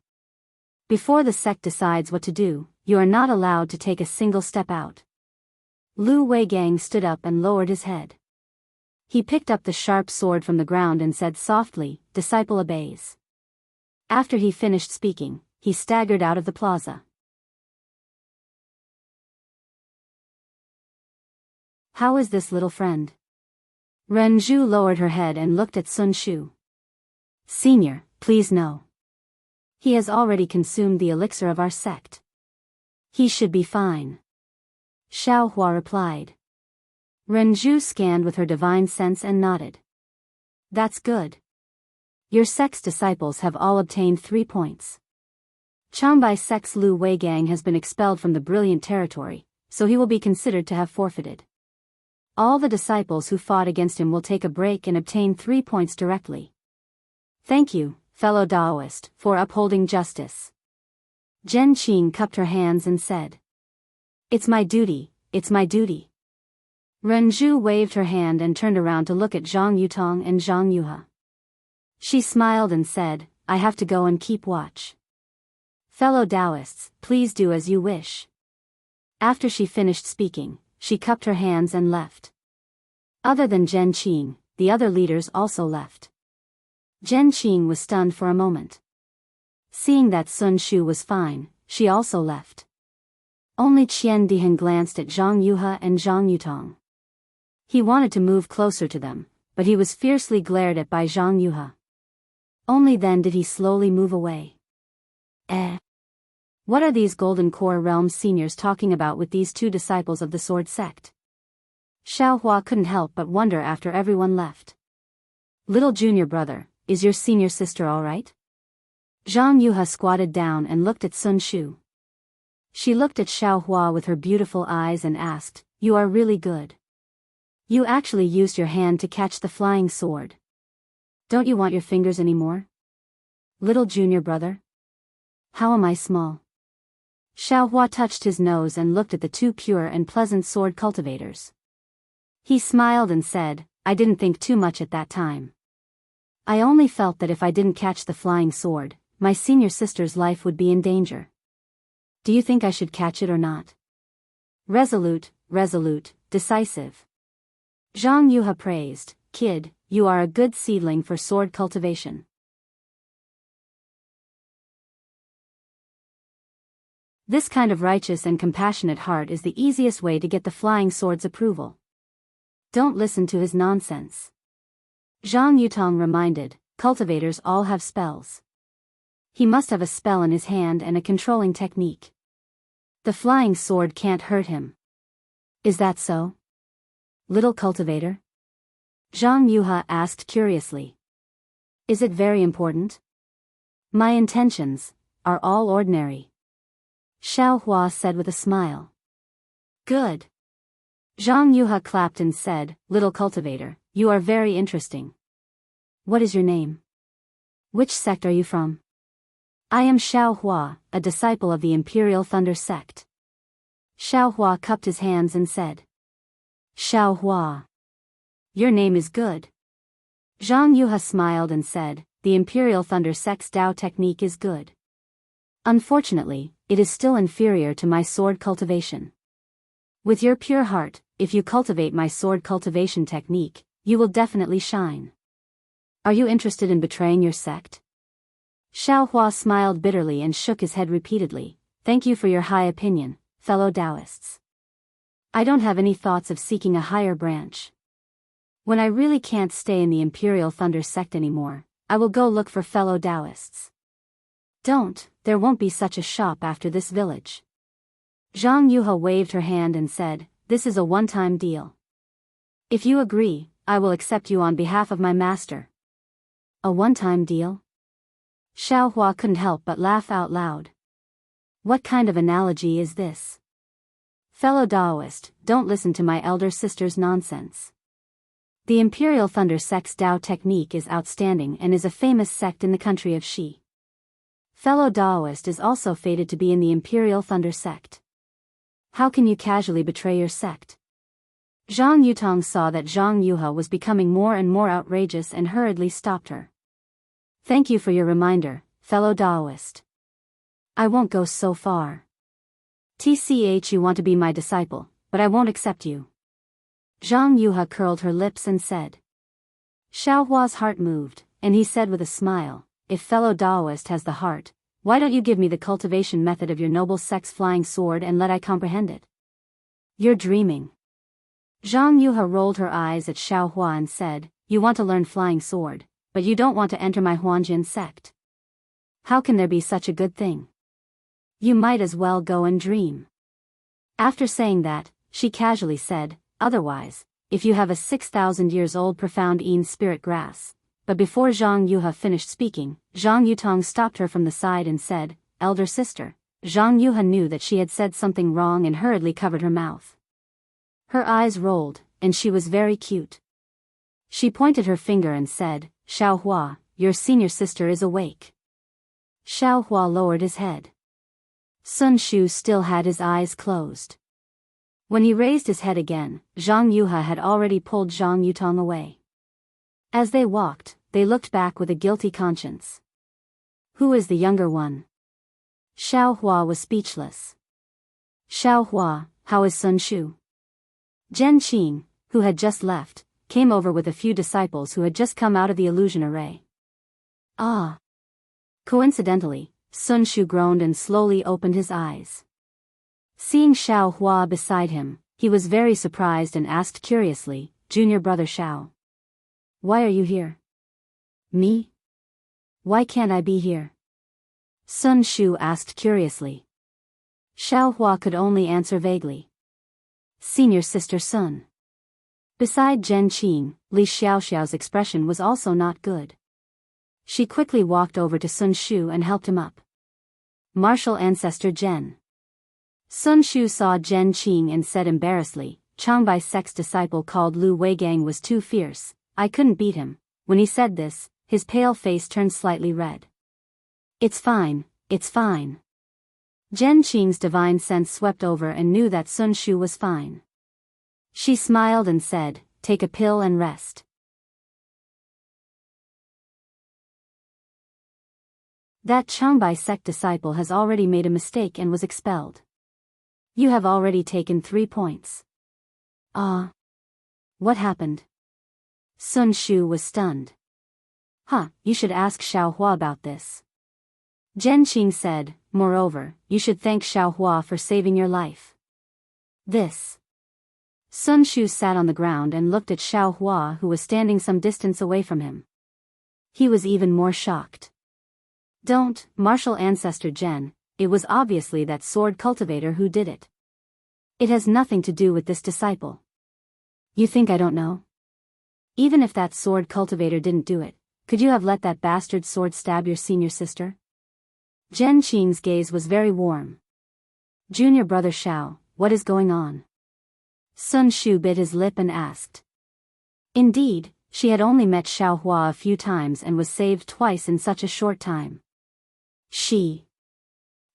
Before the sect decides what to do, you are not allowed to take a single step out. Lu Weigang stood up and lowered his head. He picked up the sharp sword from the ground and said softly, disciple obeys. After he finished speaking, he staggered out of the plaza. How is this little friend? Renju lowered her head and looked at Sun Shu. Senior, please no. He has already consumed the elixir of our sect. He should be fine. Xiao Hua replied. Renju scanned with her divine sense and nodded. That's good. Your sect's disciples have all obtained 3 points. Changbai sect's Lu Weigang has been expelled from the brilliant territory, so he will be considered to have forfeited. All the disciples who fought against him will take a break and obtain 3 points directly. Thank you, fellow Daoist, for upholding justice. Zhen Qing cupped her hands and said. It's my duty, it's my duty. Renju waved her hand and turned around to look at Zhang Yutong and Zhang Yuha. She smiled and said, I have to go and keep watch. Fellow Daoists, please do as you wish. After she finished speaking, she cupped her hands and left. Other than Zhen Qing, the other leaders also left. Zhen Qing was stunned for a moment. Seeing that Sun Shu was fine, she also left. Only Qian Dihan glanced at Zhang Yuha and Zhang Yutong. He wanted to move closer to them, but he was fiercely glared at by Zhang Yuha. Only then did he slowly move away. What are these Golden Core Realm seniors talking about with these 2 disciples of the Sword Sect? Xiao Hua couldn't help but wonder after everyone left. Little junior brother, is your senior sister all right? Zhang Yuha squatted down and looked at Sun Shu. She looked at Xiaohua with her beautiful eyes and asked, "You are really good. You actually used your hand to catch the flying sword. Don't you want your fingers anymore? Little junior brother? How am I small?" Xiaohua touched his nose and looked at the two pure and pleasant sword cultivators. He smiled and said, "I didn't think too much at that time. I only felt that if I didn't catch the flying sword, my senior sister's life would be in danger. Do you think I should catch it or not?" "Resolute, resolute, decisive." Zhang Yuha praised, "Kid, you are a good seedling for sword cultivation." This kind of righteous and compassionate heart is the easiest way to get the flying sword's approval. Don't listen to his nonsense. Zhang Yutong reminded, "Cultivators all have spells. He must have a spell in his hand and a controlling technique. The flying sword can't hurt him." "Is that so? Little cultivator?" Zhang Yuha asked curiously. "Is it very important?" "My intentions are all ordinary," Xiaohua said with a smile. "Good." Zhang Yuha clapped and said, "Little cultivator, you are very interesting. What is your name? Which sect are you from?" "I am Xiaohua, a disciple of the Imperial Thunder sect." Xiaohua cupped his hands and said, "Xiaohua, your name is good." Zhang Yuha smiled and said, "The Imperial Thunder sect's Dao technique is good. Unfortunately, it is still inferior to my sword cultivation. With your pure heart, if you cultivate my sword cultivation technique, you will definitely shine. Are you interested in betraying your sect?" Xiaohua smiled bitterly and shook his head repeatedly. "Thank you for your high opinion, fellow Daoists. I don't have any thoughts of seeking a higher branch. When I really can't stay in the Imperial Thunder sect anymore, I will go look for fellow Daoists." "Don't, there won't be such a shop after this village." Zhang Yuha waved her hand and said, "This is a one-time deal. If you agree, I will accept you on behalf of my master." "A one-time deal?" Xiaohua couldn't help but laugh out loud. "What kind of analogy is this?" "Fellow Daoist, don't listen to my elder sister's nonsense. The Imperial Thunder sect's Dao technique is outstanding and is a famous sect in the country of Shi. Fellow Daoist is also fated to be in the Imperial Thunder sect. How can you casually betray your sect?" Zhang Yutong saw that Zhang Yuha was becoming more and more outrageous and hurriedly stopped her. "Thank you for your reminder, fellow Daoist. I won't go so far. TCH, you want to be my disciple, but I won't accept you." Zhang Yuha curled her lips and said. Xiaohua's heart moved, and he said with a smile, "If fellow Daoist has the heart, why don't you give me the cultivation method of your noble sect's flying sword and let I comprehend it?" "You're dreaming." Zhang Yuha rolled her eyes at Xiaohua and said, "You want to learn flying sword, but you don't want to enter my Huanjin sect. How can there be such a good thing? You might as well go and dream." After saying that, she casually said, "Otherwise, if you have a 6,000 years old profound Yin spirit grass." But before Zhang Yuha finished speaking, Zhang Yutong stopped her from the side and said, "Elder sister." Zhang Yuha knew that she had said something wrong and hurriedly covered her mouth. Her eyes rolled, and she was very cute. She pointed her finger and said, "Xiaohua, your senior sister is awake." Xiaohua lowered his head. Sun Shu still had his eyes closed. When he raised his head again, Zhang Yuha had already pulled Zhang Yutong away. As they walked, they looked back with a guilty conscience. "Who is the younger one?" Xiaohua was speechless. "Xiaohua, how is Sun Shu?" Zhen Qing, who had just left, came over with a few disciples who had just come out of the illusion array. "Ah." Coincidentally, Sun Shu groaned and slowly opened his eyes. Seeing Xiaohua beside him, he was very surprised and asked curiously, "Junior brother Xiao, why are you here?" "Me? Why can't I be here?" Sun Shu asked curiously. Xiaohua could only answer vaguely. "Senior sister Sun." Beside Zhen Qing, Li Xiaoxiao's expression was also not good. She quickly walked over to Sun Shu and helped him up. "Martial ancestor Zhen." Sun Shu saw Zhen Qing and said embarrassedly, Changbai sect's disciple called Lu Weigang was too fierce, I couldn't beat him. When he said this, his pale face turned slightly red. It's fine, it's fine. Zhen Qing's divine sense swept over and knew that Sun Shu was fine. She smiled and said, take a pill and rest. That Changbai sect disciple has already made a mistake and was expelled. You have already taken 3 points. Ah. What happened? Sun Shu was stunned. You should ask Xiaohua about this. Zhen Qing said, moreover, you should thank Xiaohua for saving your life. This. Sun Shu sat on the ground and looked at Xiaohua, who was standing some distance away from him. He was even more shocked. Don't, martial ancestor Zhen, it was obviously that sword cultivator who did it. It has nothing to do with this disciple. You think I don't know? Even if that sword cultivator didn't do it, could you have let that bastard sword stab your senior sister? Zhen Qing's gaze was very warm. Junior brother Xiao, what is going on? Sun Shu bit his lip and asked. Indeed, she had only met Xiaohua a few times and was saved twice in such a short time.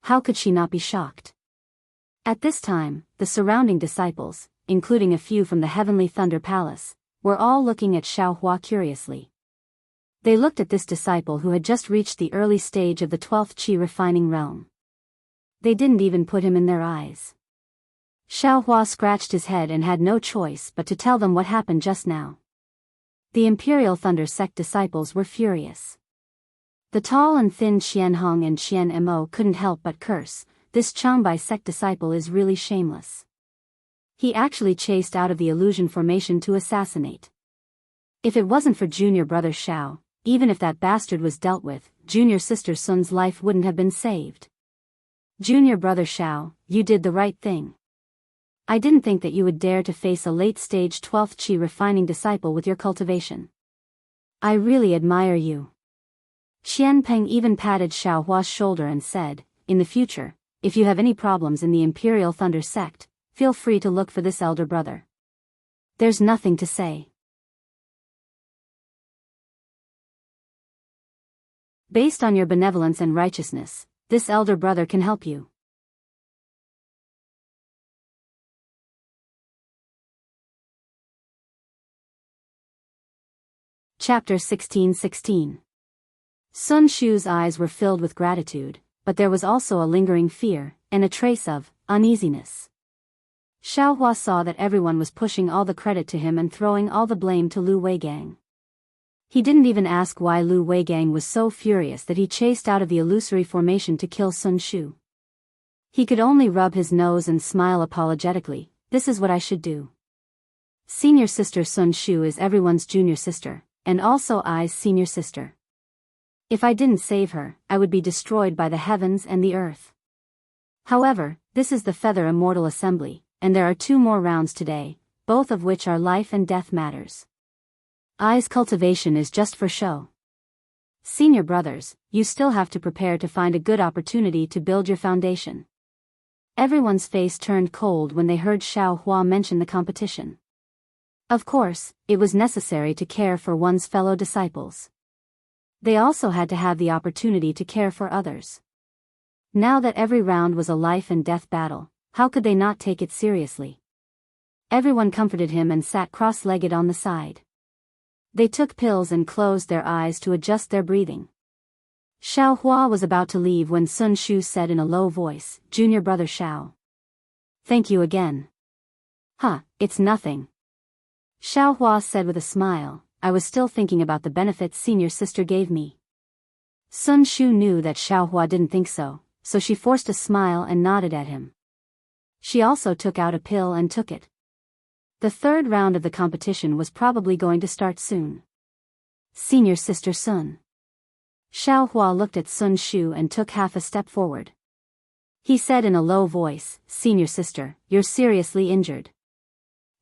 How could she not be shocked? At this time, the surrounding disciples, including a few from the Heavenly Thunder Palace, were all looking at Xiaohua curiously. They looked at this disciple who had just reached the early stage of the 12th Qi refining realm. They didn't even put him in their eyes. Xiaohua scratched his head and had no choice but to tell them what happened just now. The Imperial Thunder Sect disciples were furious. The tall and thin Qianhong and Qian Mo couldn't help but curse, this Changbai sect disciple is really shameless. He actually chased out of the illusion formation to assassinate. If it wasn't for junior brother Xiao, even if that bastard was dealt with, junior sister Sun's life wouldn't have been saved. Junior brother Xiao, you did the right thing. I didn't think that you would dare to face a late-stage 12th Qi refining disciple with your cultivation. I really admire you. Xian Peng even patted Xiaohua's shoulder and said, in the future, if you have any problems in the Imperial Thunder Sect, feel free to look for this elder brother. There's nothing to say. Based on your benevolence and righteousness, this elder brother can help you. Chapter 16:16. Sun Shu's eyes were filled with gratitude, but there was also a lingering fear, and a trace of uneasiness. Xiaohua saw that everyone was pushing all the credit to him and throwing all the blame to Lu Weigang. He didn't even ask why Lu Weigang was so furious that he chased out of the illusory formation to kill Sun Shu. He could only rub his nose and smile apologetically, this is what I should do. Senior sister Sun Shu is everyone's junior sister, and also I's senior sister. If I didn't save her, I would be destroyed by the heavens and the earth. However, this is the Feather Immortal Assembly, and there are 2 more rounds today, both of which are life and death matters. I's cultivation is just for show. Senior brothers, you still have to prepare to find a good opportunity to build your foundation. Everyone's face turned cold when they heard Xiaohua mention the competition. Of course, it was necessary to care for one's fellow disciples. They also had to have the opportunity to care for others. Now that every round was a life and death battle, how could they not take it seriously? Everyone comforted him and sat cross-legged on the side. They took pills and closed their eyes to adjust their breathing. Xiaohua was about to leave when Sun Shu said in a low voice, Junior brother Xiao. Thank you again. It's nothing. Xiaohua said with a smile, I was still thinking about the benefits senior sister gave me. Sun Shu knew that Xiaohua didn't think so, so she forced a smile and nodded at him. She also took out a pill and took it. The 3rd round of the competition was probably going to start soon. Senior sister Sun. Xiaohua looked at Sun Shu and took half a step forward. He said in a low voice, Senior sister, you're seriously injured.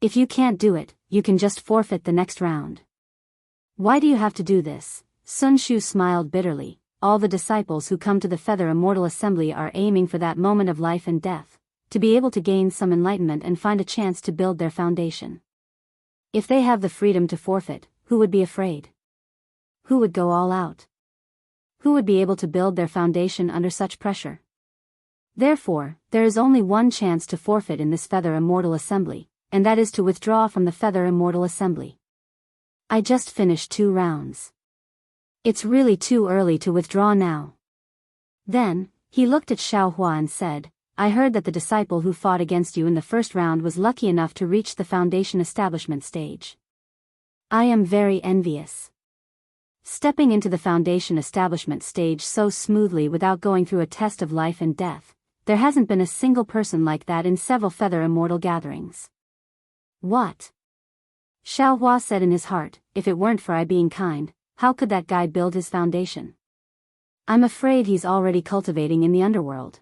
If you can't do it, you can just forfeit the next round. Why do you have to do this? Sun Shu smiled bitterly. All the disciples who come to the Feather Immortal Assembly are aiming for that moment of life and death. to be able to gain some enlightenment and find a chance to build their foundation. If they have the freedom to forfeit, who would be afraid? Who would go all out? Who would be able to build their foundation under such pressure? Therefore, there is only one chance to forfeit in this Feather Immortal Assembly, and that is to withdraw from the Feather Immortal Assembly. I just finished 2 rounds. It's really too early to withdraw now. Then, he looked at Xiaohua and said, I heard that the disciple who fought against you in the first round was lucky enough to reach the foundation establishment stage. I am very envious. Stepping into the foundation establishment stage so smoothly without going through a test of life and death, there hasn't been a single person like that in several Feather Immortal gatherings. What? Xiaohua said in his heart, if it weren't for I being kind, how could that guy build his foundation? I'm afraid he's already cultivating in the underworld.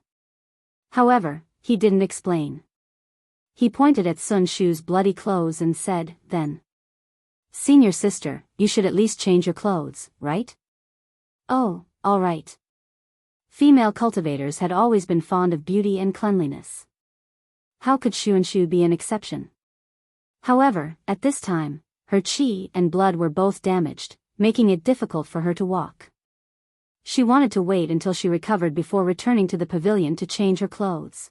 However, he didn't explain. He pointed at Sun Shu's bloody clothes and said, then. Senior sister, you should at least change your clothes, right? Oh, all right. Female cultivators had always been fond of beauty and cleanliness. How could Xuanshu be an exception? However, at this time, her qi and blood were both damaged, making it difficult for her to walk. She wanted to wait until she recovered before returning to the pavilion to change her clothes.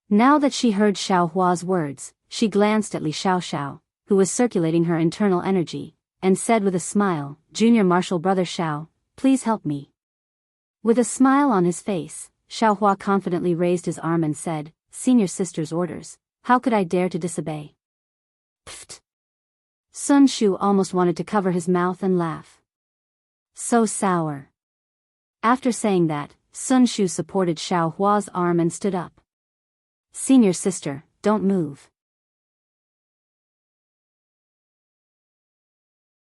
Now that she heard Xiaohua's words, she glanced at Li Xiaoxiao, who was circulating her internal energy, and said with a smile, Junior Martial Brother Xiao, please help me. With a smile on his face, Xiaohua confidently raised his arm and said, Senior sister's orders, how could I dare to disobey? Pfft. Sun Shu almost wanted to cover his mouth and laugh. So sour. After saying that, Sun Shu supported Xiaohua's arm and stood up. Senior sister, don't move.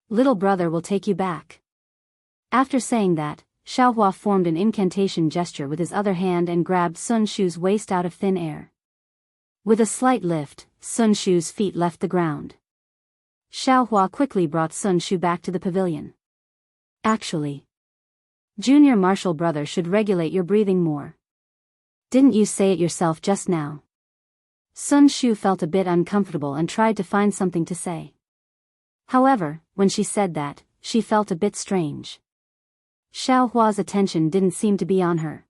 Little brother will take you back. After saying that, Xiaohua formed an incantation gesture with his other hand and grabbed Sun Shu's waist out of thin air. With a slight lift, Sun Shu's feet left the ground. Xiaohua quickly brought Sun Shu back to the pavilion. Actually, Junior Martial Brother should regulate your breathing more. Didn't you say it yourself just now? Sun Shu felt a bit uncomfortable and tried to find something to say. However, when she said that, she felt a bit strange. Xiaohua's attention didn't seem to be on her.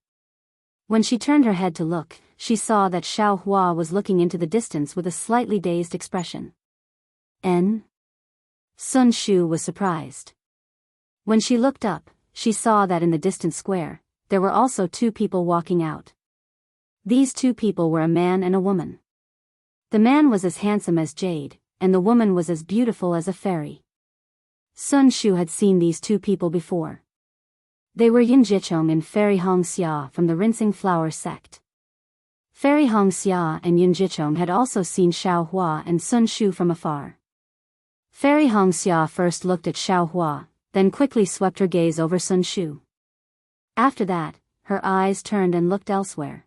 When she turned her head to look, she saw that Xiaohua was looking into the distance with a slightly dazed expression. N? Sun Shu was surprised. When she looked up, she saw that in the distant square, there were also 2 people walking out. These 2 people were a man and a woman. The man was as handsome as jade, and the woman was as beautiful as a fairy. Sun Shu had seen these 2 people before. They were Yin Jichong and Fairy Hongxia from the Rinsing Flower sect. Fairy Hongxia and Yin Jichong had also seen Xiaohua and Sun Shu from afar. Fairy Hongxia first looked at Xiaohua, then quickly swept her gaze over Sun Shu. After that, her eyes turned and looked elsewhere.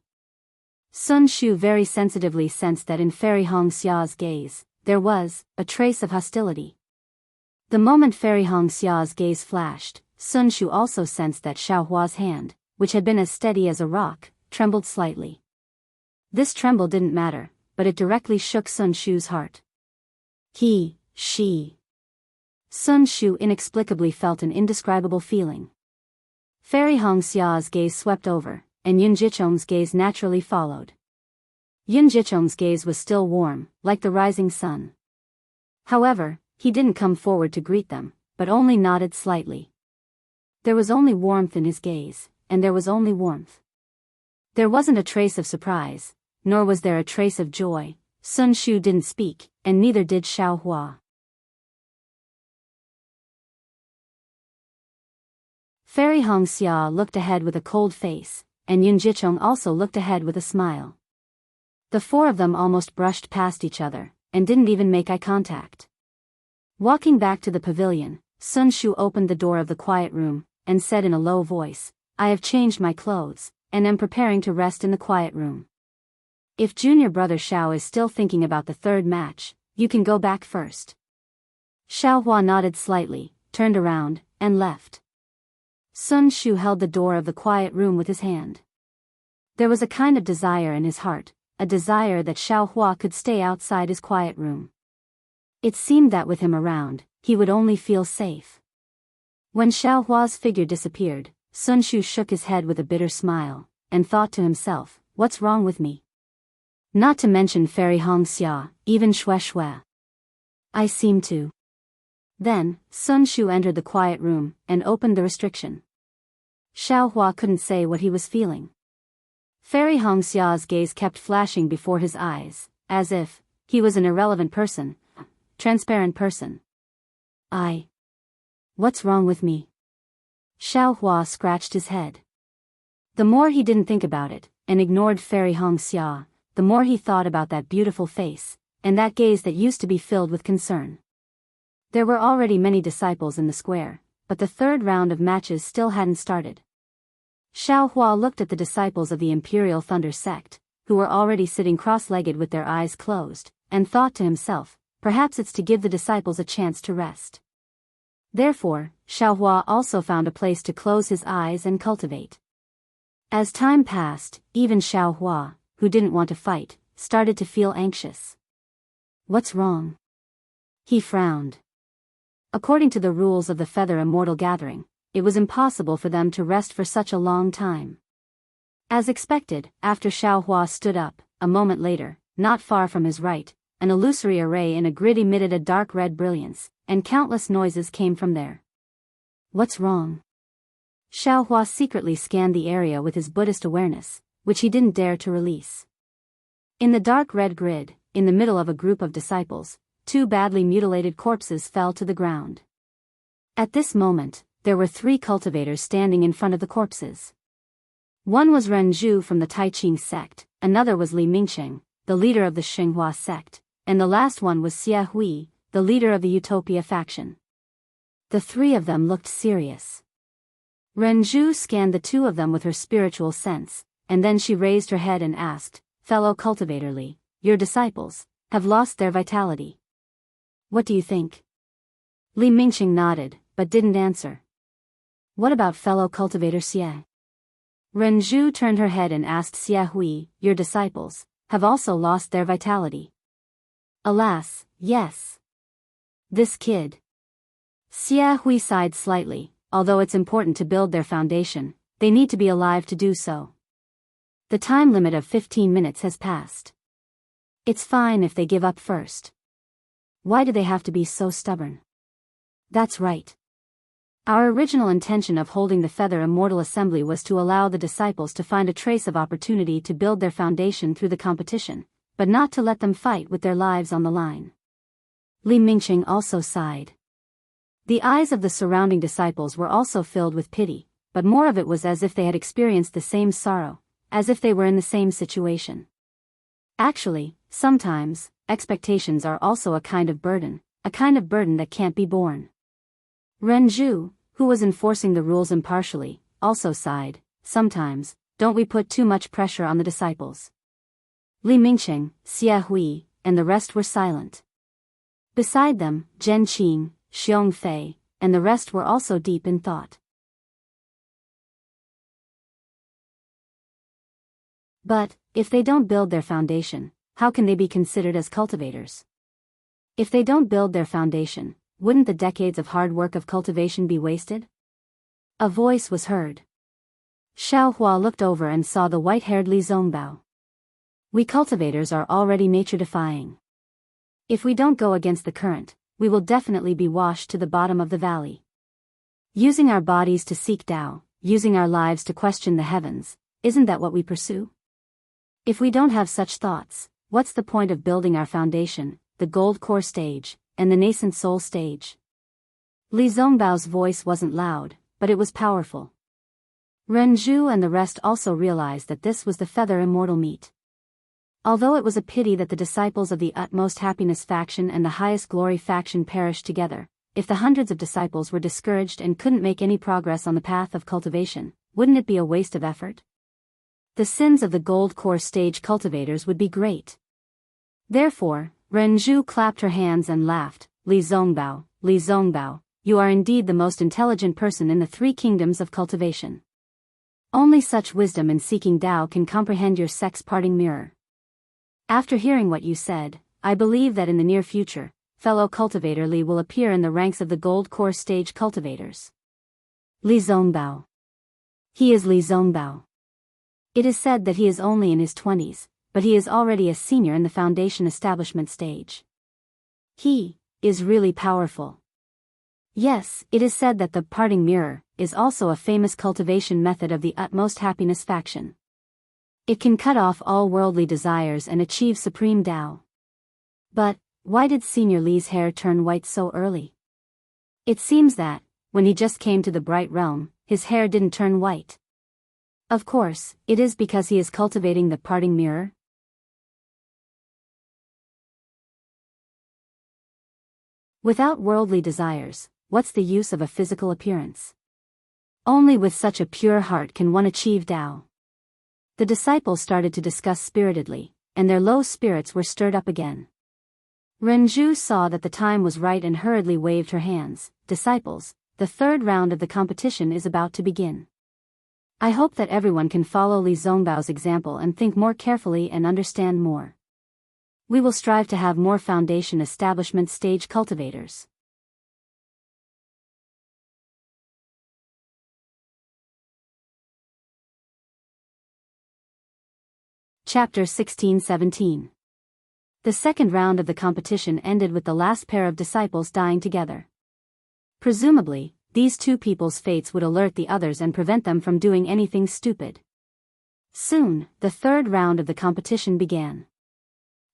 Sun Shu very sensitively sensed that in Fairy Hongxia's gaze, there was a trace of hostility. The moment Fairy Hongxia's gaze flashed, Sun Shu also sensed that Xiaohua's hand, which had been as steady as a rock, trembled slightly. This tremble didn't matter, but it directly shook Sun Shu's heart. She. Sun Shu inexplicably felt an indescribable feeling. Fairy Hongxia's gaze swept over, and Yin Jichong's gaze naturally followed. Yin Jichong's gaze was still warm, like the rising sun. However, he didn't come forward to greet them, but only nodded slightly. There was only warmth in his gaze, and there was only warmth. There wasn't a trace of surprise, nor was there a trace of joy. Sun Shu didn't speak, and neither did Xiaohua. Fairy Hongxia looked ahead with a cold face, and Yin Jichong also looked ahead with a smile. The 4 of them almost brushed past each other, and didn't even make eye contact. Walking back to the pavilion, Sun Shu opened the door of the quiet room, and said in a low voice, I have changed my clothes, and am preparing to rest in the quiet room. If Junior Brother Xiao is still thinking about the 3rd match, you can go back first. Xiaohua nodded slightly, turned around, and left. Sun Shu held the door of the quiet room with his hand. There was a kind of desire in his heart, a desire that Xiaohua could stay outside his quiet room. It seemed that with him around, he would only feel safe. When Xiaohua's figure disappeared, Sun Shu shook his head with a bitter smile, and thought to himself, what's wrong with me? Not to mention Fairy Hongxia, even Xue Xue. I seem to. Then, Sun Shu entered the quiet room, and opened the restriction. Xiaohua couldn't say what he was feeling. Fairy Hongxia's gaze kept flashing before his eyes, as if he was an irrelevant person, transparent person. What's wrong with me? Xiaohua scratched his head. The more he didn't think about it, and ignored Fairy Hongxia, the more he thought about that beautiful face, and that gaze that used to be filled with concern. There were already many disciples in the square, but the third round of matches still hadn't started. Xiaohua looked at the disciples of the Imperial Thunder sect, who were already sitting cross-legged with their eyes closed, and thought to himself, perhaps it's to give the disciples a chance to rest. Therefore, Xiaohua also found a place to close his eyes and cultivate. As time passed, even Xiaohua, who didn't want to fight, started to feel anxious. What's wrong? He frowned. According to the rules of the Feather Immortal Gathering, it was impossible for them to rest for such a long time. As expected, after Xiaohua stood up, a moment later, not far from his right, an illusory array in a grid emitted a dark red brilliance, and countless noises came from there. What's wrong? Xiaohua secretly scanned the area with his Buddhist awareness, which he didn't dare to release. In the dark red grid, in the middle of a group of disciples, 2 badly mutilated corpses fell to the ground. At this moment, there were 3 cultivators standing in front of the corpses. One was Ren Zhu from the Taiqing sect, another was Li Mingcheng, the leader of the Xinhua sect, and the last one was Xie Hui, the leader of the Utopia faction. The 3 of them looked serious. Ren Zhu scanned the 2 of them with her spiritual sense, and then she raised her head and asked, Fellow Cultivator Li, your disciples have lost their vitality. What do you think? Li Mingqing nodded, but didn't answer. What about fellow cultivator Xie? Ren Zhu turned her head and asked Xie Hui, your disciples have also lost their vitality. Alas, yes. This kid. Xie Hui sighed slightly, although it's important to build their foundation, they need to be alive to do so. The time limit of 15 minutes has passed. It's fine if they give up first. Why do they have to be so stubborn? That's right. Our original intention of holding the Feather Immortal Assembly was to allow the disciples to find a trace of opportunity to build their foundation through the competition, but not to let them fight with their lives on the line. Li Mingqing also sighed. The eyes of the surrounding disciples were also filled with pity, but more of it was as if they had experienced the same sorrow, as if they were in the same situation. Actually, sometimes, expectations are also a kind of burden that can't be borne. Ren Zhu, who was enforcing the rules impartially, also sighed, sometimes, don't we put too much pressure on the disciples? Li Mingqing, Xie Hui, and the rest were silent. Beside them, Zhen Qing, Xiong Fei, and the rest were also deep in thought. But, if they don't build their foundation, how can they be considered as cultivators? If they don't build their foundation, wouldn't the decades of hard work of cultivation be wasted? A voice was heard. Xiaohua looked over and saw the white-haired Li Zongbao. We cultivators are already nature-defying. If we don't go against the current, we will definitely be washed to the bottom of the valley. Using our bodies to seek Tao, using our lives to question the heavens, isn't that what we pursue? If we don't have such thoughts, what's the point of building our foundation, the gold core stage, and the nascent soul stage? Li Zongbao's voice wasn't loud, but it was powerful. Ren Zhu and the rest also realized that this was the Feather Immortal meet. Although it was a pity that the disciples of the Utmost Happiness faction and the Highest Glory faction perished together, if the hundreds of disciples were discouraged and couldn't make any progress on the path of cultivation, wouldn't it be a waste of effort? The sins of the gold core stage cultivators would be great. Therefore, Ren Zhu clapped her hands and laughed, Li Zongbao, you are indeed the most intelligent person in the 3 kingdoms of cultivation. Only such wisdom in seeking Tao can comprehend your sect's parting mirror. After hearing what you said, I believe that in the near future, fellow cultivator Li will appear in the ranks of the gold core stage cultivators. Li Zongbao. He is Li Zongbao. It is said that he is only in his 20s, but he is already a senior in the foundation establishment stage. He is really powerful. Yes, it is said that the parting mirror is also a famous cultivation method of the utmost happiness faction. It can cut off all worldly desires and achieve supreme Tao. But, why did Senior Li's hair turn white so early? It seems that, when he just came to the bright realm, his hair didn't turn white. Of course, it is because he is cultivating the parting mirror. Without worldly desires, what's the use of a physical appearance? Only with such a pure heart can one achieve Tao. The disciples started to discuss spiritedly, and their low spirits were stirred up again. Renju saw that the time was right and hurriedly waved her hands. Disciples, the third round of the competition is about to begin. I hope that everyone can follow Li Zongbao's example and think more carefully and understand more. We will strive to have more foundation establishment stage cultivators. Chapter 16-17. The second round of the competition ended with the last pair of disciples dying together. Presumably, these two people's fates would alert the others and prevent them from doing anything stupid. Soon, the third round of the competition began.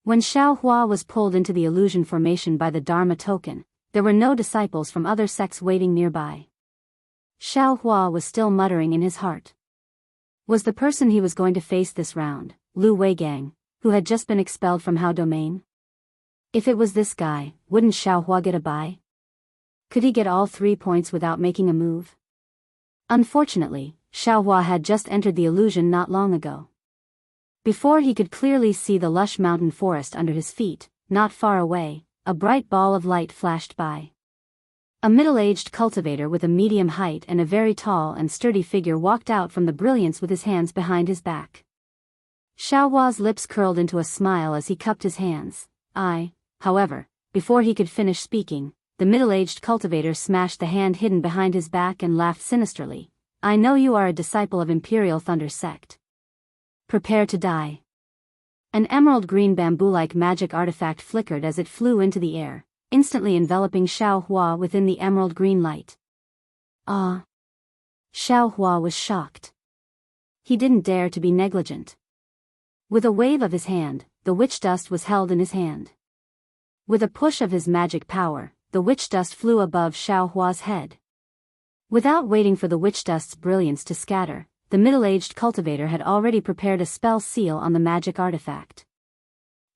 When Xiao Hua was pulled into the illusion formation by the Dharma token, there were no disciples from other sects waiting nearby. Xiao Hua was still muttering in his heart. Was the person he was going to face this round, Lu Weigang, who had just been expelled from Hao Domain? If it was this guy, wouldn't Xiao Hua get a bye? Could he get all 3 points without making a move? Unfortunately, Xiao Hua had just entered the illusion not long ago. Before he could clearly see the lush mountain forest under his feet, not far away, a bright ball of light flashed by. A middle-aged cultivator with a medium height and a very tall and sturdy figure walked out from the brilliance with his hands behind his back. Xiao Hua's lips curled into a smile as he cupped his hands. However, before he could finish speaking, the middle-aged cultivator smashed the hand hidden behind his back and laughed sinisterly. I know you are a disciple of Imperial Thunder Sect. Prepare to die. An emerald green bamboo-like magic artifact flickered as it flew into the air, instantly enveloping Xiao Hua within the emerald green light. Ah! Xiao Hua was shocked. He didn't dare to be negligent. With a wave of his hand, the witch dust was held in his hand. With a push of his magic power, the witch dust flew above Xiao Hua's head. Without waiting for the witch dust's brilliance to scatter, the middle-aged cultivator had already prepared a spell seal on the magic artifact.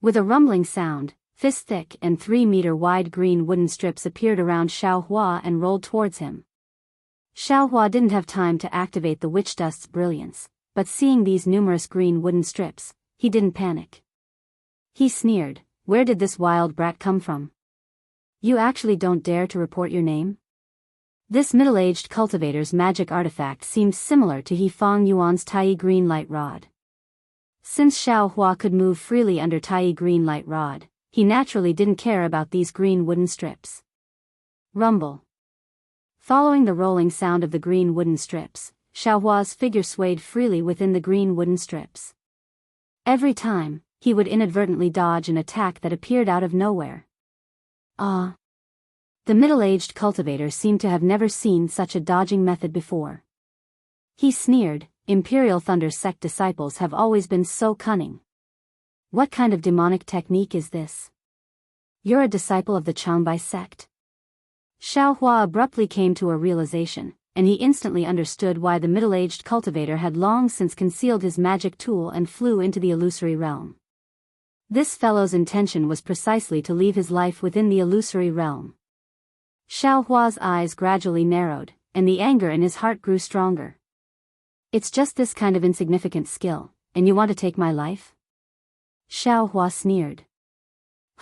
With a rumbling sound, fist-thick and 3-meter-wide green wooden strips appeared around Xiao Hua and rolled towards him. Xiao Hua didn't have time to activate the witch dust's brilliance, but seeing these numerous green wooden strips, he didn't panic. He sneered, "Where did this wild brat come from? You actually don't dare to report your name?" This middle-aged cultivator's magic artifact seemed similar to He Fong Yuan's Tai Green Light Rod. Since Xiao Hua could move freely under Tai Green Light Rod, he naturally didn't care about these green wooden strips. Rumble. Following the rolling sound of the green wooden strips, Xiao Hua's figure swayed freely within the green wooden strips. Every time, he would inadvertently dodge an attack that appeared out of nowhere. Ah! The middle-aged cultivator seemed to have never seen such a dodging method before. He sneered, Imperial Thunder Sect disciples have always been so cunning. What kind of demonic technique is this? You're a disciple of the Changbai sect? Xiao Hua abruptly came to a realization, and he instantly understood why the middle-aged cultivator had long since concealed his magic tool and flew into the illusory realm. This fellow's intention was precisely to leave his life within the illusory realm. Xiao Hua's eyes gradually narrowed, and the anger in his heart grew stronger. It's just this kind of insignificant skill, and you want to take my life? Xiao Hua sneered.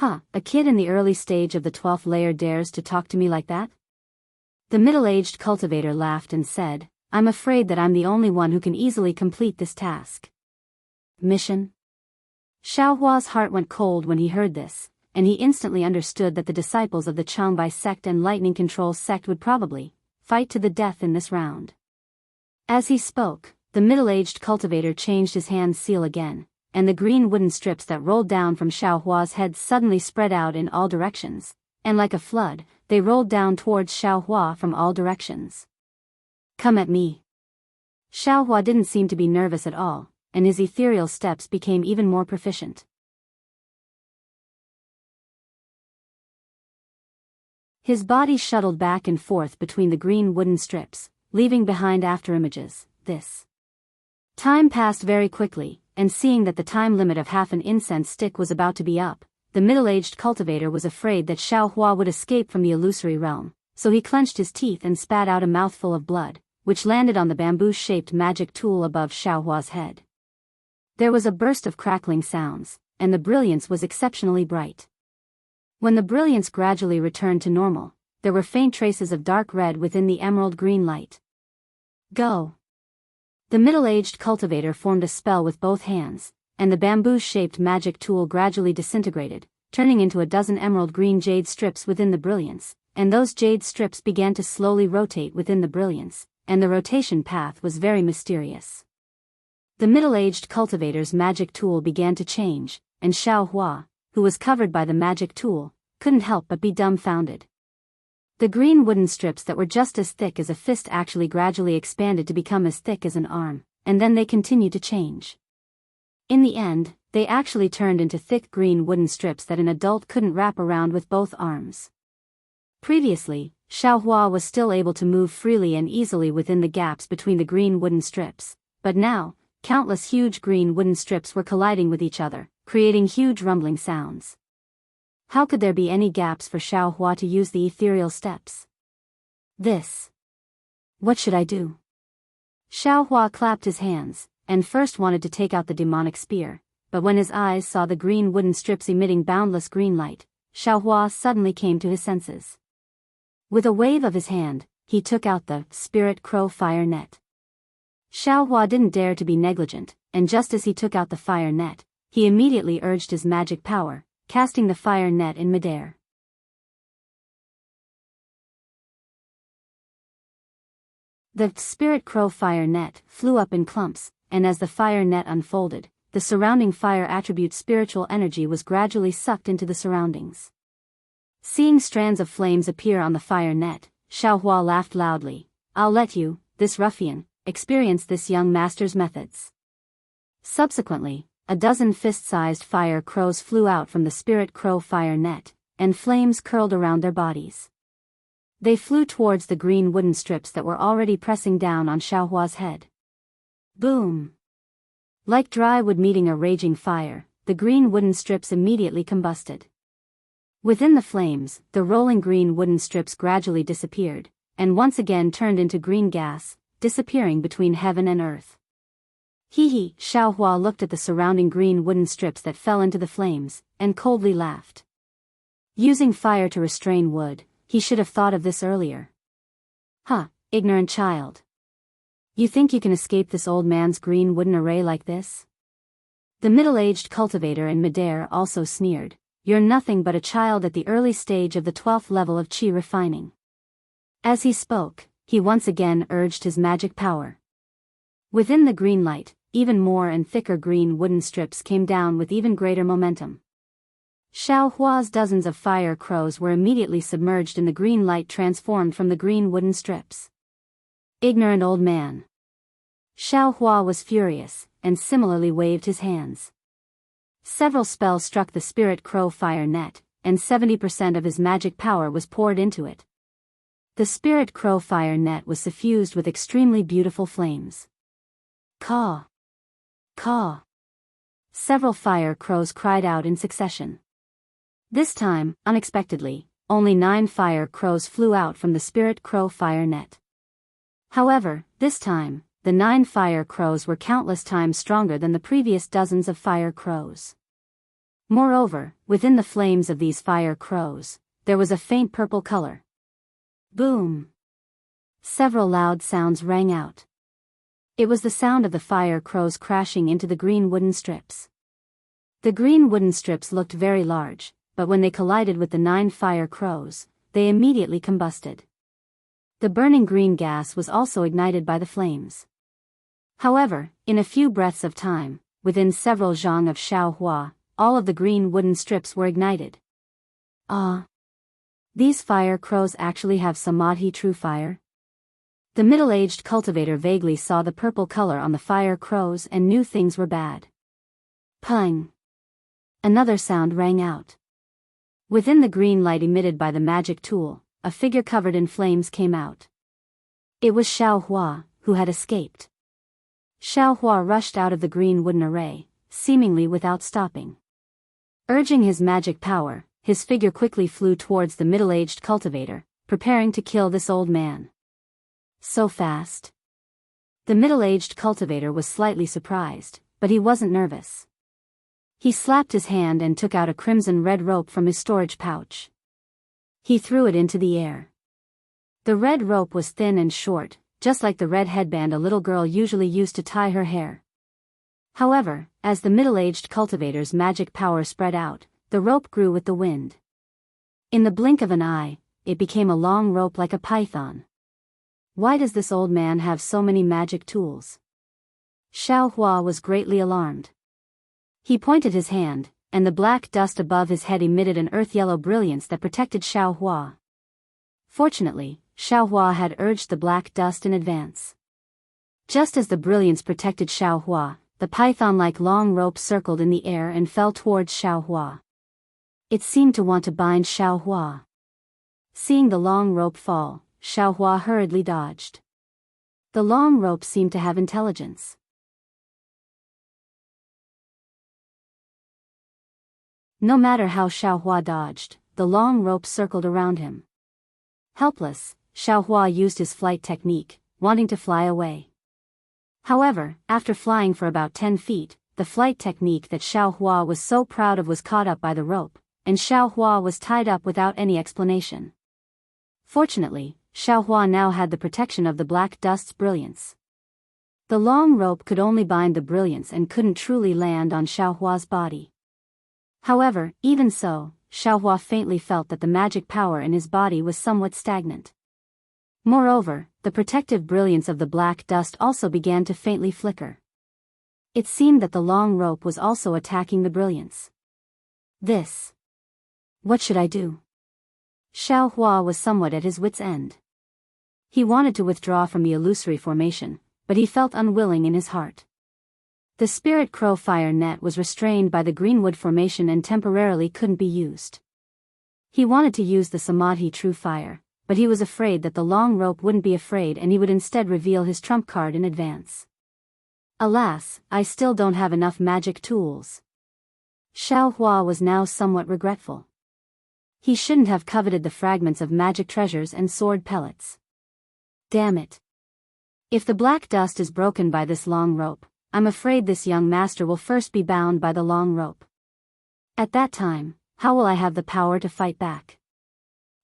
A kid in the early stage of the 12th layer dares to talk to me like that? The middle-aged cultivator laughed and said, I'm afraid that I'm the only one who can easily complete this task. Mission? Xiaohua's heart went cold when he heard this, and he instantly understood that the disciples of the Changbai sect and Lightning Control sect would probably fight to the death in this round. As he spoke, the middle-aged cultivator changed his hand's seal again, and the green wooden strips that rolled down from Xiaohua's head suddenly spread out in all directions, and like a flood, they rolled down towards Xiaohua from all directions. Come at me. Xiaohua didn't seem to be nervous at all, and his ethereal steps became even more proficient. His body shuttled back and forth between the green wooden strips, leaving behind afterimages. This time passed very quickly, and seeing that the time limit of half an incense stick was about to be up, the middle-aged cultivator was afraid that Xiaohua would escape from the illusory realm, so he clenched his teeth and spat out a mouthful of blood, which landed on the bamboo-shaped magic tool above Xiaohua's head. There was a burst of crackling sounds, and the brilliance was exceptionally bright. When the brilliance gradually returned to normal, there were faint traces of dark red within the emerald green light. Go! The middle-aged cultivator formed a spell with both hands, and the bamboo-shaped magic tool gradually disintegrated, turning into a dozen emerald green jade strips within the brilliance, and those jade strips began to slowly rotate within the brilliance, and the rotation path was very mysterious. The middle-aged cultivator's magic tool began to change, and Xiaohua, who was covered by the magic tool, couldn't help but be dumbfounded. The green wooden strips that were just as thick as a fist actually gradually expanded to become as thick as an arm, and then they continued to change. In the end, they actually turned into thick green wooden strips that an adult couldn't wrap around with both arms. Previously, Xiaohua was still able to move freely and easily within the gaps between the green wooden strips, but now, countless huge green wooden strips were colliding with each other, creating huge rumbling sounds. How could there be any gaps for Xiaohua to use the ethereal steps? What should I do? Xiaohua clapped his hands, and first wanted to take out the demonic spear, but when his eyes saw the green wooden strips emitting boundless green light, Xiaohua suddenly came to his senses. With a wave of his hand, he took out the spirit crow fire net. Xiaohua didn't dare to be negligent, and just as he took out the fire net, he immediately urged his magic power, casting the fire net in midair. The spirit crow fire net flew up in clumps, and as the fire net unfolded, the surrounding fire attribute spiritual energy was gradually sucked into the surroundings. Seeing strands of flames appear on the fire net, Xiaohua laughed loudly. I'll let you, this ruffian, experience this young master's methods. Subsequently, a dozen fist-sized fire crows flew out from the spirit crow fire net, and flames curled around their bodies. They flew towards the green wooden strips that were already pressing down on Xiaohua's head. Boom! Like dry wood meeting a raging fire, the green wooden strips immediately combusted. Within the flames, the rolling green wooden strips gradually disappeared, and once again turned into green gas, disappearing between heaven and earth. Hee, Xiaohua looked at the surrounding green wooden strips that fell into the flames, and coldly laughed. Using fire to restrain wood, he should have thought of this earlier. Ignorant child. You think you can escape this old man's green wooden array like this? The middle-aged cultivator in midair also sneered. You're nothing but a child at the early stage of the 12th level of chi refining. As he spoke, he once again urged his magic power. Within the green light, even more and thicker green wooden strips came down with even greater momentum. Xiaohua's dozens of fire crows were immediately submerged in the green light transformed from the green wooden strips. Ignorant old man. Xiaohua was furious, and similarly waved his hands. Several spells struck the spirit crow fire net, and 70% of his magic power was poured into it. The spirit crow fire net was suffused with extremely beautiful flames. Caw! Caw! Several fire crows cried out in succession. This time, unexpectedly, only 9 fire crows flew out from the spirit crow fire net. However, this time, the 9 fire crows were countless times stronger than the previous dozens of fire crows. Moreover, within the flames of these fire crows, there was a faint purple color. Boom! Several loud sounds rang out. It was the sound of the fire crows crashing into the green wooden strips. The green wooden strips looked very large, but when they collided with the 9 fire crows, they immediately combusted. The burning green gas was also ignited by the flames. However, in a few breaths of time, within several zhang of Xiaohua, all of the green wooden strips were ignited. Ah! These fire crows actually have samadhi true fire? The middle-aged cultivator vaguely saw the purple color on the fire crows and knew things were bad. Pung! Another sound rang out. Within the green light emitted by the magic tool, a figure covered in flames came out. It was Xiaohua, who had escaped. Xiaohua rushed out of the green wooden array, seemingly without stopping. Urging his magic power, his figure quickly flew towards the middle-aged cultivator, preparing to kill this old man. So fast? The middle-aged cultivator was slightly surprised, but he wasn't nervous. He slapped his hand and took out a crimson-red rope from his storage pouch. He threw it into the air. The red rope was thin and short, just like the red headband a little girl usually used to tie her hair. However, as the middle-aged cultivator's magic power spread out, the rope grew with the wind. In the blink of an eye, it became a long rope like a python. Why does this old man have so many magic tools? Xiaohua was greatly alarmed. He pointed his hand, and the black dust above his head emitted an earth-yellow brilliance that protected Xiaohua. Fortunately, Xiaohua had urged the black dust in advance. Just as the brilliance protected Xiaohua, the python-like long rope circled in the air and fell towards Xiaohua. It seemed to want to bind Xiaohua. Seeing the long rope fall, Xiaohua hurriedly dodged. The long rope seemed to have intelligence. No matter how Xiaohua dodged, the long rope circled around him. Helpless, Xiaohua used his flight technique, wanting to fly away. However, after flying for about 10 feet, the flight technique that Xiaohua was so proud of was caught up by the rope, and Xiaohua was tied up without any explanation. Fortunately, Xiaohua now had the protection of the black dust's brilliance. The long rope could only bind the brilliance and couldn't truly land on Xiaohua's body. However, even so, Xiaohua faintly felt that the magic power in his body was somewhat stagnant. Moreover, the protective brilliance of the black dust also began to faintly flicker. It seemed that the long rope was also attacking the brilliance. What should I do? Xiaohua was somewhat at his wit's end. He wanted to withdraw from the illusory formation, but he felt unwilling in his heart. The spirit crow fire net was restrained by the greenwood formation and temporarily couldn't be used. He wanted to use the samadhi true fire, but he was afraid that the long rope wouldn't be afraid and he would instead reveal his trump card in advance. Alas, I still don't have enough magic tools. Xiaohua was now somewhat regretful. He shouldn't have coveted the fragments of magic treasures and sword pellets. Damn it. If the black dust is broken by this long rope, I'm afraid this young master will first be bound by the long rope. At that time, how will I have the power to fight back?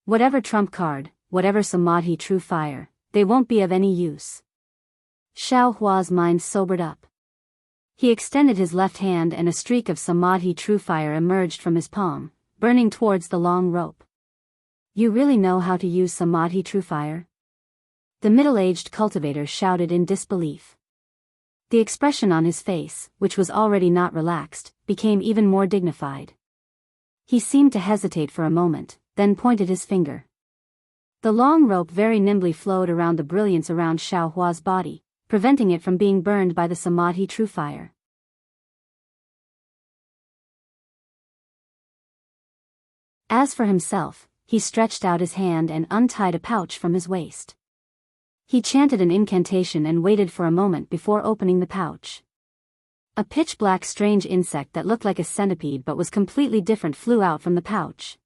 Whatever trump card, whatever samadhi true fire, they won't be of any use. Xiaohua's mind sobered up. He extended his left hand and a streak of samadhi true fire emerged from his palm, burning towards the long rope. You really know how to use samadhi true fire? The middle-aged cultivator shouted in disbelief. The expression on his face, which was already not relaxed, became even more dignified. He seemed to hesitate for a moment, then pointed his finger. The long rope very nimbly flowed around the brilliance around Xiaohua's body, preventing it from being burned by the samadhi true fire. As for himself, he stretched out his hand and untied a pouch from his waist. He chanted an incantation and waited for a moment before opening the pouch. A pitch-black strange insect that looked like a centipede but was completely different flew out from the pouch.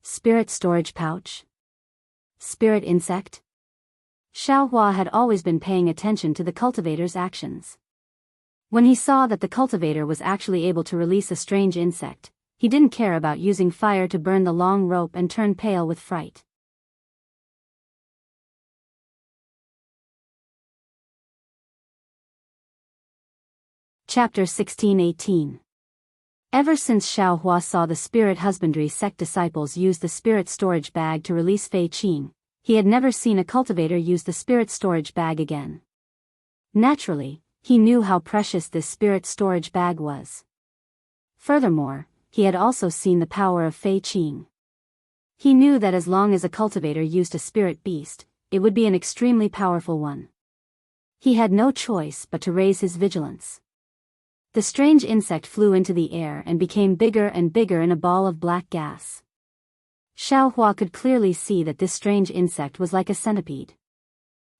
Spirit storage pouch? Spirit insect? Xiaohua had always been paying attention to the cultivator's actions. When he saw that the cultivator was actually able to release a strange insect, he didn't care about using fire to burn the long rope and turned pale with fright. Chapter 16-18. Ever since Xiao Hua saw the spirit husbandry sect disciples use the spirit storage bag to release Fei Qing, he had never seen a cultivator use the spirit storage bag again. Naturally, he knew how precious this spirit storage bag was. Furthermore, he had also seen the power of Fei Qing. He knew that as long as a cultivator used a spirit beast, it would be an extremely powerful one. He had no choice but to raise his vigilance. The strange insect flew into the air and became bigger and bigger in a ball of black gas. Xiao Hua could clearly see that this strange insect was like a centipede.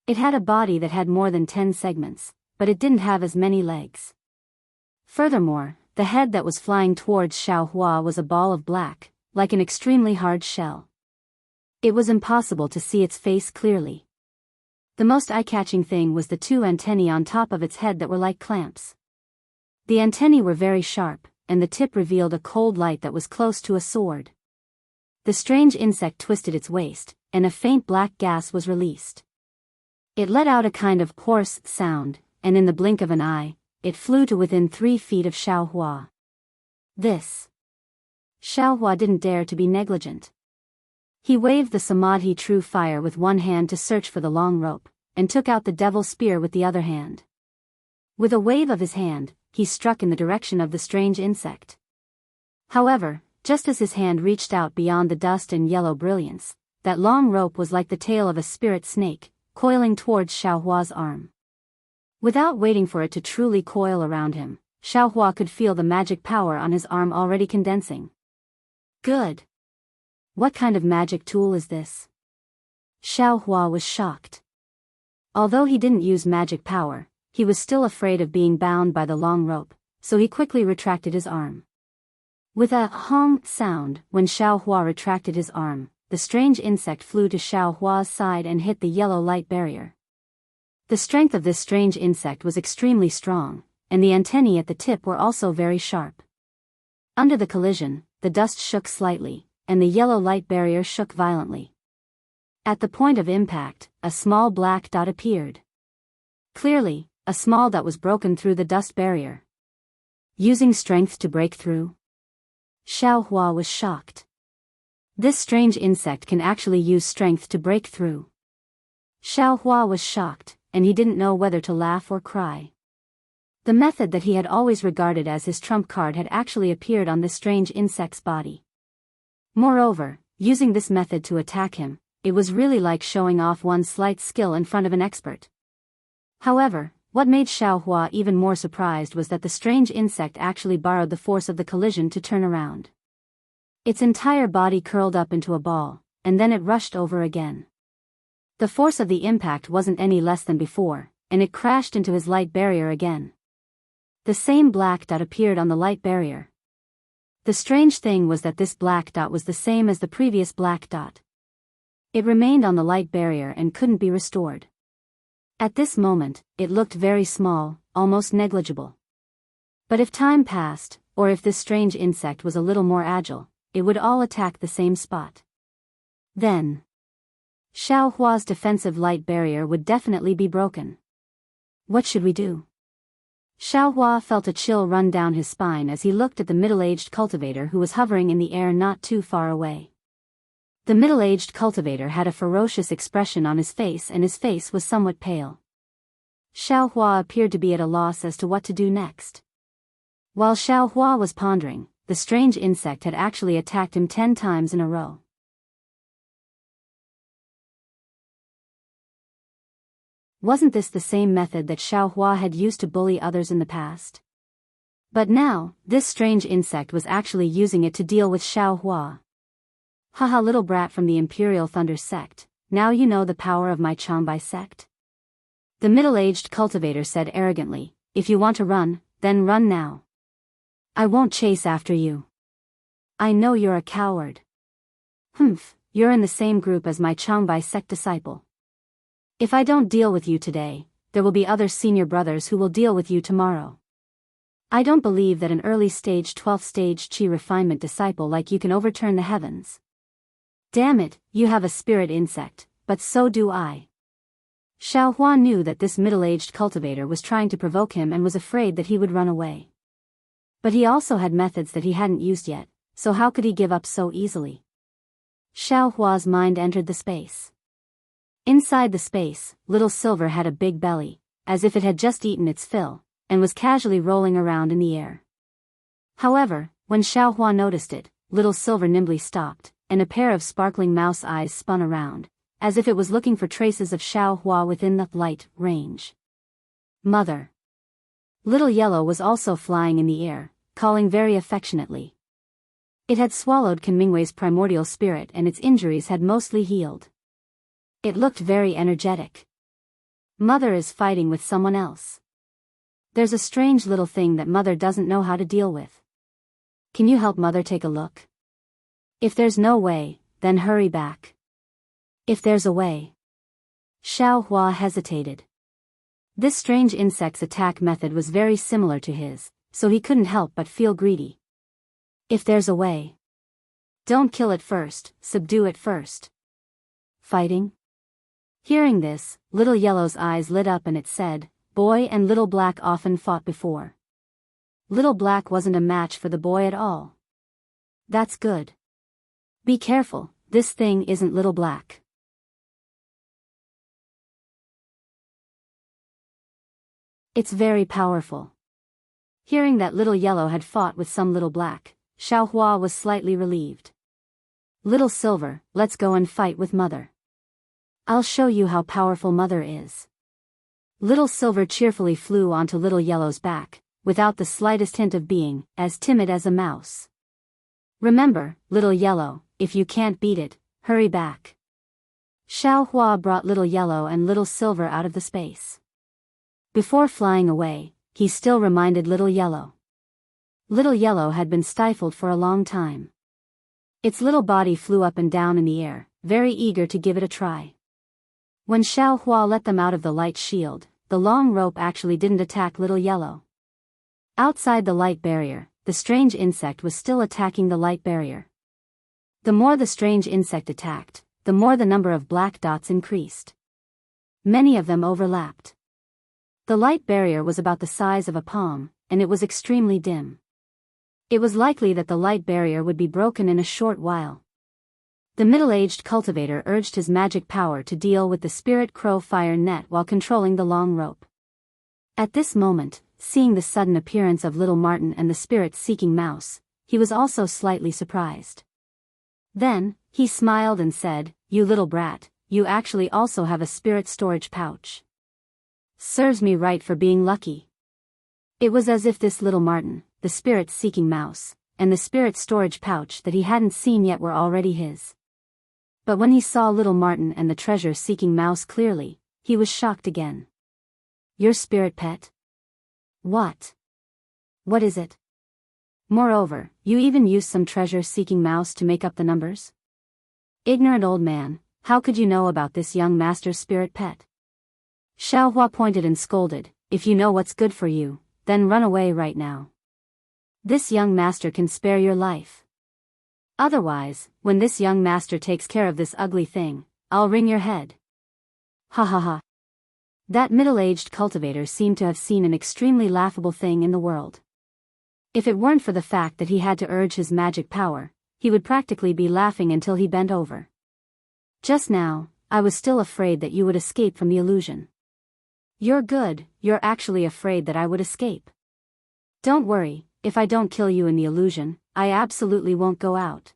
It had a body that had more than 10 segments, but it didn't have as many legs. Furthermore, the head that was flying towards Xiao Hua was a ball of black, like an extremely hard shell. It was impossible to see its face clearly. The most eye-catching thing was the 2 antennae on top of its head that were like clamps. The antennae were very sharp, and the tip revealed a cold light that was close to a sword. The strange insect twisted its waist, and a faint black gas was released. It let out a kind of hoarse sound, and in the blink of an eye, it flew to within 3 feet of Xiao Hua. Xiao Hua didn't dare to be negligent. He waved the Samadhi true fire with one hand to search for the long rope, and took out the devil spear with the other hand. With a wave of his hand, he struck in the direction of the strange insect. However, just as his hand reached out beyond the dust and yellow brilliance, that long rope was like the tail of a spirit snake, coiling towards Xiao Hua's arm. Without waiting for it to truly coil around him, Xiao Hua could feel the magic power on his arm already condensing. Good. What kind of magic tool is this? Xiao Hua was shocked. Although he didn't use magic power, he was still afraid of being bound by the long rope, so he quickly retracted his arm. With a hong sound, when Xiao Hua retracted his arm, the strange insect flew to Xiao Hua's side and hit the yellow light barrier. The strength of this strange insect was extremely strong, and the antennae at the tip were also very sharp. Under the collision, the dust shook slightly, and the yellow light barrier shook violently. At the point of impact, a small black dot appeared. Clearly, a small dot was broken through the dust barrier. Using strength to break through? Xiao Hua was shocked. This strange insect can actually use strength to break through. Xiao Hua was shocked, and he didn't know whether to laugh or cry. The method that he had always regarded as his trump card had actually appeared on this strange insect's body. Moreover, using this method to attack him, it was really like showing off one's slight skill in front of an expert. However, what made Xiao Hua even more surprised was that the strange insect actually borrowed the force of the collision to turn around. Its entire body curled up into a ball, and then it rushed over again. The force of the impact wasn't any less than before, and it crashed into his light barrier again. The same black dot appeared on the light barrier. The strange thing was that this black dot was the same as the previous black dot. It remained on the light barrier and couldn't be restored. At this moment, it looked very small, almost negligible. But if time passed, or if this strange insect was a little more agile, it would all attack the same spot. Then, Xiao Hua's defensive light barrier would definitely be broken. What should we do? Xiao Hua felt a chill run down his spine as he looked at the middle-aged cultivator who was hovering in the air not too far away. The middle-aged cultivator had a ferocious expression on his face and his face was somewhat pale. Xiao Hua appeared to be at a loss as to what to do next. While Xiao Hua was pondering, the strange insect had actually attacked him 10 times in a row. Wasn't this the same method that Xiao Hua had used to bully others in the past? But now, this strange insect was actually using it to deal with Xiao Hua. Haha, little brat from the Imperial Thunder sect, now you know the power of my Changbai sect? The middle-aged cultivator said arrogantly, if you want to run, then run now. I won't chase after you. I know you're a coward. Humph, you're in the same group as my Changbai sect disciple. If I don't deal with you today, there will be other senior brothers who will deal with you tomorrow. I don't believe that an early-stage 12th stage Qi refinement disciple like you can overturn the heavens. Damn it, you have a spirit insect, but so do I. Xiao Hua knew that this middle-aged cultivator was trying to provoke him and was afraid that he would run away. But he also had methods that he hadn't used yet, so how could he give up so easily? Xiao Hua's mind entered the space. Inside the space, little Silver had a big belly, as if it had just eaten its fill, and was casually rolling around in the air. However, when Xiao Hua noticed it, little Silver nimbly stopped, and a pair of sparkling mouse eyes spun around, as if it was looking for traces of Xiao Hua within the light range. Mother. Little Yellow was also flying in the air, calling very affectionately. It had swallowed Kunmingwei's primordial spirit and its injuries had mostly healed. It looked very energetic. Mother is fighting with someone else. There's a strange little thing that Mother doesn't know how to deal with. Can you help Mother take a look? If there's no way, then hurry back. If there's a way. Xiao Hua hesitated. This strange insect's attack method was very similar to his, so he couldn't help but feel greedy. If there's a way. Don't kill it first, subdue it first. Fighting? Hearing this, Little Yellow's eyes lit up and it said, Boy and Little Black often fought before. Little Black wasn't a match for the boy at all. That's good. Be careful, this thing isn't Little Black. It's very powerful. Hearing that Little Yellow had fought with some Little Black, Xiao Hua was slightly relieved. Little Silver, let's go and fight with Mother. I'll show you how powerful Mother is. Little Silver cheerfully flew onto Little Yellow's back, without the slightest hint of being as timid as a mouse. Remember, Little Yellow, if you can't beat it, hurry back. Xiao Hua brought Little Yellow and Little Silver out of the space. Before flying away, he still reminded Little Yellow. Little Yellow had been stifled for a long time. Its little body flew up and down in the air, very eager to give it a try. When Xiao Hua let them out of the light shield, the long rope actually didn't attack Little Yellow. Outside the light barrier, the strange insect was still attacking the light barrier. The more the strange insect attacked, the more the number of black dots increased. Many of them overlapped. The light barrier was about the size of a palm, and it was extremely dim. It was likely that the light barrier would be broken in a short while. The middle-aged cultivator urged his magic power to deal with the spirit crow fire net while controlling the long rope. At this moment, seeing the sudden appearance of Little Martin and the spirit-seeking mouse, he was also slightly surprised. Then, he smiled and said, You little brat, you actually also have a spirit storage pouch. Serves me right for being lucky. It was as if this Little Martin, the spirit-seeking mouse, and the spirit storage pouch that he hadn't seen yet were already his. But when he saw Little Martin and the treasure-seeking mouse clearly, he was shocked again. Your spirit pet? What? What is it? Moreover, you even used some treasure-seeking mouse to make up the numbers? Ignorant old man, how could you know about this young master's spirit pet? Xiao Hua pointed and scolded, If you know what's good for you, then run away right now. This young master can spare your life. Otherwise, when this young master takes care of this ugly thing, I'll wring your head. Ha ha ha. That middle-aged cultivator seemed to have seen an extremely laughable thing in the world. If it weren't for the fact that he had to urge his magic power, he would practically be laughing until he bent over. Just now, I was still afraid that you would escape from the illusion. You're good, you're actually afraid that I would escape. Don't worry, if I don't kill you in the illusion, I absolutely won't go out.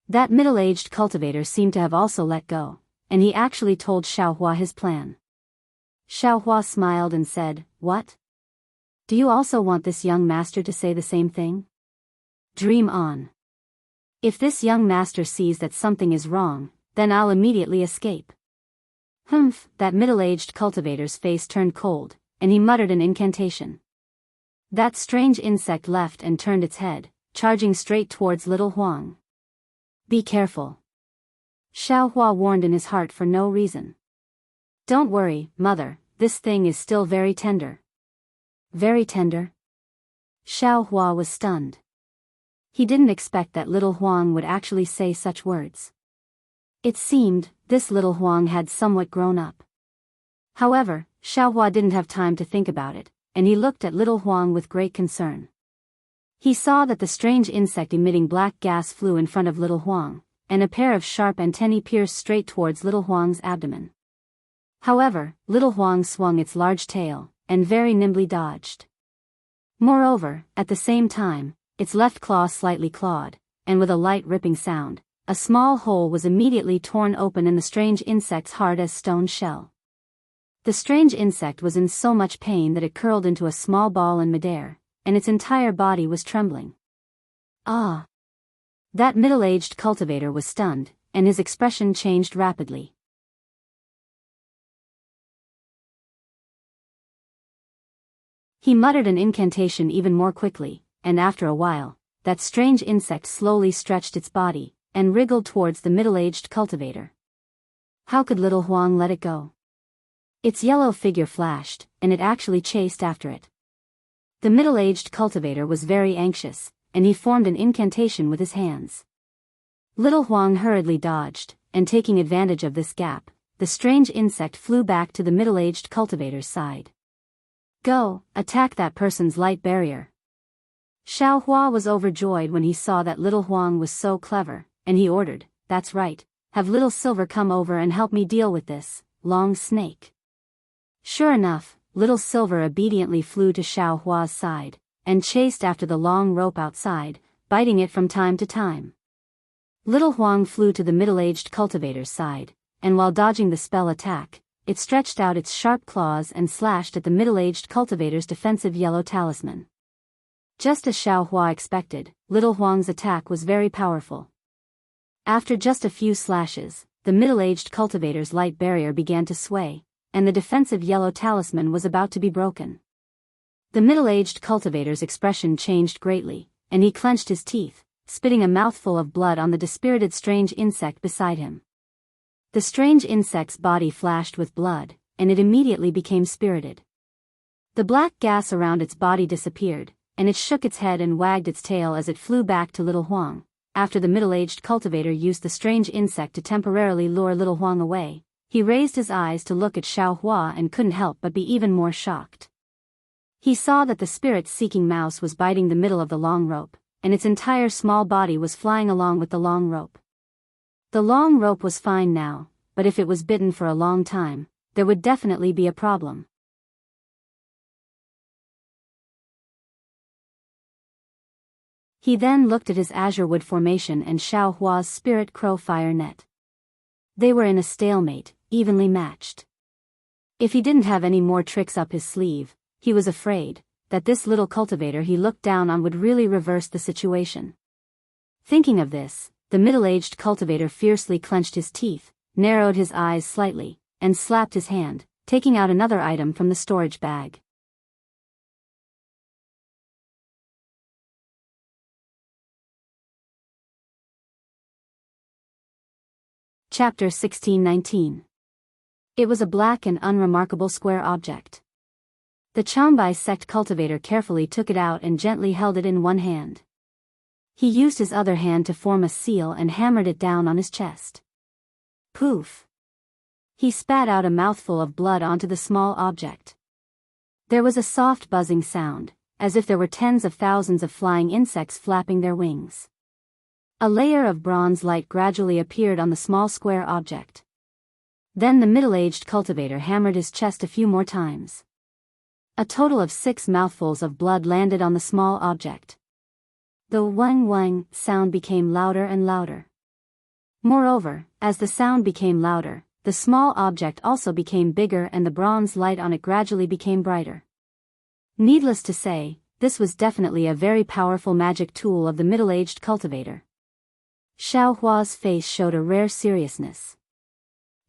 That middle-aged cultivator seemed to have also let go, and he actually told Xiao Hua his plan. Xiao Hua smiled and said, What? Do you also want this young master to say the same thing? Dream on. If this young master sees that something is wrong, then I'll immediately escape. Humph, that middle-aged cultivator's face turned cold, and he muttered an incantation. That strange insect left and turned its head, charging straight towards Little Huang. Be careful. Xiao Hua warned in his heart for no reason. Don't worry, mother, this thing is still very tender. Very tender? Xiao Hua was stunned. He didn't expect that Little Huang would actually say such words. It seemed, this Little Huang had somewhat grown up. However, Xiao Hua didn't have time to think about it, and he looked at Little Huang with great concern. He saw that the strange insect emitting black gas flew in front of little Huang, and a pair of sharp antennae pierced straight towards little Huang's abdomen. However, little Huang swung its large tail, and very nimbly dodged. Moreover, at the same time, its left claw slightly clawed, and with a light ripping sound, a small hole was immediately torn open in the strange insect's hard as stone shell. The strange insect was in so much pain that it curled into a small ball in midair, and its entire body was trembling. Ah! That middle-aged cultivator was stunned, and his expression changed rapidly. He muttered an incantation even more quickly, and after a while, that strange insect slowly stretched its body, and wriggled towards the middle-aged cultivator. How could little Huang let it go? Its yellow figure flashed, and it actually chased after it. The middle-aged cultivator was very anxious, and he formed an incantation with his hands. Little Huang hurriedly dodged, and taking advantage of this gap, the strange insect flew back to the middle-aged cultivator's side. Go, attack that person's light barrier. Xiao Hua was overjoyed when he saw that little Huang was so clever, and he ordered, "That's right, have little Silver come over and help me deal with this long snake." Sure enough, little Silver obediently flew to Xiao Hua's side, and chased after the long rope outside, biting it from time to time. Little Huang flew to the middle-aged cultivator's side, and while dodging the spell attack, it stretched out its sharp claws and slashed at the middle-aged cultivator's defensive yellow talisman. Just as Xiao Hua expected, little Huang's attack was very powerful. After just a few slashes, the middle-aged cultivator's light barrier began to sway, and the defensive yellow talisman was about to be broken. The middle-aged cultivator's expression changed greatly, and he clenched his teeth, spitting a mouthful of blood on the dispirited strange insect beside him. The strange insect's body flashed with blood, and it immediately became spirited. The black gas around its body disappeared, and it shook its head and wagged its tail as it flew back to little Huang. After the middle-aged cultivator used the strange insect to temporarily lure little Huang away, he raised his eyes to look at Xiao Hua and couldn't help but be even more shocked. He saw that the spirit-seeking mouse was biting the middle of the long rope, and its entire small body was flying along with the long rope. The long rope was fine now, but if it was bitten for a long time, there would definitely be a problem. He then looked at his azure wood formation and Xiao Hua's spirit crow fire net. They were in a stalemate, evenly matched. If he didn't have any more tricks up his sleeve, he was afraid that this little cultivator he looked down on would really reverse the situation. Thinking of this, the middle-aged cultivator fiercely clenched his teeth, narrowed his eyes slightly, and slapped his hand, taking out another item from the storage bag. Chapter 1619. It was a black and unremarkable square object. The Changbai sect cultivator carefully took it out and gently held it in one hand. He used his other hand to form a seal and hammered it down on his chest. Poof! He spat out a mouthful of blood onto the small object. There was a soft buzzing sound, as if there were tens of thousands of flying insects flapping their wings. A layer of bronze light gradually appeared on the small square object. Then the middle-aged cultivator hammered his chest a few more times. A total of 6 mouthfuls of blood landed on the small object. The wang-wang sound became louder and louder. Moreover, as the sound became louder, the small object also became bigger and the bronze light on it gradually became brighter. Needless to say, this was definitely a very powerful magic tool of the middle-aged cultivator. Xiao Hua's face showed a rare seriousness.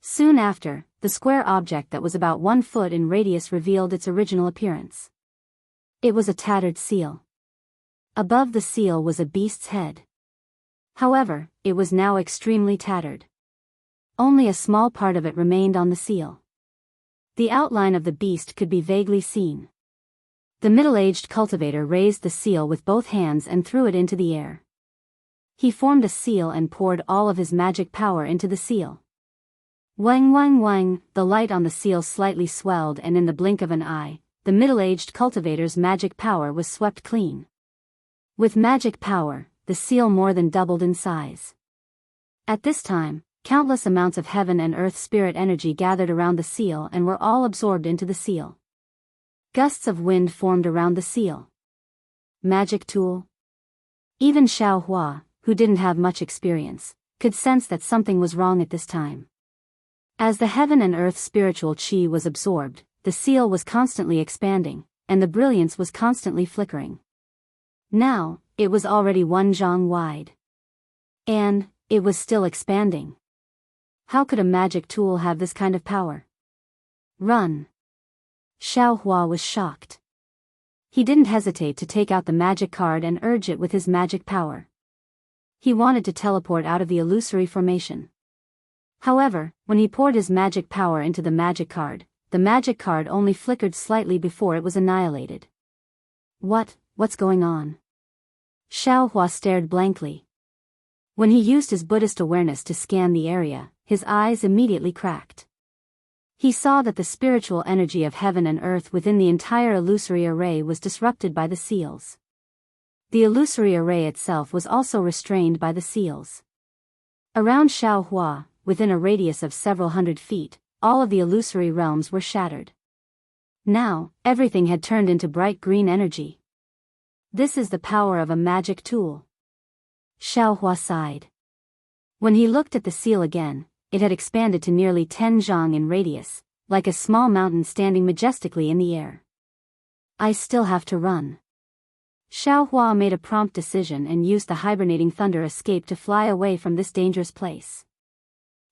Soon after, the square object that was about 1 foot in radius revealed its original appearance. It was a tattered seal. Above the seal was a beast's head. However, it was now extremely tattered. Only a small part of it remained on the seal. The outline of the beast could be vaguely seen. The middle-aged cultivator raised the seal with both hands and threw it into the air. He formed a seal and poured all of his magic power into the seal. Wang wang wang, the light on the seal slightly swelled and in the blink of an eye, the middle-aged cultivator's magic power was swept clean. With magic power, the seal more than doubled in size. At this time, countless amounts of heaven and earth spirit energy gathered around the seal and were all absorbed into the seal. Gusts of wind formed around the seal. Magic tool? Even Xiao Hua, who didn't have much experience, could sense that something was wrong at this time. As the heaven and earth spiritual qi was absorbed, the seal was constantly expanding, and the brilliance was constantly flickering. Now, it was already 1 zhang wide. And it was still expanding. How could a magic tool have this kind of power? Run! Xiao Hua was shocked. He didn't hesitate to take out the magic card and urge it with his magic power. He wanted to teleport out of the illusory formation. However, when he poured his magic power into the magic card only flickered slightly before it was annihilated. What's going on? Xiao Hua stared blankly. When he used his Buddhist awareness to scan the area, his eyes immediately cracked. He saw that the spiritual energy of heaven and earth within the entire illusory array was disrupted by the seals. The illusory array itself was also restrained by the seals. Around Xiao Hua, within a radius of several hundred feet, all of the illusory realms were shattered. Now, everything had turned into bright green energy. This is the power of a magic tool. Xiao Hua sighed. When he looked at the seal again, it had expanded to nearly 10 zhang in radius, like a small mountain standing majestically in the air. I still have to run. Xiao Hua made a prompt decision and used the hibernating thunder escape to fly away from this dangerous place.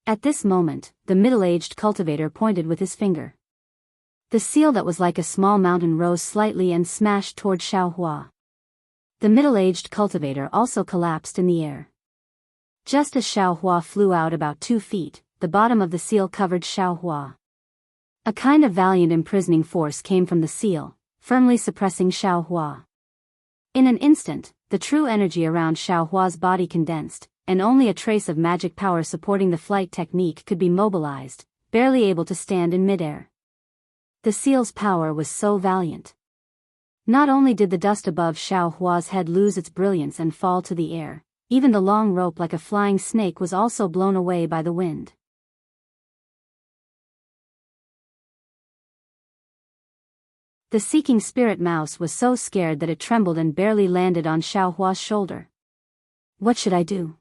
At this moment, the middle-aged cultivator pointed with his finger. The seal that was like a small mountain rose slightly and smashed toward Xiao Hua. The middle-aged cultivator also collapsed in the air. Just as Xiao Hua flew out about 2 feet, the bottom of the seal covered Xiao Hua. A kind of valiant imprisoning force came from the seal, firmly suppressing Xiao Hua. In an instant, the true energy around Xiao Hua's body condensed, and only a trace of magic power supporting the flight technique could be mobilized, barely able to stand in midair. The seal's power was so valiant. Not only did the dust above Xiao Hua's head lose its brilliance and fall to the air, even the long rope like a flying snake was also blown away by the wind. The seeking spirit mouse was so scared that it trembled and barely landed on Xiao Hua's shoulder. What should I do?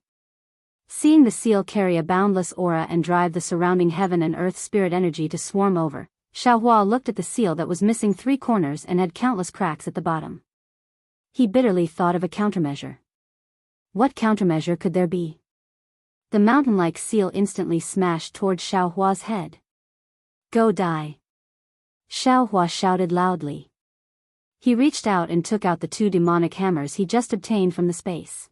Seeing the seal carry a boundless aura and drive the surrounding heaven and earth spirit energy to swarm over, Xiao Hua looked at the seal that was missing 3 corners and had countless cracks at the bottom. He bitterly thought of a countermeasure. What countermeasure could there be? The mountain-like seal instantly smashed toward Xiao Hua's head. Go die! Xiao Hua shouted loudly. He reached out and took out the 2 demonic hammers he just obtained from the space.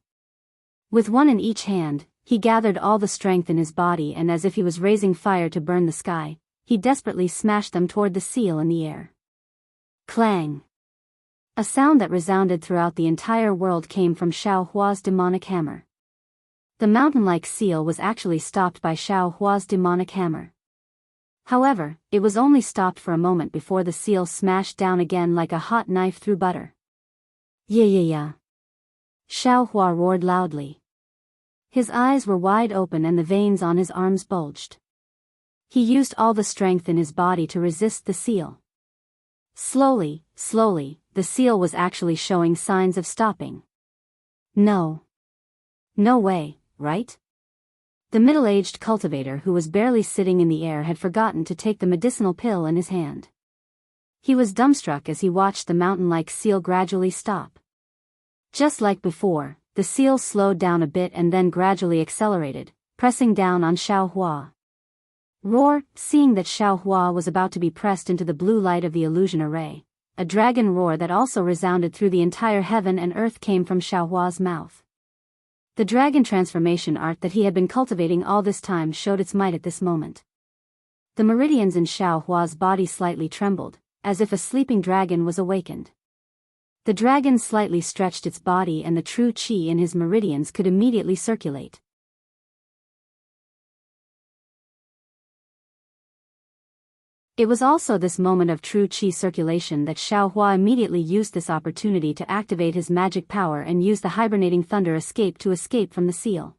With one in each hand, he gathered all the strength in his body and as if he was raising fire to burn the sky, he desperately smashed them toward the seal in the air. Clang! A sound that resounded throughout the entire world came from Xiao Hua's demonic hammer. The mountain-like seal was actually stopped by Xiao Hua's demonic hammer. However, it was only stopped for a moment before the seal smashed down again like a hot knife through butter. Yeah. Xiao Hua roared loudly. His eyes were wide open and the veins on his arms bulged. He used all the strength in his body to resist the seal. Slowly, the seal was actually showing signs of stopping. No way, right? The middle-aged cultivator who was barely sitting in the air had forgotten to take the medicinal pill in his hand. He was dumbstruck as he watched the mountain-like seal gradually stop. Just like before, the seal slowed down a bit and then gradually accelerated, pressing down on Xiao Hua. Roar! Seeing that Xiao Hua was about to be pressed into the blue light of the illusion array, a dragon roar that also resounded through the entire heaven and earth came from Xiao Hua's mouth. The dragon transformation art that he had been cultivating all this time showed its might at this moment. The meridians in Xiao Hua's body slightly trembled, as if a sleeping dragon was awakened. The dragon slightly stretched its body and the true qi in his meridians could immediately circulate. It was also this moment of true qi circulation that Xiao Hua immediately used this opportunity to activate his magic power and use the hibernating thunder escape to escape from the seal.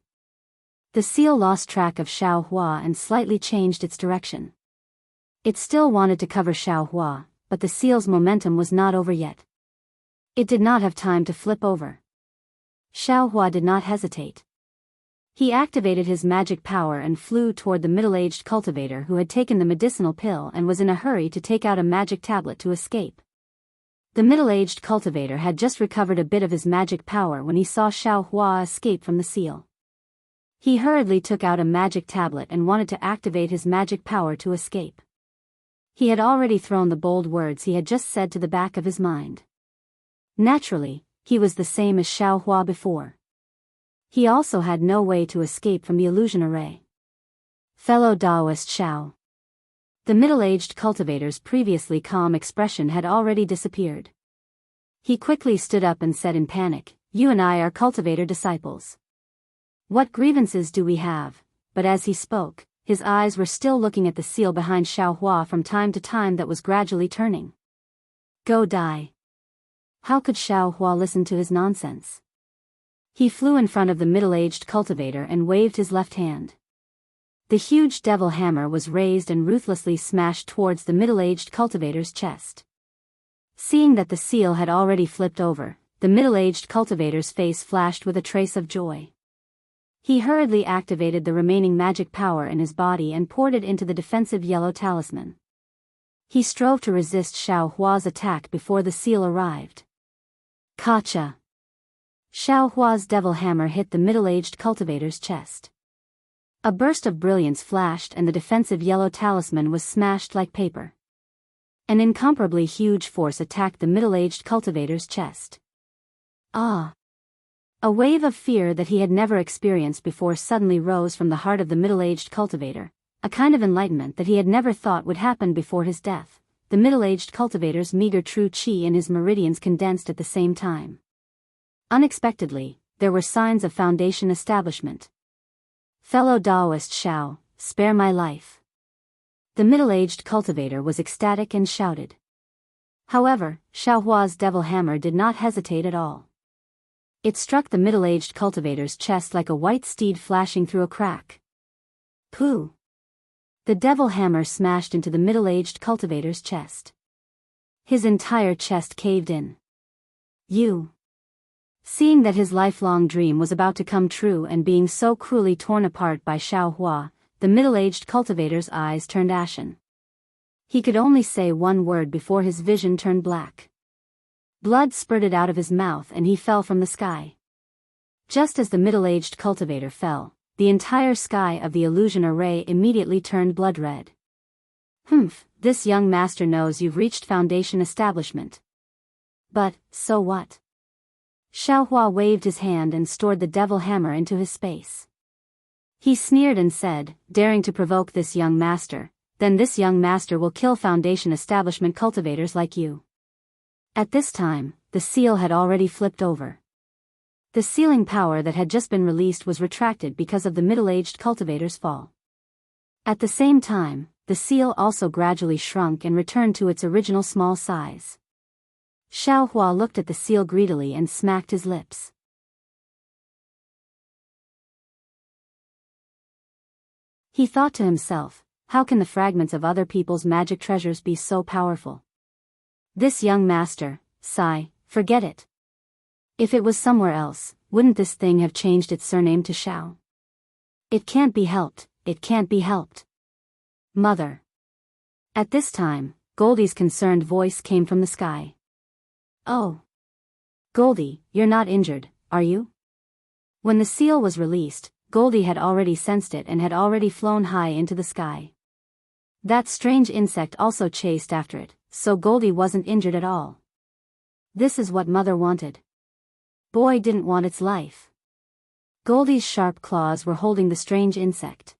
The seal lost track of Xiao Hua and slightly changed its direction. It still wanted to cover Xiao Hua, but the seal's momentum was not over yet. It did not have time to flip over. Xiao Hua did not hesitate. He activated his magic power and flew toward the middle-aged cultivator who had taken the medicinal pill and was in a hurry to take out a magic tablet to escape. The middle-aged cultivator had just recovered a bit of his magic power when he saw Xiao Hua escape from the seal. He hurriedly took out a magic tablet and wanted to activate his magic power to escape. He had already thrown the bold words he had just said to the back of his mind. Naturally, he was the same as Xiao Hua before. He also had no way to escape from the illusion array. Fellow Daoist Xiao. The middle-aged cultivator's previously calm expression had already disappeared. He quickly stood up and said in panic, "You and I are cultivator disciples. What grievances do we have?" But as he spoke, his eyes were still looking at the seal behind Xiao Hua from time to time that was gradually turning. Go die. How could Xiao Hua listen to his nonsense? He flew in front of the middle-aged cultivator and waved his left hand. The huge devil hammer was raised and ruthlessly smashed towards the middle-aged cultivator's chest. Seeing that the seal had already flipped over, the middle-aged cultivator's face flashed with a trace of joy. He hurriedly activated the remaining magic power in his body and poured it into the defensive yellow talisman. He strove to resist Xiao Hua's attack before the seal arrived. Kacha! Xiao Hua's devil hammer hit the middle-aged cultivator's chest. A burst of brilliance flashed and the defensive yellow talisman was smashed like paper. An incomparably huge force attacked the middle-aged cultivator's chest. Ah! A wave of fear that he had never experienced before suddenly rose from the heart of the middle-aged cultivator, a kind of enlightenment that he had never thought would happen before his death. The middle-aged cultivator's meager true qi and his meridians condensed at the same time. Unexpectedly, there were signs of foundation establishment. Fellow Daoist Xiao, spare my life. The middle-aged cultivator was ecstatic and shouted. However, Xiao Hua's devil hammer did not hesitate at all. It struck the middle-aged cultivator's chest like a white steed flashing through a crack. Pooh! The devil hammer smashed into the middle-aged cultivator's chest. His entire chest caved in. You! Seeing that his lifelong dream was about to come true and being so cruelly torn apart by Xiao Hua, the middle-aged cultivator's eyes turned ashen. He could only say one word before his vision turned black. Blood spurted out of his mouth and he fell from the sky. Just as the middle-aged cultivator fell, the entire sky of the illusion array immediately turned blood red. Humph, this young master knows you've reached foundation establishment. But, so what? Xiao Hua waved his hand and stored the devil hammer into his space. He sneered and said, daring to provoke this young master, then this young master will kill foundation establishment cultivators like you. At this time, the seal had already flipped over. The sealing power that had just been released was retracted because of the middle-aged cultivator's fall. At the same time, the seal also gradually shrunk and returned to its original small size. Xiao Hua looked at the seal greedily and smacked his lips. He thought to himself, how can the fragments of other people's magic treasures be so powerful? This young master, forget it. If it was somewhere else, wouldn't this thing have changed its surname to Xiao? It can't be helped, it can't be helped. Mother. At this time, Goldie's concerned voice came from the sky. Oh. Goldie, you're not injured, are you? When the seal was released, Goldie had already sensed it and had already flown high into the sky. That strange insect also chased after it, so Goldie wasn't injured at all. This is what Mother wanted. Boy didn't want its life. Goldie's sharp claws were holding the strange insect.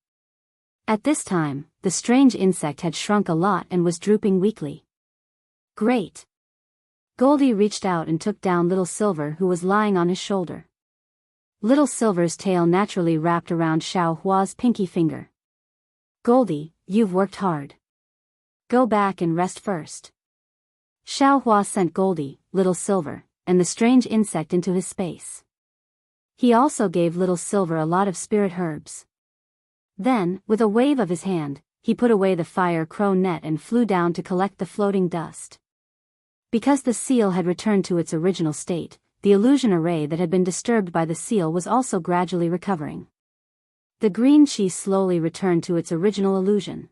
At this time, the strange insect had shrunk a lot and was drooping weakly. Great! Goldie reached out and took down Little Silver who was lying on his shoulder. Little Silver's tail naturally wrapped around Xiao Hua's pinky finger. Goldie, you've worked hard. Go back and rest first. Xiao Hua sent Goldie, Little Silver, and the strange insect into his space. He also gave Little Silver a lot of spirit herbs. Then, with a wave of his hand, he put away the fire crow net and flew down to collect the floating dust. Because the seal had returned to its original state, the illusion array that had been disturbed by the seal was also gradually recovering. The green chi slowly returned to its original illusion.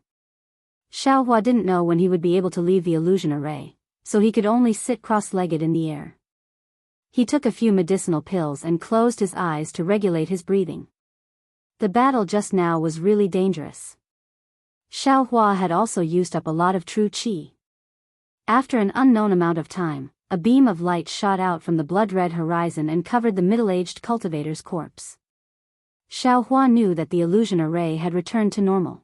Xiao Hua didn't know when he would be able to leave the illusion array, so he could only sit cross-legged in the air. He took a few medicinal pills and closed his eyes to regulate his breathing. The battle just now was really dangerous. Xiao Hua had also used up a lot of true chi. After an unknown amount of time, a beam of light shot out from the blood-red horizon and covered the middle-aged cultivator's corpse. Xiao Hua knew that the illusion array had returned to normal.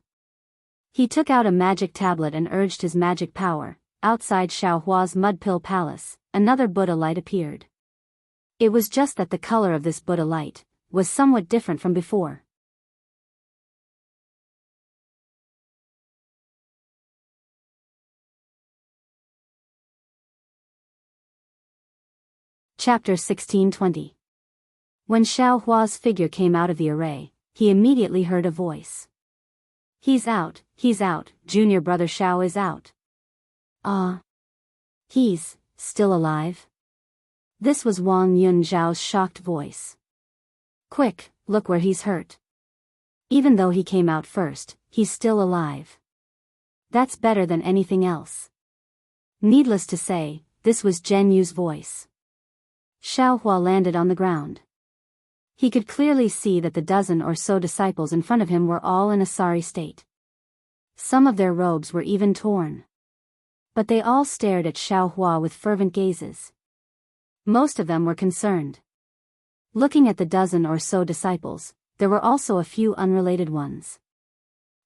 He took out a magic tablet and urged his magic power. Outside Xiao Hua's mud pill palace, another Buddha light appeared. It was just that the color of this Buddha light was somewhat different from before. Chapter 1620. When Xiao Hua's figure came out of the array, he immediately heard a voice. He's out, junior brother Xiao is out. He's still alive? This was Wang Yunzhao's shocked voice. Quick, look where he's hurt. Even though he came out first, he's still alive. That's better than anything else. Needless to say, this was Zhen Yu's voice. Xiao Hua landed on the ground. He could clearly see that the dozen or so disciples in front of him were all in a sorry state. Some of their robes were even torn. But they all stared at Xiao Hua with fervent gazes. Most of them were concerned. Looking at the dozen or so disciples, there were also a few unrelated ones.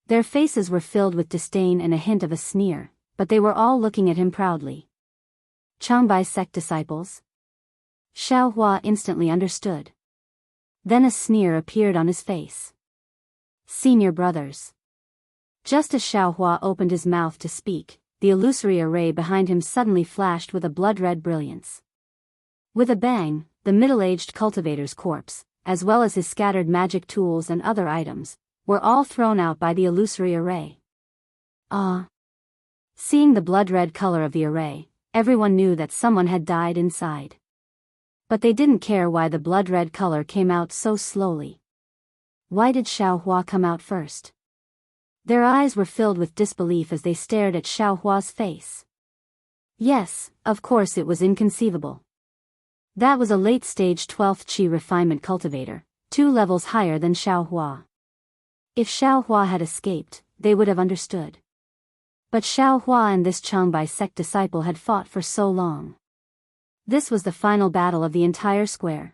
Their faces were filled with disdain and a hint of a sneer, but they were all looking at him proudly. Changbai sect disciples? Xiao Hua instantly understood. Then a sneer appeared on his face. Senior brothers. Just as Xiao Hua opened his mouth to speak, the illusory array behind him suddenly flashed with a blood-red brilliance. With a bang, the middle-aged cultivator's corpse, as well as his scattered magic tools and other items, were all thrown out by the illusory array. Seeing the blood-red color of the array, everyone knew that someone had died inside. But they didn't care why the blood-red color came out so slowly. Why did Xiao Hua come out first? Their eyes were filled with disbelief as they stared at Xiao Hua's face. Yes, of course it was inconceivable. That was a late-stage 12th Qi refinement cultivator, 2 levels higher than Xiao Hua. If Xiao Hua had escaped, they would have understood. But Xiao Hua and this Changbai sect disciple had fought for so long. This was the final battle of the entire square.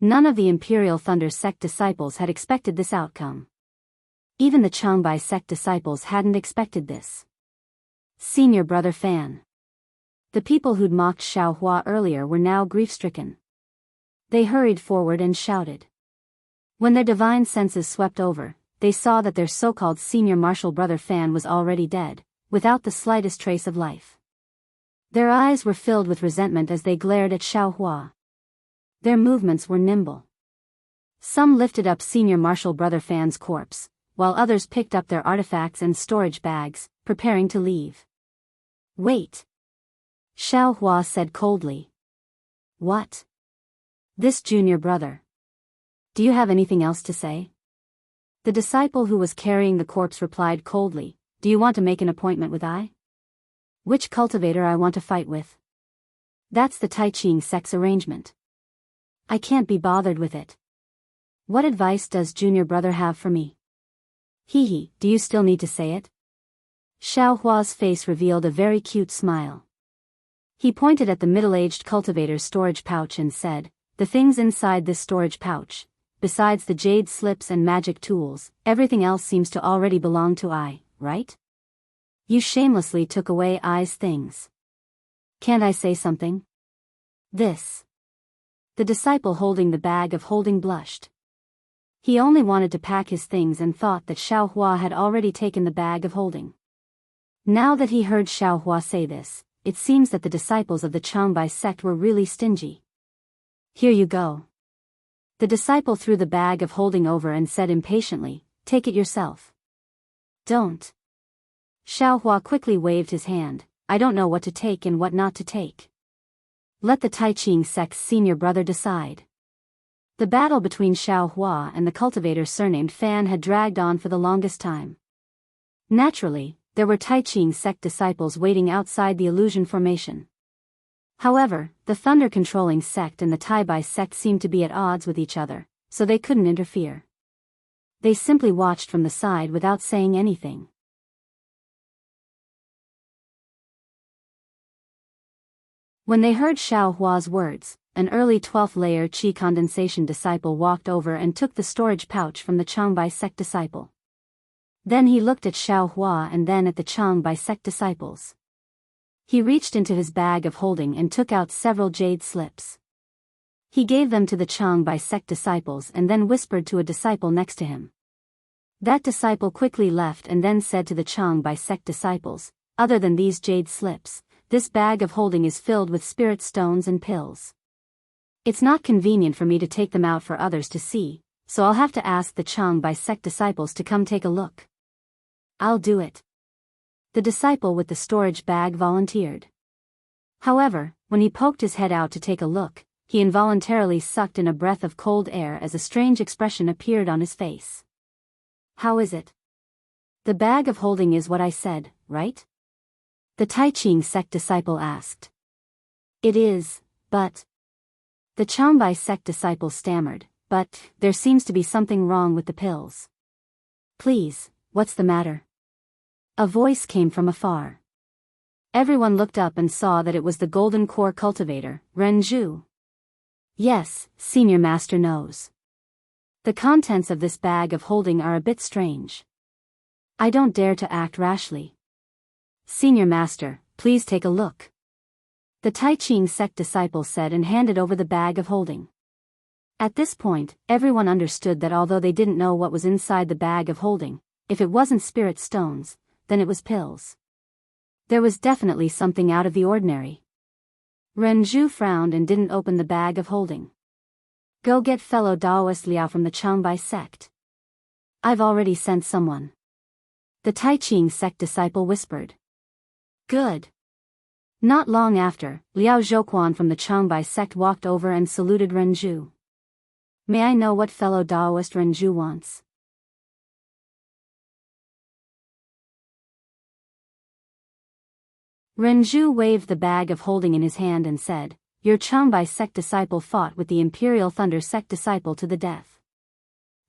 None of the Imperial Thunder sect disciples had expected this outcome. Even the Changbai sect disciples hadn't expected this. Senior brother Fan. The people who'd mocked Xiao Hua earlier were now grief-stricken. They hurried forward and shouted. When their divine senses swept over, they saw that their so-called senior martial brother Fan was already dead, without the slightest trace of life. Their eyes were filled with resentment as they glared at Xiao Hua. Their movements were nimble. Some lifted up senior martial brother Fan's corpse, while others picked up their artifacts and storage bags, preparing to leave. Wait. Xiao Hua said coldly. What? This junior brother. Do you have anything else to say? The disciple who was carrying the corpse replied coldly, Do you want to make an appointment with I? Which cultivator I want to fight with? That's the Taiching sect's arrangement. I can't be bothered with it. What advice does junior brother have for me? Hee, do you still need to say it? Xiao Hua's face revealed a very cute smile. He pointed at the middle-aged cultivator's storage pouch and said, The things inside this storage pouch, besides the jade slips and magic tools, everything else seems to already belong to I, right? You shamelessly took away I's things. Can't I say something? This. The disciple holding the bag of holding blushed. He only wanted to pack his things and thought that Xiao Hua had already taken the bag of holding. Now that he heard Xiaohua say this, it seems that the disciples of the Changbai sect were really stingy. Here you go. The disciple threw the bag of holding over and said impatiently, take it yourself. Don't. Xiaohua quickly waved his hand, I don't know what to take and what not to take. Let the Taiqing sect's senior brother decide. The battle between Xiaohua and the cultivator surnamed Fan had dragged on for the longest time. Naturally, there were Taiqing sect disciples waiting outside the illusion formation. However, the thunder-controlling sect and the Taibai sect seemed to be at odds with each other, so they couldn't interfere. They simply watched from the side without saying anything. When they heard Xiaohua's words, an early 12th layer qi condensation disciple walked over and took the storage pouch from the Changbai sect disciple. Then he looked at Xiaohua and then at the Changbai sect disciples. He reached into his bag of holding and took out several jade slips. He gave them to the Changbai sect disciples and then whispered to a disciple next to him. That disciple quickly left and then said to the Changbai sect disciples, other than these jade slips, this bag of holding is filled with spirit stones and pills. It's not convenient for me to take them out for others to see, so I'll have to ask the Changbai sect disciples to come take a look. I'll do it. The disciple with the storage bag volunteered. However, when he poked his head out to take a look, he involuntarily sucked in a breath of cold air as a strange expression appeared on his face. How is it? The bag of holding is what I said, right? The Taiqing sect disciple asked. It is, but... The Changbai sect disciple stammered, but there seems to be something wrong with the pills. Please, what's the matter? A voice came from afar. Everyone looked up and saw that it was the golden core cultivator, Renju. Yes, Senior Master knows. The contents of this bag of holding are a bit strange. I don't dare to act rashly. Senior Master, please take a look. The Taiqing sect disciple said and handed over the bag of holding. At this point, everyone understood that although they didn't know what was inside the bag of holding, if it wasn't spirit stones, then it was pills. There was definitely something out of the ordinary. Renju frowned and didn't open the bag of holding. Go get fellow Daoist Liao from the Changbai sect. I've already sent someone. The Taiqing sect disciple whispered. Good. Not long after, Liao Zhouquan from the Changbai sect walked over and saluted Renju. May I know what fellow Daoist Renju wants? Renju waved the bag of holding in his hand and said, your Changbai sect disciple fought with the Imperial Thunder sect disciple to the death.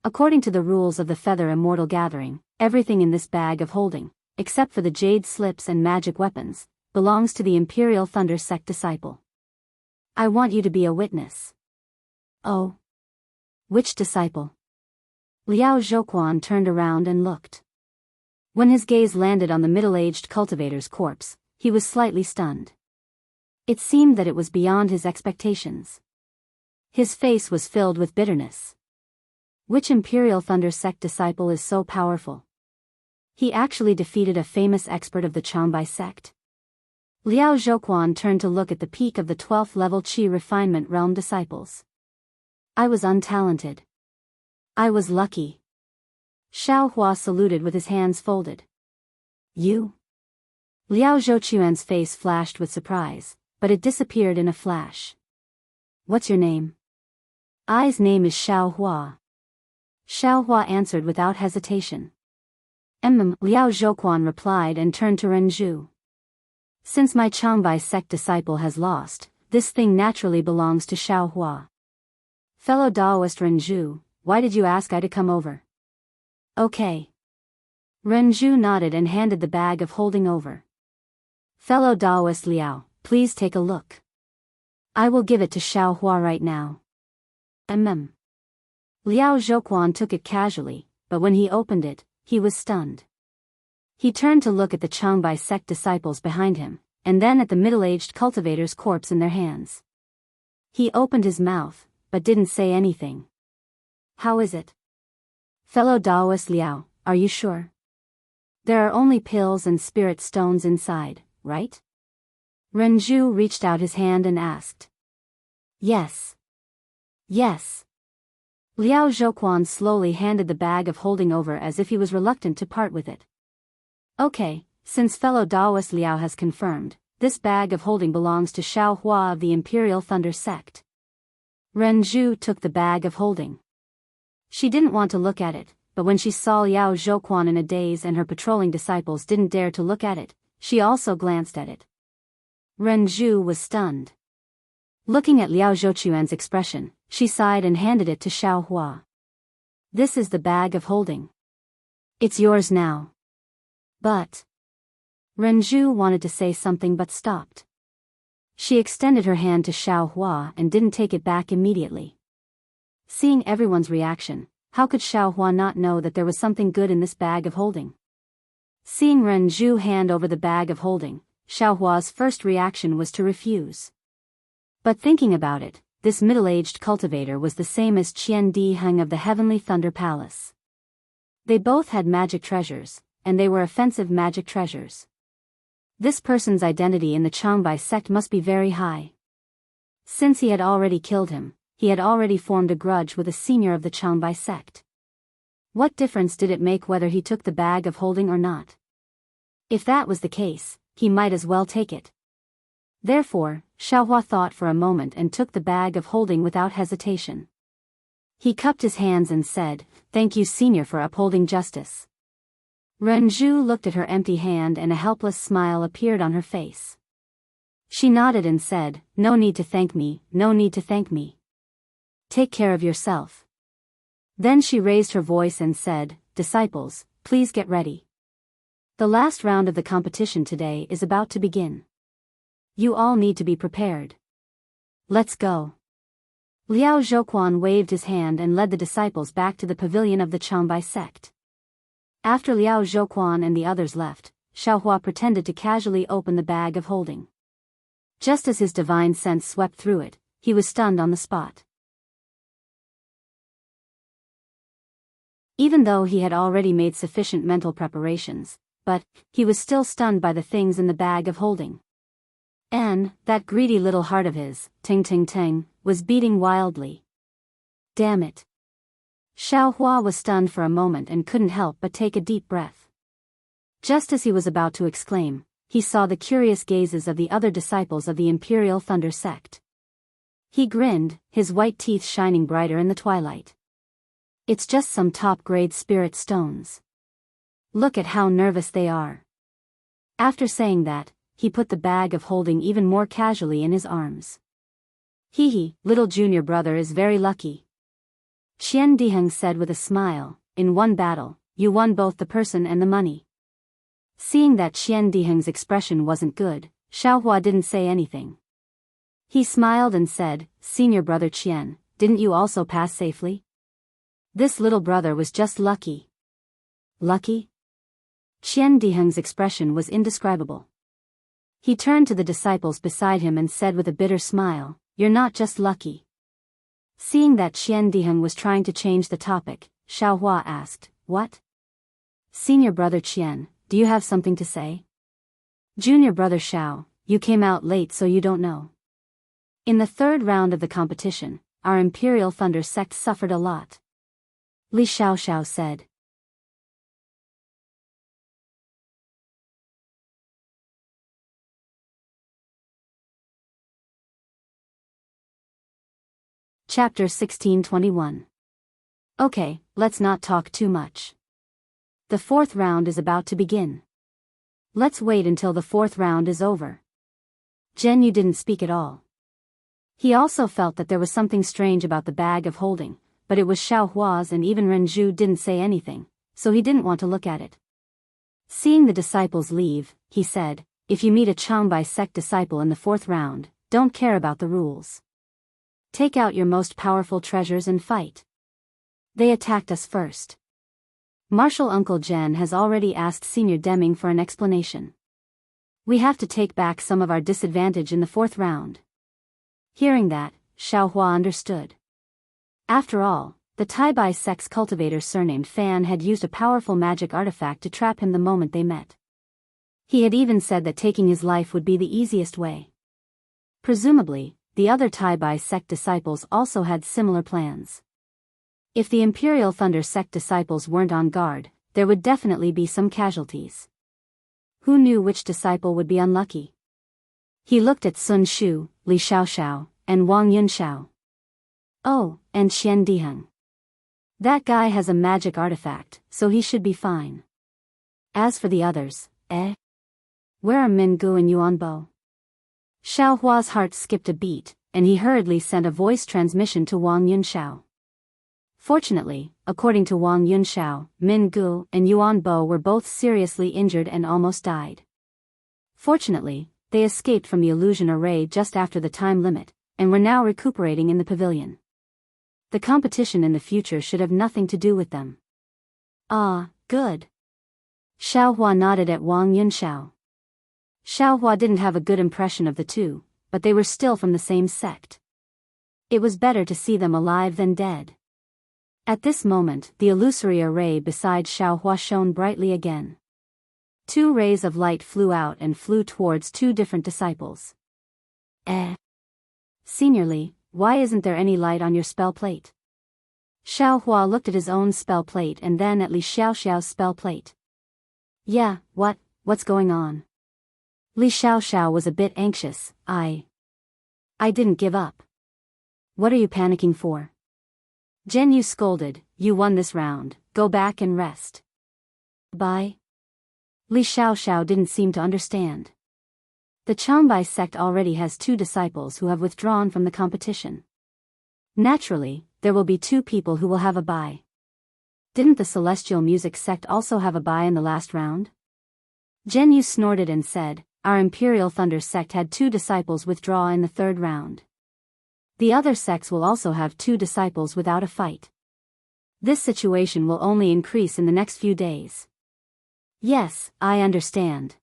According to the rules of the Feather Immortal Gathering, everything in this bag of holding, except for the jade slips and magic weapons, belongs to the Imperial Thunder sect disciple. I want you to be a witness. Oh? Which disciple? Liao Zhouquan turned around and looked. When his gaze landed on the middle-aged cultivator's corpse, he was slightly stunned. It seemed that it was beyond his expectations. His face was filled with bitterness. Which Imperial Thunder sect disciple is so powerful? He actually defeated a famous expert of the Changbai sect. Liao Zhouquan turned to look at the peak of the 12th level Qi Refinement Realm disciples. I was untalented. I was lucky. Xiaohua saluted with his hands folded. You? Liao Zhouquan's face flashed with surprise, but it disappeared in a flash. What's your name? I's name is Xiaohua. Xiaohua answered without hesitation. Liao Zhouquan replied and turned to Renju. Since my Changbai sect disciple has lost, this thing naturally belongs to Xiaohua. Fellow Daoist Renju, why did you ask I to come over? Okay. Renju nodded and handed the bag of holding over. Fellow Daoist Liao, please take a look. I will give it to Xiaohua right now. Liao Zhouquan took it casually, but when he opened it, he was stunned. He turned to look at the Changbai sect disciples behind him, and then at the middle-aged cultivator's corpse in their hands. He opened his mouth, but didn't say anything. How is it? Fellow Daoist Liao, are you sure? There are only pills and spirit stones inside, right? Renju reached out his hand and asked. Yes. Yes. Liao Zhouquan slowly handed the bag of holding over as if he was reluctant to part with it. Okay, since fellow Daoist Liao has confirmed, this bag of holding belongs to Xiao Hua of the Imperial Thunder Sect. Renju took the bag of holding. She didn't want to look at it, but when she saw Liao Zhouquan in a daze and her patrolling disciples didn't dare to look at it, she also glanced at it. Renju was stunned. Looking at Liao Zhouquan's expression, she sighed and handed it to Xiao Hua. This is the bag of holding. It's yours now. But... Renju wanted to say something but stopped. She extended her hand to Xiao Hua and didn't take it back immediately. Seeing everyone's reaction, how could Xiao Hua not know that there was something good in this bag of holding? Seeing Renju hand over the bag of holding, Xiao Hua's first reaction was to refuse. But thinking about it, this middle-aged cultivator was the same as Qian Diheng of the Heavenly Thunder Palace. They both had magic treasures, and they were offensive magic treasures. This person's identity in the Changbai sect must be very high. Since he had already killed him, he had already formed a grudge with a senior of the Changbai sect. What difference did it make whether he took the bag of holding or not? If that was the case, he might as well take it. Therefore, Xiao Hua thought for a moment and took the bag of holding without hesitation. He cupped his hands and said, "Thank you, senior, for upholding justice." Renju looked at her empty hand and a helpless smile appeared on her face. She nodded and said, "No need to thank me, no need to thank me. Take care of yourself." Then she raised her voice and said, "Disciples, please get ready. The last round of the competition today is about to begin. You all need to be prepared. Let's go." Liao Zhouquan waved his hand and led the disciples back to the pavilion of the Changbai sect. After Liao Zhouquan and the others left, Xiao Hua pretended to casually open the bag of holding. Just as his divine sense swept through it, he was stunned on the spot. Even though he had already made sufficient mental preparations, but he was still stunned by the things in the bag of holding. And that greedy little heart of his, ting ting ting, was beating wildly. Damn it. Xiao Hua was stunned for a moment and couldn't help but take a deep breath. Just as he was about to exclaim, he saw the curious gazes of the other disciples of the Imperial Thunder Sect. He grinned, his white teeth shining brighter in the twilight. It's just some top-grade spirit stones. Look at how nervous they are. After saying that, he put the bag of holding even more casually in his arms. Hee, little junior brother is very lucky. Qian Diheng said with a smile, "In one battle, you won both the person and the money." Seeing that Qian Diheng's expression wasn't good, Xiao Hua didn't say anything. He smiled and said, "Senior brother Qian, didn't you also pass safely? This little brother was just lucky." Lucky? Qian Diheng's expression was indescribable. He turned to the disciples beside him and said with a bitter smile, "You're not just lucky." Seeing that Qian Diheng was trying to change the topic, Xiao Hua asked, "What? Senior brother Qian, do you have something to say?" "Junior brother Xiao, you came out late so you don't know. In the third round of the competition, our Imperial Thunder sect suffered a lot," Li Xiaoxiao said. Chapter 1621. Okay, let's not talk too much. The fourth round is about to begin. Let's wait until the fourth round is over. Zhen Yu didn't speak at all. He also felt that there was something strange about the bag of holding, but it was Xiao Hua's and even Renju didn't say anything, so he didn't want to look at it. Seeing the disciples leave, he said, "If you meet a Changbai sect disciple in the fourth round, don't care about the rules. Take out your most powerful treasures and fight. They attacked us first. Martial Uncle Zhen has already asked Senior Deming for an explanation. We have to take back some of our disadvantage in the fourth round." Hearing that, Xiao Hua understood. After all, The Tai-Bai sect's cultivator surnamed Fan had used a powerful magic artifact to trap him the moment they met. He had even said that taking his life would be the easiest way. Presumably, the other Tai-Bai sect disciples also had similar plans. If the Imperial Thunder sect disciples weren't on guard, there would definitely be some casualties. Who knew which disciple would be unlucky? He looked at Sun Shu, Li Xiaoxiao, and Wang Yunxiao. Oh, and Xian Diheng. That guy has a magic artifact, so he should be fine. As for the others, where are Min Gu and Yuan Bo? Xiao Hua's heart skipped a beat, and he hurriedly sent a voice transmission to Wang Yunxiao. Fortunately, according to Wang Yunxiao, Min Gu and Yuan Bo were both seriously injured and almost died. Fortunately, they escaped from the illusion array just after the time limit, and were now recuperating in the pavilion. The competition in the future should have nothing to do with them. Ah, good. Xiao Hua nodded at Wang Yunxiao. Xiao Hua didn't have a good impression of the two, but they were still from the same sect. It was better to see them alive than dead. At this moment, the illusory array beside Xiao Hua shone brightly again. 2 rays of light flew out and flew towards 2 different disciples. Senior Li, why isn't there any light on your spell plate? Xiao Hua looked at his own spell plate and then at Li Xiaoxiao's spell plate. Yeah, what's going on? Li Xiaoxiao was a bit anxious. I didn't give up. What are you panicking for? Zhen Yu scolded, you won this round, go back and rest. Bye. Li Xiaoxiao didn't seem to understand. The Changbai sect already has 2 disciples who have withdrawn from the competition. Naturally, there will be 2 people who will have a bye. Didn't the Celestial Music sect also have a bye in the last round? Zhen Yu snorted and said, our Imperial Thunder sect had 2 disciples withdraw in the 3rd round. The other sects will also have 2 disciples without a fight. This situation will only increase in the next few days. Yes, I understand.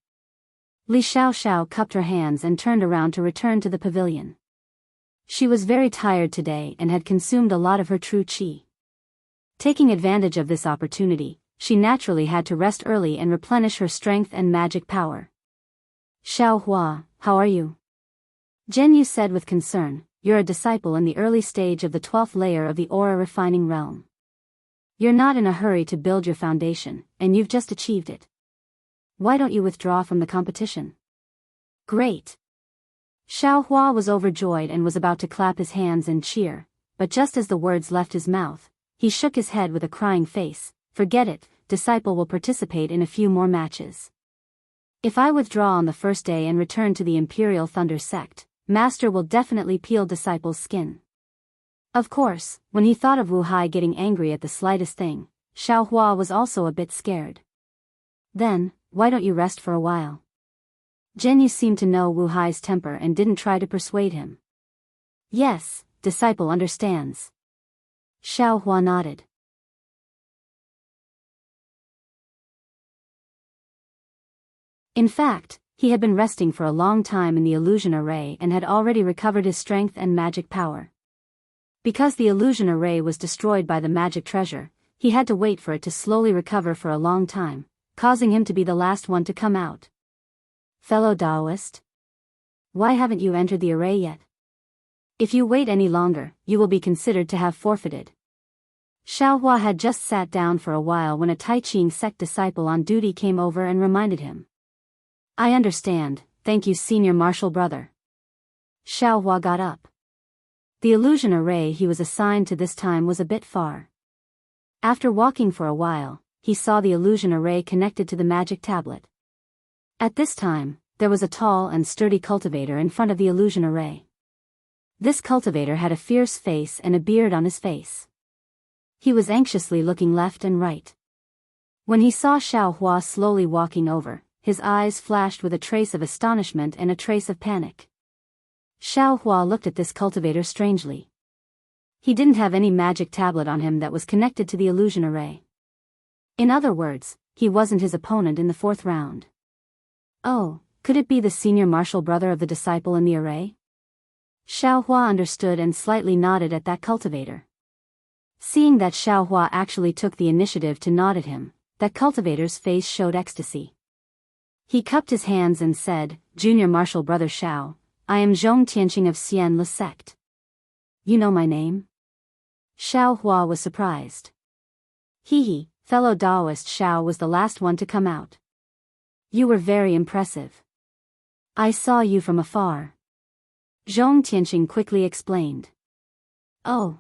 Li Xiaoxiao cupped her hands and turned around to return to the pavilion. She was very tired today and had consumed a lot of her true qi. Taking advantage of this opportunity, she naturally had to rest early and replenish her strength and magic power. Xiao Hua, how are you? Zhen Yu said with concern, you're a disciple in the early stage of the 12th layer of the aura refining realm. You're not in a hurry to build your foundation, and you've just achieved it. Why don't you withdraw from the competition? Great. Xiao Hua was overjoyed and was about to clap his hands and cheer, but just as the words left his mouth, he shook his head with a crying face. Forget it, disciple will participate in a few more matches. If I withdraw on the first day and return to the Imperial Thunder sect, Master will definitely peel disciple's skin. Of course, when he thought of Wu Hai getting angry at the slightest thing, Xiao Hua was also a bit scared. Then, why don't you rest for a while? Zhen Yu seemed to know Wu Hai's temper and didn't try to persuade him. Yes, disciple understands. Xiao Hua nodded. In fact, he had been resting for a long time in the illusion array and had already recovered his strength and magic power. Because the illusion array was destroyed by the magic treasure, he had to wait for it to slowly recover for a long time, causing him to be the last one to come out. Fellow Daoist? Why haven't you entered the array yet? If you wait any longer, you will be considered to have forfeited. Xiao Hua had just sat down for a while when a Taiqing sect disciple on duty came over and reminded him. I understand, thank you senior martial brother. Xiao Hua got up. The illusion array he was assigned to this time was a bit far. After walking for a while, he saw the illusion array connected to the magic tablet. At this time, there was a tall and sturdy cultivator in front of the illusion array. This cultivator had a fierce face and a beard on his face. He was anxiously looking left and right. When he saw Xiao Hua slowly walking over, his eyes flashed with a trace of astonishment and a trace of panic. Xiao Hua looked at this cultivator strangely. He didn't have any magic tablet on him that was connected to the illusion array. In other words, he wasn't his opponent in the 4th round. Oh, could it be the senior martial brother of the disciple in the array? Xiao Hua understood and slightly nodded at that cultivator. Seeing that Xiaohua actually took the initiative to nod at him, that cultivator's face showed ecstasy. He cupped his hands and said, "Junior Marshal Brother Xiao, I am Zhong Tianqing of Xian Le sect. You know my name?" Xiaohua was surprised. He, fellow Daoist Xiao was the last one to come out. "You were very impressive. I saw you from afar." Zhong Tianqing quickly explained. "Oh."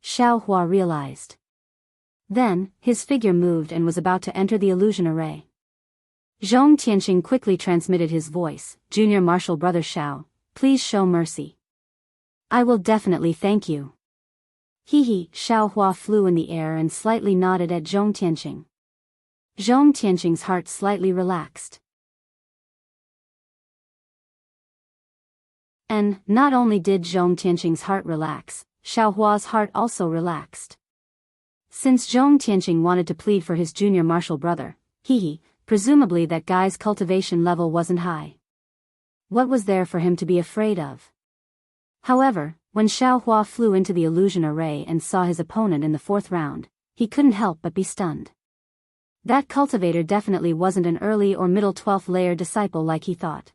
Xiaohua realized. Then, his figure moved and was about to enter the illusion array. Zhong Tianqing quickly transmitted his voice, "Junior Marshal Brother Xiao, please show mercy." "I will definitely thank you." Xiaohua flew in the air and slightly nodded at Zhong Tianqing. Zhong Tianqing's heart slightly relaxed. And, not only did Zhong Tianqing's heart relax, Xiaohua's heart also relaxed. Since Zhong Tianqing wanted to plead for his junior martial brother, presumably that guy's cultivation level wasn't high. What was there for him to be afraid of? However, when Xiaohua flew into the illusion array and saw his opponent in the 4th round, he couldn't help but be stunned. That cultivator definitely wasn't an early or middle 12th layer disciple like he thought.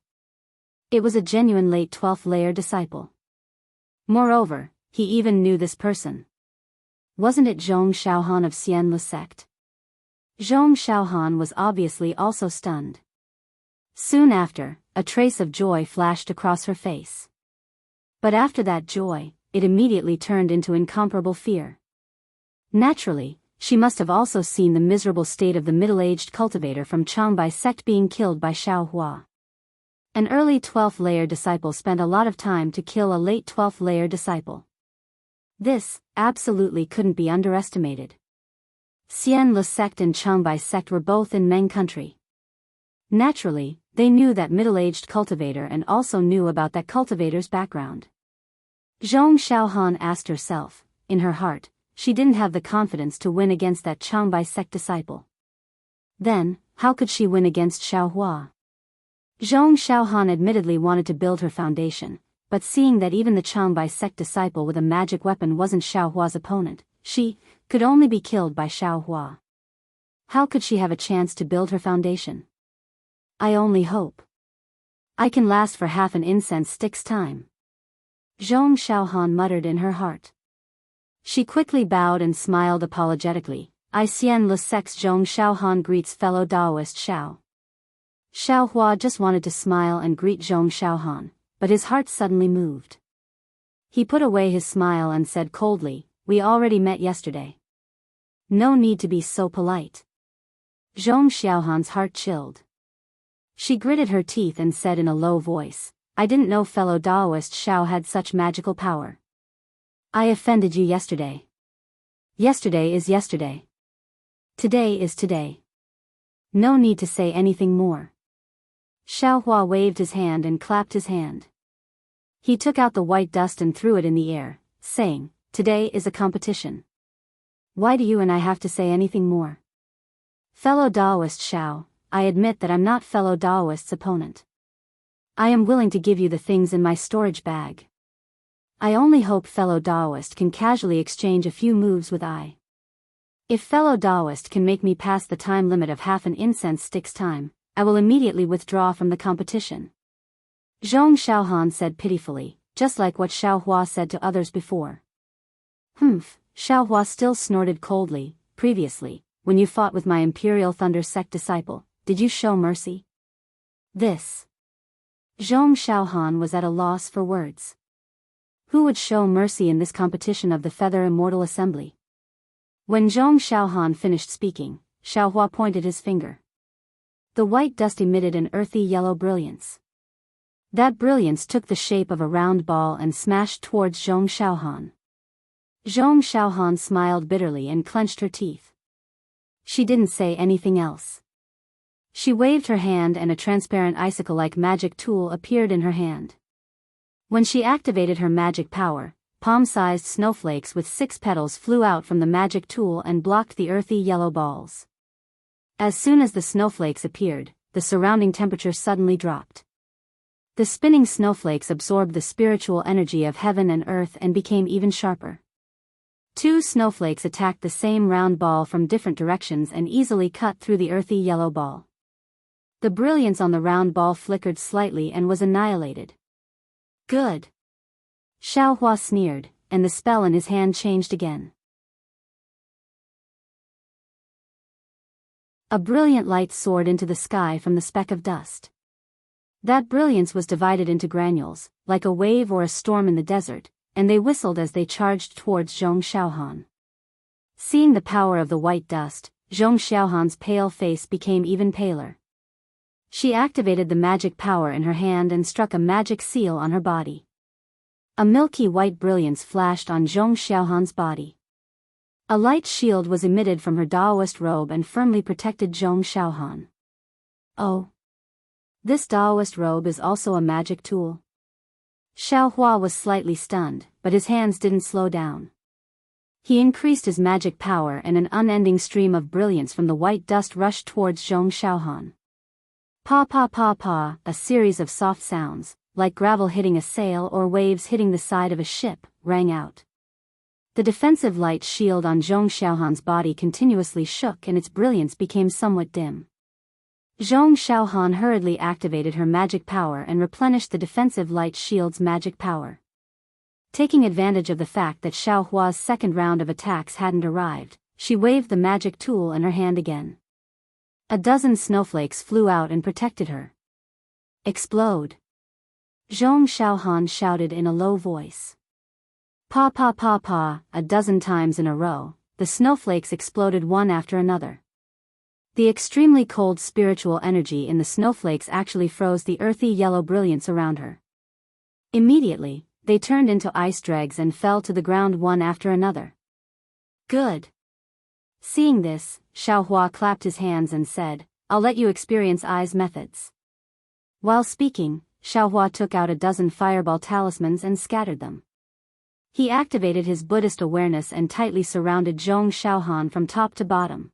It was a genuine late 12th layer disciple. Moreover, he even knew this person. Wasn't it Zhong Xiaohan of Xian Le sect? Zhong Xiaohan was obviously also stunned. Soon after, a trace of joy flashed across her face. But after that joy, it immediately turned into incomparable fear. Naturally, she must have also seen the miserable state of the middle-aged cultivator from Changbai sect being killed by Xiaohua. An early 12th layer disciple spent a lot of time to kill a late 12th layer disciple. This, absolutely couldn't be underestimated. Xian Le sect and Changbai sect were both in Meng country. Naturally, they knew that middle-aged cultivator and also knew about that cultivator's background. Zhong Xiaohan asked herself, in her heart, she didn't have the confidence to win against that Changbai sect disciple. Then, how could she win against Xiaohua? Zhong Xiaohan admittedly wanted to build her foundation, but seeing that even the Changbai sect disciple with a magic weapon wasn't Xiaohua's opponent, she could only be killed by Xiaohua. How could she have a chance to build her foundation? I only hope I can last for half an incense stick's time. Zhong Xiaohan muttered in her heart. She quickly bowed and smiled apologetically. "I Xian Le sect's Zhong Xiaohan greets fellow Daoist Xiao." Xiaohua just wanted to smile and greet Zhong Xiaohan, but his heart suddenly moved. He put away his smile and said coldly, "We already met yesterday. No need to be so polite." Zhong Xiaohan's heart chilled. She gritted her teeth and said in a low voice, "I didn't know fellow Daoist Xiao had such magical power. I offended you yesterday. Yesterday is yesterday. Today is today. No need to say anything more." Xiaohua waved his hand and clapped his hand. He took out the white dust and threw it in the air, saying, "Today is a competition. Why do you and I have to say anything more? Fellow Daoist Xiao, I admit that I'm not fellow Daoist's opponent. I am willing to give you the things in my storage bag. I only hope fellow Daoist can casually exchange a few moves with I. If fellow Daoist can make me pass the time limit of half an incense stick's time, I will immediately withdraw from the competition." Zhong Xiaohan said pitifully, just like what Xiaohua said to others before. "Humph," Xiaohua still snorted coldly. "Previously, when you fought with my Imperial Thunder sect disciple, did you show mercy?" This. Zhong Xiaohan was at a loss for words. Who would show mercy in this competition of the Feather Immortal Assembly? When Zhong Xiaohan finished speaking, Xiaohua pointed his finger. The white dust emitted an earthy yellow brilliance. That brilliance took the shape of a round ball and smashed towards Zhong Xiaohan. Zhong Xiaohan smiled bitterly and clenched her teeth. She didn't say anything else. She waved her hand and a transparent icicle-like magic tool appeared in her hand. When she activated her magic power, palm-sized snowflakes with 6 petals flew out from the magic tool and blocked the earthy yellow balls. As soon as the snowflakes appeared, the surrounding temperature suddenly dropped. The spinning snowflakes absorbed the spiritual energy of heaven and earth and became even sharper. Two snowflakes attacked the same round ball from different directions and easily cut through the earthy yellow ball. The brilliance on the round ball flickered slightly and was annihilated. Good. Xiaohua sneered, and the spell in his hand changed again. A brilliant light soared into the sky from the speck of dust. That brilliance was divided into granules, like a wave or a storm in the desert, and they whistled as they charged towards Zhong Xiaohan. Seeing the power of the white dust, Zhong Xiaohan's pale face became even paler. She activated the magic power in her hand and struck a magic seal on her body. A milky white brilliance flashed on Zhong Xiaohan's body. A light shield was emitted from her Daoist robe and firmly protected Zhong Xiaohan. Oh. This Daoist robe is also a magic tool. Xiaohua was slightly stunned, but his hands didn't slow down. He increased his magic power and an unending stream of brilliance from the white dust rushed towards Zhong Xiaohan. Pa pa pa pa, a series of soft sounds, like gravel hitting a sail or waves hitting the side of a ship, rang out. The defensive light shield on Zhong Xiaohan's body continuously shook and its brilliance became somewhat dim. Zhong Xiaohan hurriedly activated her magic power and replenished the defensive light shield's magic power. Taking advantage of the fact that Xiaohua's second round of attacks hadn't arrived, she waved the magic tool in her hand again. A dozen snowflakes flew out and protected her. Explode! Zhong Xiaohan shouted in a low voice. Pa pa pa pa, a dozen times in a row, the snowflakes exploded one after another. The extremely cold spiritual energy in the snowflakes actually froze the earthy yellow brilliance around her. Immediately, they turned into ice dregs and fell to the ground one after another. Good. Seeing this, Xiaohua clapped his hands and said, "I'll let you experience Ai's methods." While speaking, Xiaohua took out a dozen fireball talismans and scattered them. He activated his Buddhist awareness and tightly surrounded Zhong Xiaohan from top to bottom.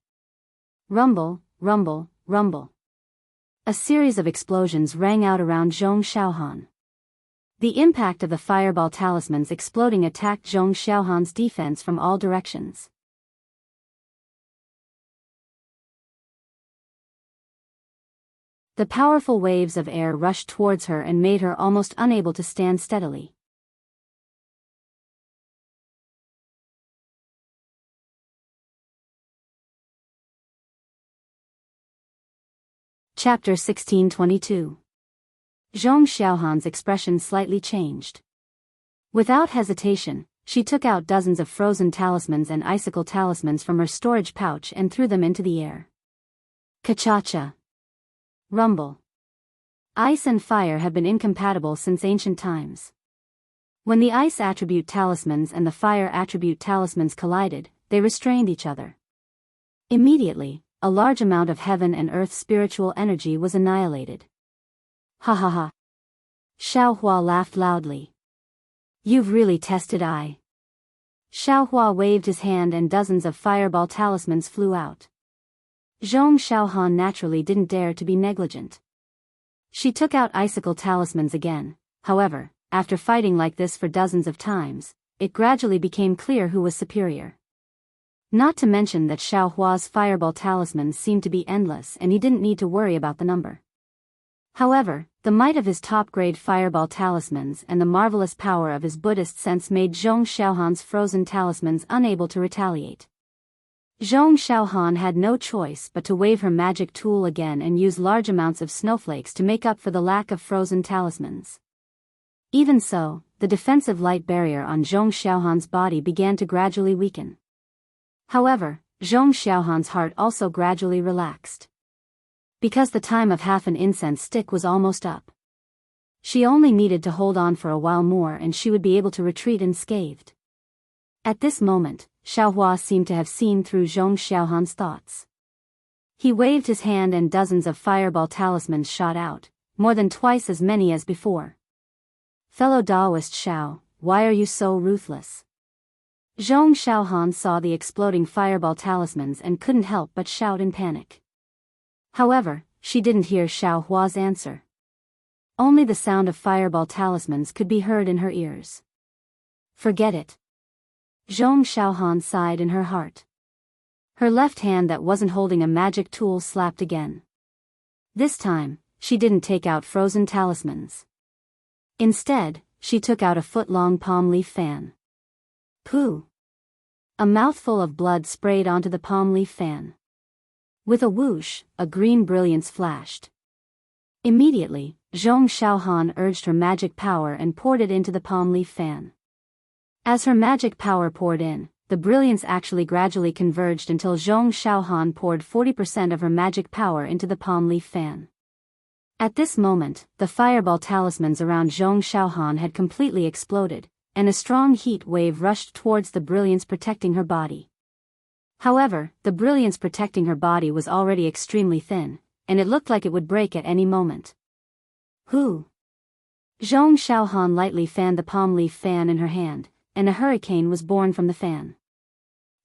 Rumble, rumble, rumble. A series of explosions rang out around Zhong Xiaohan. The impact of the fireball talismans exploding attacked Zhong Xiaohan's defense from all directions. The powerful waves of air rushed towards her and made her almost unable to stand steadily. Chapter 1622. Zhong Xiaohan's expression slightly changed. Without hesitation, she took out dozens of frozen talismans and icicle talismans from her storage pouch and threw them into the air. Ka-cha-cha. Rumble. Ice and fire have been incompatible since ancient times. When the ice attribute talismans and the fire attribute talismans collided, they restrained each other. Immediately, a large amount of heaven and earth spiritual energy was annihilated. Ha ha ha. Xiaohua laughed loudly. You've really tested Ai. Xiaohua waved his hand and dozens of fireball talismans flew out. Zhong Xiaohan naturally didn't dare to be negligent. She took out icicle talismans again. However, after fighting like this for dozens of times, it gradually became clear who was superior. Not to mention that Xiaohua's fireball talismans seemed to be endless and he didn't need to worry about the number. However, the might of his top-grade fireball talismans and the marvelous power of his Buddhist sense made Zhong Xiaohan's frozen talismans unable to retaliate. Zhong Xiaohan had no choice but to wave her magic tool again and use large amounts of snowflakes to make up for the lack of frozen talismans. Even so, the defensive light barrier on Zhong Xiaohan's body began to gradually weaken. However, Zhong Xiaohan's heart also gradually relaxed. Because the time of half an incense stick was almost up. She only needed to hold on for a while more and she would be able to retreat unscathed. At this moment, Xiaohua seemed to have seen through Zhong Xiaohan's thoughts. He waved his hand and dozens of fireball talismans shot out, more than twice as many as before. Fellow Daoist Xiao, why are you so ruthless? Zhong Xiaohan saw the exploding fireball talismans and couldn't help but shout in panic. However, she didn't hear Xiaohua's answer. Only the sound of fireball talismans could be heard in her ears. Forget it. Zhong Xiaohan sighed in her heart. Her left hand that wasn't holding a magic tool slapped again. This time, she didn't take out frozen talismans. Instead, she took out a foot-long palm leaf fan. Pooh! A mouthful of blood sprayed onto the palm leaf fan. With a whoosh, a green brilliance flashed. Immediately, Zhong Xiaohan urged her magic power and poured it into the palm leaf fan. As her magic power poured in, the brilliance actually gradually converged until Zhong Xiaohan poured 40% of her magic power into the palm leaf fan. At this moment, the fireball talismans around Zhong Xiaohan had completely exploded, and a strong heat wave rushed towards the brilliance protecting her body. However, the brilliance protecting her body was already extremely thin, and it looked like it would break at any moment. Whoo! Zhong Xiaohan lightly fanned the palm leaf fan in her hand, and a hurricane was born from the fan.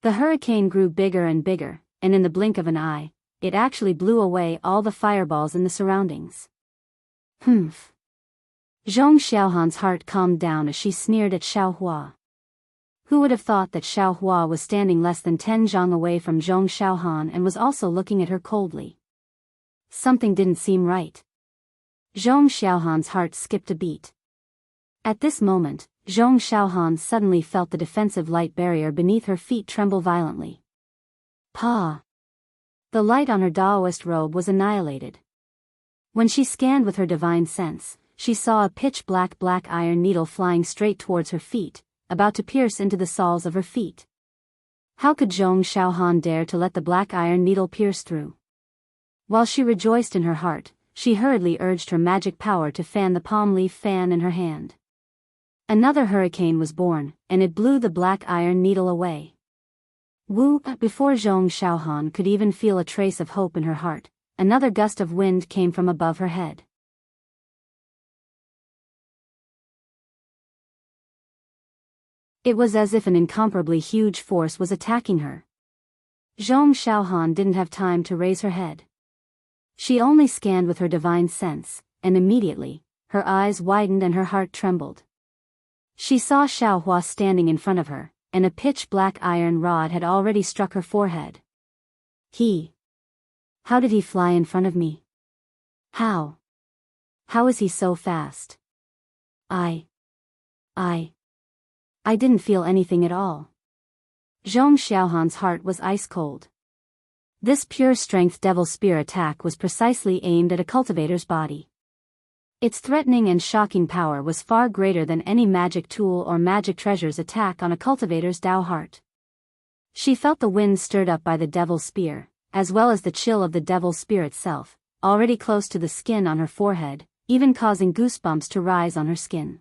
The hurricane grew bigger and bigger, and in the blink of an eye, it actually blew away all the fireballs in the surroundings. Humph! Zhong Xiaohan's heart calmed down as she sneered at Xiao Hua. Who would have thought that Xiao Hua was standing less than 10 zhang away from Zhong Xiaohan and was also looking at her coldly? Something didn't seem right. Zhong Xiaohan's heart skipped a beat. At this moment, Zhong Xiaohan suddenly felt the defensive light barrier beneath her feet tremble violently. Pa! The light on her Daoist robe was annihilated. When she scanned with her divine sense, she saw a pitch-black iron needle flying straight towards her feet, about to pierce into the soles of her feet. How could Zhong Xiaohan dare to let the black iron needle pierce through? While she rejoiced in her heart, she hurriedly urged her magic power to fan the palm leaf fan in her hand. Another hurricane was born, and it blew the black iron needle away. Woo! Before Zhong Xiaohan could even feel a trace of hope in her heart, another gust of wind came from above her head. It was as if an incomparably huge force was attacking her. Zhong Xiaohan didn't have time to raise her head. She only scanned with her divine sense, and immediately, her eyes widened and her heart trembled. She saw Xiao Hua standing in front of her, and a pitch-black iron rod had already struck her forehead. How did he fly in front of me? How is he so fast? I didn't feel anything at all. Zhong Xiaohan's heart was ice cold. This pure-strength devil spear attack was precisely aimed at a cultivator's body. Its threatening and shocking power was far greater than any magic tool or magic treasure's attack on a cultivator's Dao heart. She felt the wind stirred up by the devil spear, as well as the chill of the devil spear itself, already close to the skin on her forehead, even causing goosebumps to rise on her skin.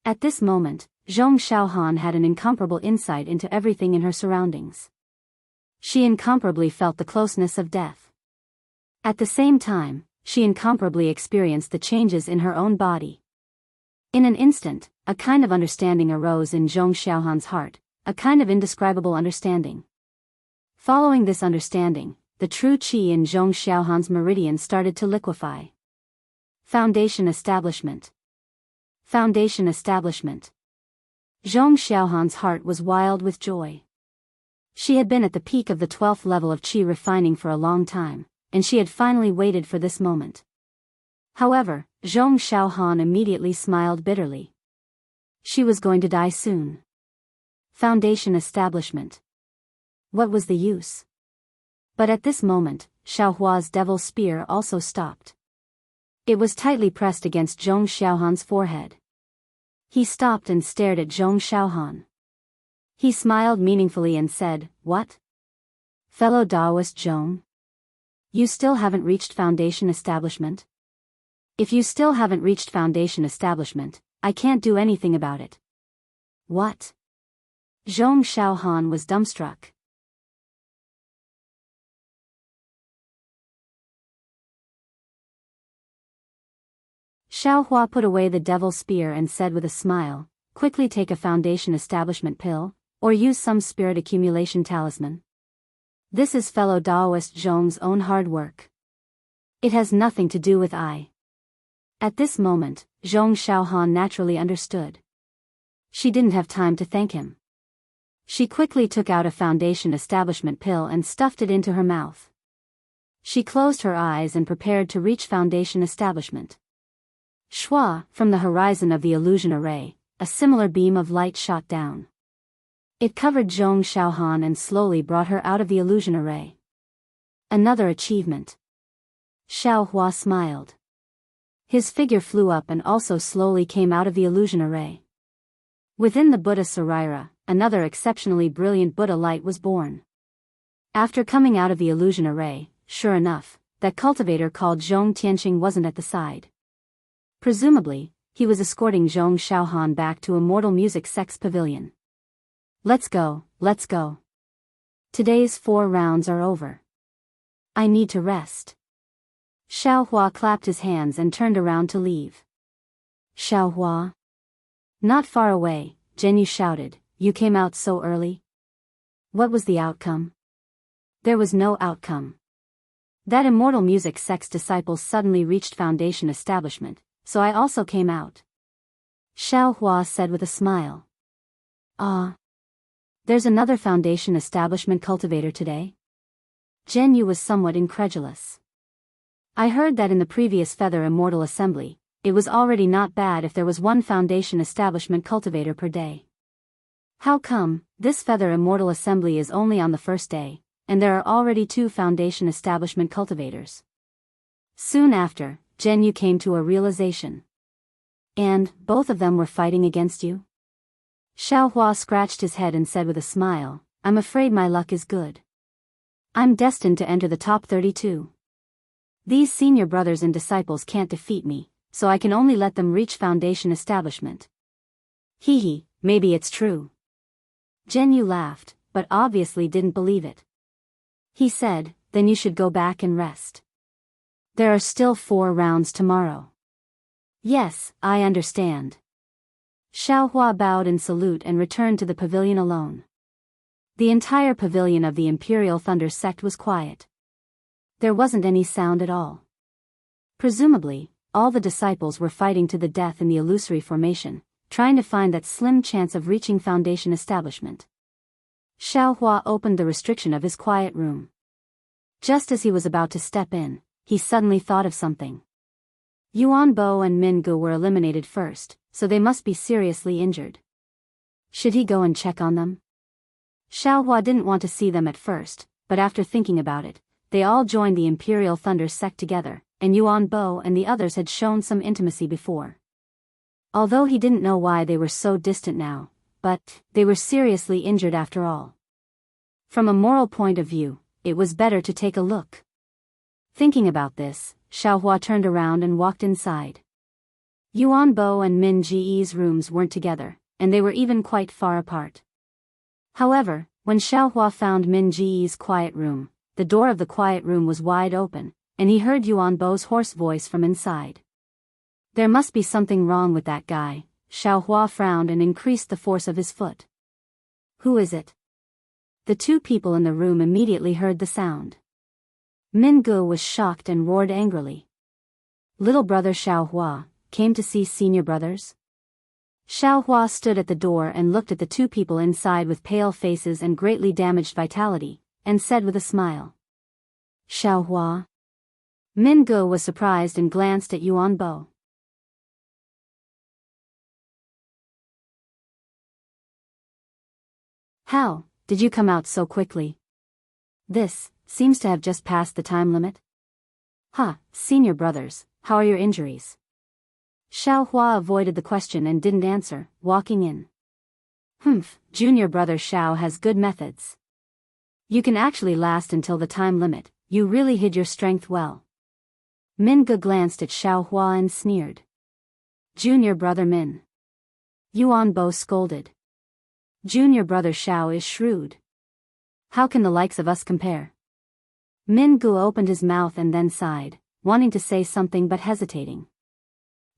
At this moment, Zhong Xiaohan had an incomparable insight into everything in her surroundings. She incomparably felt the closeness of death. At the same time, she incomparably experienced the changes in her own body. In an instant, a kind of understanding arose in Zhong Xiaohan's heart, a kind of indescribable understanding. Following this understanding, the true qi in Zhong Xiaohan's meridian started to liquefy. Foundation establishment. Foundation establishment. Zhong Xiaohan's heart was wild with joy. She had been at the peak of the 12th level of qi refining for a long time, and she had finally waited for this moment. However, Zhong Xiaohan immediately smiled bitterly. She was going to die soon. Foundation establishment. What was the use? But at this moment, Xiao Hua's devil spear also stopped. It was tightly pressed against Zhong Xiaohan's forehead. He stopped and stared at Zhong Xiaohan. He smiled meaningfully and said, "What? Fellow Daoist Zhong? You still haven't reached foundation establishment? If you still haven't reached foundation establishment, I can't do anything about it." What? Zhong Xiaohan was dumbstruck. Xiao Hua put away the devil spear and said with a smile, "Quickly take a foundation establishment pill, or use some spirit accumulation talisman. This is fellow Daoist Zhong's own hard work. It has nothing to do with I." At this moment, Zhong Xiaohan naturally understood. She didn't have time to thank him. She quickly took out a foundation establishment pill and stuffed it into her mouth. She closed her eyes and prepared to reach foundation establishment. Shua, from the horizon of the illusion array, a similar beam of light shot down. It covered Zhong Xiaohan and slowly brought her out of the illusion array. Another achievement. Xiao Hua smiled. His figure flew up and also slowly came out of the illusion array. Within the Buddha Sarira, another exceptionally brilliant Buddha light was born. After coming out of the illusion array, sure enough, that cultivator called Zhong Tianxing wasn't at the side. Presumably, he was escorting Zhong Xiaohan back to Immortal Music Sect's pavilion. Let's go, let's go. Today's 4 rounds are over. I need to rest. Xiao Hua clapped his hands and turned around to leave. Xiao Hua? Not far away, Zhenyu shouted, you came out so early? What was the outcome? There was no outcome. That Immortal Music Sect's disciples suddenly reached Foundation Establishment, so I also came out. Xiao Hua said with a smile. There's another Foundation Establishment cultivator today? Zhenyu was somewhat incredulous. I heard that in the previous Feather Immortal Assembly, it was already not bad if there was 1 Foundation Establishment cultivator per day. How come, this Feather Immortal Assembly is only on the first day, and there are already 2 Foundation Establishment cultivators? Soon after, Zhenyu came to a realization. And, both of them were fighting against you? Xiao Hua scratched his head and said with a smile, I'm afraid my luck is good. I'm destined to enter the top 32. These senior brothers and disciples can't defeat me, so I can only let them reach Foundation Establishment. Hee, maybe it's true. Zhenyu laughed, but obviously didn't believe it. He said, then you should go back and rest. There are still 4 rounds tomorrow. Yes, I understand. Xiao Hua bowed in salute and returned to the pavilion alone. The entire pavilion of the Imperial Thunder Sect was quiet. There wasn't any sound at all. Presumably, all the disciples were fighting to the death in the illusory formation, trying to find that slim chance of reaching Foundation Establishment. Xiao Hua opened the restriction of his quiet room. Just as he was about to step in, he suddenly thought of something. Yuan Bo and Min Gu were eliminated first, so they must be seriously injured. Should he go and check on them? Xiao Hua didn't want to see them at first, but after thinking about it, they all joined the Imperial Thunder Sect together, and Yuan Bo and the others had shown some intimacy before. Although he didn't know why they were so distant now, but they were seriously injured after all. From a moral point of view, it was better to take a look. Thinking about this, Xiao Hua turned around and walked inside. Yuan Bo and Min Ji's rooms weren't together, and they were even quite far apart. However, when Xiao Hua found Min Ji's quiet room, the door of the quiet room was wide open, and he heard Yuan Bo's hoarse voice from inside. There must be something wrong with that guy. Xiao Hua frowned and increased the force of his foot. Who is it? The 2 people in the room immediately heard the sound. Min Gu was shocked and roared angrily. Little brother Xiao Hua, came to see senior brothers? Xiao Hua stood at the door and looked at the 2 people inside with pale faces and greatly damaged vitality, and said with a smile. Xiao Hua? Min Gu was surprised and glanced at Yuan Bo. How, did you come out so quickly? This seems to have just passed the time limit. Senior brothers, how are your injuries? Xiao Hua avoided the question and didn't answer, walking in. Junior brother Xiao has good methods. You can actually last until the time limit, you really hid your strength well. Min Ge glanced at Xiao Hua and sneered. Junior brother Min. Yuan Bo scolded. Junior brother Xiao is shrewd. How can the likes of us compare? Min Gu opened his mouth and then sighed, wanting to say something but hesitating.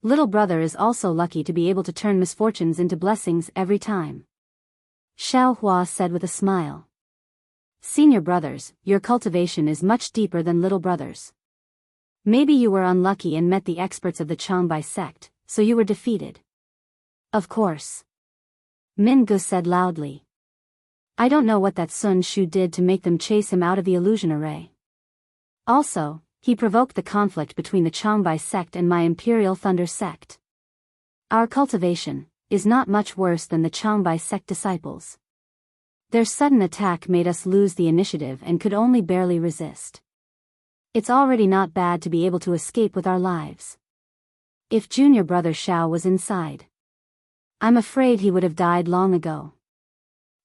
Little brother is also lucky to be able to turn misfortunes into blessings every time. Xiao Hua said with a smile. Senior brothers, your cultivation is much deeper than little brothers. Maybe you were unlucky and met the experts of the Changbai sect, so you were defeated. Of course. Min Gu said loudly. I don't know what that Sun Shu did to make them chase him out of the illusion array. Also, he provoked the conflict between the Changbai sect and my Imperial Thunder sect. Our cultivation is not much worse than the Changbai sect disciples. Their sudden attack made us lose the initiative and could only barely resist. It's already not bad to be able to escape with our lives. If junior brother Xiao was inside, I'm afraid he would have died long ago.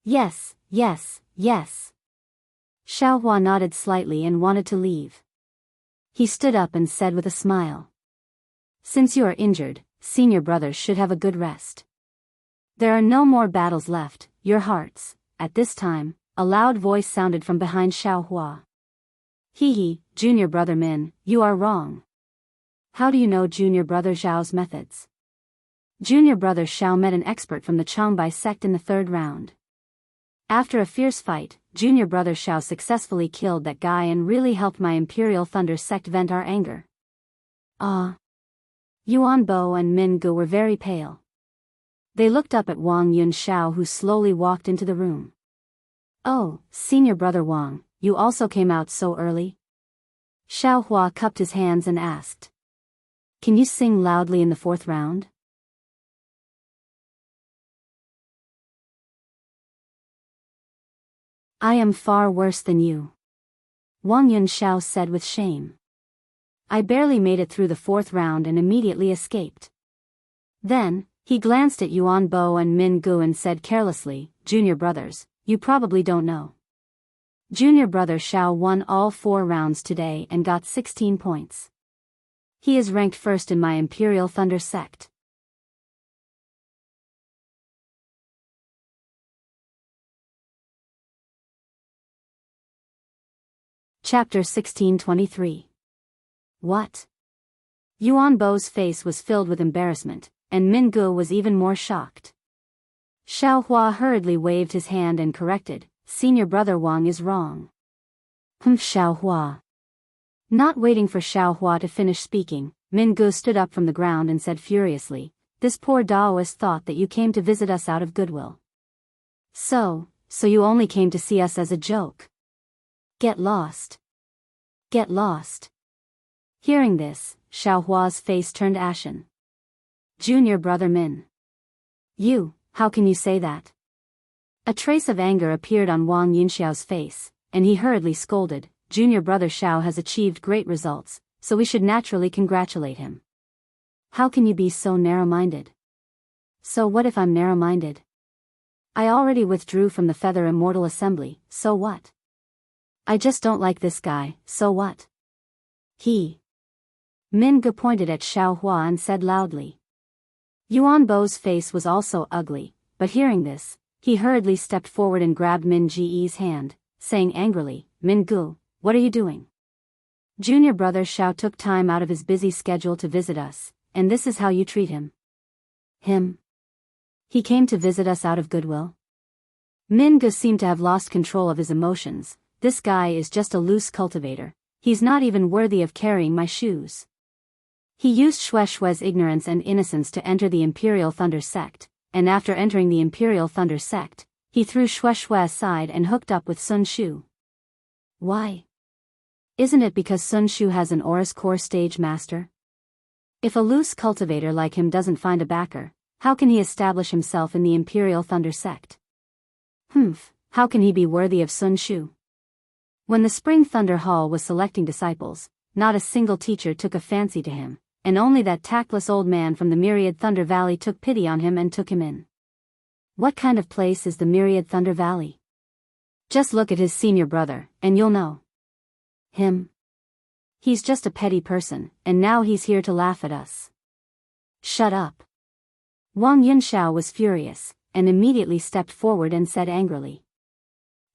Yes, yes, yes. Xiao Hua nodded slightly and wanted to leave. He stood up and said with a smile. Since you are injured, senior brothers should have a good rest. There are no more battles left, your hearts. At this time, a loud voice sounded from behind Xiao Hua. Hee, junior brother Min, you are wrong. How do you know junior brother Zhao's methods? Junior brother Xiao met an expert from the Changbai sect in the 3rd round. After a fierce fight, junior brother Xiao successfully killed that guy and really helped my Imperial Thunder sect vent our anger. Yuan Bo and Min Gu were very pale. They looked up at Wang Yun Xiao, who slowly walked into the room. Oh, senior brother Wang, you also came out so early? Xiao Hua cupped his hands and asked. Can you sing loudly in the 4th round? I am far worse than you, Wang Yun Xiao said with shame. I barely made it through the 4th round and immediately escaped. Then, he glanced at Yuan Bo and Min Gu and said carelessly, Junior brothers, you probably don't know. Junior brother Xiao won all 4 rounds today and got 16 points. He is ranked 1st in my Imperial Thunder sect. Chapter 1623. What? Yuan Bo's face was filled with embarrassment, and Min Gu was even more shocked. Xiao Hua hurriedly waved his hand and corrected, Senior brother Wang is wrong. Xiao Hua. Not waiting for Xiao Hua to finish speaking, Min Gu stood up from the ground and said furiously, this poor Daoist thought that you came to visit us out of goodwill. So you only came to see us as a joke. Get lost. Get lost. Hearing this, Xiao Hua's face turned ashen. Junior brother Min. How can you say that? A trace of anger appeared on Wang Yunxiao's face, and he hurriedly scolded, Junior brother Xiao has achieved great results, so we should naturally congratulate him. How can you be so narrow-minded? So what if I'm narrow-minded? I already withdrew from the Feather Immortal Assembly, so what? I just don't like this guy, so what? Min Gu pointed at Xiao Hua and said loudly. Yuan Bo's face was also ugly, but hearing this, he hurriedly stepped forward and grabbed Min Ge's hand, saying angrily, Min Gu, what are you doing? Junior brother Xiao took time out of his busy schedule to visit us, and this is how you treat him? He came to visit us out of goodwill? Min Gu seemed to have lost control of his emotions. This guy is just a loose cultivator. He's not even worthy of carrying my shoes. He used Shue's ignorance and innocence to enter the Imperial Thunder sect, and after entering the Imperial Thunder sect, he threw Shui aside and hooked up with Sun Shu. Why? Isn't it because Sun Shu has an Aurus Core stage master? If a loose cultivator like him doesn't find a backer, how can he establish himself in the Imperial Thunder sect? How can he be worthy of Sun Shu? When the Spring Thunder Hall was selecting disciples, not a single teacher took a fancy to him, and only that tactless old man from the Myriad Thunder Valley took pity on him and took him in. What kind of place is the Myriad Thunder Valley? Just look at his senior brother, and you'll know. He's just a petty person, and now he's here to laugh at us. Shut up. Wang Yunxiao was furious, and immediately stepped forward and said angrily.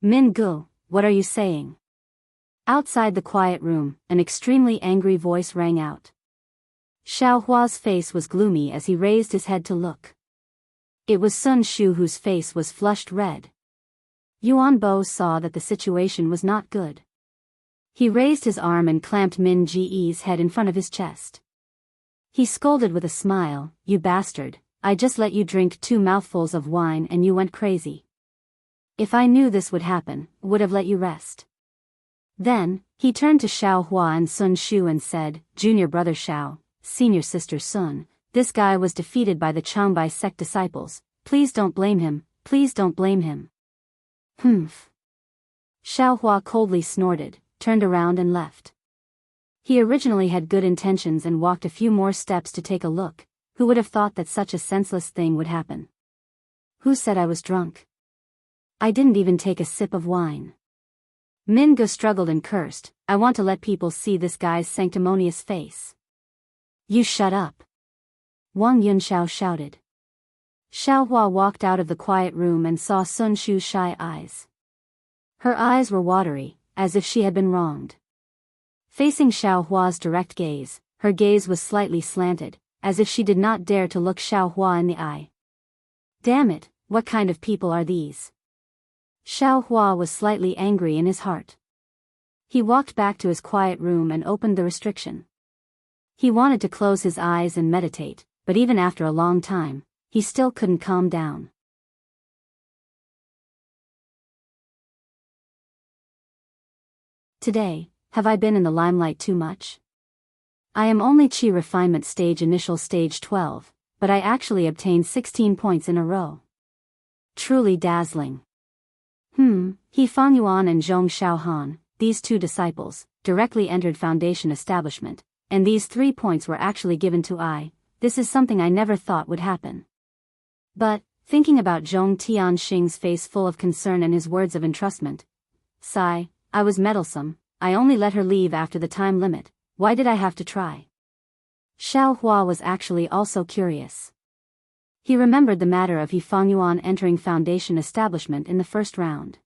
Min Gu, what are you saying? Outside the quiet room, an extremely angry voice rang out. Xiao Hua's face was gloomy as he raised his head to look. It was Sun Shu whose face was flushed red. Yuan Bo saw that the situation was not good. He raised his arm and clamped Min Ge's head in front of his chest. He scolded with a smile, you bastard, I just let you drink 2 mouthfuls of wine and you went crazy. If I knew this would happen, would have let you rest. Then, he turned to Xiao Hua and Sun Shu and said, Junior brother Xiao, senior sister Sun, this guy was defeated by the Changbai sect disciples. Please don't blame him, please don't blame him. Humph. Xiao Hua coldly snorted, turned around and left. He originally had good intentions and walked a few more steps to take a look. Who would have thought that such a senseless thing would happen? Who said I was drunk? I didn't even take a sip of wine. Min Ge struggled and cursed, I want to let people see this guy's sanctimonious face. You shut up. Wang Yunxiao shouted. Xiao Hua walked out of the quiet room and saw Sun Shu's shy eyes. Her eyes were watery, as if she had been wronged. Facing Xiao Hua's direct gaze, her gaze was slightly slanted, as if she did not dare to look Xiao Hua in the eye. Damn it, what kind of people are these? Xiao Hua was slightly angry in his heart. He walked back to his quiet room and opened the restriction. He wanted to close his eyes and meditate, but even after a long time, he still couldn't calm down. Today, have I been in the limelight too much? I am only Qi refinement stage initial stage 12, but I actually obtained 16 points in a row. Truly dazzling. He Fangyuan and Zhong Xiaohan, these two disciples, directly entered Foundation establishment, and these 3 points were actually given to I. This is something I never thought would happen. But, thinking about Zhong Tianxing's face full of concern and his words of entrustment, sigh, I was meddlesome, I only let her leave after the time limit, why did I have to try? Xiao Hua was actually also curious. He remembered the matter of He Fangyuan entering Foundation establishment in the first round.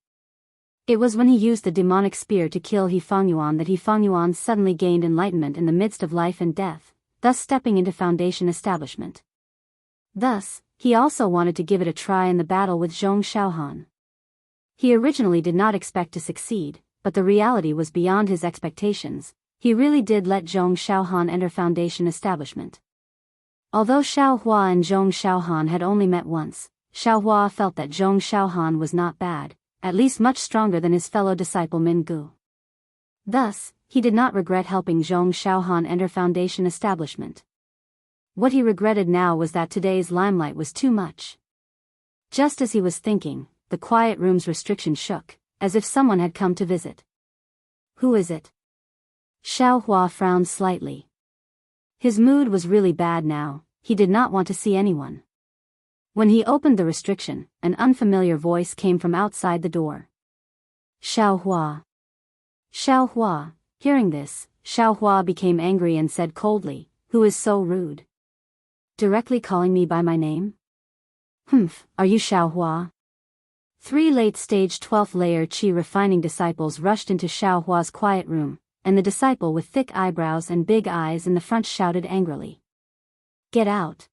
It was when he used the demonic spear to kill He Fangyuan that He Fangyuan suddenly gained enlightenment in the midst of life and death, thus stepping into Foundation establishment. Thus, he also wanted to give it a try in the battle with Zhong Xiaohan. He originally did not expect to succeed, but the reality was beyond his expectations. He really did let Zhong Xiaohan enter Foundation establishment. Although Xiao Hua and Zhong Xiaohan had only met once, Xiao Hua felt that Zhong Xiaohan was not bad, at least much stronger than his fellow disciple Min Ge. Thus, he did not regret helping Zhong Xiaohan enter Foundation establishment. What he regretted now was that today's limelight was too much. Just as he was thinking, the quiet room's restriction shook, as if someone had come to visit. Who is it? Xiao Hua frowned slightly. His mood was really bad now, he did not want to see anyone. When he opened the restriction, an unfamiliar voice came from outside the door. Xiao Hua. Xiao Hua. Hearing this, Xiao Hua became angry and said coldly, who is so rude? Directly calling me by my name? Are you Xiao Hua? 3 late-stage 12th layer Qi refining disciples rushed into Xiao Hua's quiet room, and the disciple with thick eyebrows and big eyes in the front shouted angrily. Get out.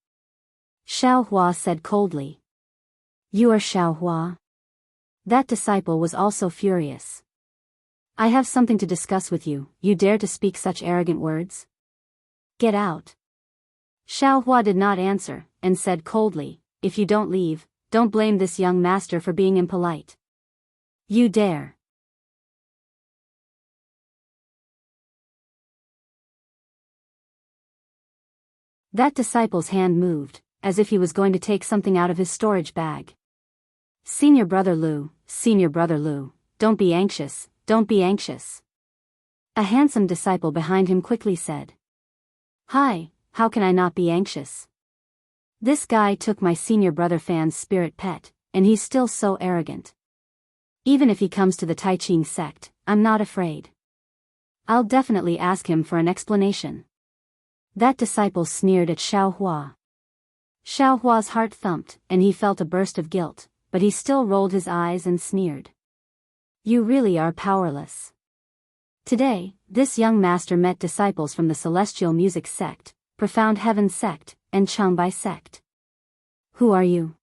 Xiao Hua said coldly. You are Xiao Hua? That disciple was also furious. I have something to discuss with you, you dare to speak such arrogant words? Get out. Xiao Hua did not answer, and said coldly, if you don't leave, don't blame this young master for being impolite. You dare. That disciple's hand moved, as if he was going to take something out of his storage bag. Senior brother Lu, don't be anxious, don't be anxious. A handsome disciple behind him quickly said. Hi, how can I not be anxious? This guy took my senior brother Fan's spirit pet, and he's still so arrogant. Even if he comes to the Tai Ching sect, I'm not afraid. I'll definitely ask him for an explanation. That disciple sneered at Xiao Hua. Xiao Hua's heart thumped, and he felt a burst of guilt, but he still rolled his eyes and sneered. You really are powerless. Today, this young master met disciples from the Celestial Music sect, Profound Heaven sect, and Changbai sect. Who are you?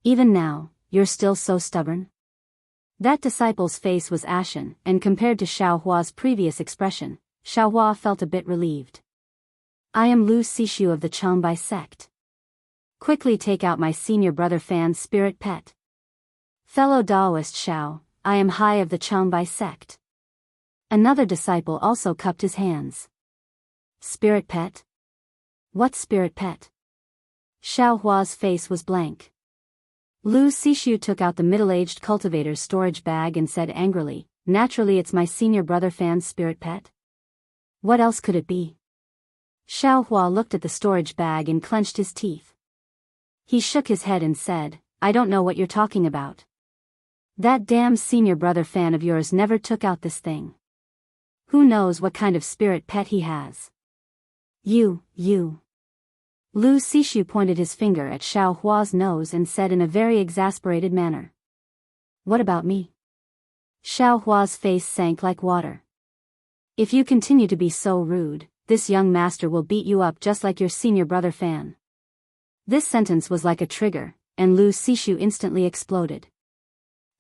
Even now, you're still so stubborn? That disciple's face was ashen, and compared to Xiao Hua's previous expression, Xiao Hua felt a bit relieved. I am Lu Sishu of the Changbai sect. Quickly take out my senior brother Fan's spirit pet. Fellow Daoist Xiao, I am High of the Changbai sect. Another disciple also cupped his hands. Spirit pet? What spirit pet? Xiao Hua's face was blank. Lu Sishu took out the middle-aged cultivator's storage bag and said angrily, naturally it's my senior brother Fan's spirit pet. What else could it be? Xiao Hua looked at the storage bag and clenched his teeth. He shook his head and said, I don't know what you're talking about. That damn senior brother Fan of yours never took out this thing. Who knows what kind of spirit pet he has? You. Lu Sishu pointed his finger at Xiao Hua's nose and said in a very exasperated manner. What about me? Xiao Hua's face sank like water. If you continue to be so rude, this young master will beat you up just like your senior brother Fan. This sentence was like a trigger, and Lu Sishu instantly exploded.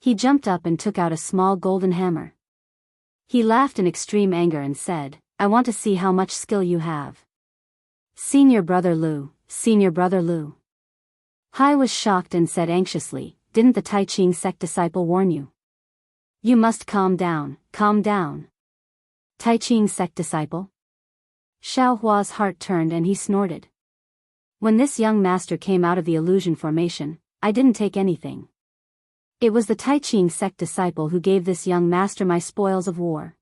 He jumped up and took out a small golden hammer. He laughed in extreme anger and said, I want to see how much skill you have. Senior brother Lu, senior brother Lu. Hai was shocked and said anxiously, didn't the Tai Ching sect disciple warn you? You must calm down, calm down. Tai Ching sect disciple? Xiao Hua's heart turned and he snorted. When this young master came out of the illusion formation, I didn't take anything. It was the Tai Ching sect disciple who gave this young master my spoils of war.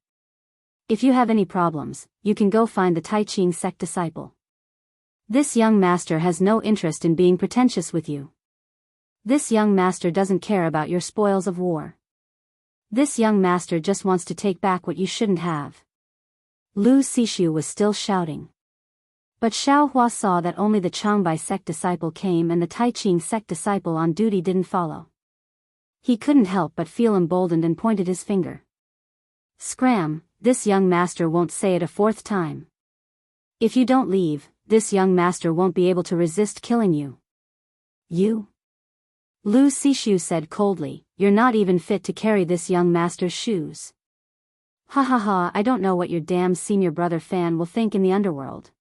If you have any problems, you can go find the Tai Ching sect disciple. This young master has no interest in being pretentious with you. This young master doesn't care about your spoils of war. This young master just wants to take back what you shouldn't have. Lu Sishu was still shouting. But Xiao Hua saw that only the Changbai sect disciple came and the Tai Ching sect disciple on duty didn't follow. He couldn't help but feel emboldened and pointed his finger. Scram, this young master won't say it a fourth time. If you don't leave, this young master won't be able to resist killing you. You? Lu Sishu said coldly, you're not even fit to carry this young master's shoes. Ha ha ha, I don't know what your damn senior brother Fan will think in the underworld.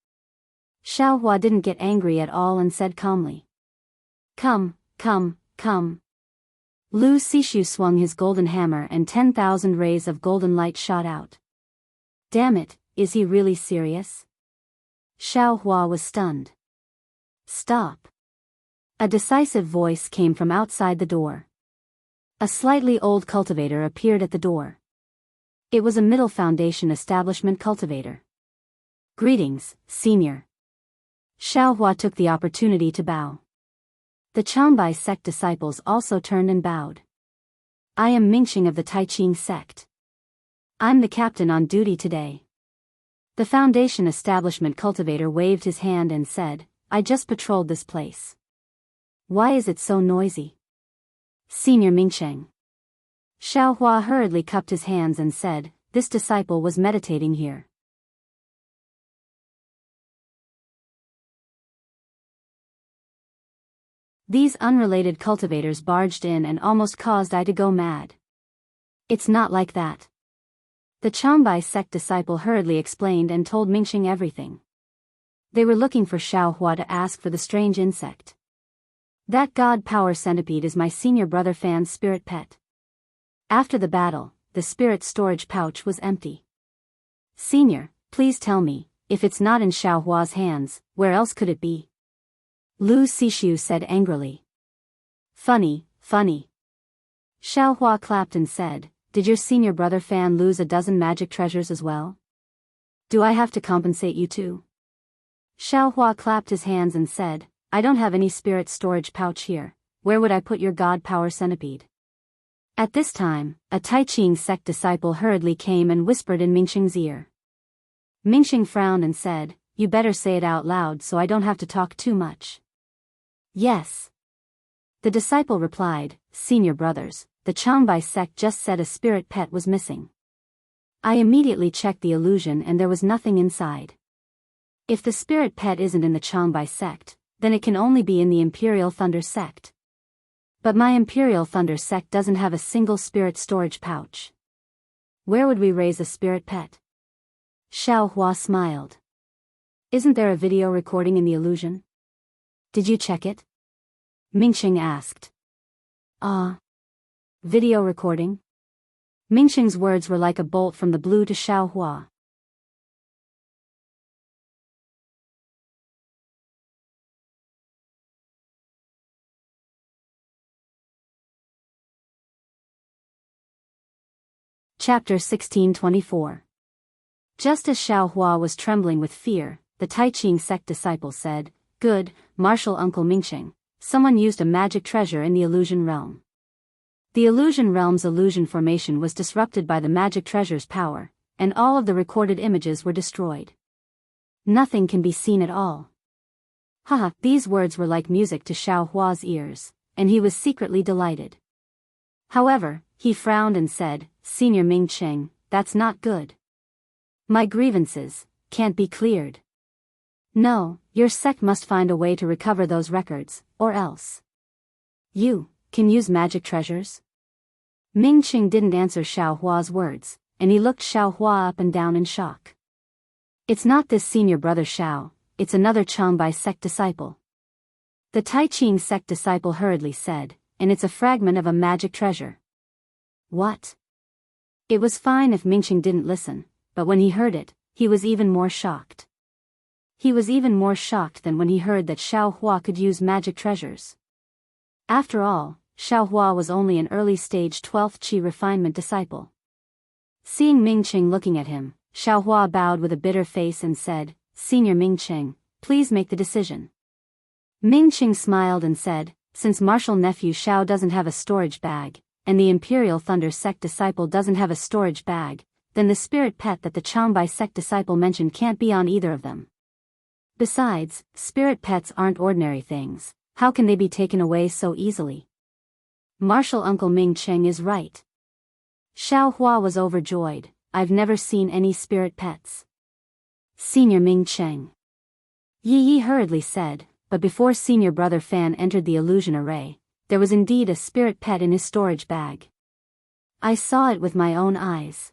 Xiao Hua didn't get angry at all and said calmly. Come. Lu Sishu swung his golden hammer and 10,000 rays of golden light shot out. Damn it, is he really serious? Xiao Hua was stunned. Stop. A decisive voice came from outside the door. A slightly old cultivator appeared at the door. It was a middle foundation establishment cultivator. Greetings, senior. Xiao Hua took the opportunity to bow. The Changbai sect disciples also turned and bowed. I am Mingxing of the Tai Ching sect. I'm the captain on duty today. The foundation establishment cultivator waved his hand and said, I just patrolled this place. Why is it so noisy? Senior Mingxing. Xiao Hua hurriedly cupped his hands and said, this disciple was meditating here. These unrelated cultivators barged in and almost caused I to go mad. It's not like that. The Changbai sect disciple hurriedly explained and told Mingxing everything. They were looking for Xiao Hua to ask for the strange insect. That god power centipede is my senior brother Fan's spirit pet. After the battle, the spirit storage pouch was empty. Senior, please tell me, if it's not in Xiao Hua's hands, where else could it be? Lu Sishu said angrily. Funny. Xiao Hua clapped and said, did your senior brother Fan lose a dozen magic treasures as well? Do I have to compensate you too? Xiao Hua clapped his hands and said, I don't have any spirit storage pouch here, where would I put your god power centipede? At this time, a Tai Ching sect disciple hurriedly came and whispered in Mingxing's ear. Mingxing frowned and said, you better say it out loud so I don't have to talk too much. Yes. The disciple replied, Senior brothers, the Changbai sect just said a spirit pet was missing. I immediately checked the illusion and there was nothing inside. If the spirit pet isn't in the Changbai sect, then it can only be in the Imperial Thunder sect. But my Imperial Thunder sect doesn't have a single spirit storage pouch. Where would we raise a spirit pet? Xiao Hua smiled. Isn't there a video recording in the illusion? Did you check it? Mingxing asked. Video recording? Mingxing's words were like a bolt from the blue to Xiaohua. Chapter 1624. Just as Xiaohua was trembling with fear, the Taiqing sect disciple said, "Good, martial Uncle Mingxing, someone used a magic treasure in the illusion realm." The illusion realm's illusion formation was disrupted by the magic treasure's power, and all of the recorded images were destroyed. Nothing can be seen at all. Haha, these words were like music to Xiaohua's ears, and he was secretly delighted. However, he frowned and said, "Senior Mingxing, that's not good. My grievances can't be cleared. No, your sect must find a way to recover those records, or else you can use magic treasures?" Mingxing didn't answer Xiaohua's words, and he looked Xiaohua up and down in shock. "It's not this senior brother Xiao, it's another Changbai sect disciple." The Taiqing sect disciple hurriedly said, "And it's a fragment of a magic treasure." What? It was fine if Mingxing didn't listen, but when he heard it, he was even more shocked. He was even more shocked than when he heard that Xiaohua could use magic treasures. After all, Xiaohua was only an early-stage 12th Qi refinement disciple. Seeing Mingxing looking at him, Xiaohua bowed with a bitter face and said, "Senior Mingxing, please make the decision." Mingxing smiled and said, "Since martial nephew Xiao doesn't have a storage bag, and the Imperial Thunder sect disciple doesn't have a storage bag, then the spirit pet that the Changbai sect disciple mentioned can't be on either of them. Besides, spirit pets aren't ordinary things, how can they be taken away so easily? Martial Uncle Mingxing is right." Xiaohua was overjoyed. "I've never seen any spirit pets." "Senior Mingxing," Yi Yi hurriedly said, but before senior brother Fan entered the illusion array, there was indeed a spirit pet in his storage bag. "I saw it with my own eyes."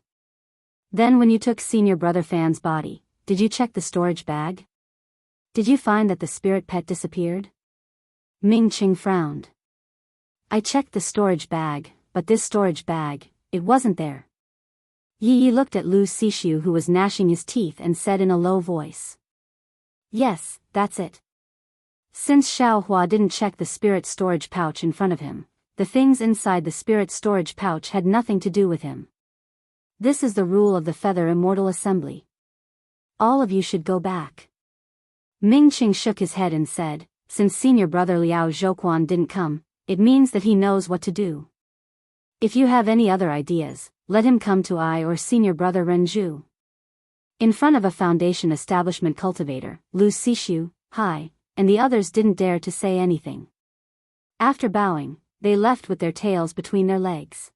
"Then when you took senior brother Fan's body, did you check the storage bag? Did you find that the spirit pet disappeared?" Mingxing frowned. "I checked the storage bag, but this storage bag, it wasn't there." Yi Yi looked at Lu Sishu who was gnashing his teeth and said in a low voice, "Yes, that's it." Since Xiaohua didn't check the spirit storage pouch in front of him, the things inside the spirit storage pouch had nothing to do with him. This is the rule of the Feather Immortal Assembly. All of you should go back. Mingxing shook his head and said, "Since senior brother Liao Zhouquan didn't come, it means that he knows what to do. If you have any other ideas, let him come to I or senior brother Renju." In front of a Foundation establishment cultivator, Lu Sishu, Hai, and the others didn't dare to say anything. After bowing, they left with their tails between their legs.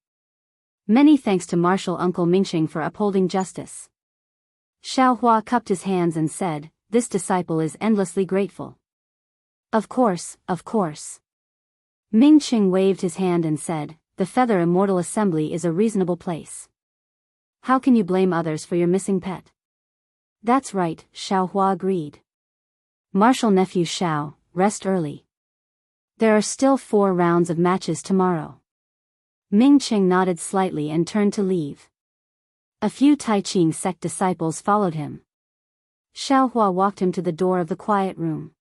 Many thanks to martial Uncle Mingxing for upholding justice. Xiaohua cupped his hands and said, "This disciple is endlessly grateful." Of course, of course." Mingxing waved his hand and said, "The Feather Immortal Assembly is a reasonable place. How can you blame others for your missing pet?" "That's right," Xiaohua agreed. "Martial nephew Xiao, rest early. There are still 4 rounds of matches tomorrow." Mingxing nodded slightly and turned to leave. A few Taiqing sect disciples followed him. Xiaohua walked him to the door of the quiet room.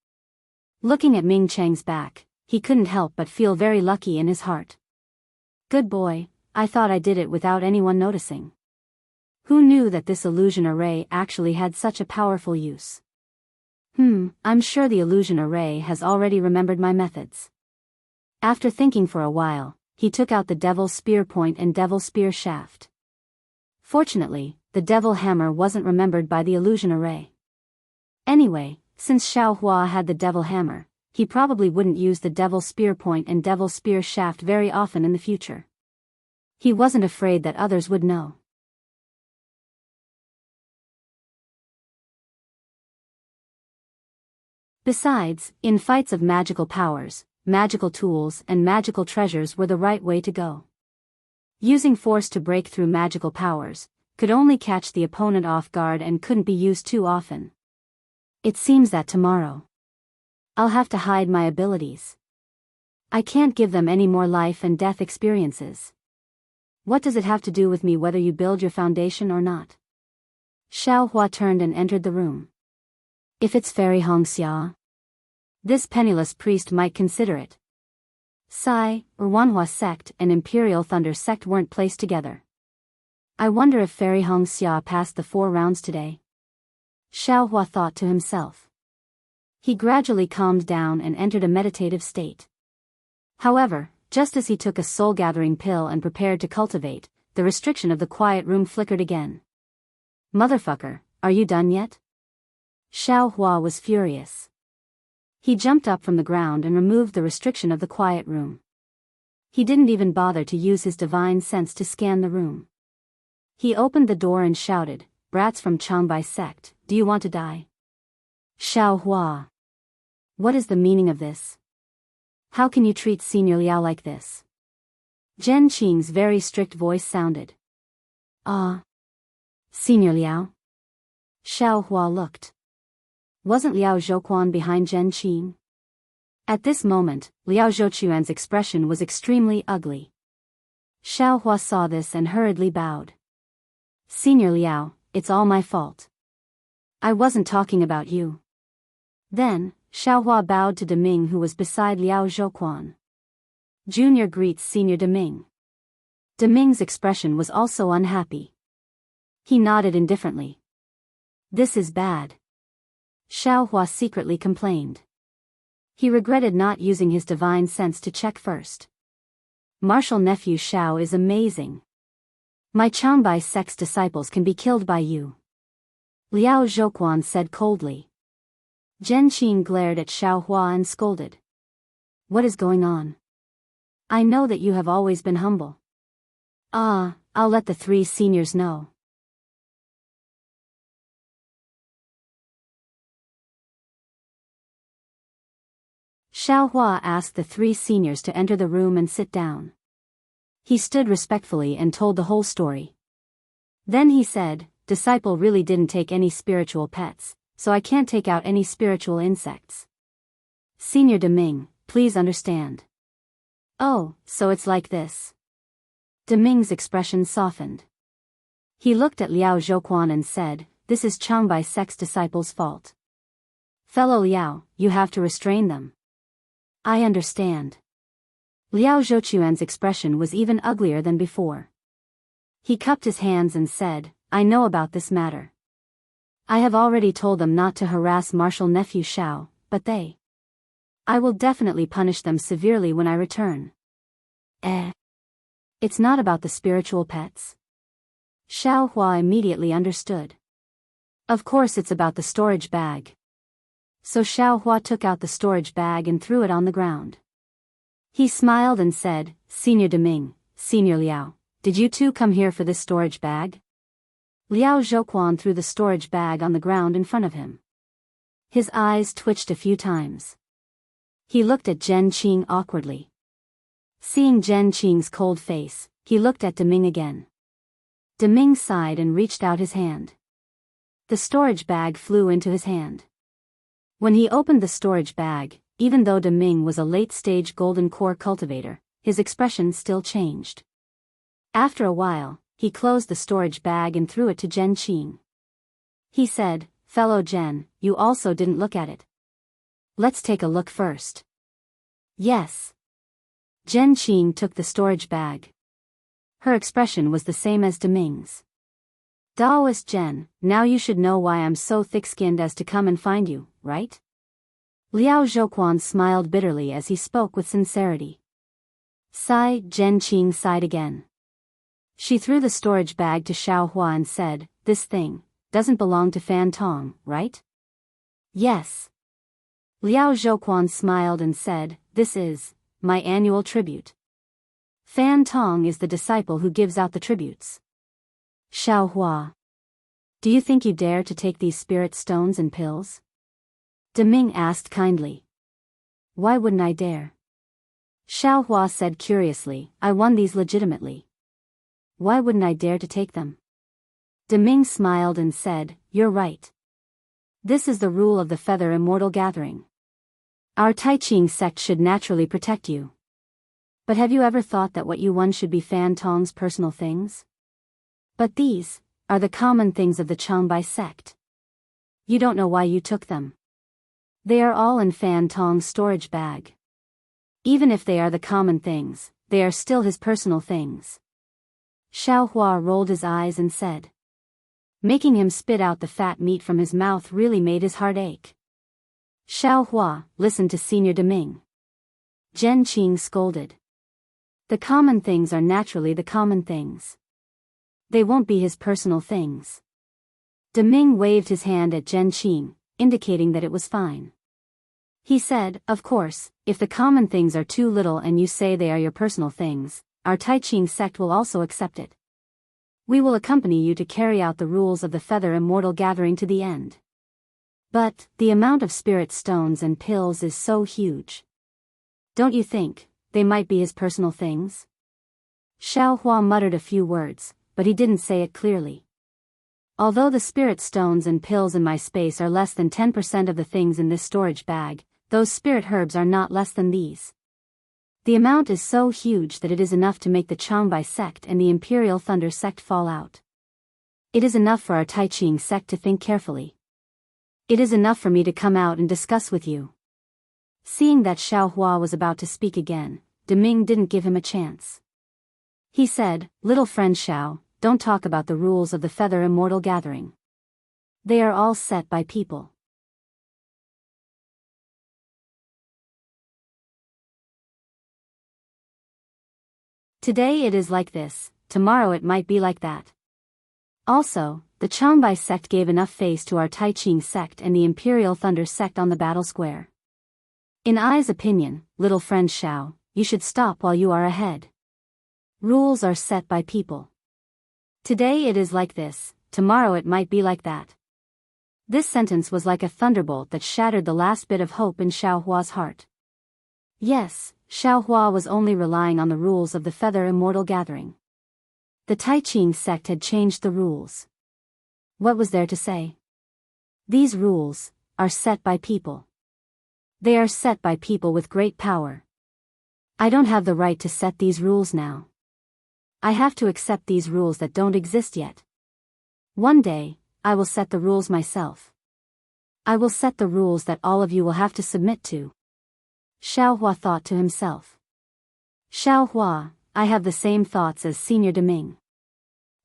Looking at Mingxing's back, he couldn't help but feel very lucky in his heart. "Good boy, I thought I did it without anyone noticing. Who knew that this illusion array actually had such a powerful use? I'm sure the illusion array has already remembered my methods." After thinking for a while, he took out the Devil Spear Point and Devil Spear Shaft. Fortunately, the Devil Hammer wasn't remembered by the illusion array. Anyway, since Xiaohua had the Devil Hammer, he probably wouldn't use the Devil Spear Point and Devil Spear Shaft very often in the future. He wasn't afraid that others would know. Besides, in fights of magical powers, magical tools and magical treasures were the right way to go. Using force to break through magical powers could only catch the opponent off guard and couldn't be used too often. It seems that tomorrow I'll have to hide my abilities. I can't give them any more life and death experiences. What does it have to do with me whether you build your foundation or not? Xiao Hua turned and entered the room. If it's Fairy Hongxia, this penniless priest might consider it. Sai, or Wanhua sect and Imperial Thunder sect weren't placed together. I wonder if Fairy Hongxia passed the 4 rounds today. Xiao Hua thought to himself. He gradually calmed down and entered a meditative state. However, just as he took a soul-gathering pill and prepared to cultivate, the restriction of the quiet room flickered again. Motherfucker, are you done yet? Xiao Hua was furious. He jumped up from the ground and removed the restriction of the quiet room. He didn't even bother to use his divine sense to scan the room. He opened the door and shouted, "Brats from Changbai sect, do you want to die?" Xiao Hua. What is the meaning of this? How can you treat Senior Liao like this? Zhen Qing's very strict voice sounded. Senior Liao? Xiao Hua looked. Wasn't Liao Zhouquan behind Zhen Qing? At this moment, Liao Zhouquan's expression was extremely ugly. Xiao Hua saw this and hurriedly bowed. Senior Liao, it's all my fault. I wasn't talking about you. Then, Xiao Hua bowed to Deming, who was beside Liao Zhouquan. Junior greets Senior Deming. Deming's expression was also unhappy. He nodded indifferently. This is bad. Xiao Hua secretly complained. He regretted not using his divine sense to check first. Martial nephew Xiao is amazing. My Changbai sect's disciples can be killed by you. Liao Zhouquan said coldly. Zhen Qing glared at Xiao Hua and scolded. What is going on? I know that you have always been humble. I'll let the 3 seniors know. Xiao Hua asked the 3 seniors to enter the room and sit down. He stood respectfully and told the whole story. Then he said, Disciple really didn't take any spiritual pets, so I can't take out any spiritual insects. Senior Deming, please understand. Oh, so it's like this. Deming's expression softened. He looked at Liao Zhouquan and said, This is Changbai sect's disciples' fault. Fellow Liao, you have to restrain them. I understand. Liao Zhouquan's expression was even uglier than before. He cupped his hands and said, I know about this matter. I have already told them not to harass martial nephew Xiao, but they. I will definitely punish them severely when I return. It's not about the spiritual pets? Xiao Hua immediately understood. Of course it's about the storage bag. So Xiao Hua took out the storage bag and threw it on the ground. He smiled and said, Senior Deming, Senior Liao, did you 2 come here for this storage bag? Liao Zhouquan threw the storage bag on the ground in front of him. His eyes twitched a few times. He looked at Zhen Qing awkwardly. Seeing Zhen Qing's cold face, he looked at Deming again. Deming sighed and reached out his hand. The storage bag flew into his hand. When he opened the storage bag, even though Deming was a late-stage golden core cultivator, his expression still changed. After a while, he closed the storage bag and threw it to Zhen Qing. He said, Fellow Zhen, you also didn't look at it. Let's take a look first. Yes. Zhen Qing took the storage bag. Her expression was the same as Deming's. Daoist Zhen, now you should know why I'm so thick-skinned as to come and find you, right? Liao Zhouquan smiled bitterly as he spoke with sincerity. Sigh, Zhen Qing sighed again. She threw the storage bag to Xiao Hua and said, This thing doesn't belong to Fan Tong, right? Yes. Liao Zhouquan smiled and said, This is my annual tribute. Fan Tong is the disciple who gives out the tributes. Xiao Hua. Do you think you dare to take these spirit stones and pills? Deming asked kindly. Why wouldn't I dare? Xiao Hua said curiously, I won these legitimately. Why wouldn't I dare to take them? Deming smiled and said, You're right. This is the rule of the Feather Immortal Gathering. Our Taiqing sect should naturally protect you. But have you ever thought that what you won should be Fan Tong's personal things? But these are the common things of the Changbai sect. You don't know why you took them. They are all in Fan Tong's storage bag. Even if they are the common things, they are still his personal things. Xiao Hua rolled his eyes and said. Making him spit out the fat meat from his mouth really made his heart ache. Xiao Hua, listen to Senior Deming. Zhen Qing scolded. The common things are naturally the common things. They won't be his personal things. Deming waved his hand at Zhen Qing, indicating that it was fine. He said, of course, if the common things are too little and you say they are your personal things, our Taiqing sect will also accept it. We will accompany you to carry out the rules of the Feather Immortal Gathering to the end. But, the amount of spirit stones and pills is so huge. Don't you think they might be his personal things? Xiao Hua muttered a few words, but he didn't say it clearly. Although the spirit stones and pills in my space are less than 10% of the things in this storage bag, those spirit herbs are not less than these. The amount is so huge that it is enough to make the Changbai sect and the Imperial Thunder sect fall out. It is enough for our Taiqing sect to think carefully. It is enough for me to come out and discuss with you. Seeing that Xiao Hua was about to speak again, Deming didn't give him a chance. He said, little friend Xiao, don't talk about the rules of the Feather Immortal Gathering. They are all set by people. Today it is like this, tomorrow it might be like that. Also, the Changbai sect gave enough face to our Taiqing sect and the Imperial Thunder sect on the battle square. In I's opinion, little friend Xiao, you should stop while you are ahead. Rules are set by people. Today it is like this, tomorrow it might be like that. This sentence was like a thunderbolt that shattered the last bit of hope in Xiao Hua's heart. Yes, Xiao Hua was only relying on the rules of the Feather Immortal Gathering. The Taiqing sect had changed the rules. What was there to say? These rules are set by people. They are set by people with great power. I don't have the right to set these rules now. I have to accept these rules that don't exist yet. One day, I will set the rules myself. I will set the rules that all of you will have to submit to. Xiao Hua thought to himself. Xiao Hua, I have the same thoughts as Senior Deming.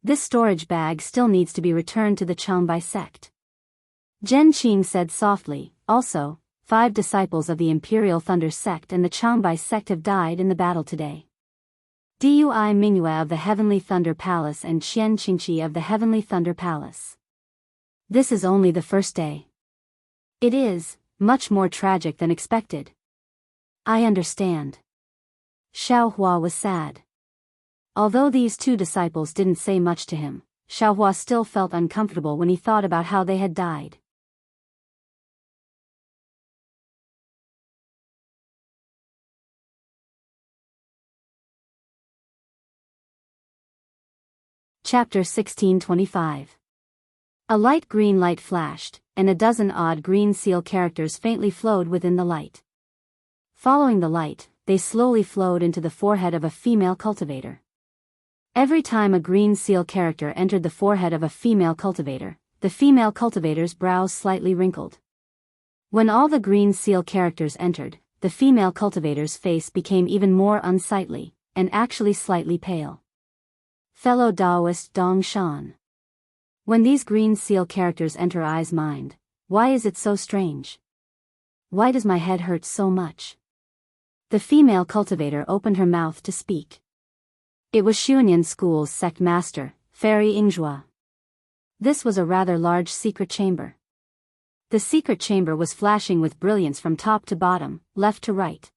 This storage bag still needs to be returned to the Changbai sect. Zhen Qing said softly, also, 5 disciples of the Imperial Thunder sect and the Changbai sect have died in the battle today. Dui Mingyue of the Heavenly Thunder Palace and Xian Qingqi of the Heavenly Thunder Palace. This is only the first day. It is much more tragic than expected. I understand. Xiao Hua was sad. Although these 2 disciples didn't say much to him, Xiao Hua still felt uncomfortable when he thought about how they had died. Chapter 1625. A light green light flashed, and a dozen odd green seal characters faintly flowed within the light. Following the light, they slowly flowed into the forehead of a female cultivator. Every time a green seal character entered the forehead of a female cultivator, the female cultivator's brows slightly wrinkled. When all the green seal characters entered, the female cultivator's face became even more unsightly, and actually slightly pale. Fellow Daoist Dong Shan. When these green seal characters enter I's mind, why is it so strange? Why does my head hurt so much? The female cultivator opened her mouth to speak. It was Xuanyan School's sect master, Fairy Yingzhua. This was a rather large secret chamber. The secret chamber was flashing with brilliance from top to bottom, left to right.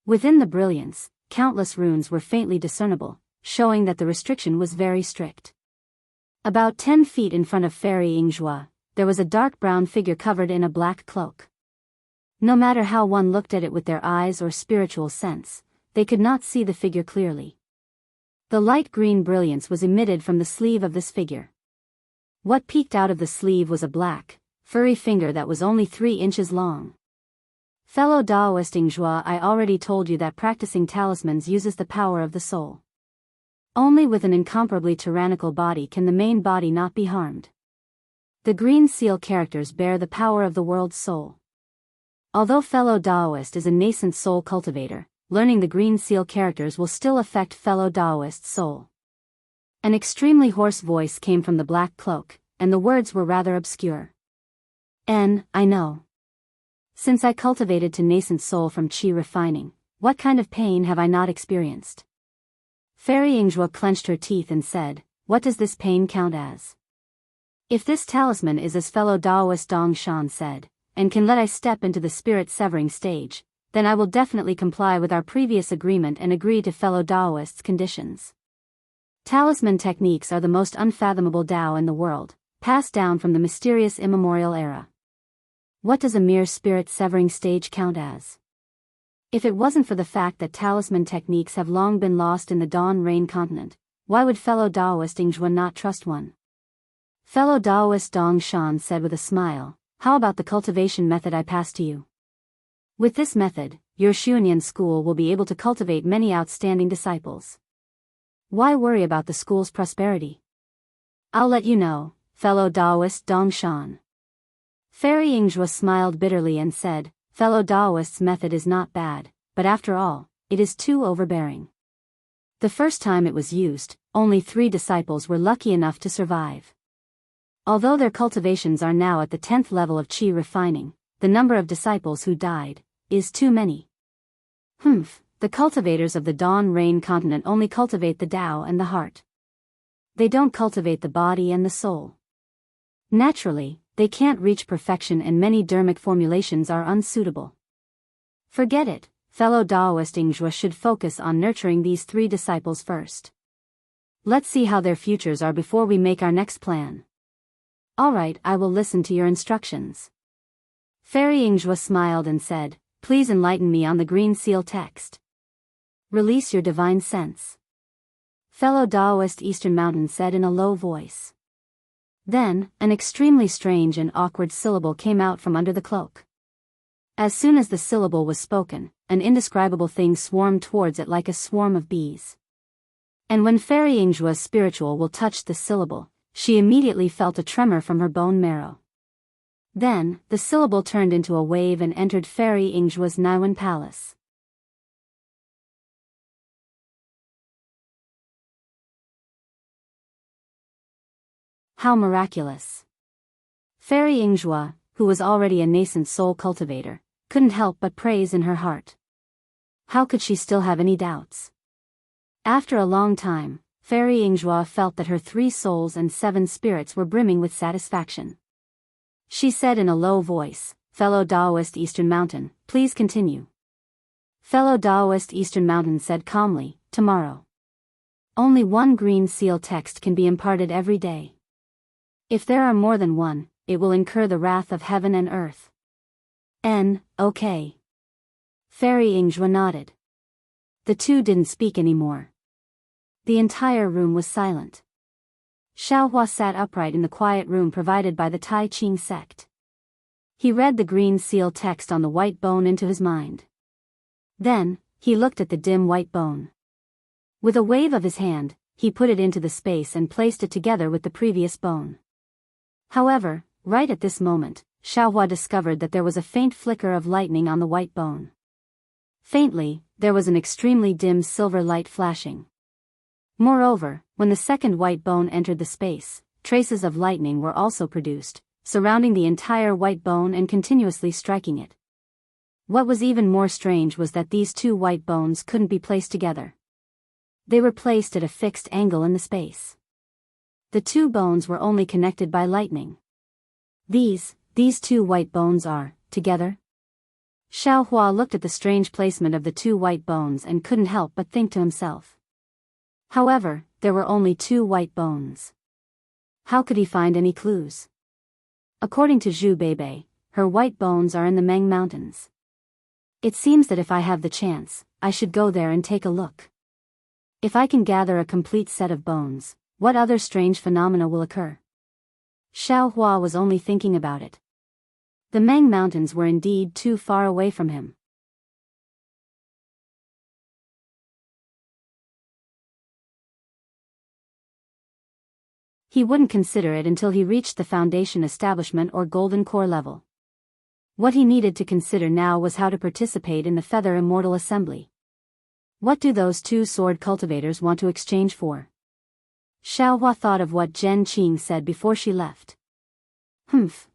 Within the brilliance, countless runes were faintly discernible, showing that the restriction was very strict. About 10 feet in front of Fairy Yingzhua, there was a dark brown figure covered in a black cloak. No matter how one looked at it with their eyes or spiritual sense, they could not see the figure clearly. The light green brilliance was emitted from the sleeve of this figure. What peeked out of the sleeve was a black, furry finger that was only 3 inches long. Fellow Daoist Yingzhua, I already told you that practicing talismans uses the power of the soul. Only with an incomparably tyrannical body can the main body not be harmed. The green seal characters bear the power of the world's soul. Although fellow Daoist is a nascent soul cultivator, learning the green seal characters will still affect fellow Daoist's soul. An extremely hoarse voice came from the black cloak, and the words were rather obscure. I know. Since I cultivated to nascent soul from qi refining, what kind of pain have I not experienced? Fairy Yingzhua clenched her teeth and said, what does this pain count as? If this talisman is as fellow Daoist Dong Shan said, and can let I step into the spirit severing stage, then I will definitely comply with our previous agreement and agree to fellow Daoist's conditions. Talisman techniques are the most unfathomable Dao in the world, passed down from the mysterious immemorial era. What does a mere spirit severing stage count as? If it wasn't for the fact that talisman techniques have long been lost in the Dawn Rain continent, why would fellow Daoist Yingzhua not trust one? Fellow Daoist Dong Shan said with a smile, how about the cultivation method I passed to you? With this method, your Xuanyan school will be able to cultivate many outstanding disciples. Why worry about the school's prosperity? I'll let you know, fellow Daoist Dong Shan. Fairy Yingzhua smiled bitterly and said, fellow Daoist's method is not bad, but after all, it is too overbearing. The first time it was used, only 3 disciples were lucky enough to survive. Although their cultivations are now at the 10th level of qi refining, the number of disciples who died is too many. The cultivators of the Dawn Rain continent only cultivate the Tao and the heart. They don't cultivate the body and the soul. Naturally, they can't reach perfection and many dermic formulations are unsuitable. Forget it, fellow Daoist Yingzhua should focus on nurturing these 3 disciples first. Let's see how their futures are before we make our next plan. Alright, I will listen to your instructions. Fairy Yingzhua smiled and said, please enlighten me on the green seal text. Release your divine sense. Fellow Daoist Eastern Mountain said in a low voice. Then, an extremely strange and awkward syllable came out from under the cloak. As soon as the syllable was spoken, an indescribable thing swarmed towards it like a swarm of bees. And when Fairy Yingzhua's spiritual will touched the syllable, she immediately felt a tremor from her bone marrow. Then, the syllable turned into a wave and entered Fairy Yingzhua's Naiwan palace. How miraculous! Fairy Yingzhua, who was already a nascent soul cultivator, couldn't help but praise in her heart. How could she still have any doubts? After a long time, Fairy Yingzhua felt that her 3 souls and 7 spirits were brimming with satisfaction. She said in a low voice, fellow Daoist Eastern Mountain, please continue. Fellow Daoist Eastern Mountain said calmly, tomorrow. Only 1 green seal text can be imparted every day. If there are more than 1, it will incur the wrath of heaven and earth. Okay. Fairy Yingzhua nodded. The 2 didn't speak anymore. The entire room was silent. Xiaohua sat upright in the quiet room provided by the Tai Ching sect. He read the green seal text on the white bone into his mind. Then, he looked at the dim white bone. With a wave of his hand, he put it into the space and placed it together with the previous bone. However, right at this moment, Xiaohua discovered that there was a faint flicker of lightning on the white bone. Faintly, there was an extremely dim silver light flashing. Moreover, when the second white bone entered the space, traces of lightning were also produced, surrounding the entire white bone and continuously striking it. What was even more strange was that these 2 white bones couldn't be placed together. They were placed at a fixed angle in the space. The 2 bones were only connected by lightning. These 2 white bones are, together? Xiaohua looked at the strange placement of the 2 white bones and couldn't help but think to himself. However, there were only 2 white bones. How could he find any clues? According to Zhu Beibei, her white bones are in the Meng Mountains. It seems that if I have the chance, I should go there and take a look. If I can gather a complete set of bones, what other strange phenomena will occur? Xiaohua was only thinking about it. The Meng Mountains were indeed too far away from him. He wouldn't consider it until he reached the foundation establishment or golden core level. What he needed to consider now was how to participate in the Feather Immortal Assembly. What do those two sword cultivators want to exchange for? Xiaohua thought of what Zhen Qing said before she left.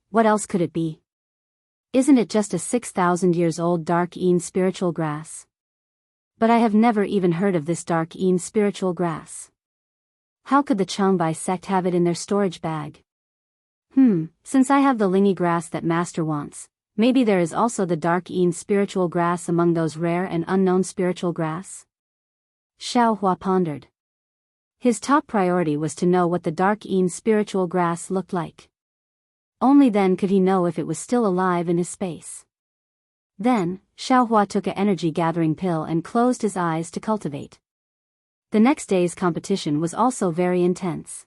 What else could it be? Isn't it just a 6,000 years old dark Yin spiritual grass? But I have never even heard of this dark Yin spiritual grass. How could the Changbai sect have it in their storage bag? Since I have the lingy grass that master wants, maybe there is also the dark Yin spiritual grass among those rare and unknown spiritual grass? Xiaohua pondered. His top priority was to know what the dark Yin spiritual grass looked like. Only then could he know if it was still alive in his space. Then, Xiaohua took an energy-gathering pill and closed his eyes to cultivate. The next day's competition was also very intense.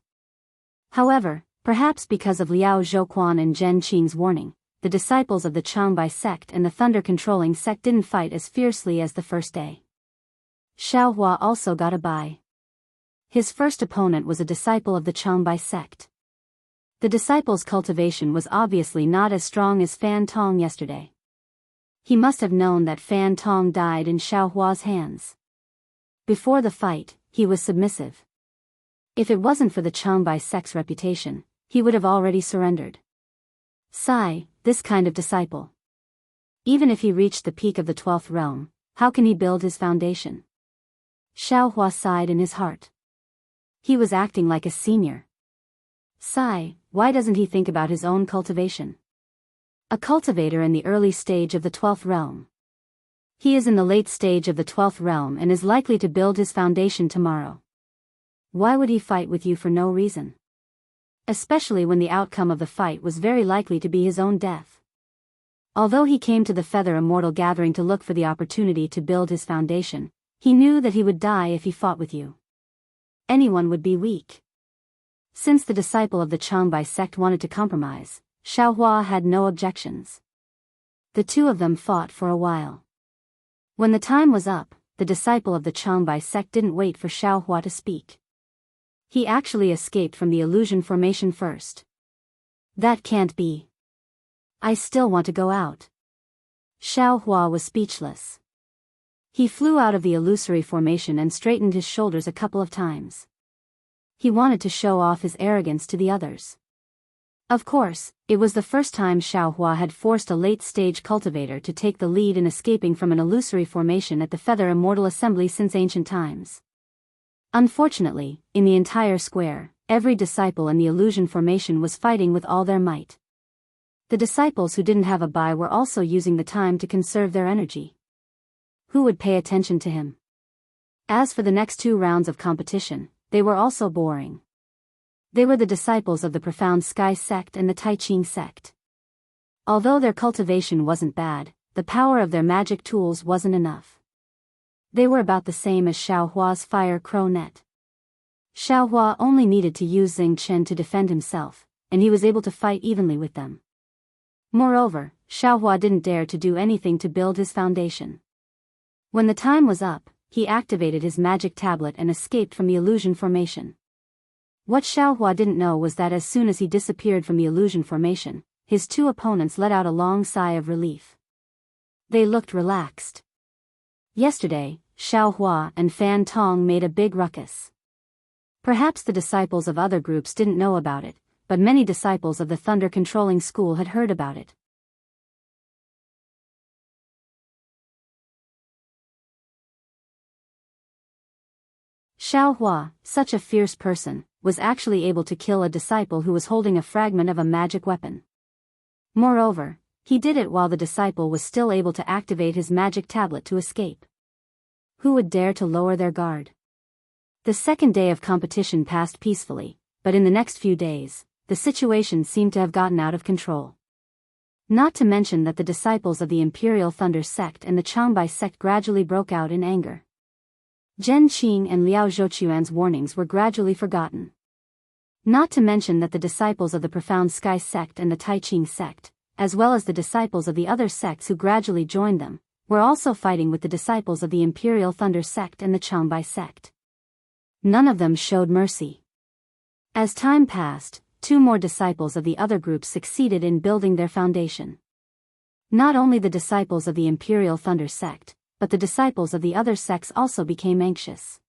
However, perhaps because of Liao Zhouquan and Zhen Qing's warning, the disciples of the Changbai sect and the thunder-controlling sect didn't fight as fiercely as the first day. Xiaohua also got a bye. His first opponent was a disciple of the Changbai sect. The disciple's cultivation was obviously not as strong as Fan Tong yesterday. He must have known that Fan Tong died in Xiaohua's hands. Before the fight, he was submissive. If it wasn't for the Changbai sect's reputation, he would have already surrendered. Sigh, this kind of disciple. Even if he reached the peak of the 12th realm, how can he build his foundation? Xiaohua sighed in his heart. He was acting like a senior. Sigh, why doesn't he think about his own cultivation? A cultivator in the early stage of the 12th realm. He is in the late stage of the 12th realm and is likely to build his foundation tomorrow. Why would he fight with you for no reason? Especially when the outcome of the fight was very likely to be his own death. Although he came to the Feather Immortal Gathering to look for the opportunity to build his foundation, he knew that he would die if he fought with you. Anyone would be weak. Since the disciple of the Changbai sect wanted to compromise, Xiaohua had no objections. The two of them fought for a while. When the time was up, the disciple of the Changbai sect didn't wait for Xiaohua to speak. He actually escaped from the illusion formation first. That can't be. I still want to go out. Xiaohua was speechless. He flew out of the illusory formation and straightened his shoulders a couple of times. He wanted to show off his arrogance to the others. Of course, it was the first time Xiaohua had forced a late-stage cultivator to take the lead in escaping from an illusory formation at the Feather Immortal Assembly since ancient times. Unfortunately, in the entire square, every disciple in the illusion formation was fighting with all their might. The disciples who didn't have a bye were also using the time to conserve their energy. Who would pay attention to him? As for the next 2 rounds of competition, they were also boring. They were the disciples of the Profound Sky sect and the Taiqing sect. Although their cultivation wasn't bad, the power of their magic tools wasn't enough. They were about the same as Xiaohua's fire crow net. Xiaohua only needed to use Xing Chen to defend himself, and he was able to fight evenly with them. Moreover, Xiaohua didn't dare to do anything to build his foundation. When the time was up, he activated his magic tablet and escaped from the illusion formation. What Xiaohua didn't know was that as soon as he disappeared from the illusion formation, his 2 opponents let out a long sigh of relief. They looked relaxed. Yesterday, Xiaohua and Fan Tong made a big ruckus. Perhaps the disciples of other groups didn't know about it, but many disciples of the thunder-controlling school had heard about it. Xiaohua, such a fierce person, was actually able to kill a disciple who was holding a fragment of a magic weapon. Moreover, he did it while the disciple was still able to activate his magic tablet to escape. Who would dare to lower their guard? The second day of competition passed peacefully, but in the next few days, the situation seemed to have gotten out of control. Not to mention that the disciples of the Imperial Thunder sect and the Changbai sect gradually broke out in anger. Zhen Qing and Liao Zhouquan's warnings were gradually forgotten. Not to mention that the disciples of the Profound Sky sect and the Taiqing sect, as well as the disciples of the other sects who gradually joined them, were also fighting with the disciples of the Imperial Thunder sect and the Changbai sect. None of them showed mercy. As time passed, 2 more disciples of the other groups succeeded in building their foundation. Not only the disciples of the Imperial Thunder sect, but the disciples of the other sects also became anxious.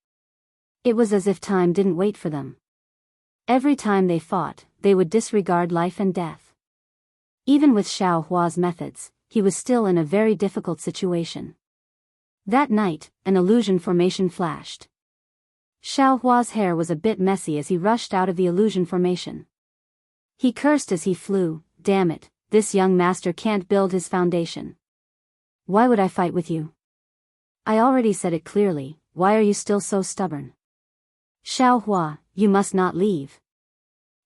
It was as if time didn't wait for them. Every time they fought, they would disregard life and death. Even with Xiao Hua's methods, he was still in a very difficult situation. That night, an illusion formation flashed. Xiao Hua's hair was a bit messy as he rushed out of the illusion formation. He cursed as he flew, "Damn it, this young master can't build his foundation. Why would I fight with you? I already said it clearly, why are you still so stubborn? Xiao Hua, you must not leave."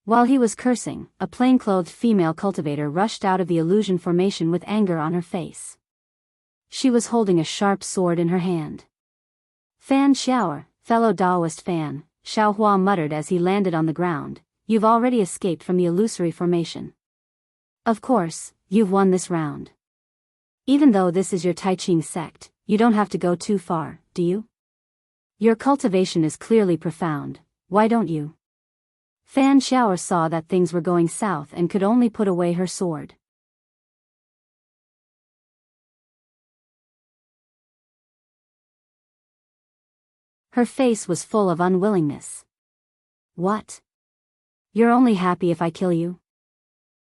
While he was cursing, a plainclothed female cultivator rushed out of the illusion formation with anger on her face. She was holding a sharp sword in her hand. "Fan Xiaoer, fellow Daoist fan," Xiao Hua muttered as he landed on the ground, "you've already escaped from the illusory formation. Of course, you've won this round. Even though this is your Taiqing sect, you don't have to go too far, do you? Your cultivation is clearly profound, why don't you?" Fan Xiaoer saw that things were going south and could only put away her sword. Her face was full of unwillingness. "What? You're only happy if I kill you?"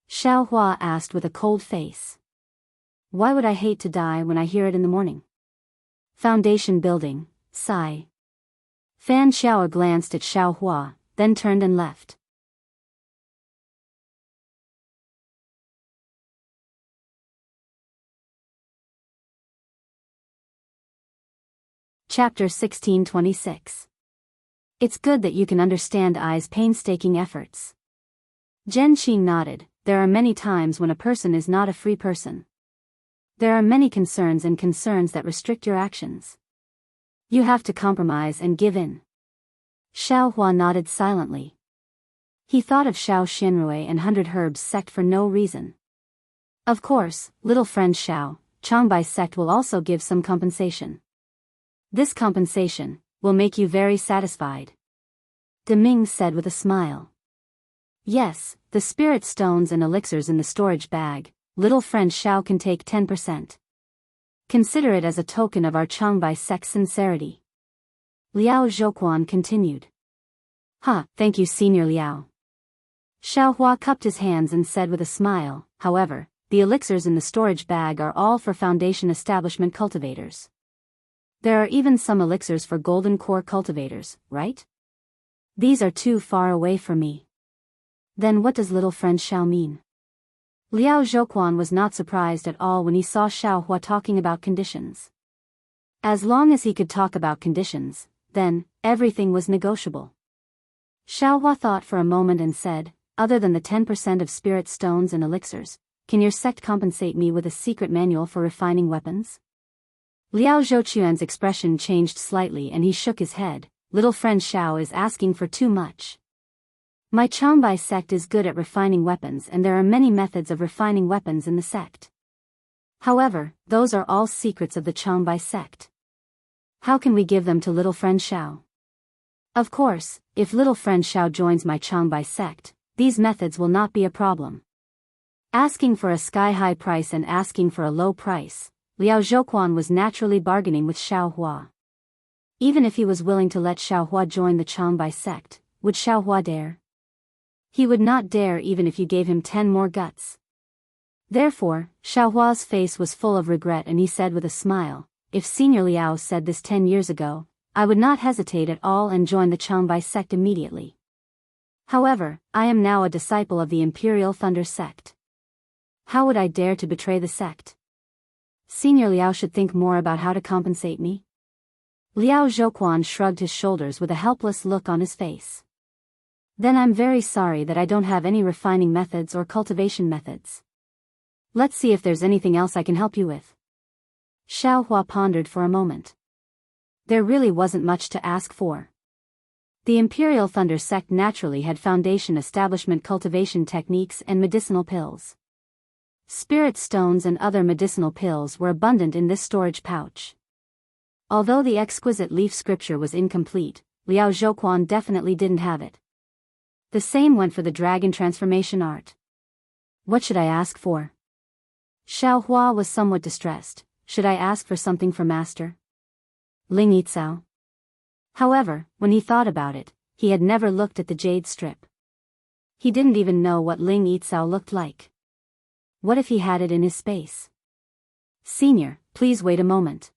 Xiao Hua asked with a cold face. "Why would I hate to die when I hear it in the morning?" Foundation building, sigh. Fan Xiaoer glanced at Xiao Hua, then turned and left. Chapter 1626. It's good that you can understand Ai's painstaking efforts. Jianghu nodded. There are many times when a person is not a free person. There are many concerns that restrict your actions. You have to compromise and give in. Xiao Hua nodded silently. He thought of Xiao Xianrui and 100 Herbs sect for no reason. Of course, little friend Xiao, Changbai sect will also give some compensation. This compensation will make you very satisfied. Deming said with a smile. Yes, the spirit stones and elixirs in the storage bag, little friend Xiao can take 10%. Consider it as a token of our Changbai sect's sincerity. Liao Zhouquan continued. Thank you Senior Liao. Xiao Hua cupped his hands and said with a smile, however, the elixirs in the storage bag are all for Foundation establishment cultivators. There are even some elixirs for Golden Core cultivators, right? These are too far away for me. Then what does little friend Xiao mean? Liao Zhouquan was not surprised at all when he saw Xiao Hua talking about conditions. As long as he could talk about conditions, then, everything was negotiable. Xiao Hua thought for a moment and said, other than the 10% of spirit stones and elixirs, can your sect compensate me with a secret manual for refining weapons? Liao Zhouquan's expression changed slightly and he shook his head. Little friend Xiao is asking for too much. My Changbai sect is good at refining weapons and there are many methods of refining weapons in the sect. However, those are all secrets of the Changbai sect. How can we give them to little friend Xiao? Of course, if little friend Xiao joins my Changbai sect, these methods will not be a problem. Asking for a sky-high price and asking for a low price, Liao Zhouquan was naturally bargaining with Xiao Hua. Even if he was willing to let Xiao Hua join the Changbai sect, would Xiao Hua dare? He would not dare even if you gave him 10 more guts. Therefore, Xiao Hua's face was full of regret and he said with a smile, if Senior Liao said this 10 years ago, I would not hesitate at all and join the Changbai sect immediately. However, I am now a disciple of the Imperial Thunder sect. How would I dare to betray the sect? Senior Liao should think more about how to compensate me. Liao Zhouquan shrugged his shoulders with a helpless look on his face. Then I'm very sorry that I don't have any refining methods or cultivation methods. Let's see if there's anything else I can help you with. Xiao Hua pondered for a moment. There really wasn't much to ask for. The Imperial Thunder sect naturally had foundation establishment cultivation techniques and medicinal pills. Spirit stones and other medicinal pills were abundant in this storage pouch. Although the exquisite leaf scripture was incomplete, Liao Zhouquan definitely didn't have it. The same went for the dragon transformation art. What should I ask for? Xiao Hua was somewhat distressed. Should I ask for something for master Ling Yizao? However, when he thought about it, he had never looked at the jade strip. He didn't even know what Ling Yizao looked like. What if he had it in his space? Senior, please wait a moment.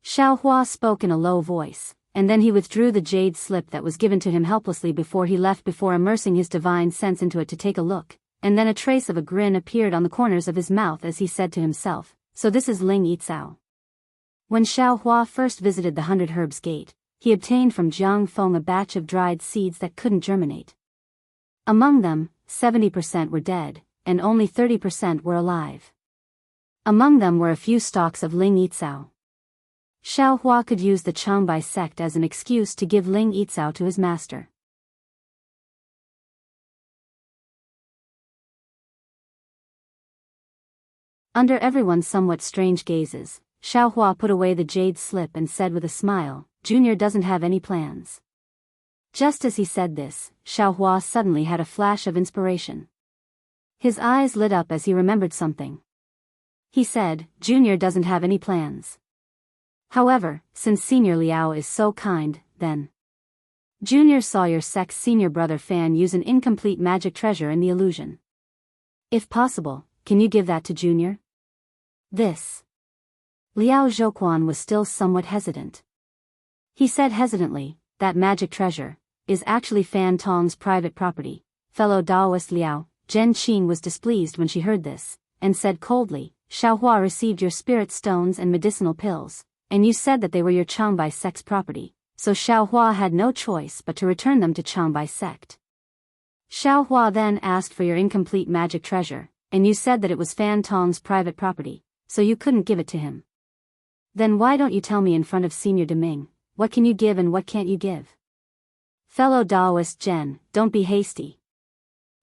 Xiao Hua spoke in a low voice, and then he withdrew the jade slip that was given to him helplessly before he left before immersing his divine sense into it to take a look, and then a trace of a grin appeared on the corners of his mouth as he said to himself, so this is Ling Yizao. When Xiao Hua first visited the 100 Herbs Gate, he obtained from Jianghu a batch of dried seeds that couldn't germinate. Among them, 70% were dead, and only 30% were alive. Among them were a few stalks of Ling Yizao. Xiao Hua could use the Changbai sect as an excuse to give Ling Yizao to his master. Under everyone's somewhat strange gazes, Xiao Hua put away the jade slip and said with a smile, Junior doesn't have any plans. Just as he said this, Xiao Hua suddenly had a flash of inspiration. His eyes lit up as he remembered something. He said, Junior doesn't have any plans. However, since Senior Liao is so kind, then Junior saw your sect's senior brother Fan use an incomplete magic treasure in the illusion. If possible, can you give that to Junior? This. Liao Zhouquan was still somewhat hesitant. He said hesitantly, that magic treasure is actually Fan Tong's private property. Fellow Daoist Liao, Zhen Qing was displeased when she heard this, and said coldly, Xiao Hua received your spirit stones and medicinal pills, and you said that they were your Changbai sect's property, so Xiao Hua had no choice but to return them to Changbai sect. Xiao Hua then asked for your incomplete magic treasure, and you said that it was Fan Tong's private property, so you couldn't give it to him. Then why don't you tell me in front of Senior Deming, what can you give and what can't you give? Fellow Daoist Zhen, don't be hasty.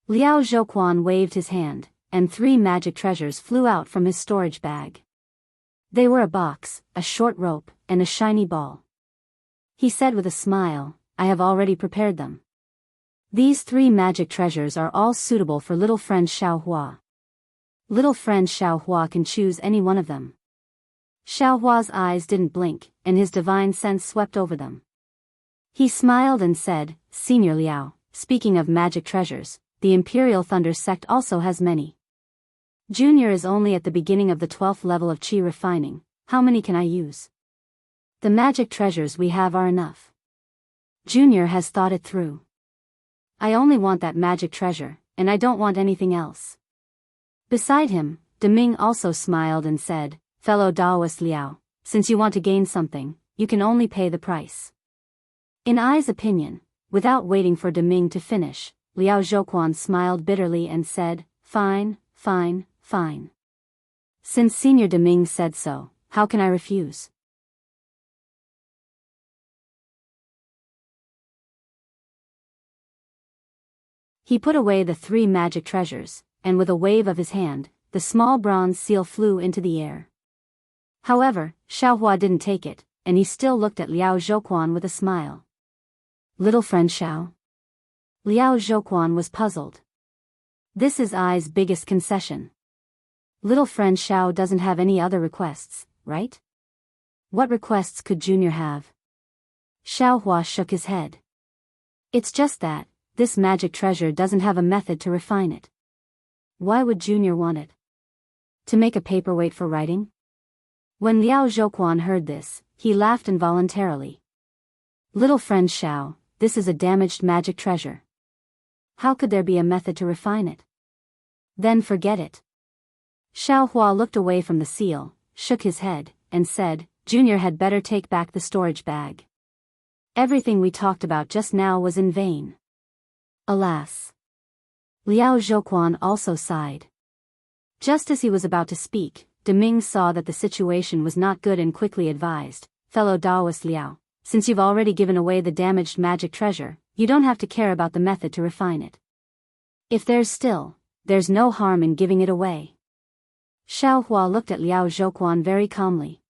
Liao Zhouquan waved his hand, and 3 magic treasures flew out from his storage bag. They were a box, a short rope, and a shiny ball. He said with a smile, I have already prepared them. These 3 magic treasures are all suitable for little friend Xiao Hua. Little friend Xiao Hua can choose any one of them. Xiao Hua's eyes didn't blink, and his divine sense swept over them. He smiled and said, Senior Liao, speaking of magic treasures, the Imperial Thunder sect also has many. Junior is only at the beginning of the 12th level of Qi refining, how many can I use? The magic treasures we have are enough. Junior has thought it through. I only want that magic treasure, and I don't want anything else. Beside him, Deming also smiled and said, Fellow Daoist Liao, since you want to gain something, you can only pay the price. In Ai's opinion, without waiting for Deming to finish, Liao Zhouquan smiled bitterly and said, Fine, fine, fine. Since Senior Deming said so, how can I refuse? He put away the 3 magic treasures, and with a wave of his hand, the small bronze seal flew into the air. However, Xiao Hua didn't take it, and he still looked at Liao Zhouquan with a smile. Little friend Xiao? Liao Zhouquan was puzzled. This is Ai's biggest concession. Little friend Xiao doesn't have any other requests, right? What requests could Junior have? Xiao Hua shook his head. It's just that, this magic treasure doesn't have a method to refine it. Why would Junior want it? To make a paperweight for writing? When Liao Zhouquan heard this, he laughed involuntarily. Little friend Xiao, this is a damaged magic treasure. How could there be a method to refine it? Then forget it. Xiao Hua looked away from the seal, shook his head, and said, Junior had better take back the storage bag. Everything we talked about just now was in vain. Alas. Liao Zhouquan also sighed. Just as he was about to speak, Deming saw that the situation was not good and quickly advised, Fellow Daoist Liao, since you've already given away the damaged magic treasure, you don't have to care about the method to refine it. If there's no harm in giving it away. Xiaohua looked at Liao Zhouquan very calmly.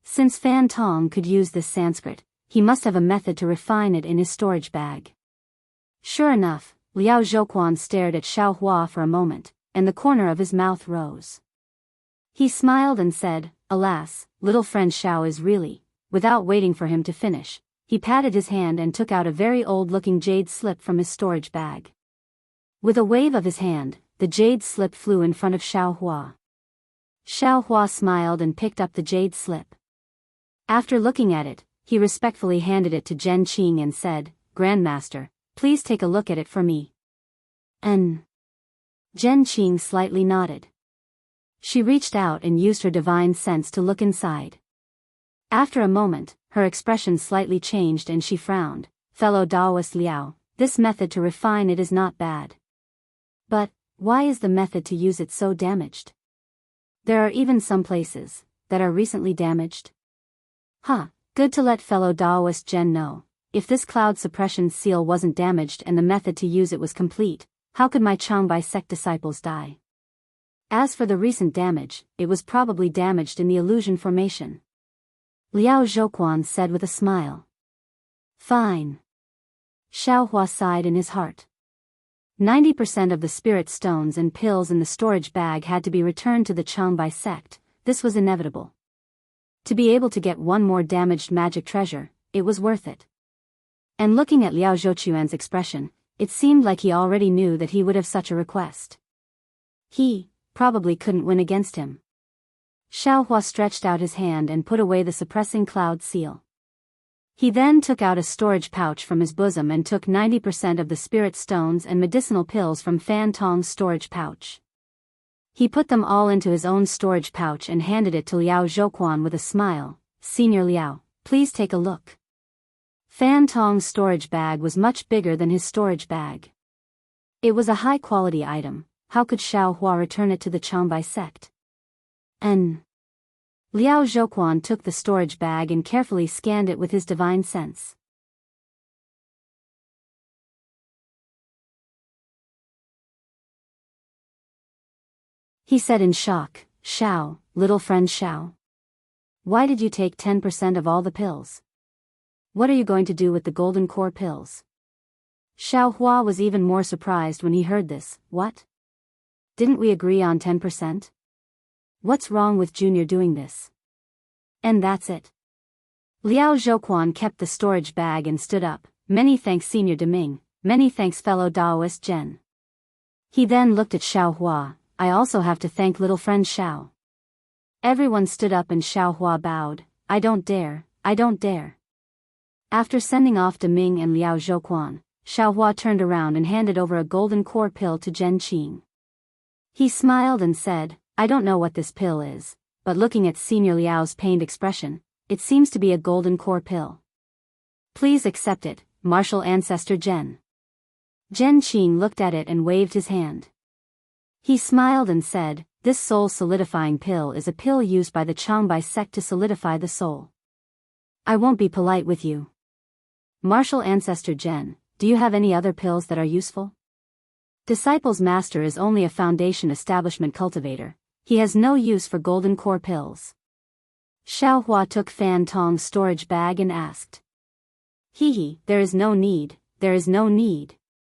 Since Fan Tong could use this Sanskrit, he must have a method to refine it in his storage bag. Sure enough, Liao Zhouquan stared at Xiaohua for a moment, and the corner of his mouth rose. He smiled and said, "Alas, little friend Xiao is really..." Without waiting for him to finish, he patted his hand and took out a very old-looking jade slip from his storage bag. With a wave of his hand, the jade slip flew in front of Xiaohua. Xiaohua smiled and picked up the jade slip. After looking at it, he respectfully handed it to Zhen Qing and said, "Grandmaster, please take a look at it for me." Zhen Qing slightly nodded. She reached out and used her divine sense to look inside. After a moment, her expression slightly changed and she frowned. "Fellow Daoist Liao, this method to refine it is not bad. But, why is the method to use it so damaged? There are even some places that are recently damaged." Good to let fellow Daoist Zhen know. If this cloud suppression seal wasn't damaged and the method to use it was complete, how could my Changbai sect disciples die? As for the recent damage, it was probably damaged in the illusion formation. Liao Zhouquan said with a smile. Fine. Xiaohua sighed in his heart. 90% of the spirit stones and pills in the storage bag had to be returned to the Changbai sect. This was inevitable. To be able to get one more damaged magic treasure, it was worth it. And looking at Liao Zhouquan's expression, it seemed like he already knew that he would have such a request. He probably couldn't win against him. Xiaohua stretched out his hand and put away the suppressing cloud seal. He then took out a storage pouch from his bosom and took 90% of the spirit stones and medicinal pills from Fan Tong's storage pouch. He put them all into his own storage pouch and handed it to Liao Zhouquan with a smile. "Senior Liao, please take a look." Fan Tong's storage bag was much bigger than his storage bag. It was a high-quality item. How could Xiaohua return it to the Changbai sect? Liao Zhouquan took the storage bag and carefully scanned it with his divine sense. He said in shock, "Xiao, little friend Xiao. Why did you take 10% of all the pills? What are you going to do with the golden core pills?" Xiaohua was even more surprised when he heard this. "What? Didn't we agree on 10%? What's wrong with Junior doing this?" And that's it. Liao Zhouquan kept the storage bag and stood up. "Many thanks Senior Deming, many thanks fellow Daoist Zhen." He then looked at Xiaohua. "I also have to thank little friend Xiao." Everyone stood up and Xiaohua bowed. I don't dare. After sending off Deming and Liao Zhouquan, Xiaohua turned around and handed over a golden core pill to Zhen Qing. He smiled and said, "I don't know what this pill is, but looking at Senior Liao's pained expression, it seems to be a golden core pill. Please accept it, martial ancestor Zhen." Zhen Qing looked at it and waved his hand. He smiled and said, "This soul solidifying pill is a pill used by the Changbai sect to solidify the soul. I won't be polite with you. Martial ancestor Zhen, do you have any other pills that are useful?" Disciples Master is only a foundation establishment cultivator. He has no use for golden core pills. Xiaohua took Fan Tong's storage bag and asked. There is no need. Zhen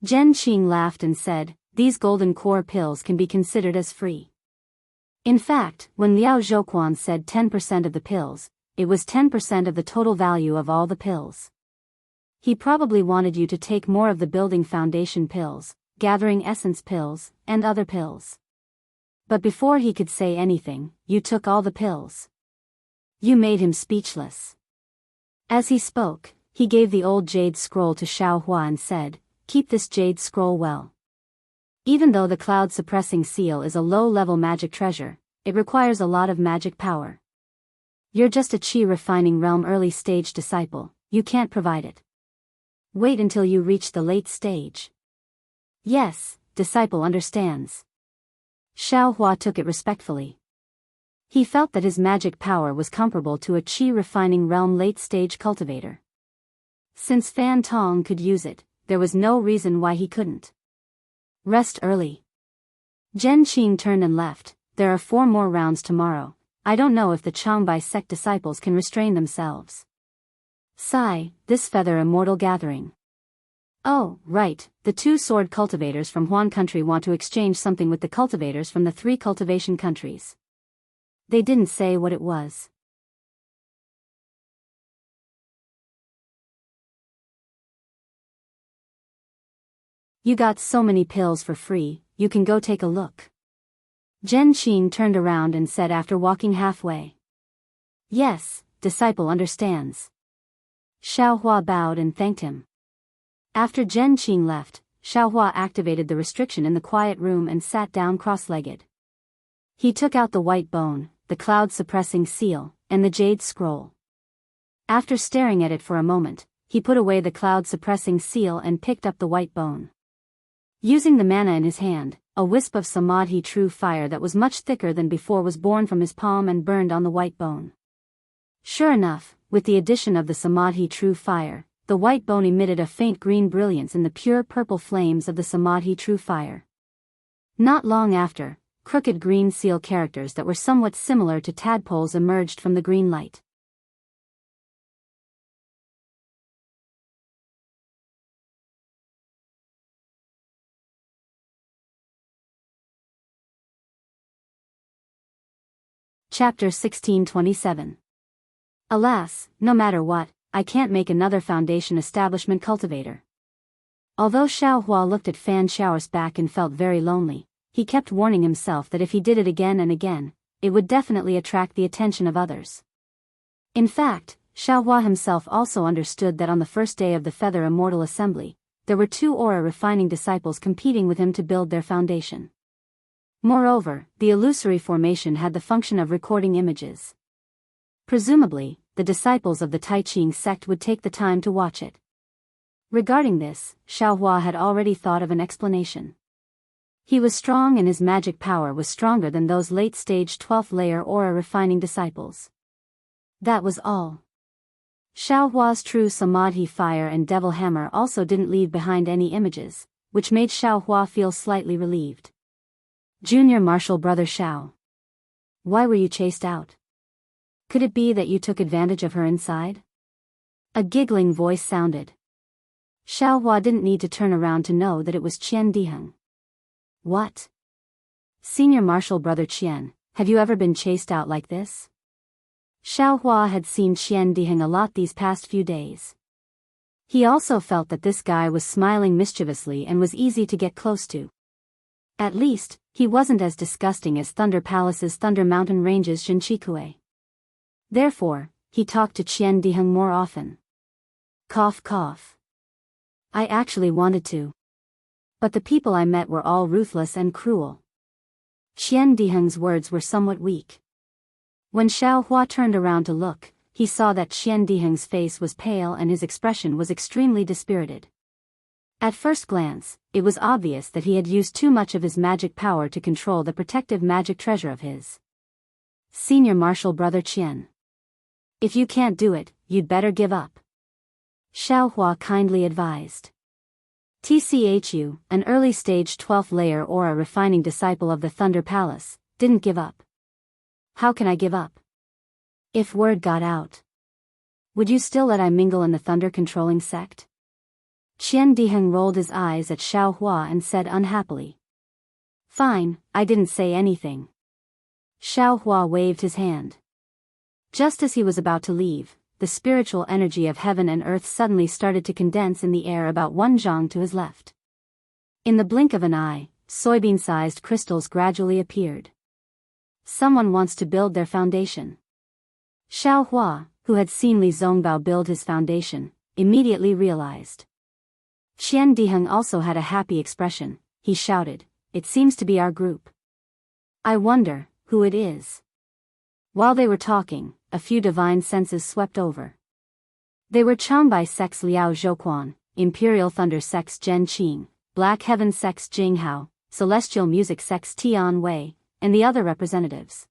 Qing laughed and said, "These golden core pills can be considered as free." In fact, when Liao Zhouquan said 10% of the pills, it was 10% of the total value of all the pills. He probably wanted you to take more of the building foundation pills, gathering essence pills, and other pills. But before he could say anything, you took all the pills. You made him speechless. As he spoke, he gave the old jade scroll to Xiaohua and said, "Keep this jade scroll well. Even though the cloud-suppressing seal is a low-level magic treasure, it requires a lot of magic power. You're just a chi-refining realm early-stage disciple, you can't provide it. Wait until you reach the late stage." "Yes, disciple understands." Xiaohua took it respectfully. He felt that his magic power was comparable to a chi-refining realm late-stage cultivator. Since Fan Tong could use it, there was no reason why he couldn't. Rest early. Zhen Qing turned and left. there are 4 more rounds tomorrow. I don't know if the Changbai sect disciples can restrain themselves. Sigh, this feather immortal gathering. Oh, right, the 2 sword cultivators from Huan country want to exchange something with the cultivators from the 3 cultivation countries. They didn't say what it was. You got so many pills for free, you can go take a look. Zhen Qing turned around and said after walking halfway. Yes, disciple understands. Xiaohua bowed and thanked him. After Zhen Qing left, Xiaohua activated the restriction in the quiet room and sat down cross-legged. He took out the white bone, the cloud-suppressing seal, and the jade scroll. After staring at it for a moment, he put away the cloud-suppressing seal and picked up the white bone. Using the mana in his hand, a wisp of samadhi true fire that was much thicker than before was born from his palm and burned on the white bone. Sure enough, with the addition of the samadhi true fire, the white bone emitted a faint green brilliance in the pure purple flames of the samadhi true fire. Not long after, crooked green seal characters that were somewhat similar to tadpoles emerged from the green light. Chapter 1627. Alas, no matter what, I can't make another foundation establishment cultivator. Although Xiaohua looked at Fan Xiao's back and felt very lonely, he kept warning himself that if he did it again and again, it would definitely attract the attention of others. In fact, Xiaohua himself also understood that on the first day of the Feather Immortal Assembly, there were 2 aura refining disciples competing with him to build their foundation. Moreover, the illusory formation had the function of recording images. Presumably, the disciples of the Taiqing sect would take the time to watch it. Regarding this, Xiaohua had already thought of an explanation. He was strong and his magic power was stronger than those late-stage 12th layer aura refining disciples. That was all. Xiaohua's true samadhi fire and devil hammer also didn't leave behind any images, which made Xiaohua feel slightly relieved. Junior Marshal Brother Xiao. Why were you chased out? Could it be that you took advantage of her inside? A giggling voice sounded. Xiaohua didn't need to turn around to know that it was Qian Diheng. What? Senior Marshal Brother Qian, have you ever been chased out like this? Xiaohua had seen Qian Diheng a lot these past few days. He also felt that this guy was smiling mischievously and was easy to get close to. At least, he wasn't as disgusting as Thunder Palace's Thunder Mountain Range's Shinchikue. Therefore, he talked to Qian Diheng more often. Cough cough. I actually wanted to. But the people I met were all ruthless and cruel. Qian Diheng's words were somewhat weak. When Xiaohua turned around to look, he saw that Qian Diheng's face was pale and his expression was extremely dispirited. At first glance, it was obvious that he had used too much of his magic power to control the protective magic treasure of his Senior Marshal Brother Qian. If you can't do it, you'd better give up. Xiaohua kindly advised. TCHU, an early-stage 12th layer aura refining disciple of the Thunder Palace, didn't give up. How can I give up? If word got out, would you still let I mingle in the thunder-controlling sect? Qian Diheng rolled his eyes at Xiaohua and said unhappily. Fine, I didn't say anything. Xiaohua waved his hand. Just as he was about to leave, the spiritual energy of heaven and earth suddenly started to condense in the air about 1 zhang to his left. In the blink of an eye, soybean-sized crystals gradually appeared. Someone wants to build their foundation. Xiaohua, who had seen Li Zongbao build his foundation, immediately realized. Qian Diheng also had a happy expression. He shouted, "It seems to be our group. I wonder who it is." While they were talking, a few divine senses swept over. They were Changbai sect's Liao Zhouquan, Imperial Thunder sect's Zhen Qing, Black Heaven sect's Jinghao, Celestial Music sect's Tian Wei, and the other representatives.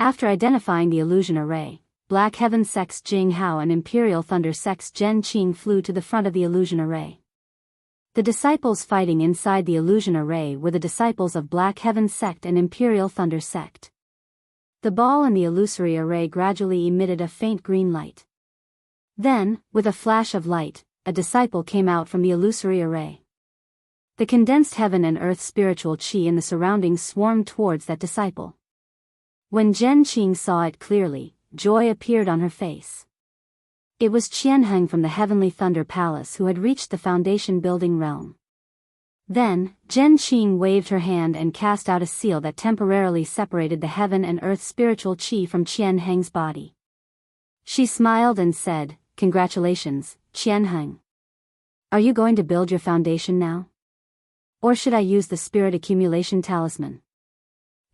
After identifying the illusion array, Black Heaven sect's Jinghao and Imperial Thunder sect's Zhen Qing flew to the front of the illusion array. The disciples fighting inside the illusion array were the disciples of Black Heaven sect and Imperial Thunder sect. The ball in the illusory array gradually emitted a faint green light. Then, with a flash of light, a disciple came out from the illusory array. The condensed heaven and earth spiritual chi in the surroundings swarmed towards that disciple. When Jianghu saw it clearly, joy appeared on her face. It was Qianheng from the Heavenly Thunder Palace who had reached the foundation building realm. Then, Jianghu waved her hand and cast out a seal that temporarily separated the heaven and earth spiritual chi from Qianheng's body. She smiled and said, "Congratulations, Qianheng. Are you going to build your foundation now? Or should I use the spirit accumulation talisman?"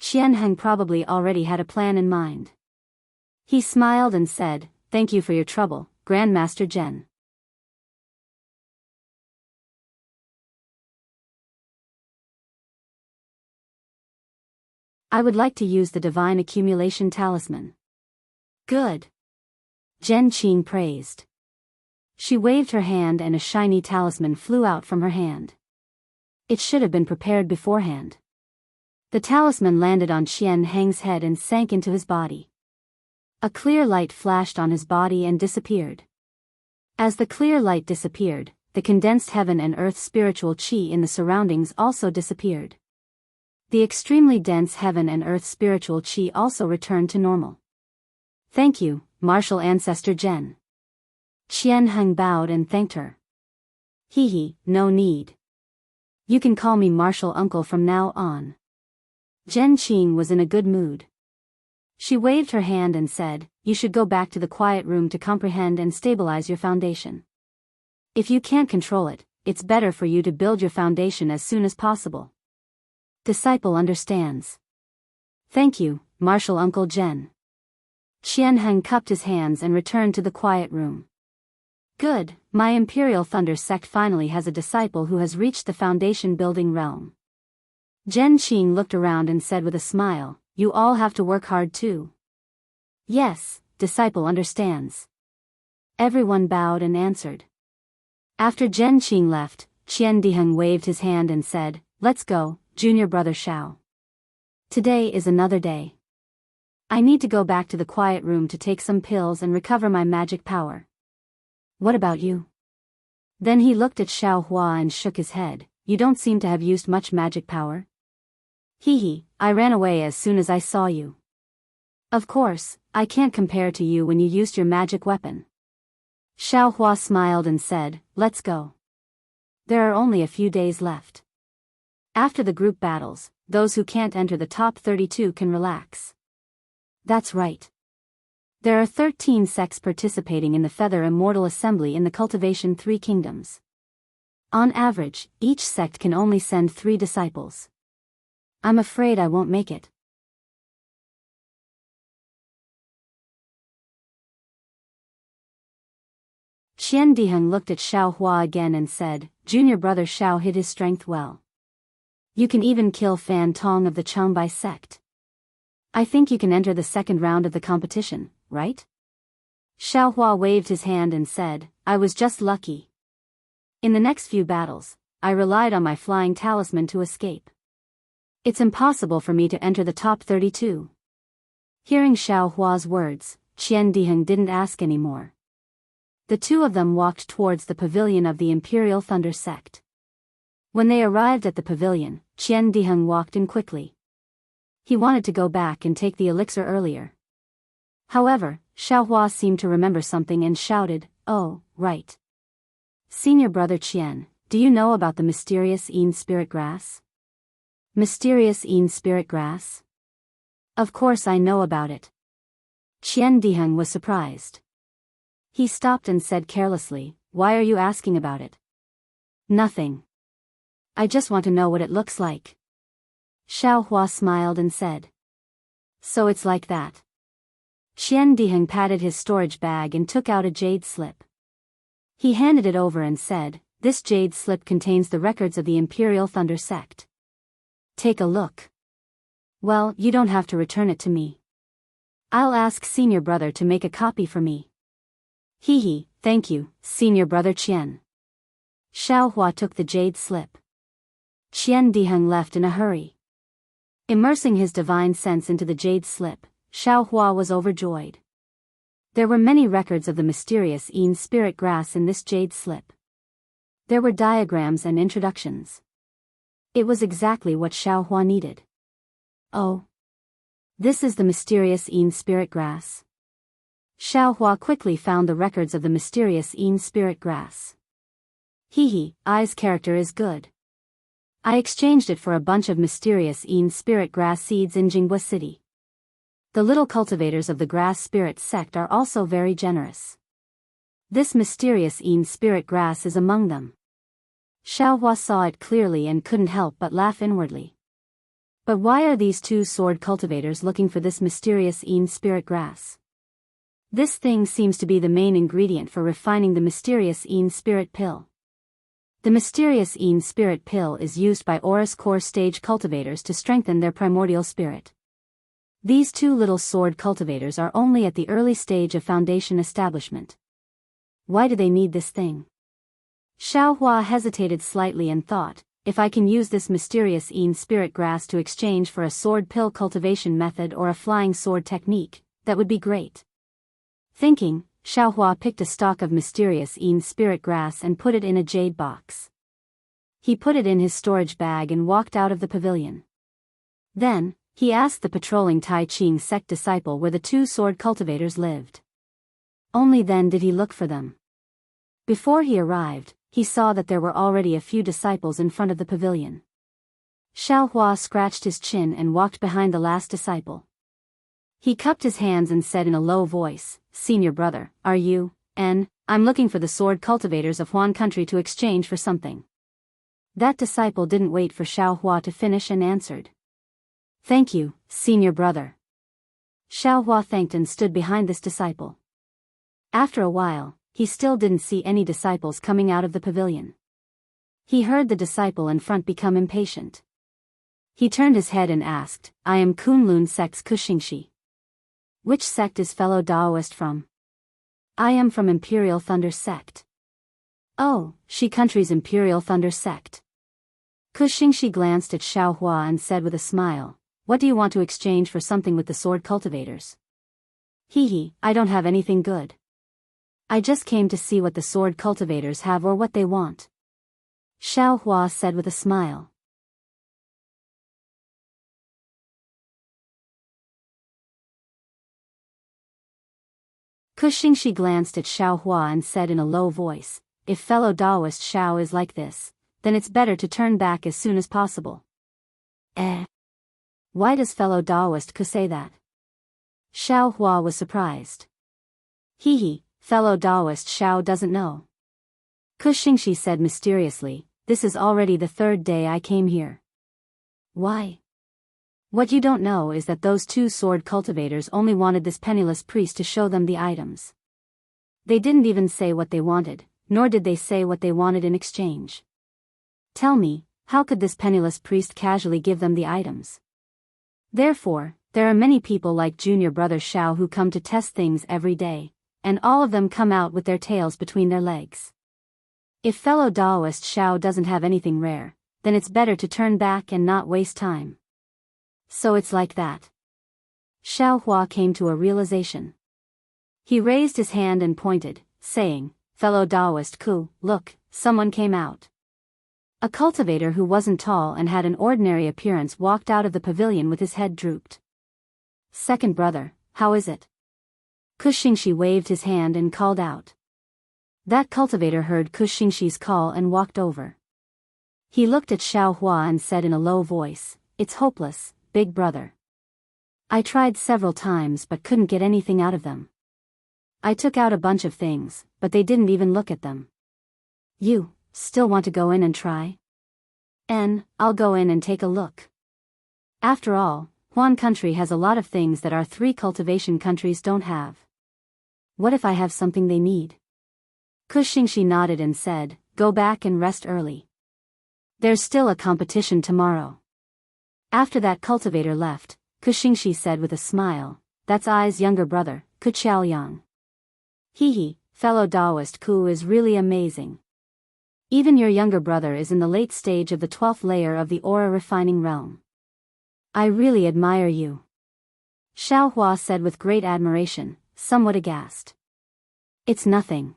Qianheng probably already had a plan in mind. He smiled and said, "Thank you for your trouble, Grandmaster Zhen. I would like to use the divine accumulation talisman." "Good," Jianghu praised. She waved her hand and a shiny talisman flew out from her hand. It should have been prepared beforehand. The talisman landed on Qianheng's head and sank into his body. A clear light flashed on his body and disappeared. As the clear light disappeared, the condensed heaven and earth spiritual chi in the surroundings also disappeared. The extremely dense heaven and earth spiritual chi also returned to normal. "Thank you, Martial Ancestor Zhen." Qianheng bowed and thanked her. No need. You can call me Martial Uncle from now on." Jianghu was in a good mood. She waved her hand and said, "You should go back to the quiet room to comprehend and stabilize your foundation. If you can't control it, it's better for you to build your foundation as soon as possible." Disciple understands. "Thank you, Martial Uncle Zhen." Qianheng cupped his hands and returned to the quiet room. "Good, my Imperial Thunder sect finally has a disciple who has reached the foundation building realm." Jianghu looked around and said with a smile, "You all have to work hard too." "Yes, disciple understands." Everyone bowed and answered. After Jianghu left, Qianheng waved his hand and said, "Let's go, junior brother Shao. Today is another day. I need to go back to the quiet room to take some pills and recover my magic power. What about you?" Then he looked at Xiao Hua and shook his head. "You don't seem to have used much magic power." I ran away as soon as I saw you." "Of course, I can't compare to you when you used your magic weapon." Xiao Hua smiled and said, "Let's go. There are only a few days left. After the group battles, those who can't enter the top 32 can relax." "That's right. There are 13 sects participating in the Feather Immortal Assembly in the Cultivation 3 Kingdoms. On average, each sect can only send 3 disciples. I'm afraid I won't make it." Qianheng looked at Xiao Hua again and said, "Junior brother Xiao hid his strength well. You can even kill Fan Tong of the Changbai sect. I think you can enter the second round of the competition, right?" Xiao Hua waved his hand and said, "I was just lucky. In the next few battles, I relied on my flying talisman to escape. It's impossible for me to enter the top 32. Hearing Xiao Hua's words, Qianheng didn't ask any more. The two of them walked towards the pavilion of the Imperial Thunder sect. When they arrived at the pavilion, Qianheng walked in quickly. He wanted to go back and take the elixir earlier. However, Xiao Hua seemed to remember something and shouted, "Oh, right. Senior brother Qian, do you know about the mysterious Een spirit grass?" "Mysterious Een spirit grass? Of course I know about it." Qianheng was surprised. He stopped and said carelessly, "Why are you asking about it?" "Nothing. I just want to know what it looks like." Xiao Hua smiled and said, "So it's like that." Qianheng patted his storage bag and took out a jade slip. He handed it over and said, "This jade slip contains the records of the Imperial Thunder sect. Take a look." "Well, you don't have to return it to me. I'll ask senior brother to make a copy for me." Thank you, senior brother Qian." Xiaohua took the jade slip. Qian Diheng left in a hurry. Immersing his divine sense into the jade slip, Xiaohua was overjoyed. There were many records of the mysterious Yin spirit grass in this jade slip. There were diagrams and introductions. It was exactly what Xiaohua needed. Oh. This is the mysterious Yin spirit grass. Xiaohua quickly found the records of the mysterious Yin spirit grass. I's character is good. I exchanged it for a bunch of mysterious Yin spirit grass seeds in Jianghu City. The little cultivators of the grass spirit sect are also very generous. This mysterious Yin spirit grass is among them. Xiaohua saw it clearly and couldn't help but laugh inwardly. But why are these two sword cultivators looking for this mysterious Yin spirit grass? This thing seems to be the main ingredient for refining the mysterious Yin spirit pill. The mysterious Yin spirit pill is used by Aurus core stage cultivators to strengthen their primordial spirit. These two little sword cultivators are only at the early stage of foundation establishment. Why do they need this thing? Xiaohua hesitated slightly and thought, if I can use this mysterious Yin spirit grass to exchange for a sword pill cultivation method or a flying sword technique, that would be great. Thinking, Xiaohua picked a stalk of mysterious Yin spirit grass and put it in a jade box. He put it in his storage bag and walked out of the pavilion. Then, he asked the patrolling Tai Ching sect disciple where the two sword cultivators lived. Only then did he look for them. Before he arrived, he saw that there were already a few disciples in front of the pavilion. Xiaohua scratched his chin and walked behind the last disciple. He cupped his hands and said in a low voice, "Senior brother, are you, I'm looking for the sword cultivators of Huan country to exchange for something." That disciple didn't wait for Xiaohua to finish and answered. "Thank you, senior brother." Xiaohua thanked and stood behind this disciple. After a while, he still didn't see any disciples coming out of the pavilion. He heard the disciple in front become impatient. He turned his head and asked, "I am Kunlun sect's Kuxingxi. Which sect is fellow Daoist from?" "I am from Imperial Thunder sect." "Oh, Shi country's Imperial Thunder sect." Kuxingxi glanced at Xiaohua and said with a smile, "What do you want to exchange for something with the sword cultivators?" I don't have anything good. I just came to see what the sword cultivators have or what they want." Xiaohua said with a smile. Kuxingxi glanced at Xiaohua and said in a low voice, "If fellow Daoist Xiao is like this, then it's better to turn back as soon as possible." Why does fellow Daoist Ku say that? Xiaohua was surprised. Fellow Daoist Xiao doesn't know. Kuxingxi said mysteriously, "This is already the third day I came here." "Why?" "What you don't know is that those two sword cultivators only wanted this penniless priest to show them the items. They didn't even say what they wanted, nor did they say what they wanted in exchange. Tell me, how could this penniless priest casually give them the items? Therefore, there are many people like junior brother Xiao who come to test things every day, and all of them come out with their tails between their legs. If fellow Daoist Xiao doesn't have anything rare, then it's better to turn back and not waste time. So it's like that." Xiaohua came to a realization. He raised his hand and pointed, saying, "Fellow Daoist Ku, look, someone came out." A cultivator who wasn't tall and had an ordinary appearance walked out of the pavilion with his head drooped. "Second brother, how is it?" Kuxingxi waved his hand and called out. That cultivator heard Kuxingxi's call and walked over. He looked at Xiaohua and said in a low voice, "It's hopeless, big brother. I tried several times but couldn't get anything out of them. I took out a bunch of things, but they didn't even look at them. You still want to go in and try?" "I'll go in and take a look. After all, Huan country has a lot of things that our three cultivation countries don't have. What if I have something they need?" Kuxingxi nodded and said, "Go back and rest early. There's still a competition tomorrow." After that cultivator left, Kuxingxi said with a smile, "That's I's younger brother, Ku Qiaoliang. Fellow Daoist Ku is really amazing. Even your younger brother is in the late stage of the 12th layer of the aura refining realm. I really admire you. Xiao Hua said with great admiration, somewhat aghast. It's nothing.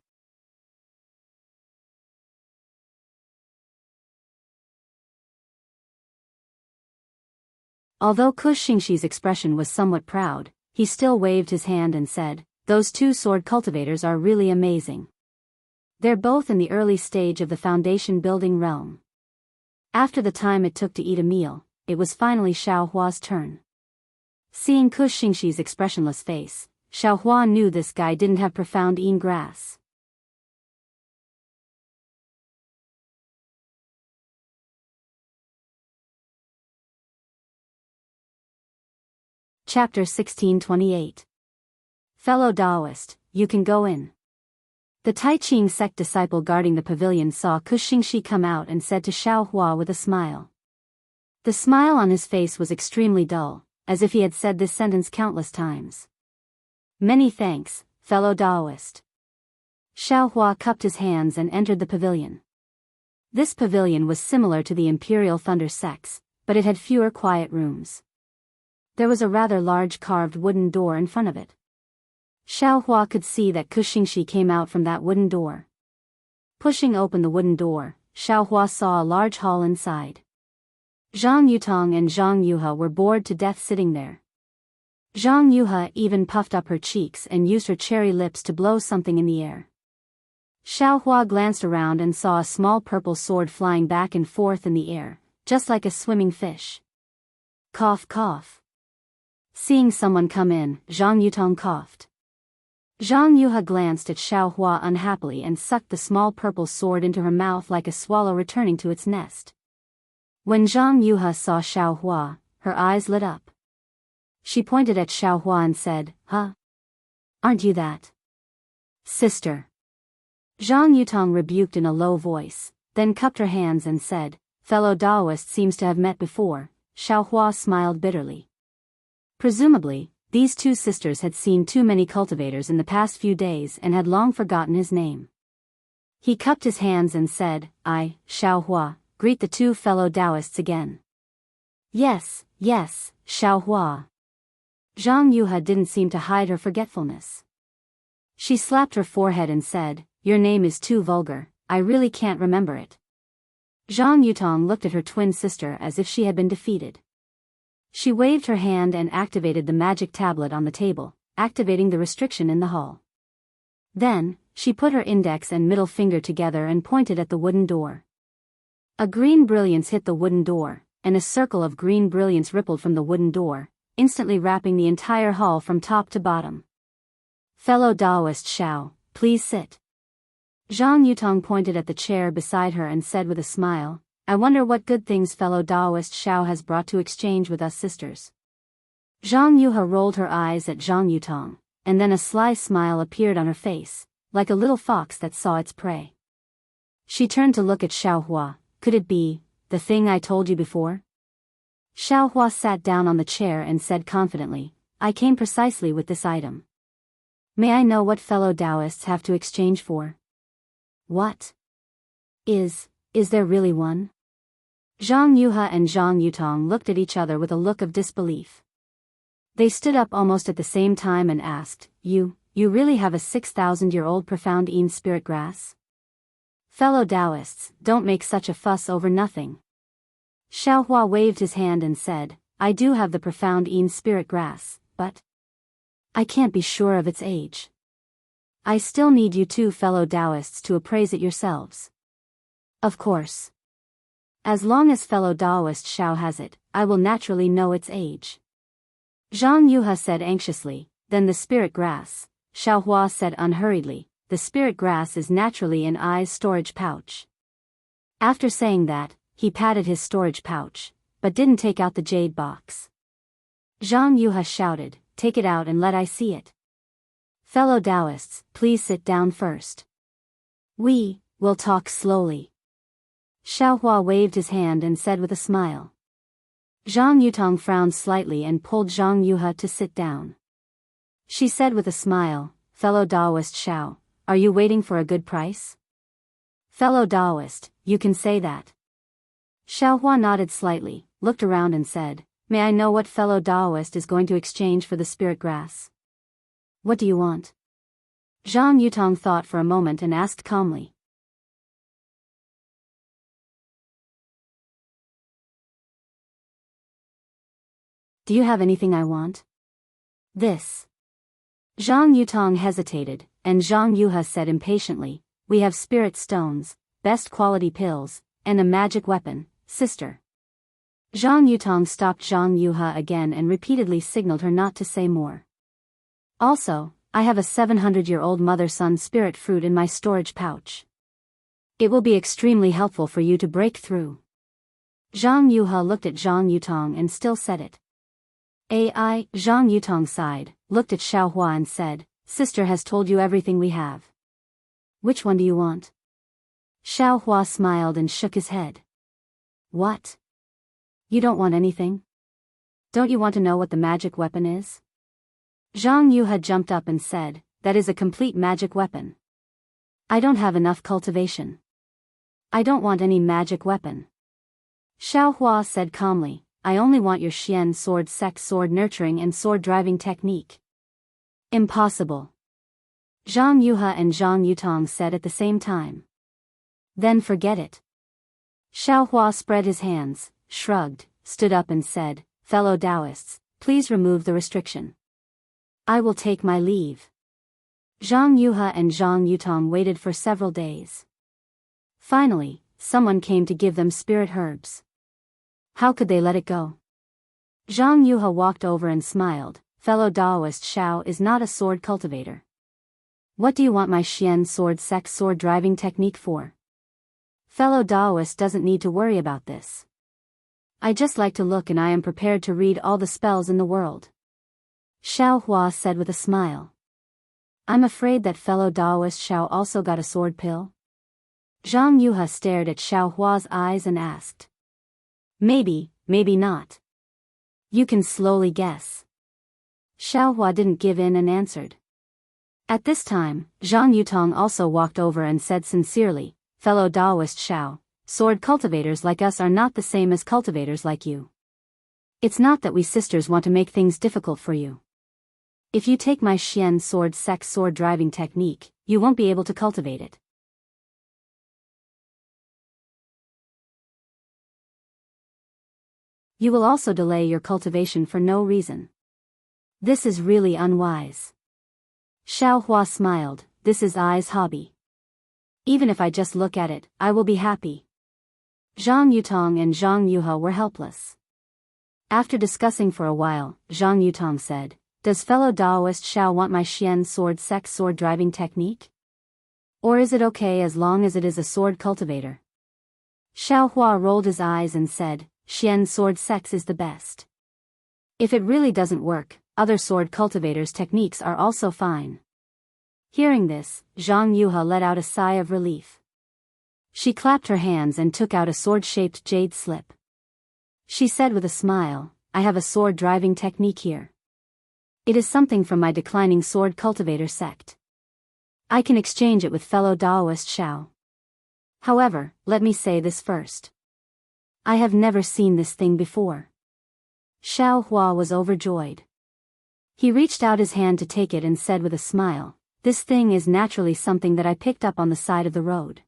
Although Kush Xingxi's expression was somewhat proud, he still waved his hand and said, those two sword cultivators are really amazing. They're both in the early stage of the foundation building realm. After the time it took to eat a meal, it was finally Xiao Hua's turn. Seeing Kush Xingxi's expressionless face, Xiao Hua knew this guy didn't have profound Yin grass. Chapter 1628. Fellow Daoist, you can go in. The Tai Ching sect disciple guarding the pavilion saw Kush Xingxi come out and said to Xiao Hua with a smile. The smile on his face was extremely dull, as if he had said this sentence countless times. Many thanks, fellow Daoist. Xiao Hua cupped his hands and entered the pavilion. This pavilion was similar to the Imperial Thunder sects, but it had fewer quiet rooms. There was a rather large carved wooden door in front of it. Xiao Hua could see that Kush Xingxi came out from that wooden door. Pushing open the wooden door, Xiao Hua saw a large hall inside. Zhang Yutong and Zhang Yuhe were bored to death sitting there. Zhang Yuhe even puffed up her cheeks and used her cherry lips to blow something in the air. Xiao Hua glanced around and saw a small purple sword flying back and forth in the air, just like a swimming fish. Cough cough. Seeing someone come in, Zhang Yutong coughed. Zhang Yuhe glanced at Xiao Hua unhappily and sucked the small purple sword into her mouth like a swallow returning to its nest. When Zhang Yuhe saw Xiao Hua, her eyes lit up. She pointed at Xiao Hua and said, Huh? Aren't you that sister? Zhang Yutong rebuked in a low voice, then cupped her hands and said, Fellow Daoist seems to have met before. Xiao Hua smiled bitterly. Presumably, these two sisters had seen too many cultivators in the past few days and had long forgotten his name. He cupped his hands and said, I, Xiao Hua, greet the two fellow Daoists again. Yes, yes, Xiao Hua. Zhang Yuhe didn't seem to hide her forgetfulness. She slapped her forehead and said, Your name is too vulgar, I really can't remember it. Zhang Yutong looked at her twin sister as if she had been defeated. She waved her hand and activated the magic tablet on the table, activating the restriction in the hall. Then, she put her index and middle finger together and pointed at the wooden door. A green brilliance hit the wooden door, and a circle of green brilliance rippled from the wooden door, instantly wrapping the entire hall from top to bottom. Fellow Daoist Xiao, please sit. Zhang Yutong pointed at the chair beside her and said with a smile, I wonder what good things fellow Daoist Xiao has brought to exchange with us sisters. Zhang Yuhe rolled her eyes at Zhang Yutong, and then a sly smile appeared on her face, like a little fox that saw its prey. She turned to look at Xiao Hua. Could it be the thing I told you before? Xiao Hua sat down on the chair and said confidently, I came precisely with this item. May I know what fellow Daoists have to exchange for? What? Is there really one? Zhang Yuhe and Zhang Yutong looked at each other with a look of disbelief. They stood up almost at the same time and asked, You really have a 6,000-year-old profound Yin spirit grass? Fellow Daoists, don't make such a fuss over nothing. Xiao Hua waved his hand and said, I do have the profound Yin spirit grass, but I can't be sure of its age. I still need you two fellow Daoists to appraise it yourselves. Of course. As long as fellow Daoist Xiao has it, I will naturally know its age. Zhang Yuhe said anxiously, then the spirit grass. Xiao Hua said unhurriedly, the spirit grass is naturally in I's storage pouch. After saying that, he patted his storage pouch, but didn't take out the jade box. Zhang Yuhe shouted, Take it out and let I see it. Fellow Daoists, please sit down first. We will talk slowly. Xiao Hua waved his hand and said with a smile. Zhang Yutong frowned slightly and pulled Zhang Yuhe to sit down. She said with a smile, Fellow Daoist Xiao, are you waiting for a good price? Fellow Daoist, you can say that. Xiaohua nodded slightly, looked around and said, may I know what fellow Daoist is going to exchange for the spirit grass? What do you want? Zhang Yutong thought for a moment and asked calmly. Do you have anything I want? This. Zhang Yutong hesitated, and Zhang Yuha said impatiently, we have spirit stones, best quality pills, and a magic weapon, sister. Zhang Yutong stopped Zhang Yuha again and repeatedly signaled her not to say more. Also, I have a 700-year-old mother-son spirit fruit in my storage pouch. It will be extremely helpful for you to break through. Zhang Yuha looked at Zhang Yutong and still said it. Zhang Yutong sighed, looked at Xiaohua and said, sister has told you everything we have. Which one do you want? Xiaohua smiled and shook his head. What? You don't want anything? Don't you want to know what the magic weapon is? Zhang Yuha jumped up and said, that is a complete magic weapon. I don't have enough cultivation. I don't want any magic weapon. Xiaohua said calmly, I only want your Xian sword sex sword nurturing and sword driving technique. Impossible. Zhang Yuha and Zhang Yutong said at the same time. Then forget it. Xiaohua spread his hands, shrugged, stood up and said, fellow Daoists, please remove the restriction. I will take my leave. Zhang Yuha and Zhang Yutong waited for several days. Finally, someone came to give them spirit herbs. How could they let it go? Zhang Yuha walked over and smiled, fellow Daoist Xiao is not a sword cultivator. What do you want my Xian sword sex sword driving technique for? Fellow Daoist doesn't need to worry about this. I just like to look and I am prepared to read all the spells in the world. Xiaohua said with a smile. I'm afraid that fellow Daoist Xiao also got a sword pill. Zhang Yuha stared at Xiaohua's eyes and asked. Maybe, maybe not. You can slowly guess. Xiaohua didn't give in and answered. At this time, Zhang Yutong also walked over and said sincerely, fellow Daoist Xiao, sword cultivators like us are not the same as cultivators like you. It's not that we sisters want to make things difficult for you. If you take my Xian sword sex sword driving technique, you won't be able to cultivate it. You will also delay your cultivation for no reason. This is really unwise. Xiaohua smiled, this is I's hobby. Even if I just look at it, I will be happy. Zhang Yutong and Zhang Yuha were helpless. After discussing for a while, Zhang Yutong said, does fellow Daoist Xiao want my Xian sword sex sword driving technique? Or is it okay as long as it is a sword cultivator? Xiaohua rolled his eyes and said, Xian sword sex is the best. If it really doesn't work, other sword cultivators' techniques are also fine. Hearing this, Zhang Yuha let out a sigh of relief. She clapped her hands and took out a sword-shaped jade slip. She said with a smile, I have a sword driving technique here. It is something from my declining sword cultivator sect. I can exchange it with fellow Daoist Xiao. However, let me say this first. I have never seen this thing before. Xiaohua was overjoyed. He reached out his hand to take it and said with a smile, this thing is naturally something that I picked up on the side of the road.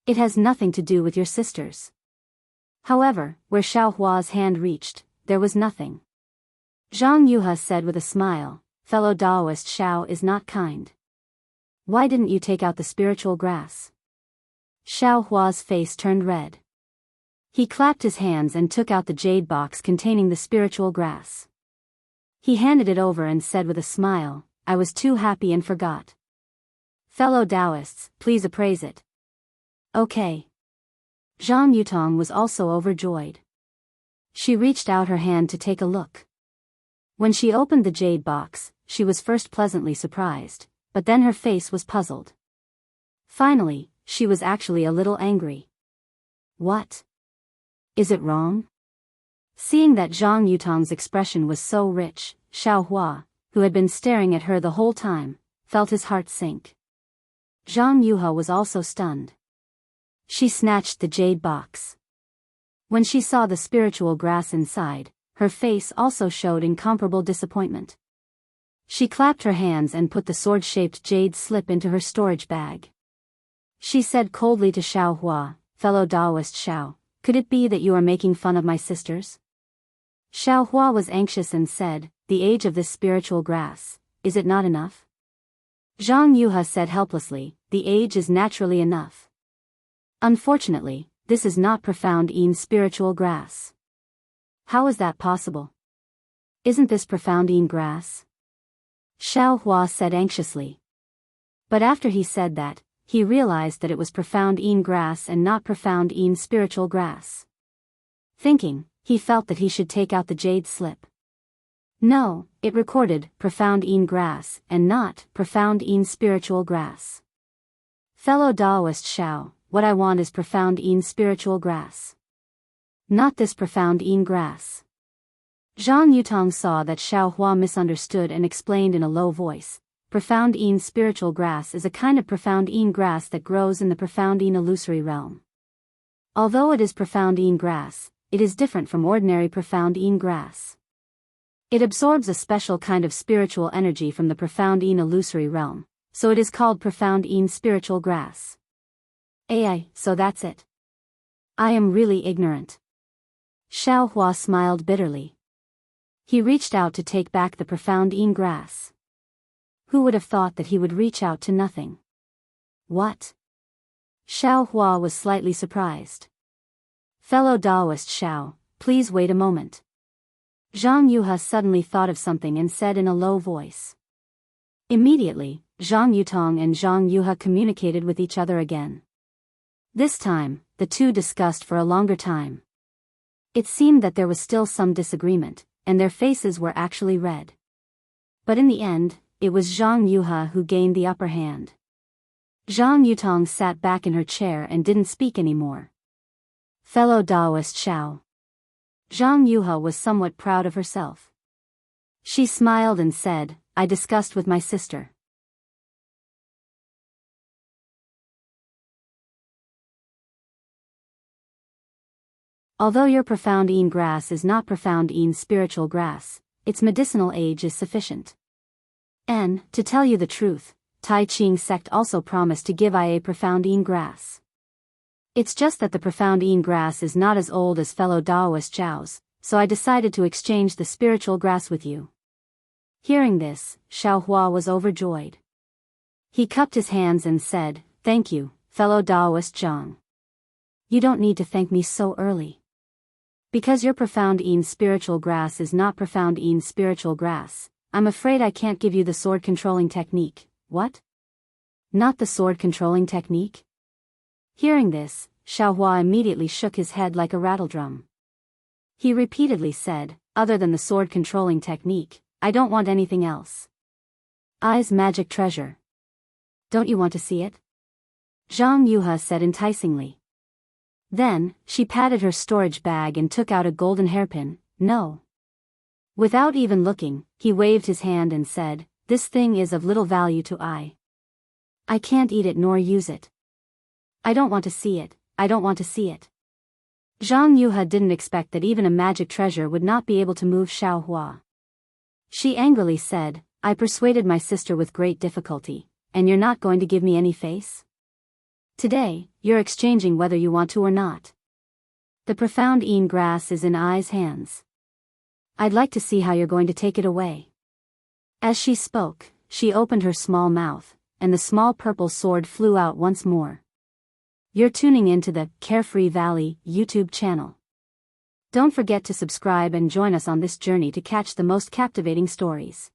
It has nothing to do with your sisters. However, where Xiaohua's hand reached, there was nothing. Zhang Yuha said with a smile, fellow Daoist Xiao is not kind. Why didn't you take out the spiritual grass? Xiaohua's face turned red. He clapped his hands and took out the jade box containing the spiritual grass. He handed it over and said with a smile, I was too happy and forgot. Fellow Daoists, please appraise it. Okay. Zhang Yutong was also overjoyed. She reached out her hand to take a look. When she opened the jade box, she was first pleasantly surprised, but then her face was puzzled. Finally, she was actually a little angry. What? Is it wrong? Seeing that Zhang Yutong's expression was so rich, Xiaohua, who had been staring at her the whole time, felt his heart sink. Zhang Yuha was also stunned. She snatched the jade box. When she saw the spiritual grass inside, her face also showed incomparable disappointment. She clapped her hands and put the sword-shaped jade slip into her storage bag. She said coldly to Xiao Hua, "Fellow Daoist Xiao, could it be that you are making fun of my sisters?" Xiao Hua was anxious and said, "The age of this spiritual grass, is it not enough?" Zhang Yuha said helplessly, "The age is naturally enough. Unfortunately, this is not profound in spiritual grass." "How is that possible? Isn't this profound in grass?" Xiao Hua said anxiously. But after he said that, he realized that it was profound in grass and not profound in spiritual grass. Thinking, he felt that he should take out the jade slip. No, it recorded profound in grass and not profound in spiritual grass. "Fellow Daoist Xiao, what I want is profound in spiritual grass. Not this profound in grass." Zhang Yutong saw that Xiao Hua misunderstood and explained in a low voice, "Profound in spiritual grass is a kind of profound in grass that grows in the profound in illusory realm. Although it is profound in grass, it is different from ordinary profound in grass. It absorbs a special kind of spiritual energy from the profound in illusory realm, so it is called profound in spiritual grass." "Ai, so that's it. I am really ignorant." Xiao Hua smiled bitterly. He reached out to take back the profound in grass. Who would have thought that he would reach out to nothing? What? Xiao Hua was slightly surprised. "Fellow Daoist Xiao, please wait a moment." Zhang Yuha suddenly thought of something and said in a low voice. Immediately, Zhang Yutong and Zhang Yuha communicated with each other again. This time, the two discussed for a longer time. It seemed that there was still some disagreement, and their faces were actually red. But in the end, it was Zhang Yuha who gained the upper hand. Zhang Yutong sat back in her chair and didn't speak anymore. "Fellow Daoist Xiao." Zhang Yuha was somewhat proud of herself. She smiled and said, "I discussed with my sister. Although your profound in grass is not profound in spiritual grass, its medicinal age is sufficient. And, to tell you the truth, Tai Ching sect also promised to give I a profound in grass. It's just that the profound in grass is not as old as fellow Daoist Zhao's, so I decided to exchange the spiritual grass with you." Hearing this, Xiao Hua was overjoyed. He cupped his hands and said, "Thank you, fellow Daoist Zhang. You don't need to thank me so early. Because your profound in spiritual grass is not profound in spiritual grass, I'm afraid I can't give you the sword controlling technique." "What? Not the sword controlling technique?" Hearing this, Xiao Hua immediately shook his head like a rattledrum. He repeatedly said, "Other than the sword controlling technique, I don't want anything else." "Ai's magic treasure. Don't you want to see it?" Zhang Yuha said enticingly. Then, she patted her storage bag and took out a golden hairpin. "No." Without even looking, he waved his hand and said, "This thing is of little value to I. I can't eat it nor use it. I don't want to see it, I don't want to see it." Zhang Yuha didn't expect that even a magic treasure would not be able to move Xiao Hua. She angrily said, "I persuaded my sister with great difficulty, and you're not going to give me any face? Today, you're exchanging whether you want to or not. The profound in grass is in I's hands. I'd like to see how you're going to take it away." As she spoke, she opened her small mouth, and the small purple sword flew out once more. You're tuning into the Carefree Valley YouTube channel. Don't forget to subscribe and join us on this journey to catch the most captivating stories.